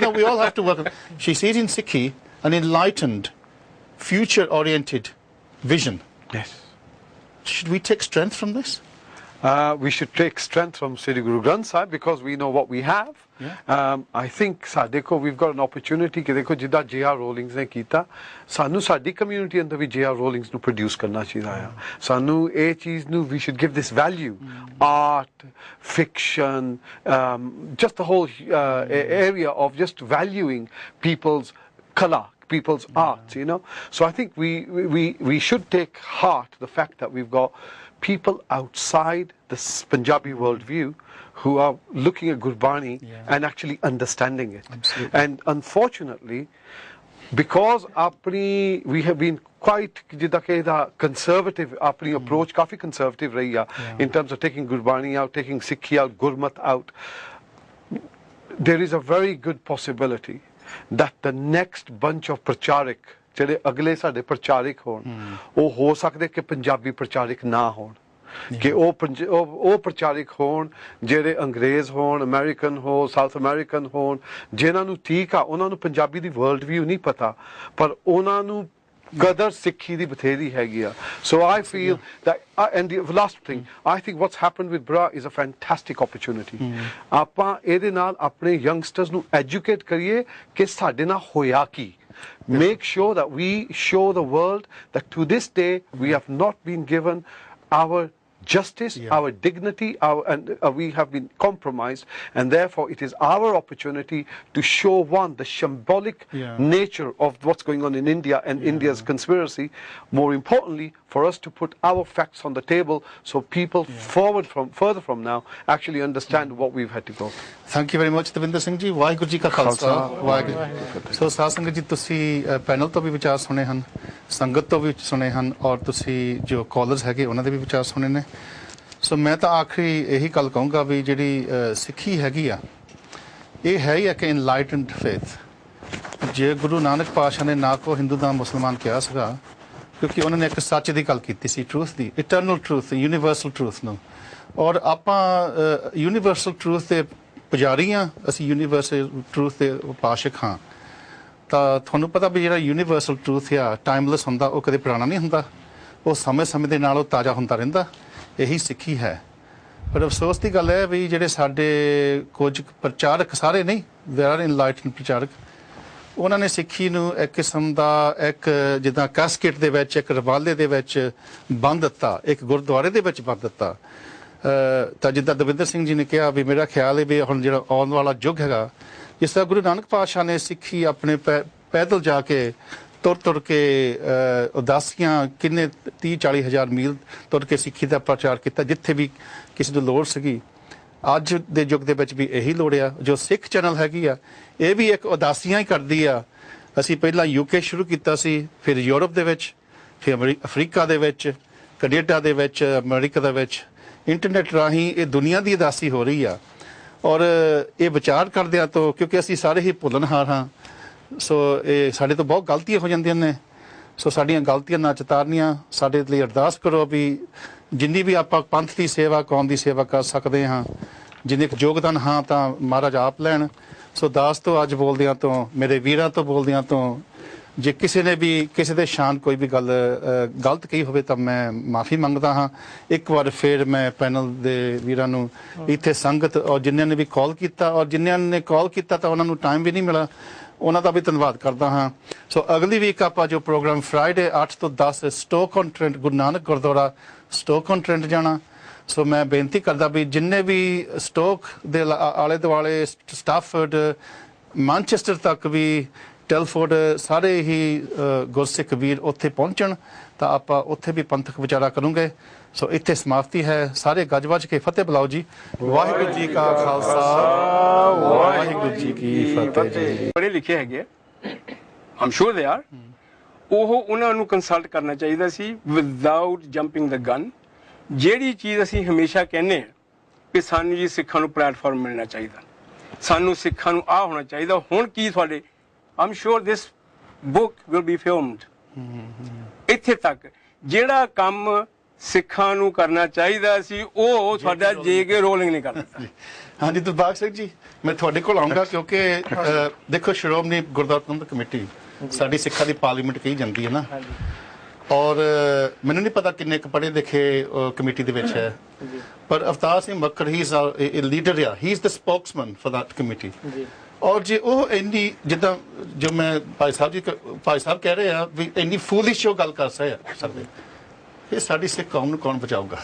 Speaker 1: No, we all have to work. She sees in Sikhi an enlightened, future-oriented vision.
Speaker 2: Yes.
Speaker 1: Should we take strength from this?
Speaker 2: We should take strength from Sri Guru Granth Sahib because we know what we have. I think we've got an opportunity कि देखो जिदा J.R. Rowling ने कीता, सानू साडी community अंदर भी J.R. Rowling ਨੂੰ produce करना चाहिए। सानू ये चीज़ ਨੂੰ we should give this value, art, fiction, just the whole area of just valuing people's kala, people's arts, you know. So I think we should take heart the fact that we've got people outside this Punjabi worldview who are looking at Gurbani and actually understanding it. Absolutely. And unfortunately, because we have been quite conservative, our approach काफी conservative रही है in terms of taking Gurbani out, taking Sikhi out, Gurmat out, there is a very good possibility that the next bunch of pracharik ਜਿਹੜੇ ਅਗਲੇ ਸਾਡੇ ਪ੍ਰਚਾਰਕ ਹੋਣ, ਉਹ ਹੋ ਸਕਦੇ ਕਿ ਪੰਜਾਬੀ ਪ੍ਰਚਾਰਕ ਨਾ ਹੋਣ, ਕਿ ਉਹ ਪ੍ਰਚਾਰਕ ਹੋਣ ਜਿਹੜੇ ਅੰਗਰੇਜ਼ ਹੋਣ, ਅਮਰੀਕਨ ਹੋ, ਸਾਊਥ ਅਮਰੀਕਨ ਹੋਣ, ਜਿਨ੍ਹਾਂ ਨੂੰ ਠੀਕ ਆ ਉਹਨਾਂ ਨੂੰ ਪੰਜਾਬੀ ਦੀ ਵਰਲਡ ਵਿਊ ਨਹੀਂ ਪਤਾ, ਪਰ ਉਹਨਾਂ ਨੂੰ ਕਦਰ ਸਿੱਖੀ ਦੀ ਬਥੇਰੀ ਹੈਗੀ ਆ। So I feel that, and the last thing, I think what's happened with Brar is a fantastic opportunity. ਆਪਾਂ ਇਹਦੇ ਨਾਲ ਆਪਣੇ youngsters ਨੂੰ educate ਕਰੀਏ ਕਿ ਸਾਡੇ ਨਾਲ ਹੋਇਆ ਕੀ। Make sure that we show the world that to this day we have not been given our justice, our dignity, we have been compromised, and therefore it is our opportunity to show the symbolic nature of what's going on in India and India's conspiracy. More importantly, for us to put our facts on the table so people further from now actually understand what we've had to go through.
Speaker 1: Thank you very much, Devinder Singh ji. Waheguru ji ਕਾ ਖਾਲਸਾ ਵਾਹਿਗੁਰੂ। ਸੋ ਸਾਧ ਸੰਗਤ ਜੀ, ਤੁਸੀਂ panel ਤੋਂ ਵੀ ਵਿਚਾਰ ਸੁਣੇ ਹਨ, ਸੰਗਤ ਤੋਂ ਵੀ ਸੁਣੇ ਹਨ, ਔਰ ਤੁਸੀਂ ਜੋ ਕਾਲਰਸ ਹੈਗੇ ਉਹਨਾਂ ਦੇ ਵੀ ਵਿਚਾਰ ਸੁਣੇ ਨੇ। ਸੋ ਮੈਂ ਤਾਂ ਆਖਰੀ ਇਹੀ ਗੱਲ ਕਹੂੰਗਾ ਵੀ ਜਿਹੜੀ ਸਿੱਖੀ ਹੈਗੀ ਆ, ਇਹ ਹੈ ਹੀ ਇੱਕ ਇਨਲਾਈਟਨਡ ਫੇਥ। ਜੇ ਗੁਰੂ ਨਾਨਕ ਪਾਤਸ਼ਾਹ ਨੇ ਨਾ ਕੋ ਹਿੰਦੂ ਦਾ ਮੁਸਲਮਾਨ ਕਿਹਾ ਸੀਗਾ, ਕਿਉਂਕਿ ਉਹਨਾਂ ਨੇ ਇੱਕ ਸੱਚ ਦੀ ਗੱਲ ਕੀਤੀ ਸੀ, ਟਰੂਥ ਦੀ, ਇਟਰਨਲ ਟਰੂਥ, ਯੂਨੀਵਰਸਲ ਟਰੂਥ ਨੂੰ। ਔਰ ਆਪਾਂ ਯੂਨੀਵਰਸਲ ਟਰੂਥ ਦੇ ਪੁਜਾਰੀ ਹਾਂ, ਅਸੀਂ ਯੂਨੀਵਰਸਲ ਟਰੂਥ ਦੇ ਉਪਾਸ਼ਕ ਹਾਂ। ਤਾਂ ਤੁਹਾਨੂੰ ਪਤਾ ਵੀ ਜਿਹੜਾ ਯੂਨੀਵਰਸਲ ਟਰੂਥ ਆ, ਟਾਈਮਲੈਸ ਹੁੰਦਾ, ਉਹ ਕਦੇ ਪੁਰਾਣਾ ਨਹੀਂ ਹੁੰਦਾ, ਉਹ ਸਮੇਂ ਦੇ ਨਾਲ ਉਹ ਤਾਜ਼ਾ ਹੁੰਦਾ ਰਹਿੰਦਾ। ਇਹੀ ਸਿੱਖੀ ਹੈ। ਪਰ ਅਫਸੋਸ ਦੀ ਗੱਲ ਹੈ ਵੀ ਜਿਹੜੇ ਸਾਡੇ ਕੁਝ ਪ੍ਰਚਾਰਕ, ਸਾਰੇ ਨਹੀਂ, ਦੇਰ ਆਰ ਇਨਲਾਈਟਨਡ ਪ੍ਰਚਾਰਕ, ਉਹਨਾਂ ਨੇ ਸਿੱਖੀ ਨੂੰ ਇੱਕ ਕਿਸਮ ਦਾ ਇੱਕ ਜਿੱਦਾਂ ਕੈਸਕੇਟ ਦੇ ਵਿੱਚ, ਇੱਕ ਰਵਾਲੇ ਦੇ ਵਿੱਚ ਬੰਨ੍ਹ ਦਿੱਤਾ, ਇੱਕ ਗੁਰਦੁਆਰੇ ਦੇ ਵਿੱਚ ਬੰਨ੍ਹ ਦਿੱਤਾ। ਤਾਂ ਜਿੱਦਾਂ ਦਵਿੰਦਰ ਸਿੰਘ ਜੀ ਨੇ ਕਿਹਾ ਵੀ ਮੇਰਾ ਖਿਆਲ ਹੈ ਵੀ ਹੁਣ ਜਿਹੜਾ ਆਉਣ ਵਾਲਾ ਯੁੱਗ ਹੈਗਾ, ਜਿਸ ਤਰ੍ਹਾਂ ਗੁਰੂ ਨਾਨਕ ਪਾਤਸ਼ਾਹ ਨੇ ਸਿੱਖੀ ਆਪਣੇ ਪੈਦਲ ਜਾ ਕੇ ਤੁਰ ਕੇ ਉਦਾਸੀਆਂ ਕਿੰਨੇ 30-40 ਹਜ਼ਾਰ ਮੀਲ ਤੁਰ ਕੇ ਸਿੱਖੀ ਦਾ ਪ੍ਰਚਾਰ ਕੀਤਾ, ਜਿੱਥੇ ਵੀ ਕਿਸੇ ਨੂੰ ਲੋੜ ਸੀਗੀ। ਅੱਜ ਦੇ ਯੁੱਗ ਦੇ ਵਿੱਚ ਵੀ ਇਹੀ ਲੋੜ ਆ। ਜੋ ਸਿੱਖ ਚੈਨਲ ਹੈਗੀ ਆ, ਇਹ ਵੀ ਇੱਕ ਉਦਾਸੀਆਂ ਹੀ ਕਰਦੀ ਆ। ਅਸੀਂ ਪਹਿਲਾਂ UK ਸ਼ੁਰੂ ਕੀਤਾ ਸੀ, ਫਿਰ ਯੂਰਪ ਦੇ ਵਿੱਚ, ਫਿਰ ਅਫਰੀਕਾ ਦੇ ਵਿੱਚ, ਕੈਨੇਡਾ ਦੇ ਵਿੱਚ, ਅਮਰੀਕਾ ਦੇ ਵਿੱਚ। ਇੰਟਰਨੈਟ ਰਾਹੀਂ ਇਹ ਦੁਨੀਆ ਦੀ ਉਦਾਸੀ ਹੋ ਰਹੀ ਆ। ਔਰ ਇਹ ਵਿਚਾਰ ਕਰਦਿਆਂ ਤੋਂ, ਕਿਉਂਕਿ ਅਸੀਂ ਸਾਰੇ ਹੀ ਭੁੱਲਣਹਾਰ ਹਾਂ, ਸੋ ਇਹ ਸਾਡੇ ਤੋਂ ਬਹੁਤ ਗਲਤੀਆਂ ਹੋ ਜਾਂਦੀਆਂ ਨੇ। ਸੋ ਸਾਡੀਆਂ ਗਲਤੀਆਂ ਨਾ ਚਿਤਾਰਨੀਆਂ। ਸਾਡੇ ਲਈ ਅਰਦਾਸ ਕਰੋ ਵੀ ਜਿੰਨੀ ਵੀ ਆਪਾਂ ਪੰਥ ਦੀ ਸੇਵਾ, ਕੌਮ ਦੀ ਸੇਵਾ ਕਰ ਸਕਦੇ ਹਾਂ, ਜਿੰਨੇ ਕੁ ਯੋਗਦਾਨ ਹਾਂ, ਤਾਂ ਮਹਾਰਾਜ ਆਪ ਲੈਣ। ਸੋ ਦਾਸ ਤੋਂ ਅੱਜ ਬੋਲਦਿਆਂ ਤੋਂ, ਮੇਰੇ ਵੀਰਾਂ ਤੋਂ ਬੋਲਦਿਆਂ ਤੋਂ, ਜੇ ਕਿਸੇ ਨੇ ਵੀ ਕਿਸੇ ਦੇ ਸ਼ਾਨ ਕੋਈ ਵੀ ਗੱਲ ਗਲਤ ਕਹੀ ਹੋਵੇ ਤਾਂ ਮੈਂ ਮਾਫੀ ਮੰਗਦਾ ਹਾਂ। ਇੱਕ ਵਾਰ ਫਿਰ ਮੈਂ ਪੈਨਲ ਦੇ ਵੀਰਾਂ ਨੂੰ, ਇੱਥੇ ਸੰਗਤ, ਔਰ ਜਿਨ੍ਹਾਂ ਨੇ ਵੀ ਕਾਲ ਕੀਤਾ, ਔਰ ਜਿਨ੍ਹਾਂ ਨੇ ਕਾਲ ਕੀਤਾ ਤਾਂ ਉਹਨਾਂ ਨੂੰ ਟਾਈਮ ਵੀ ਨਹੀਂ ਮਿਲਾ, ਉਹਨਾਂ ਦਾ ਵੀ ਧੰਨਵਾਦ ਕਰਦਾ ਹਾਂ। ਸੋ ਅਗਲੀ ਵੀਕ ਆਪਾਂ ਜੋ ਪ੍ਰੋਗਰਾਮ ਫਰਾਈਡੇ 8 ਤੋਂ 10 stock on Trent, Guru Nanak Gurdwara stock on Trent ਜਾਣਾ। ਸੋ ਮੈਂ ਬੇਨਤੀ ਕਰਦਾ ਵੀ ਜਿੰਨੇ ਵੀ ਸਟੋਕ ਦੇ ਆਲੇ ਦੁਆਲੇ, ਸਟਾਫਰਡ, ਮਾਨਚੈਸਟਰ ਤੱਕ ਵੀ, ਟੈਲਫੋਰਡ, ਸਾਰੇ ਹੀ ਗੁਰਸਿੱਖ ਵੀਰ ਉੱਥੇ ਪਹੁੰਚਣ, ਤਾਂ ਆਪਾਂ ਉੱਥੇ ਵੀ ਪੰਥਕ ਵਿਚਾਰਾ ਕਰੂੰਗੇ। ਸੋ ਇੱਥੇ ਸਮਾਪਤੀ ਹੈ। ਸਾਰੇ ਗੱਜ ਵੱਜ ਕੇ ਫਤਿਹ ਬੁਲਾਓ ਜੀ। ਵਾਹਿਗੁਰੂ ਜੀ ਕਾ ਖਾਲਸਾ, ਵਾਹਿਗੁਰੂ ਜੀ ਕੀ ਫਤਿਹ ਜੀ।
Speaker 3: ਪੜ੍ਹੇ ਲਿਖੇ ਹੈਗੇ, ਆਮ ਸ਼ੋਰ ਦੇ ਆਰ, ਉਹ ਉਹਨਾਂ ਨੂੰ ਕੰਸਲਟ ਕਰਨਾ ਚਾਹੀਦਾ ਸੀ ਵਿਦਆਊਟ ਜੰਪਿੰਗ ਦ ਗਨ। ਜਿਹੜੀ ਚੀਜ਼ ਅਸੀਂ ਹਮੇਸ਼ਾ ਕਹਿੰਦੇ ਹਾਂ ਕਿ ਸਾਨੂੰ ਜੀ ਸਿੱਖਾਂ ਨੂੰ ਪਲੇਟਫਾਰਮ ਮਿਲਣਾ ਚਾਹੀਦਾ, ਸਾਨੂੰ ਸਿੱਖਾਂ ਨੂੰ ਆਹ ਹੋਣਾ ਚਾਹੀਦਾ। ਹੁਣ ਕੀ ਤੁਹਾਡੇ, I'm sure this book will be filmed. ਇੱਥੇ ਤੱਕ ਜਿਹੜਾ ਕੰਮ ਸਿੱਖਾਂ ਨੂੰ ਕਰਨਾ ਚਾਹੀਦਾ ਸੀ, ਉਹ ਤੁਹਾਡਾ J.K. ਰੋਲਿੰਗ ਨਹੀਂ ਕਰਦਾ।
Speaker 1: ਹਾਂਜੀ ਦਿਲਬਾਗ ਸਿੰਘ ਜੀ, ਮੈਂ ਤੁਹਾਡੇ ਕੋਲ ਆਉਂਗਾ, ਕਿਉਂਕਿ ਦੇਖੋ ਸ਼੍ਰੋਮਣੀ ਗੁਰਦੁਆਰਾ ਪ੍ਰਬੰਧਕ ਕਮੇਟੀ ਸਾਡੀ ਸਿੱਖਾਂ ਦੀ ਪਾਰਲੀਮੈਂਟ ਕਹੀ ਜਾਂਦੀ ਹੈ ਨਾ, ਔਰ ਮੈਨੂੰ ਨਹੀਂ ਪਤਾ ਕਿੰਨੇ ਕੁ ਪੜ੍ਹੇ ਲਿਖੇ ਕਮੇਟੀ ਦੇ ਵਿੱਚ ਹੈ, ਪਰ Avtar Singh Makkar he is leader ਆ, he is the spokesman for that committee. ਔਰ ਜੇ ਉਹ ਇੰਨੀ, ਜਿੱਦਾਂ ਜੋ ਮੈਂ ਭਾਈ ਸਾਹਿਬ ਕਹਿ ਰਹੇ ਆ ਵੀ ਇੰਨੀ ਫੂਲਿਸ਼ ਉਹ ਗੱਲ ਕਰ ਸਕਦੇ, ਇਹ ਸਾਡੀ ਸਿੱਖ ਕੌਮ ਨੂੰ ਕੌਣ ਬਚਾਊਗਾ?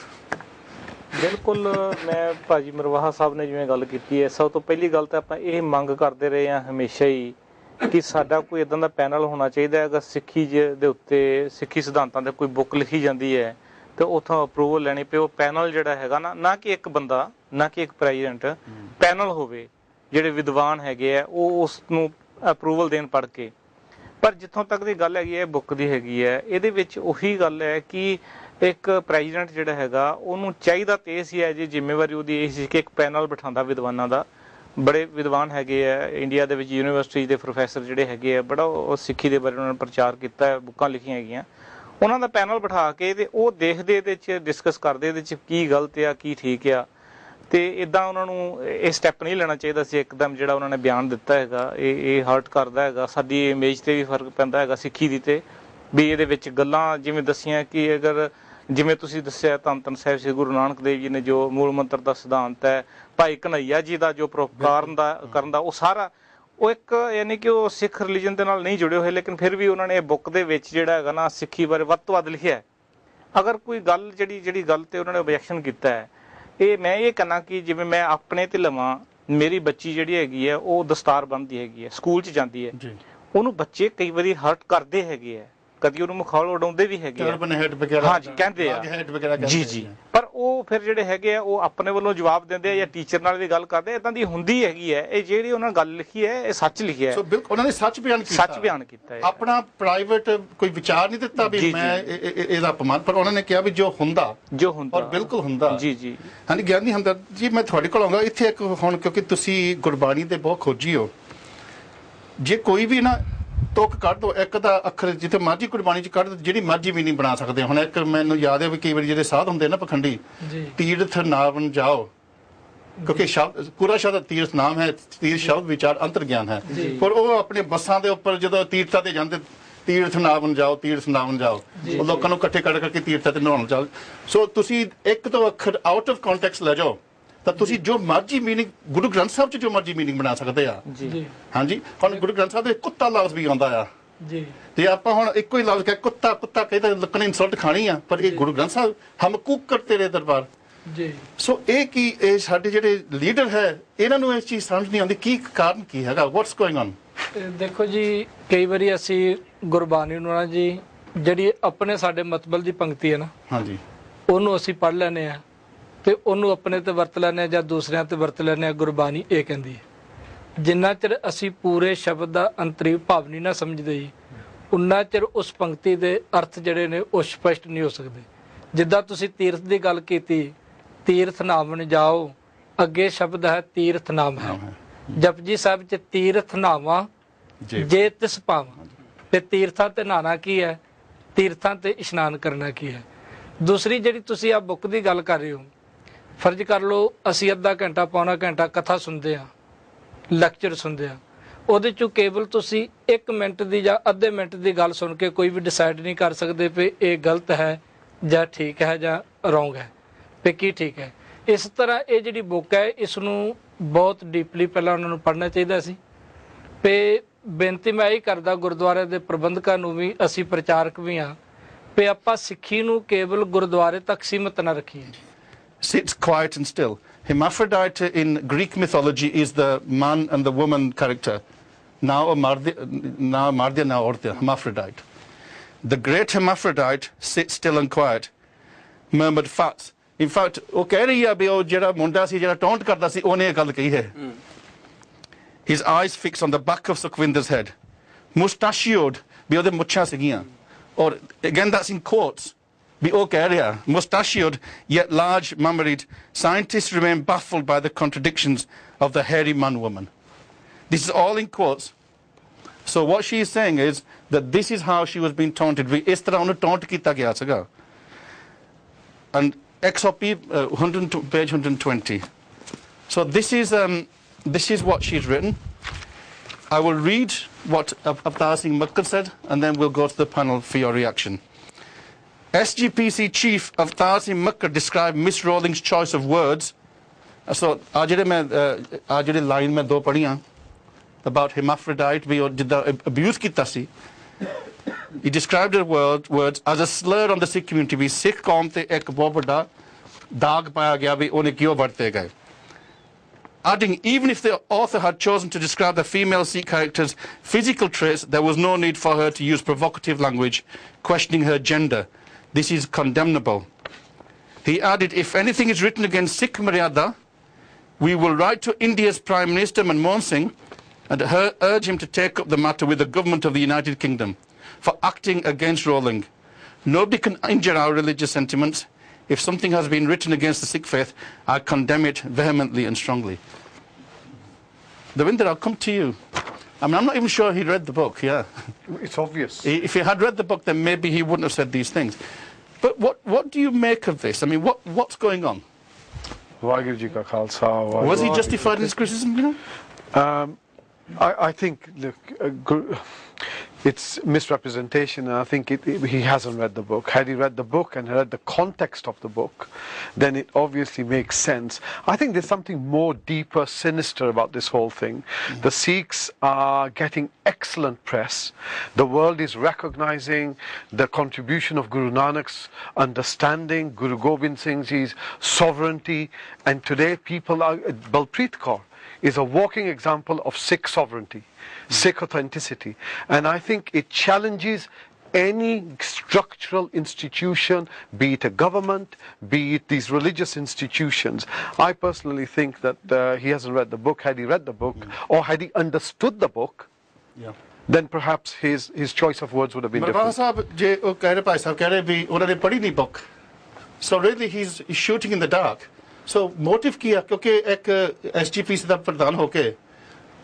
Speaker 4: ਬਿਲਕੁਲ। ਮੈਂ ਭਾਜੀ ਮਰਵਾਹਾ ਸਾਹਿਬ ਨੇ ਜਿਵੇਂ ਗੱਲ ਕੀਤੀ ਹੈ, ਸਭ ਤੋਂ ਪਹਿਲੀ ਗੱਲ ਤਾਂ ਆਪਾਂ ਇਹ ਮੰਗ ਕਰਦੇ ਰਹੇ ਹਾਂ ਹਮੇਸ਼ਾ ਹੀ ਕਿ ਸਾਡਾ ਕੋਈ ਇਦਾਂ ਦਾ ਪੈਨਲ ਹੋਣਾ ਚਾਹੀਦਾ ਹੈ। ਅਗਰ ਸਿੱਖੀ ਦੇ ਉੱਤੇ, ਸਿੱਖੀ ਸਿਧਾਂਤਾਂ ਤੇ ਕੋਈ ਬੁੱਕ ਲਿਖੀ ਜਾਂਦੀ ਹੈ ਤੇ ਉੱਥੋਂ ਅਪਰੂਵਲ ਲੈਣੀ ਪਏ। ਉਹ ਪੈਨਲ ਜਿਹੜਾ ਹੈਗਾ ਨਾ ਕਿ ਇੱਕ ਬੰਦਾ, ਨਾ ਕਿ ਇੱਕ ਪ੍ਰੈਜ਼ੀਡੈਂਟ, ਪੈਨਲ ਹੋਵੇ, ਜਿਹੜੇ ਵਿਦਵਾਨ ਹੈਗੇ ਆ ਉਹ ਉਸ ਨੂੰ ਅਪਰੂਵਲ ਦੇਣ ਪੜ੍ਹ ਕੇ। ਪਰ ਜਿੱਥੋਂ ਤੱਕ ਦੀ ਗੱਲ ਹੈਗੀ ਹੈ ਬੁੱਕ ਦੀ ਹੈਗੀ ਹੈ, ਇਹਦੇ ਵਿੱਚ ਉਹੀ ਗੱਲ ਹੈ ਕਿ ਇੱਕ ਪ੍ਰੈਜ਼ੀਡੈਂਟ ਜਿਹੜਾ ਹੈਗਾ ਉਹਨੂੰ ਚਾਹੀਦਾ ਤੇ ਇਹ ਸੀ, ਜੀ ਜ਼ਿੰਮੇਵਾਰੀ ਉਹਦੀ ਇਹ ਸੀ ਕਿ ਇੱਕ ਪੈਨਲ ਬਿਠਾਉਂਦਾ ਵਿਦਵਾਨਾਂ ਦਾ। ਬੜੇ ਵਿਦਵਾਨ ਹੈਗੇ ਆ ਇੰਡੀਆ ਦੇ ਵਿੱਚ, ਯੂਨੀਵਰਸਿਟੀ ਦੇ ਪ੍ਰੋਫੈਸਰ ਜਿਹੜੇ ਹੈਗੇ ਆ, ਬੜਾ ਉਹ ਸਿੱਖੀ ਦੇ ਬਾਰੇ ਉਹਨਾਂ ਨੇ ਪ੍ਰਚਾਰ ਕੀਤਾ, ਬੁੱਕਾਂ ਲਿਖੀਆਂ ਹੈਗੀਆਂ। ਉਹਨਾਂ ਦਾ ਪੈਨਲ ਬਿਠਾ ਕੇ ਤੇ ਉਹ ਦੇਖਦੇ, ਇਹਦੇ 'ਚ ਡਿਸਕਸ ਕਰਦੇ, ਇਹਦੇ 'ਚ ਕੀ ਗਲਤ ਆ, ਕੀ ਠੀਕ ਆ। ਤੇ ਇੱਦਾਂ ਉਹਨਾਂ ਨੂੰ ਇਹ ਸਟੈਪ ਨਹੀਂ ਲੈਣਾ ਚਾਹੀਦਾ ਸੀ ਇੱਕਦਮ, ਜਿਹੜਾ ਉਹਨਾਂ ਨੇ ਬਿਆਨ ਦਿੱਤਾ ਹੈਗਾ ਇਹ ਹਰਟ ਕਰਦਾ ਹੈਗਾ, ਸਾਡੀ ਇਮੇਜ ਤੇ ਵੀ ਫਰਕ ਪੈਂਦਾ ਹੈਗਾ ਸਿੱਖੀ ਦੀ। ਤੇ ਵੀ ਇਹਦੇ ਵਿੱਚ ਗੱਲਾਂ ਜਿਵੇਂ ਦੱਸੀਆਂ ਕਿ ਅਗਰ ਜਿਵੇਂ ਤੁਸੀਂ ਦੱਸਿਆ ਧੰਨ ਸਾਹਿਬ ਸ੍ਰੀ ਗੁਰੂ ਨਾਨਕ ਦੇਵ ਜੀ ਨੇ ਜੋ ਮੂਲ ਮੰਤਰ ਦਾ ਸਿਧਾਂਤ ਹੈ, ਭਾਈ ਕਨ੍ਹਈਆ ਜੀ ਦਾ ਜੋ ਪਰੋਪਕਾਰ ਕਰਨ ਦਾ ਉਹ ਸਾਰਾ, ਉਹ ਇੱਕ ਯਾਨੀ ਕਿ ਉਹ ਸਿੱਖ ਰਿਲੀਜਨ ਦੇ ਨਾਲ ਨਹੀਂ ਜੁੜੇ ਹੋਏ, ਲੇਕਿਨ ਫਿਰ ਵੀ ਉਹਨਾਂ ਨੇ ਇਹ ਬੁੱਕ ਦੇ ਵਿੱਚ ਜਿਹੜਾ ਹੈਗਾ ਨਾ ਸਿੱਖੀ ਬਾਰੇ ਵੱਧ ਤੋਂ ਵੱਧ ਲਿਖਿਆ। ਅਗਰ ਕੋਈ ਗੱਲ ਜਿਹੜੀ ਗੱਲ ਤੇ ਉਹਨਾਂ ਨੇ ਆਬਜੈਕਸ਼ਨ ਕੀਤਾ ਹੈ, ਇਹ ਮੈਂ ਇਹ ਕਹਿਣਾ ਕਿ ਜਿਵੇਂ ਮੈਂ ਆਪਣੇ ਤੇ ਲਵਾਂ, ਮੇਰੀ ਬੱਚੀ ਜਿਹੜੀ ਹੈਗੀ ਹੈ ਉਹ ਦਸਤਾਰ ਬੰਨ੍ਹਦੀ ਹੈਗੀ ਹੈ, ਸਕੂਲ 'ਚ ਜਾਂਦੀ ਹੈ, ਉਹਨੂੰ ਬੱਚੇ ਕਈ ਵਾਰੀ ਹਰਟ ਕਰਦੇ ਹੈਗੇ ਆ, ਕਦੀ ਉਹਨੂੰ ਮਖੌਲ ਉਡਾਉਂਦੇ ਵੀ ਹੈਗੇ ਆ, ਹਾਂਜੀ ਕਹਿੰਦੇ ਆ ਜੀ ਜੀ, ਪਰ ਉਹ ਫਿਰ ਜਿਹੜੇ ਹੈਗੇ ਆ ਉਹ ਆਪਣੇ ਵੱਲੋਂ ਜਵਾਬ ਦਿੰਦੇ ਆ ਜਾਂ ਟੀਚਰ ਨਾਲ ਵੀ ਗੱਲ ਕਰਦੇ, ਇਦਾਂ ਦੀ ਹੁੰਦੀ ਹੈਗੀ ਹੈ। ਇਹ ਜਿਹੜੀ ਉਹਨਾਂ ਗੱਲ ਲਿਖੀ ਹੈ ਇਹ ਸੱਚ ਲਿਖਿਆ ਹੈ,
Speaker 1: ਉਹਨਾਂ ਨੇ ਸੱਚ ਬਿਆਨ ਕੀਤਾ ਹੈ, ਆਪਣਾ ਪ੍ਰਾਈਵੇਟ ਕੋਈ ਵਿਚਾਰ ਨਹੀਂ ਦਿੱਤਾ ਵੀ ਮੈਂ ਇਹਦਾ ਅਪਮਾਨ, ਪਰ ਉਹਨਾਂ ਨੇ ਕਿਹਾ ਵੀ ਜੋ ਹੁੰਦਾ ਔਰ ਬਿਲਕੁਲ ਹੁੰਦਾ।
Speaker 4: ਜੀ ਜੀ
Speaker 1: ਹਾਂਜੀ ਗਿਆਨੀ ਹਮਦਰਦ ਜੀ, ਮੈਂ ਤੁਹਾਡੇ ਕੋਲ ਆਉਂਗਾ ਇੱਥੇ ਇੱਕ ਹੁਣ, ਕਿਉਂਕਿ ਤੁਸੀਂ ਗੁਰਬਾਣੀ ਦੇ ਬਹੁਤ ਖੋਜੀ ਹੋ, ਜੇ ਕੋਈ ਵੀ ਨਾ ਤੁਕ ਕੱਢ ਦੋ, ਇੱਕ ਦਾ ਅੱਖਰ ਜਿੱਥੇ ਮਰਜੀ ਗੁਰਬਾਣੀ ਚ ਕੱਢ ਦੋ, ਜਿਹੜੀ ਮਰਜੀ ਵੀ ਨਹੀਂ ਬਣਾ ਸਕਦੇ। ਹੁਣ ਇੱਕ ਮੈਨੂੰ ਯਾਦ ਹੈ ਵੀ ਕਈ ਵਾਰੀ ਜਿਹੜੇ ਸਾਧ ਹੁੰਦੇ ਨਾ ਪਖੰਡੀ, ਤੀਰਥ ਨਾਮ ਜਾਓ, ਕਿਉਂਕਿ ਸ਼ਬਦ ਪੂਰਾ ਸ਼ਬਦ ਤੀਰਥ ਨਾਮ ਹੈ, ਤੀਰਥ ਸ਼ਬਦ ਵਿਚਾਰ ਅੰਤਰ ਗਿਆਨ ਹੈ, ਪਰ ਉਹ ਆਪਣੇ ਬੱਸਾਂ ਦੇ ਉੱਪਰ ਜਦੋਂ ਤੀਰਥਾਂ ਤੇ ਜਾਂਦੇ, ਤੀਰਥ ਨਾਮ ਜਾਓ, ਤੀਰਥ ਨਾਮ ਜਾਓ, ਉਹ ਲੋਕਾਂ ਨੂੰ ਇਕੱਠੇ ਕਰ ਕਰਕੇ ਤੀਰਥਾਂ ਤੇ ਨਹਾਉਣ ਜਾਓ। ਸੋ ਤੁਸੀਂ ਇੱਕ ਤੋਂ ਅੱਖਰ ਆਊਟ ਆਫ ਕੰਟੈਕਸਟ ਲੈ ਜਾਓ ਤਾਂ ਤੁਸੀਂ ਜੋ ਮਰਜੀ ਮੀਨਿੰਗ, ਗੁਰੂ ਗ੍ਰੰਥ ਸਾਹਿਬ 'ਚ ਜੋ ਮਰਜੀ ਮੀਨਿੰਗ ਬਣਾ ਸਕਦੇ ਆ। ਹਾਂਜੀ, ਹੁਣ ਗੁਰੂ ਗ੍ਰੰਥ ਸਾਹਿਬ ਦੇ ਕੁੱਤਾ ਲਫ਼ਜ਼ ਵੀ ਆਉਂਦਾ ਆ ਜੀ, ਤੇ ਆਪਾਂ ਹੁਣ ਇੱਕੋ ਹੀ ਲਫ਼ਜ਼ ਕਹਿ ਕੁੱਤਾ ਕੁੱਤਾ ਕਹਿੰਦਾ, ਲੋਕਾਂ ਨੇ ਇਨਸਲਟ ਖਾਣੀ ਆ, ਪਰ ਇਹ ਗੁਰੂ ਗ੍ਰੰਥ ਸਾਹਿਬ ਹਮ ਕੂਕਰ ਤੇਰੇ ਦਰਬਾਰ ਜੀ। ਸੋ ਇਹ ਕੀ, ਇਹ ਸਾਡੇ ਜਿਹੜੇ ਲੀਡਰ ਹੈ ਇਹਨਾਂ ਨੂੰ ਇਸ ਚੀਜ਼ ਸਮਝ ਨਹੀਂ ਆਉਂਦੀ, ਕੀ ਕਾਰਨ ਕੀ ਹੈਗਾ, ਵਾਟਸ ਗੋਇੰਗ ਔਨ?
Speaker 5: ਦੇਖੋ ਜੀ, ਕਈ ਵਾਰੀ ਅਸੀਂ ਗੁਰਬਾਣੀ ਨੂੰ ਨਾ ਜੀ, ਜਿਹੜੀ ਆਪਣੇ ਸਾਡੇ ਮਤਬਲ ਦੀ ਪੰਕਤੀ ਹੈ ਨਾ, ਹਾਂਜੀ, ਉਹਨੂੰ ਅਸੀਂ ਪੜ੍ਹ ਲੈਂਦੇ ਆ ਤੇ ਉਹਨੂੰ ਆਪਣੇ ਤੇ ਵਰਤ ਲੈਂਦੇ ਆ ਜਾਂ ਦੂਸਰਿਆਂ ਤੇ ਵਰਤ ਲੈਂਦੇ ਆ। ਗੁਰਬਾਣੀ ਇਹ ਕਹਿੰਦੀ ਹੈ, ਜਿੰਨਾ ਚਿਰ ਅਸੀਂ ਪੂਰੇ ਸ਼ਬਦ ਦਾ ਅੰਤਰੀ ਭਾਵ ਨਹੀਂ ਨਾ ਸਮਝਦੇ ਜੀ, ਉਨਾ ਚਿਰ ਉਸ ਪੰਕਤੀ ਦੇ ਅਰਥ ਜਿਹੜੇ ਨੇ ਉਹ ਸਪਸ਼ਟ ਨਹੀਂ ਹੋ ਸਕਦੇ। ਜਿੱਦਾਂ ਤੁਸੀਂ ਤੀਰਥ ਦੀ ਗੱਲ ਕੀਤੀ, ਤੀਰਥ ਨਾਮ ਜਾਓ, ਅੱਗੇ ਸ਼ਬਦ ਹੈ ਤੀਰਥ ਨਾਮ ਹੈ, ਜਪਜੀ ਸਾਹਿਬ 'ਚ ਤੀਰਥ ਨਾਵਾਂ ਜੇ ਤਿਸ ਪਾਵਾਂ, ਤੇ ਤੀਰਥਾਂ ਤੇ ਨਹਾਣਾ ਕੀ ਹੈ, ਤੀਰਥਾਂ ਤੇ ਇਸ਼ਨਾਨ ਕਰਨਾ ਕੀ ਹੈ। ਦੂਸਰੀ ਜਿਹੜੀ ਤੁਸੀਂ ਆ ਬੁੱਕ ਦੀ ਗੱਲ ਕਰ ਰਹੇ ਹੋ, ਫਰਜ਼ ਕਰ ਲਓ ਅਸੀਂ ਅੱਧਾ ਘੰਟਾ ਪੌਣਾ ਘੰਟਾ ਕਥਾ ਸੁਣਦੇ ਹਾਂ, ਲੈਕਚਰ ਸੁਣਦੇ ਹਾਂ, ਉਹਦੇ 'ਚੋਂ ਕੇਵਲ ਤੁਸੀਂ 1 ਮਿੰਟ ਦੀ ਜਾਂ ਅੱਧੇ ਮਿੰਟ ਦੀ ਗੱਲ ਸੁਣ ਕੇ ਕੋਈ ਵੀ ਡਿਸਾਈਡ ਨਹੀਂ ਕਰ ਸਕਦੇ ਵੀ ਇਹ ਗਲਤ ਹੈ ਜਾਂ ਠੀਕ ਹੈ ਜਾਂ ਰੋਂਗ ਹੈ, ਵੀ ਕੀ ਠੀਕ ਹੈ। ਇਸ ਤਰ੍ਹਾਂ ਇਹ ਜਿਹੜੀ ਬੁੱਕ ਹੈ, ਇਸ ਨੂੰ ਬਹੁਤ ਡੀਪਲੀ ਪਹਿਲਾਂ ਉਹਨਾਂ ਨੂੰ ਪੜ੍ਹਨਾ ਚਾਹੀਦਾ ਸੀ। ਤੇ ਬੇਨਤੀ ਮੈਂ ਇਹ ਕਰਦਾ ਗੁਰਦੁਆਰੇ ਦੇ ਪ੍ਰਬੰਧਕਾਂ ਨੂੰ ਵੀ, ਅਸੀਂ ਪ੍ਰਚਾਰਕ ਵੀ ਹਾਂ, ਵੀ ਆਪਾਂ ਸਿੱਖੀ ਨੂੰ ਕੇਵਲ ਗੁਰਦੁਆਰੇ ਤੱਕ ਸੀਮਤ ਨਾ ਰੱਖੀਏ।
Speaker 1: Sits quiet and still. Hermaphrodite in Greek mythology is the man and the woman character. Now Mardya, now Ortya, hermaphrodite. The great hermaphrodite sits still and quiet, murmured facts. In fact, ਉਹ ਕਹਿ ਰਹੀ ਆ ਵੀ ਉਹ ਜਿਹੜਾ ਮੁੰਡਾ ਸੀ, ਜਿਹੜਾ taunt ਕਰਦਾ ਸੀ, ਉਹਨੇ ਇਹ ਗੱਲ ਕਹੀ ਹੈ। His eyes fixed on the back of Sukhwinder's head. Mustachioed, ਵੀ ਉਹਦੇ ਮੁੱਛਾਂ ਸੀਗੀਆਂ, or again that's in quotes. Be mustachioed yet large mummaried, scientists remain baffled by the contradictions of the hairy man-woman. This is all in quotes. So what she is saying is that this is how she was being taunted. We is tarah onu taunt kita gaya siga. And XOP page 120. So this is what she's written. I will read what Avtar Singh Brar said, and then we'll go to the panel for your reaction. SGPC Chief Avtar Singh Brar described Miss Rowling's choice of words. So, aajere line mein do padhiyan about hermaphrodite bhi aur jidda abuse kita si. He described her words as a slur on the Sikh community. Bhi Sikh qaum te ek bahut bada daag paya gaya bhi ohne kyun varte gaye. Adding, even if the author had chosen to describe the female Sikh character's physical traits, there was no need for her to use provocative language, questioning her gender. This is condemnable. He added, if anything is written against Sikh Maryada, we will write to India's Prime Minister Manmohan Singh and urge him to take up the matter with the government of the United Kingdom for acting against Rowling. Nobody can injure our religious sentiments. If something has been written against the Sikh faith, I condemn it vehemently and strongly. Devinder, I'll come to you. I mean, I'm not even sure he read the book, yeah.
Speaker 2: It's obvious.
Speaker 1: If he had read the book, then maybe he wouldn't have said these things. But what do you make of this? I mean, what's going on? Was he justified in his criticism, you know?
Speaker 2: I think, look, it's misrepresentation, and I think he hasn't read the book. Had he read the book and read the context of the book, then it obviously makes sense. I think there's something more deeper, sinister about this whole thing. The Sikhs are getting excellent press. The world is recognizing the contribution of Guru Nanak's understanding, Guru Gobind Singh Ji's sovereignty, and today people are, Balpreet Kaur is a walking example of Sikh sovereignty, Sikh authenticity. And I think it challenges any structural institution, be it a government, be it these religious institutions. I personally think that he hasn't read the book. Had he read the book, or had he understood the book, then perhaps his choice of words would have been different.
Speaker 1: So really he's shooting in the dark. So motive ਕੀ ਹੈ ਕਿਉਂਕਿ ਇੱਕ SGPC ਦਾ ਪ੍ਰਧਾਨ ਹੋ ਕੇ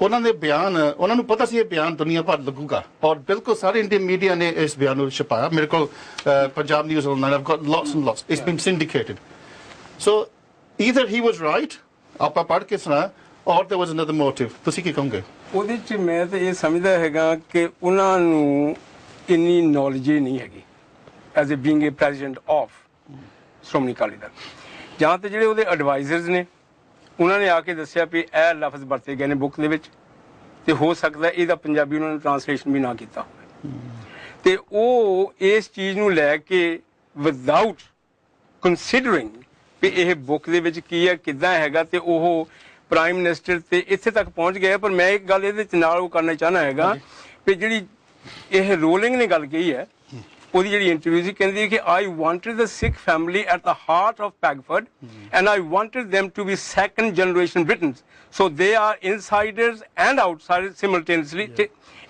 Speaker 1: ਉਹਨਾਂ ਦੇ ਬਿਆਨ ਉਹਨਾਂ ਨੂੰ ਪਤਾ ਸੀ ਇਹ ਬਿਆਨ ਦੁਨੀਆ ਭਰ ਲੱਗੂਗਾ ਔਰ ਬਿਲਕੁਲ ਸਾਰੇ ਇੰਡੀਅਨ ਮੀਡੀਆ ਨੇ ਇਸ ਬਿਆਨ ਨੂੰ ਛਪਾਇਆ ਮੇਰੇ ਕੋਲ Punjab news online I've got lots and lots it's been syndicated so either he was right ਆਪਾਂ ਪੜ੍ਹ ਕੇ ਸੁਣਾ or there was another motive ਤੁਸੀਂ ਕੀ ਕਹੋਗੇ
Speaker 3: ਉਹਦੇ ਚ ਮੈਂ ਤਾਂ ਇਹ ਸਮਝਦਾ ਹੈਗਾ ਕਿ ਉਹਨਾਂ ਨੂੰ ਇੰਨੀ ਨੌਲੇਜ ਹੀ ਨਹੀਂ ਹੈਗੀ as a being a president of Shiromani Akali Dal ਜਾਂ ਤਾਂ ਜਿਹੜੇ ਉਹਦੇ ਐਡਵਾਈਜ਼ਰਸ ਨੇ ਉਹਨਾਂ ਨੇ ਆ ਕੇ ਦੱਸਿਆ ਵੀ ਇਹ ਲਫ਼ਜ਼ ਵਰਤੇ ਗਏ ਨੇ ਬੁੱਕ ਦੇ ਵਿੱਚ ਤੇ ਹੋ ਸਕਦਾ ਇਹਦਾ ਪੰਜਾਬੀ ਉਹਨਾਂ ਨੇ ਟ੍ਰਾਂਸਲੇਸ਼ਨ ਵੀ ਨਾ ਕੀਤਾ ਹੋਵੇ ਤੇ ਉਹ ਇਸ ਚੀਜ਼ ਨੂੰ ਲੈ ਕੇ ਵਿਦਆਊਟ ਕੰਸੀਡਰਿੰਗ ਵੀ ਇਹ ਬੁੱਕ ਦੇ ਵਿੱਚ ਕੀ ਹੈ ਕਿੱਦਾਂ ਹੈਗਾ ਤੇ ਉਹ ਪ੍ਰਾਈਮ ਮਿਨਿਸਟਰ ਤੇ ਇੱਥੇ ਤੱਕ ਪਹੁੰਚ ਗਏ ਪਰ ਮੈਂ ਇੱਕ ਗੱਲ ਇਹਦੇ ਚ ਨਾਲ ਉਹ ਕਰਨਾ ਚਾਹਨਾ ਹੈਗਾ ਵੀ ਜਿਹੜੀ ਇਹ ਰੋਲਿੰਗ ਨੇ ਗੱਲ ਕਹੀ ਹੈ ਉਹਦੀ ਜਿਹੜੀ ਇੰਟਰਵਿਊ ਸੀ ਕਹਿੰਦੀ ਕਿ I wanted the Sikh family at the heart of Pagford and I wanted them to be second generation Britons. So they are insiders and outsiders simultaneously.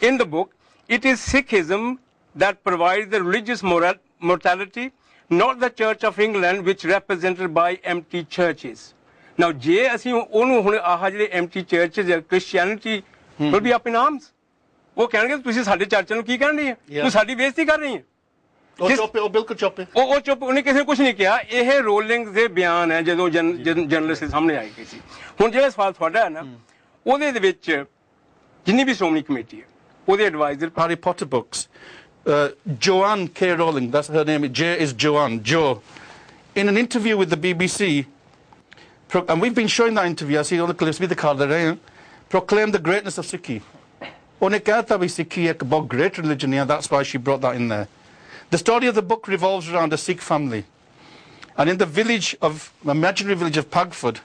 Speaker 3: In the book, it is Sikhism that provides the religious morality, not the Church of England which represented by empty churches. Now, ਜੇ ਅਸੀਂ ਉਹਨੂੰ ਹੁਣ ਆਹ ਜਿਹੜੇ empty churches ਹੈ Christianity will be up in arms. ਉਹ ਕਹਿਣਗੇ ਤੁਸੀਂ ਸਾਡੇ ਚਰਚ ਨੂੰ ਕੀ ਕਹਿਣ ਰਹੀ ਹੈ ਤੂੰ ਸਾਡੀ ਬੇਇੱਜ਼ਤੀ ਕਰ ਰਹੀ ਹੈ ਉਹ ਬਿਲਕੁਲ ਚੁੱਪ ਉਹ ਚੁੱਪ ਉਹਨੇ ਕਿਸੇ ਨੇ ਕੁਝ ਨਹੀਂ ਕਿਹਾ ਇਹ ਰੋਲਿੰਗ ਦੇ ਬਿਆਨ ਹੈ ਜਦੋਂ ਜਰਨਲਿਸਟ ਦੇ ਸਾਹਮਣੇ ਆਈ ਗਈ ਸੀ ਹੁਣ ਜਿਹੜਾ ਸਵਾਲ ਤੁਹਾਡਾ ਹੈ ਨਾ ਉਹਦੇ ਦੇ ਵਿੱਚ ਜਿੰਨੀ ਵੀ ਸ਼੍ਰੋਮਣੀ ਕਮੇਟੀ ਹੈ ਉਹਦੇ advisor
Speaker 1: Harry Potter books Joanne K. Rowling that's her name J is Joanne Jo in an interview with the BBC and we've been showing that interview I see all the clips ਵੀ ਦਿਖਾ ਰਹੇ ਹਾਂ proclaimed the greatness of Sikhi ਉਹਨੇ ਕਹਿਤਾ ਵੀ ਸਿੱਖੀ ਇੱਕ ਬਹੁਤ great religion ਹੈ that's why she brought that in there The story of the book revolves around a Sikh family. And in the village of, imaginary village of Pagford,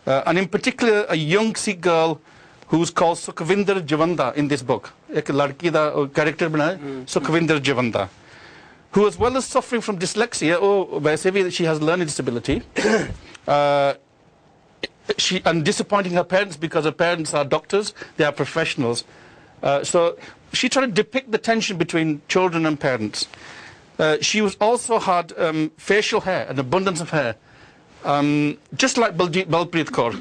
Speaker 1: and in particular a young Sikh girl who's called Sukhvinder Javanda in this book. Ek ladki da character banaya, Sukhvinder Javanda. Who as well as suffering from dyslexia, she has learning disability. And disappointing her parents because her parents are doctors, they are professionals. So she tried to depict the tension between children and parents. She was also had facial hair, an abundance of hair, just like Balpreet Kaur.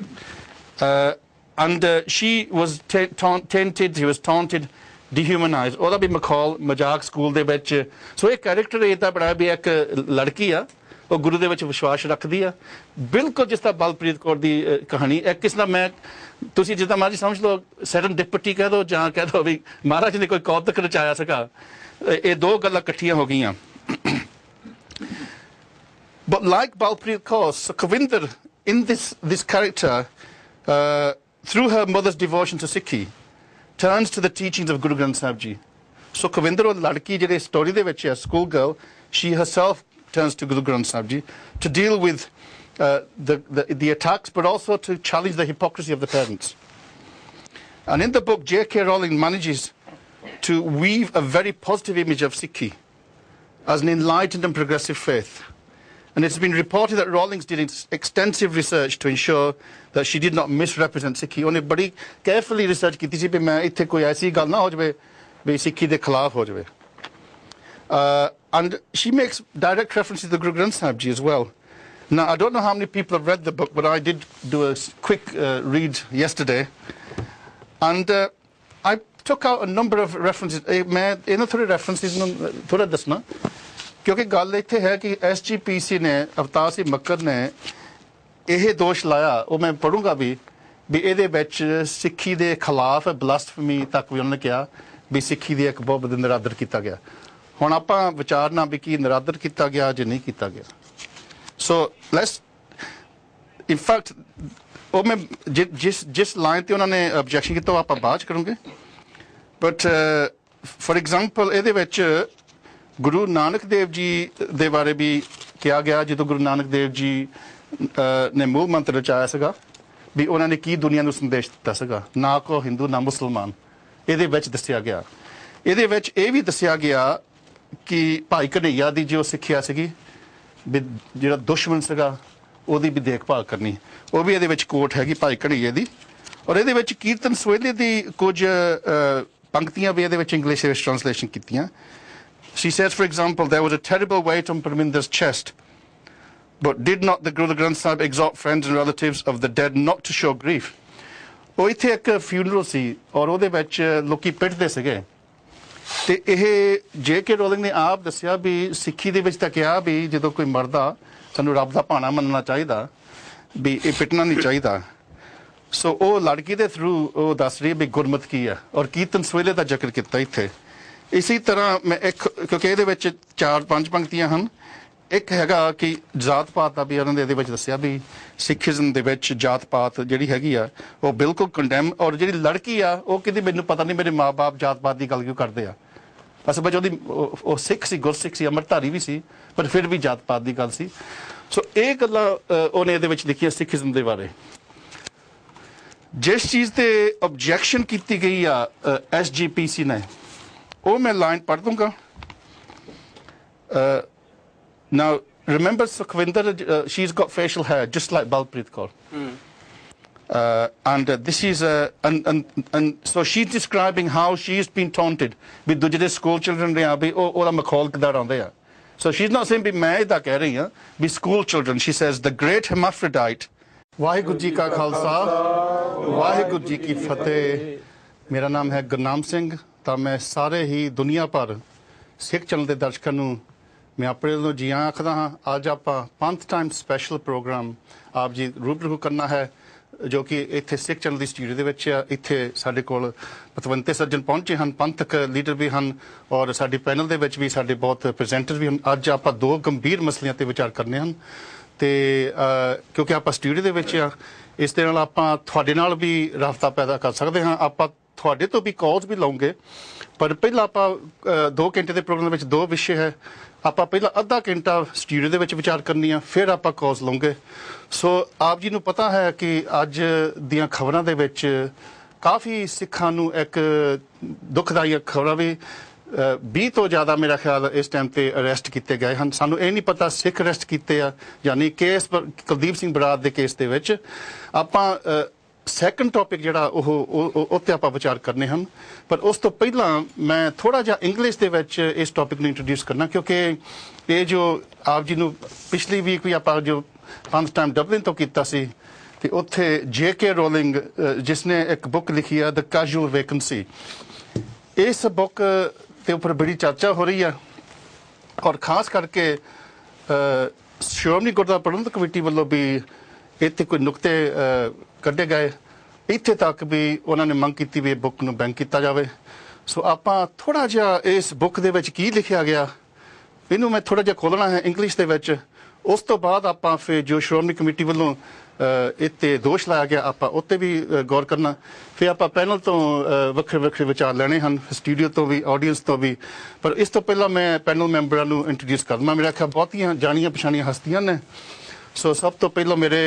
Speaker 1: And she was tainted, she was taunted, dehumanized. ਉਹਦਾ ਵੀ ਮਖੌਲ ਮਜ਼ਾਕ school ਦੇ ਵਿੱਚ ਸੋ ਇਹ character ਇਹਦਾ ਬਣਾਇਆ ਵੀ ਇੱਕ ਲੜਕੀ ਆ ਉਹ ਗੁਰੂ ਦੇ ਵਿੱਚ ਵਿਸ਼ਵਾਸ ਰੱਖਦੀ ਆ ਬਿਲਕੁਲ ਜਿਸ ਤਰ੍ਹਾਂ ਬਲਪ੍ਰੀਤ ਕੌਰ ਦੀ ਕਹਾਣੀ ਇੱਕ ਕਿਸ ਨਾਲ ਮੈਂ ਤੁਸੀਂ ਜਿੱਦਾਂ ਮਰਜ਼ੀ ਸਮਝ ਲਓ ਸੈਰਨ ਡਿਪਟੀ ਕਹਿ ਦਿਓ ਜਾਂ ਕਹਿ ਦਿਓ ਵੀ ਮਹਾਰਾਜ ਨੇ ਕੋਈ ਕੌਤਕ ਰਚਾਇਆ ਸੀਗਾ ਇਹ ਦੋ ਗੱਲਾਂ ਇਕੱਠੀਆਂ ਹੋ ਗਈਆਂ But like Balpreet Kaur, Sukhvinder, in this character, through her mother's devotion to Sikhi, turns to the teachings of Guru Granth Sahib Ji. Sukhvinder, or ladki jehde story de vich hai, schoolgirl, she herself turns to Guru Granth Sahib Ji to deal with the attacks, but also to challenge the hypocrisy of the parents. And in the book, J.K. Rowling manages to weave a very positive image of Sikhi as an enlightened and progressive faith. And it's been reported that Rawlings did extensive research to ensure that she did not misrepresent Sikhi. ਉਹਨੇ ਬੜੀ carefully research ਕੀਤੀ ਸੀ ਵੀ ਮੈਂ ਇੱਥੇ ਕੋਈ ਐਸੀ ਗੱਲ ਨਾ ਹੋ ਜਾਵੇ ਵੀ ਸਿੱਖੀ ਦੇ ਖਿਲਾਫ ਹੋ ਜਾਵੇ. And she makes direct references to the Guru Granth Sahib Ji as well. Now, I don't know how many people have read the book, but I did do a quick read yesterday. And I took out a number of references. ਮੈਂ ਇਹਨਾਂ ਥੋੜੇ references ਨੂੰ ਥੋੜਾ ਦੱਸਣਾ ਕਿਉਂਕਿ ਗੱਲ ਇੱਥੇ ਹੈ ਕਿ ਐਸਜੀਪੀਸੀ ਨੇ ਅਵਤਾਰ ਸਿੰਘ ਮੱਕੜ ਨੇ ਇਹ ਦੋਸ਼ ਲਾਇਆ ਉਹ ਮੈਂ ਪੜੂੰਗਾ ਵੀ ਇਹਦੇ ਵਿੱਚ ਸਿੱਖੀ ਦੇ ਖਿਲਾਫ ਬਲਾਸਫੇਮੀ ਤੱਕ ਵੀ ਉਹਨਾਂ ਨੇ ਕਿਹਾ ਵੀ ਸਿੱਖੀ ਦੀ ਇੱਕ ਬਹੁਤ ਵੱਡਾ ਨਿਰਾਦਰ ਕੀਤਾ ਗਿਆ। ਹੁਣ ਆਪਾਂ ਵਿਚਾਰਨਾ ਵੀ ਕੀ ਨਿਰਾਦਰ ਕੀਤਾ ਗਿਆ ਜਾਂ ਨਹੀਂ ਕੀਤਾ ਗਿਆ। ਸੋ ਲੈਟਸ ਇਨ ਫੈਕਟ ਉਹ ਮੈਂ ਜਿਸ ਲਾਈਨ ਤੇ ਉਹਨਾਂ ਨੇ ਆਬਜੈਕਸ਼ਨ ਕੀਤਾ ਉਹ ਆਪਾਂ ਬਾਅਦ ਚ ਕਰੂੰਗੇ। ਬਟ ਫॉर एग्जांपल ਇਹਦੇ ਵਿੱਚ ਗੁਰੂ ਨਾਨਕ ਦੇਵ ਜੀ ਦੇ ਬਾਰੇ ਵੀ ਕਿਹਾ ਗਿਆ। ਜਦੋਂ ਗੁਰੂ ਨਾਨਕ ਦੇਵ ਜੀ ਨੇ ਮੂਲ ਮੰਤਰ ਰਚਾਇਆ ਸੀਗਾ ਵੀ ਉਹਨਾਂ ਨੇ ਕੀ ਦੁਨੀਆ ਨੂੰ ਸੰਦੇਸ਼ ਦਿੱਤਾ ਸੀਗਾ, ਨਾ ਕੋ ਹਿੰਦੂ ਨਾ ਮੁਸਲਮਾਨ, ਇਹਦੇ ਵਿੱਚ ਦੱਸਿਆ ਗਿਆ। ਇਹਦੇ ਵਿੱਚ ਇਹ ਵੀ ਦੱਸਿਆ ਗਿਆ ਕਿ ਭਾਈ ਕਨ੍ਹਈਆ ਦੀ ਜੋ ਸਿੱਖਿਆ ਸੀਗੀ ਵੀ ਜਿਹੜਾ ਦੁਸ਼ਮਣ ਸੀਗਾ ਉਹਦੀ ਵੀ ਦੇਖਭਾਲ ਕਰਨੀ, ਉਹ ਵੀ ਇਹਦੇ ਵਿੱਚ ਕੋਟ ਹੈਗੀ ਭਾਈ ਕਨ੍ਹਈਏ ਦੀ। ਔਰ ਇਹਦੇ ਵਿੱਚ ਕੀਰਤਨ ਸੋਹਿਲੇ ਦੀ ਕੁਝ ਪੰਕਤੀਆਂ ਵੀ ਇਹਦੇ ਵਿੱਚ ਇੰਗਲਿਸ਼ ਵਿੱਚ ਟ੍ਰਾਂਸਲੇਸ਼ਨ ਕੀਤੀਆਂ। She says, for example, there was a terrible weight on Parminder's chest, but did not the Guru Granth Sahib exhort friends and relatives of the dead not to show grief? ਉਹ ਇੱਥੇ ਇੱਕ funeral ਸੀ ਔਰ ਉਹਦੇ ਵਿੱਚ ਲੋਕੀ ਪਿੱਟਦੇ ਸੀਗੇ ਤੇ ਇਹ J.K. ਰੋਲਿੰਗ ਨੇ ਆਪ ਦੱਸਿਆ ਵੀ ਸਿੱਖੀ ਦੇ ਵਿੱਚ ਤਾਂ ਕਿਹਾ ਵੀ ਜਦੋਂ ਕੋਈ ਮਰਦਾ ਸਾਨੂੰ ਰੱਬ ਦਾ ਭਾਣਾ ਮੰਨਣਾ ਚਾਹੀਦਾ ਵੀ ਇਹ ਪਿੱਟਣਾ ਨਹੀਂ ਚਾਹੀਦਾ। ਸੋ ਉਹ ਲੜਕੀ ਦੇ ਥਰੂ ਉਹ ਦੱਸ ਰਹੀ ਵੀ ਗੁਰਮਤ ਕੀ ਆ ਔਰ ਕੀਰਤਨ ਸੋਹਿਲੇ ਦਾ ਜ਼ਿਕਰ ਕੀਤਾ ਇੱਥੇ। ਇਸੇ ਤਰ੍ਹਾਂ ਮੈਂ ਇੱਕ ਕਿਉਂਕਿ ਇਹਦੇ ਵਿੱਚ 4-5 ਪੰਕਤੀਆਂ ਹਨ। ਇੱਕ ਹੈਗਾ ਕਿ ਜਾਤ ਪਾਤ ਦਾ ਵੀ ਉਹਨਾਂ ਦੇ ਇਹਦੇ ਵਿੱਚ ਦੱਸਿਆ ਵੀ ਸਿੱਖੀਜ਼ਮ ਦੇ ਵਿੱਚ ਜਾਤ ਪਾਤ ਜਿਹੜੀ ਹੈਗੀ ਆ ਉਹ ਬਿਲਕੁਲ ਕੰਡੈਮ। ਔਰ ਜਿਹੜੀ ਲੜਕੀ ਆ ਉਹ ਕਹਿੰਦੀ ਮੈਨੂੰ ਪਤਾ ਨਹੀਂ ਮੇਰੇ ਮਾਂ-ਬਾਪ ਜਾਤ ਪਾਤ ਦੀ ਗੱਲ ਕਿਉਂ ਕਰਦੇ ਆ। ਅਸਲ ਵਿੱਚ ਉਹਦੀ ਉਹ ਸਿੱਖ ਸੀ, ਗੁਰਸਿੱਖ ਸੀ, ਅੰਮ੍ਰਿਤਧਾਰੀ ਵੀ ਸੀ, ਪਰ ਫਿਰ ਵੀ ਜਾਤ ਪਾਤ ਦੀ ਗੱਲ ਸੀ। ਸੋ ਇਹ ਗੱਲਾਂ ਉਹਨੇ ਇਹਦੇ ਵਿੱਚ ਲਿਖੀਆਂ ਸਿੱਖੀਜ਼ਮ ਦੇ ਬਾਰੇ। ਜਿਸ ਚੀਜ਼ ਤੇ ਆਬਜੈਕਸ਼ਨ ਕੀਤੀ ਗਈ ਆ SGPC ਨੇ ਉਹ ਮੈਂ ਲਾਈਨ ਪੜ੍ਹ ਦੂੰਗਾ। Now remember Sukhvinder, she's got facial hair just like Balpreet Kaur. And this is and so she's describing how she's been taunted with the school children ਨੇ ਆ ਵੀ ਉਹਦਾ ਮਖੌਲ ਕਿੱਦਾਂ ਉਡਾਉਂਦੇ ਆ। So she's not saying ਵੀ ਮੈਂ ਇਹਦਾ ਕਹਿ ਰਹੀ ਹਾਂ ਵੀ school children. She says the great hermaphrodite. Waheguru ji ਕਾ ਖਾਲਸਾ ਵਾਹਿਗੁਰੂ ਜੀ ਕੀ ਫਤਿਹ। ਮੇਰਾ ਨਾਮ ਹੈ ਗੁਰਨਾਮ ਸਿੰਘ ਤਾਂ ਮੈਂ ਸਾਰੇ ਹੀ ਦੁਨੀਆ ਭਰ ਸਿੱਖ ਚੈਨਲ ਦੇ ਦਰਸ਼ਕਾਂ ਨੂੰ ਮੈਂ ਆਪਣੇ ਵੱਲੋਂ ਜੀ ਆਖਦਾ ਹਾਂ। ਅੱਜ ਆਪਾਂ ਪੰਥ ਟਾਈਮ ਸਪੈਸ਼ਲ ਪ੍ਰੋਗਰਾਮ ਆਪ ਜੀ ਰੂਬਰੂ ਕਰਨਾ ਹੈ ਜੋ ਕਿ ਇੱਥੇ ਸਿੱਖ ਚੈਨਲ ਦੀ ਸਟੂਡੀਓ ਦੇ ਵਿੱਚ ਆ। ਇੱਥੇ ਸਾਡੇ ਕੋਲ ਪਤਵੰਤੇ ਸੱਜਣ ਪਹੁੰਚੇ ਹਨ, ਪੰਥਕ ਲੀਡਰ ਵੀ ਹਨ ਔਰ ਸਾਡੇ ਪੈਨਲ ਦੇ ਵਿੱਚ ਵੀ ਸਾਡੇ ਬਹੁਤ ਪ੍ਰੈਜ਼ੈਂਟਰ ਵੀ ਹਨ। ਅੱਜ ਆਪਾਂ ਦੋ ਗੰਭੀਰ ਮਸਲਿਆਂ ਤੇ ਵਿਚਾਰ ਕਰਨੇ ਹਨ ਤੇ ਕਿਉਂਕਿ ਆਪਾਂ ਸਟੂਡੀਓ ਦੇ ਵਿੱਚ ਆ ਇਸ ਦੇ ਨਾਲ ਆਪਾਂ ਤੁਹਾਡੇ ਨਾਲ ਵੀ ਰਾਬਤਾ ਪੈਦਾ ਕਰ ਸਕਦੇ ਹਾਂ। ਆਪਾਂ ਤੁਹਾਡੇ ਤੋਂ ਵੀ ਕਾਲਸ ਵੀ ਲਵਾਂਗੇ ਪਰ ਪਹਿਲਾਂ ਆਪਾਂ 2 ਘੰਟੇ ਦੇ ਪ੍ਰੋਗਰਾਮ ਦੇ ਵਿੱਚ 2 ਵਿਸ਼ੇ ਹੈ। ਆਪਾਂ ਪਹਿਲਾਂ ਅੱਧਾ ਘੰਟਾ ਸਟੂਡੀਓ ਦੇ ਵਿੱਚ ਵਿਚਾਰ ਕਰਨੀ ਆ, ਫਿਰ ਆਪਾਂ ਕਾਲਸ ਲਵਾਂਗੇ। ਸੋ ਆਪ ਜੀ ਨੂੰ ਪਤਾ ਹੈ ਕਿ ਅੱਜ ਦੀਆਂ ਖਬਰਾਂ ਦੇ ਵਿੱਚ ਕਾਫੀ ਸਿੱਖਾਂ ਨੂੰ ਇੱਕ ਦੁਖਦਾਈ ਖਬਰਾਂ ਵੀ 20 ਤੋਂ ਜ਼ਿਆਦਾ ਮੇਰਾ ਖਿਆਲ ਇਸ ਟਾਈਮ ਤੇ ਅਰੈਸਟ ਕੀਤੇ ਗਏ ਹਨ। ਸਾਨੂੰ ਇਹ ਨਹੀਂ ਪਤਾ ਸਿੱਖ ਅਰੈਸਟ ਕੀਤੇ ਆ ਯਾਨੀ ਕੇਸ ਕੁਲਦੀਪ ਸਿੰਘ ਬਰਾੜ ਦੇ ਕੇਸ ਦੇ ਵਿੱਚ। ਆਪਾਂ ਸੈਕੰਡ ਟੌਪਿਕ ਜਿਹੜਾ ਉਹ ਉੱਤੇ ਆਪਾਂ ਵਿਚਾਰ ਕਰਨੇ ਹਨ ਪਰ ਉਸ ਤੋਂ ਪਹਿਲਾਂ ਮੈਂ ਥੋੜਾ ਜਿਹਾ ਇੰਗਲਿਸ਼ ਦੇ ਵਿੱਚ ਇਸ ਟੌਪਿਕ ਨੂੰ ਇੰਟਰੋਡਿਊਸ ਕਰਨਾ ਕਿਉਂਕਿ ਇਹ ਜੋ ਆਪ ਜੀ ਨੂੰ ਪਿਛਲੀ ਵੀਕ ਵੀ ਆਪਾਂ ਜੋ ਪੰਥ ਟਾਈਮ ਡਬਲਿਨ ਤੋਂ ਕੀਤਾ ਸੀ ਤੇ ਉੱਥੇ J.K. ਰੋਲਿੰਗ ਜਿਸ ਨੇ ਇੱਕ ਬੁੱਕ ਲਿਖੀ ਆ ਦ ਕੈਜੂਅਲ ਵੇਕੈਂਸੀ, ਇਸ ਬੁੱਕ ਦੇ ਉੱਪਰ ਬੜੀ ਚਰਚਾ ਹੋ ਰਹੀ ਆ ਔਰ ਖਾਸ ਕਰਕੇ ਸ਼੍ਰੋਮਣੀ ਗੁਰਦੁਆਰਾ ਪ੍ਰਬੰਧਕ ਕਮੇਟੀ ਵੱਲੋਂ ਵੀ ਇੱਥੇ ਕੋਈ ਨੁਕਤੇ ਕੱਢੇ ਗਏ। ਇੱਥੇ ਤੱਕ ਵੀ ਉਹਨਾਂ ਨੇ ਮੰਗ ਕੀਤੀ ਵੀ ਇਹ ਬੁੱਕ ਨੂੰ ਬੈਨ ਕੀਤਾ ਜਾਵੇ। ਸੋ ਆਪਾਂ ਥੋੜਾ ਜਿਹਾ ਇਸ ਬੁੱਕ ਦੇ ਵਿੱਚ ਕੀ ਲਿਖਿਆ ਗਿਆ ਇਹਨੂੰ ਮੈਂ ਥੋੜਾ ਜਿਹਾ ਖੋਲ੍ਹਣਾ ਹੈ ਇੰਗਲਿਸ਼ ਦੇ ਵਿੱਚ। ਉਸ ਤੋਂ ਬਾਅਦ ਆਪਾਂ ਫਿਰ ਜੋ ਸ਼੍ਰੋਮਣੀ ਕਮੇਟੀ ਵੱਲੋਂ ਇੱਥੇ ਦੋਸ਼ ਲਾਇਆ ਗਿਆ ਆਪਾਂ ਉੱਤੇ ਵੀ ਗੌਰ ਕਰਨਾ। ਫਿਰ ਆਪਾਂ ਪੈਨਲ ਤੋਂ ਵੱਖਰੇ ਵਿਚਾਰ ਲੈਣੇ ਹਨ, ਸਟੂਡੀਓ ਤੋਂ ਵੀ, ਆਡੀਅנס ਤੋਂ ਵੀ। ਪਰ ਇਸ ਤੋਂ ਪਹਿਲਾਂ ਮੈਂ ਪੈਨਲ ਮੈਂਬਰਾਂ ਨੂੰ ਇੰਟਰੋਡਿਊਸ ਕਰਨਾ। ਮੇਰਾ ਖਿਆਲ ਬਹੁਤੀਆਂ ਜਾਣੀਆਂ ਪਛਾਣੀਆਂ ਹਸਤੀਆਂ ਨੇ। ਸੋ ਸਭ ਤੋਂ ਪਹਿਲਾਂ ਮੇਰੇ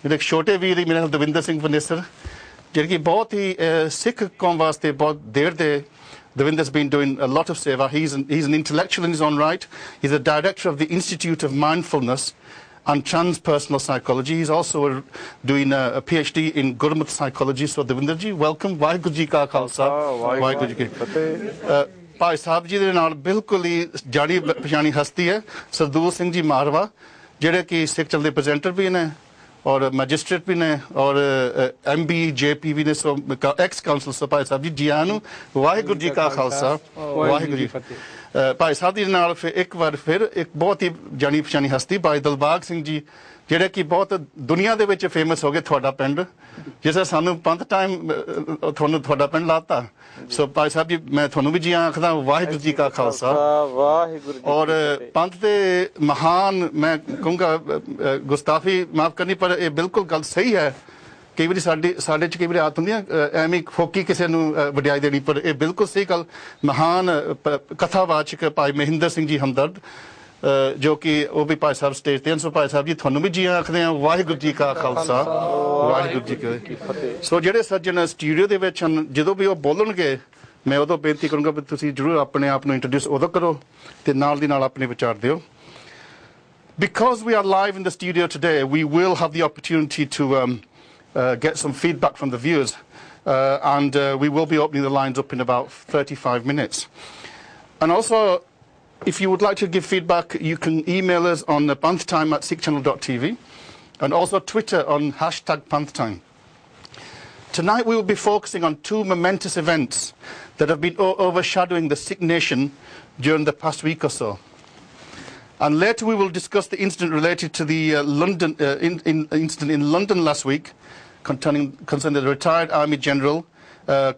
Speaker 1: ਇੱਕ ਛੋਟੇ ਵੀਰ ਹੀ ਮੇਰਾ ਦਵਿੰਦਰ ਸਿੰਘ ਵਨੇਸਰ ਜਿਹੜੇ ਕਿ ਬਹੁਤ ਹੀ ਸਿੱਖ ਕੌਮ ਵਾਸਤੇ ਬਹੁਤ ਦੇਰ ਦੇ Davinder's been doing a lot of seva. He's an intellectual in his own right. He's a director of the Institute of Mindfulness and Transpersonal Psychology. He's also doing a PhD in Gurmat Psychology. So Davinder ji, welcome. Vaheguru ji ka khalsa, Vaheguru ji ki fateh. Bhai Sahib ji ਦੇ ਨਾਲ ਬਿਲਕੁਲ ਹੀ ਜਾਣੀ ਪਛਾਣੀ ਹਸਤੀ ਹੈ ਸਰਦੂਲ ਸਿੰਘ ਜੀ ਮਾਰਵਾ ਜਿਹੜੇ ਕਿ ਸਿੱਖ channel ਦੇ presenter ਵੀ ਨੇ और मैजिस्ट्रेट भी ने और MB JP भी ने सो एक्स काउंसिल सो भाई साहब जी जी आनू वाहिगुरू जी का खालसा वाहिगुरू जी ਭਾਈ ਸਾਹਿਬ ਦੇ ਨਾਲ ਫਿਰ ਇੱਕ ਵਾਰ ਫਿਰ ਇੱਕ ਬਹੁਤ ਹੀ ਜਾਣੀ ਪਛਾਣੀ ਹਸਤੀ ਭਾਈ ਦਿਲਬਾਗ ਸਿੰਘ ਜੀ ਜਿਹੜੇ ਕਿ ਬਹੁਤ ਦੁਨੀਆ ਦੇ ਵਿੱਚ ਫੇਮਸ ਹੋ ਗਏ ਤੁਹਾਡਾ ਪਿੰਡ ਜਿਸ ਸਾਨੂੰ ਪੰਥ ਟਾਈਮ ਤੁਹਾਨੂੰ ਤੁਹਾਡਾ ਪਿੰਡ ਲਾਤਾ ਸੋ ਭਾਈ ਸਾਹਿਬ ਜੀ ਮੈਂ ਤੁਹਾਨੂੰ ਵੀ ਜੀ ਆਖਦਾ ਵਾਹਿਗੁਰੂ ਜੀ ਕਾ ਖਾਲਸਾ
Speaker 4: ਵਾਹਿਗੁਰੂ ਜੀ
Speaker 1: ਔਰ ਪੰਥ ਦੇ ਮਹਾਨ ਮੈਂ ਕਹੂੰਗਾ ਗੁਸਤਾਫੀ ਮਾਫ ਕਰਨੀ ਪਰ ਇਹ ਬਿਲਕੁਲ ਗੱਲ ਸਹੀ ਹੈ ਕਈ ਵਾਰੀ ਸਾਡੇ ਚ ਕਈ ਵਾਰੀ ਆਦਤ ਹੁੰਦੀ ਹੈ ਐਵੇਂ ਫੋਕੀ ਕਿਸੇ ਨੂੰ ਵਡਿਆਈ ਦੇਣੀ ਪਰ ਇਹ ਬਿਲਕੁਲ ਸਹੀ ਗੱਲ ਮਹਾਨ ਕਥਾਵਾਚਕ ਭਾਈ ਮਹਿੰਦਰ ਸਿੰਘ ਜੀ ਹਮਦਰਦ ਜੋ ਕਿ ਉਹ ਵੀ ਭਾਈ ਸਾਹਿਬ ਸਟੇਜ ਤੇ ਸੋ ਭਾਈ ਸਾਹਿਬ ਜੀ ਤੁਹਾਨੂੰ ਵੀ ਜੀ ਆਖਦੇ ਆ ਵਾਹਿਗੁਰੂ ਜੀ ਕਾ ਖਾਲਸਾ ਵਾਹਿਗੁਰੂ ਜੀ ਕੀ ਫਤਿਹ ਸੋ ਜਿਹੜੇ ਸੱਜਣ ਸਟੂਡੀਓ ਦੇ ਵਿੱਚ ਹਨ ਜਦੋਂ ਵੀ ਉਹ ਬੋਲਣਗੇ ਮੈਂ ਉਦੋਂ ਬੇਨਤੀ ਕਰੂੰਗਾ ਵੀ ਤੁਸੀਂ ਜ਼ਰੂਰ ਆਪਣੇ ਆਪ ਨੂੰ ਇੰਟਰੋਡਿਊਸ ਉਦੋਂ ਕਰੋ ਤੇ ਨਾਲ ਦੀ ਨਾਲ ਆਪਣੇ ਵਿਚਾਰ ਦਿਓ Because we are live in the studio today, we will have the opportunity to get some feedback from the viewers and we will be opening the lines up in about 35 minutes. And also, if you would like to give feedback, you can email us on panhtime@sikhchannel.tv and also Twitter on #panhtime. Tonight we will be focusing on two momentous events that have been overshadowing the Sikh nation during the past week or so. And later we will discuss the incident related to the incident in London last week concerning the retired Army General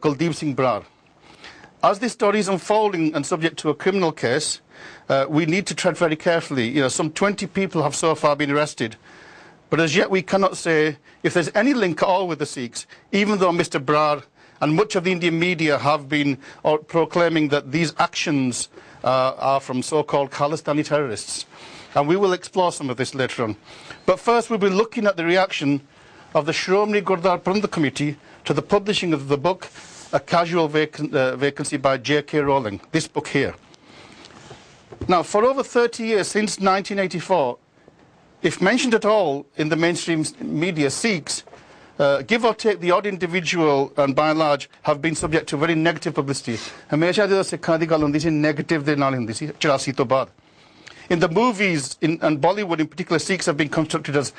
Speaker 1: Kuldeep Singh Brar. As this story is unfolding and subject to a criminal case, we need to tread very carefully. You know, some 20 people have so far been arrested. But as yet we cannot say if there's any link at all with the Sikhs, even though Mr. Brar and much of the Indian media have been proclaiming that these actions are from so-called Khalistani terrorists. And we will explore some of this later on. But first we'll be looking at the reaction of the Shromani Gurdwara Prabandhak Committee to the publishing of the book A Casual Vacancy by J.K. Rowling, this book here. Now, for over 30 years, since 1984, if mentioned at all in the mainstream media, Sikhs, give or take the odd individual and by and large have been subject to very negative publicity. ਹਮੇਸ਼ਾ ਜਦੋਂ ਸਿੱਖਾਂ ਦੀ ਗੱਲ ਹੁੰਦੀ ਸੀ negative ਦੇ ਨਾਲ ਹੁੰਦੀ ਸੀ 84 ਤੋਂ ਬਾਅਦ. In the movies and Bollywood in particular, Sikhs have been constructed as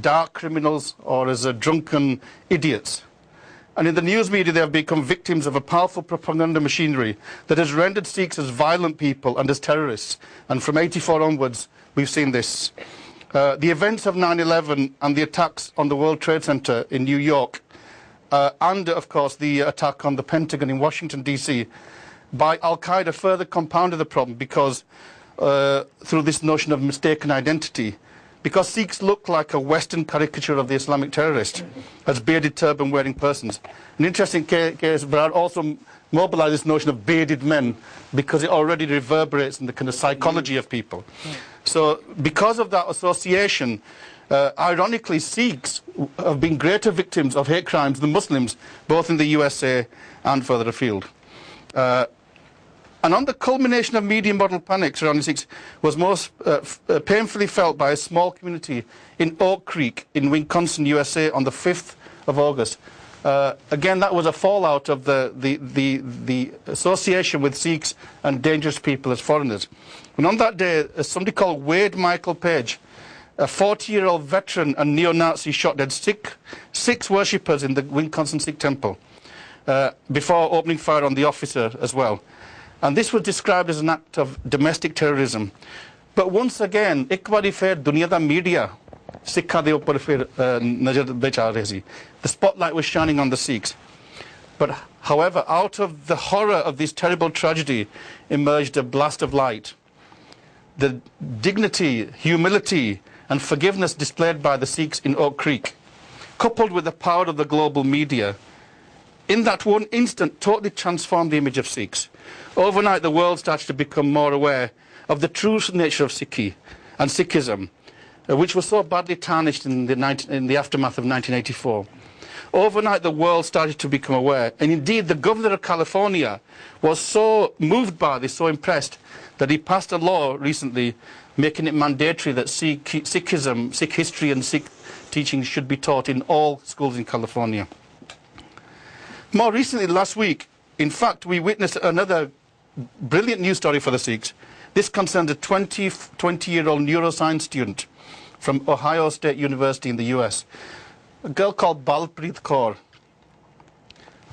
Speaker 1: dark criminals or as drunken idiots. And in the news media they have become victims of a powerful propaganda machinery that has rendered Sikhs as violent people and as terrorists. And from 84 onwards we've seen this. The events of 9/11 and the attacks on the World Trade Center in New York and of course the attack on the Pentagon in Washington DC by Al-Qaeda further compounded the problem because through this notion of mistaken identity because Sikhs look like a Western caricature of the Islamic terrorist as bearded turban wearing persons. An interesting case, Brar also mobilized this notion of bearded men because it already reverberates in the kind of psychology of people. So because of that association, ironically Sikhs have been greater victims of hate crimes than Muslims, both in the USA and further afield. And on the culmination of media model panic surrounding Sikhs was most painfully felt by a small community in Oak Creek in Wisconsin, USA on the 5th of August. Again, that was a fallout of the association with Sikhs and dangerous people as foreigners. And on that day, somebody called Wade Michael Page, a 40-year-old veteran and neo-Nazi, shot dead six worshippers in the Wisconsin Sikh temple before opening fire on the officer as well. And this was described as an act of domestic terrorism. But once again, ਇੱਕ ਵਾਰੀ ਫਿਰ ਦੁਨੀਆ ਦਾ media ਸਿੱਖਾਂ ਦੇ ਉੱਪਰ ਫਿਰ ਨਜ਼ਰ ਵਿੱਚ ਆ ਰਹੀ ਸੀ. The spotlight was shining on the Sikhs. But however, out of the horror of this terrible tragedy emerged a blast of light. The dignity, humility and forgiveness displayed by the Sikhs in Oak Creek, coupled with the power of the global media, in that one instant totally transformed the image of Sikhs. Overnight the world started to become more aware of the true nature of Sikhi and Sikhism, which was so badly tarnished in the aftermath of 1984. Overnight the world started to become aware, and indeed the governor of California was so moved by this, so impressed, that he passed a law recently making it mandatory that Sikhism, Sikh history and Sikh teaching should be taught in all schools in California. More recently, last week, in fact, we witnessed another brilliant news story for the Sikhs. This concerns a 20-year-old neuroscience student from Ohio State University in the US, a girl called Balpreet Kaur.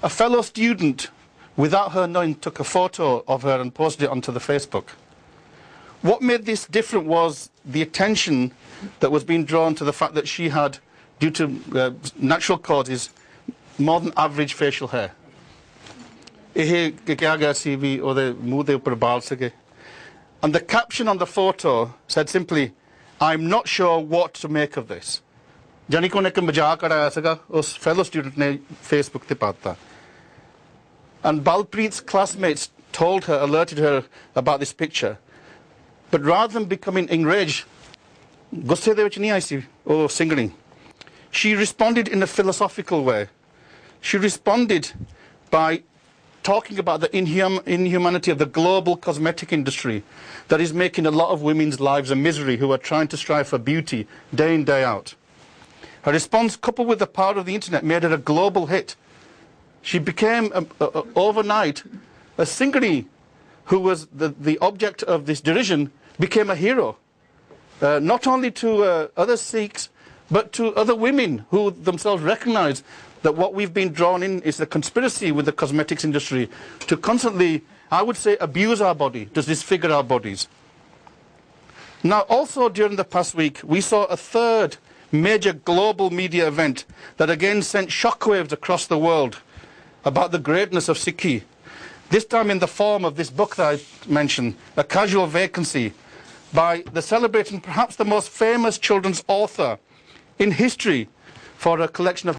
Speaker 1: A fellow student without her knowing, took a photo of her and posted it onto the Facebook. What made this different was the attention that was being drawn to the fact that she had, due to natural causes, more than average facial hair. And the caption on the photo said simply, "I'm not sure what to make of this." ਜਾਨੀ ਕਿ ਉਹਨੇ ਇੱਕ ਮਜ਼ਾਕ ਉਡਾਇਆ ਸੀਗਾ ਉਸ fellow student ਨੇ Facebook ਤੇ ਪਾਤਾ. And Balpreet's classmates told her, alerted her about this picture. But rather than becoming enraged, ਗੁੱਸੇ ਦੇ ਵਿੱਚ ਨਹੀਂ ਆਈ ਸੀ ਉਹ ਸਿੰਗਣੀ. She responded in a philosophical way. She responded by talking about the inhumanity of the global cosmetic industry that is making a lot of women's lives a misery who are trying to strive for beauty day in, day out. Her response, coupled with the power of the internet, made her a global hit. She became, overnight, a Singhani who was the object of this derision, became a hero. Not only to other Sikhs, but to other women who themselves recognize that what we've been drawn in is the conspiracy with the cosmetics industry to constantly, I would say, abuse our body, to disfigure our bodies. Now, also during the past week, we saw a third major global media event that again sent shockwaves across the world about the greatness of Sikhi. This time in the form of this book that I mentioned, A Casual Vacancy, by the celebrating perhaps the most famous children's author in history for a collection of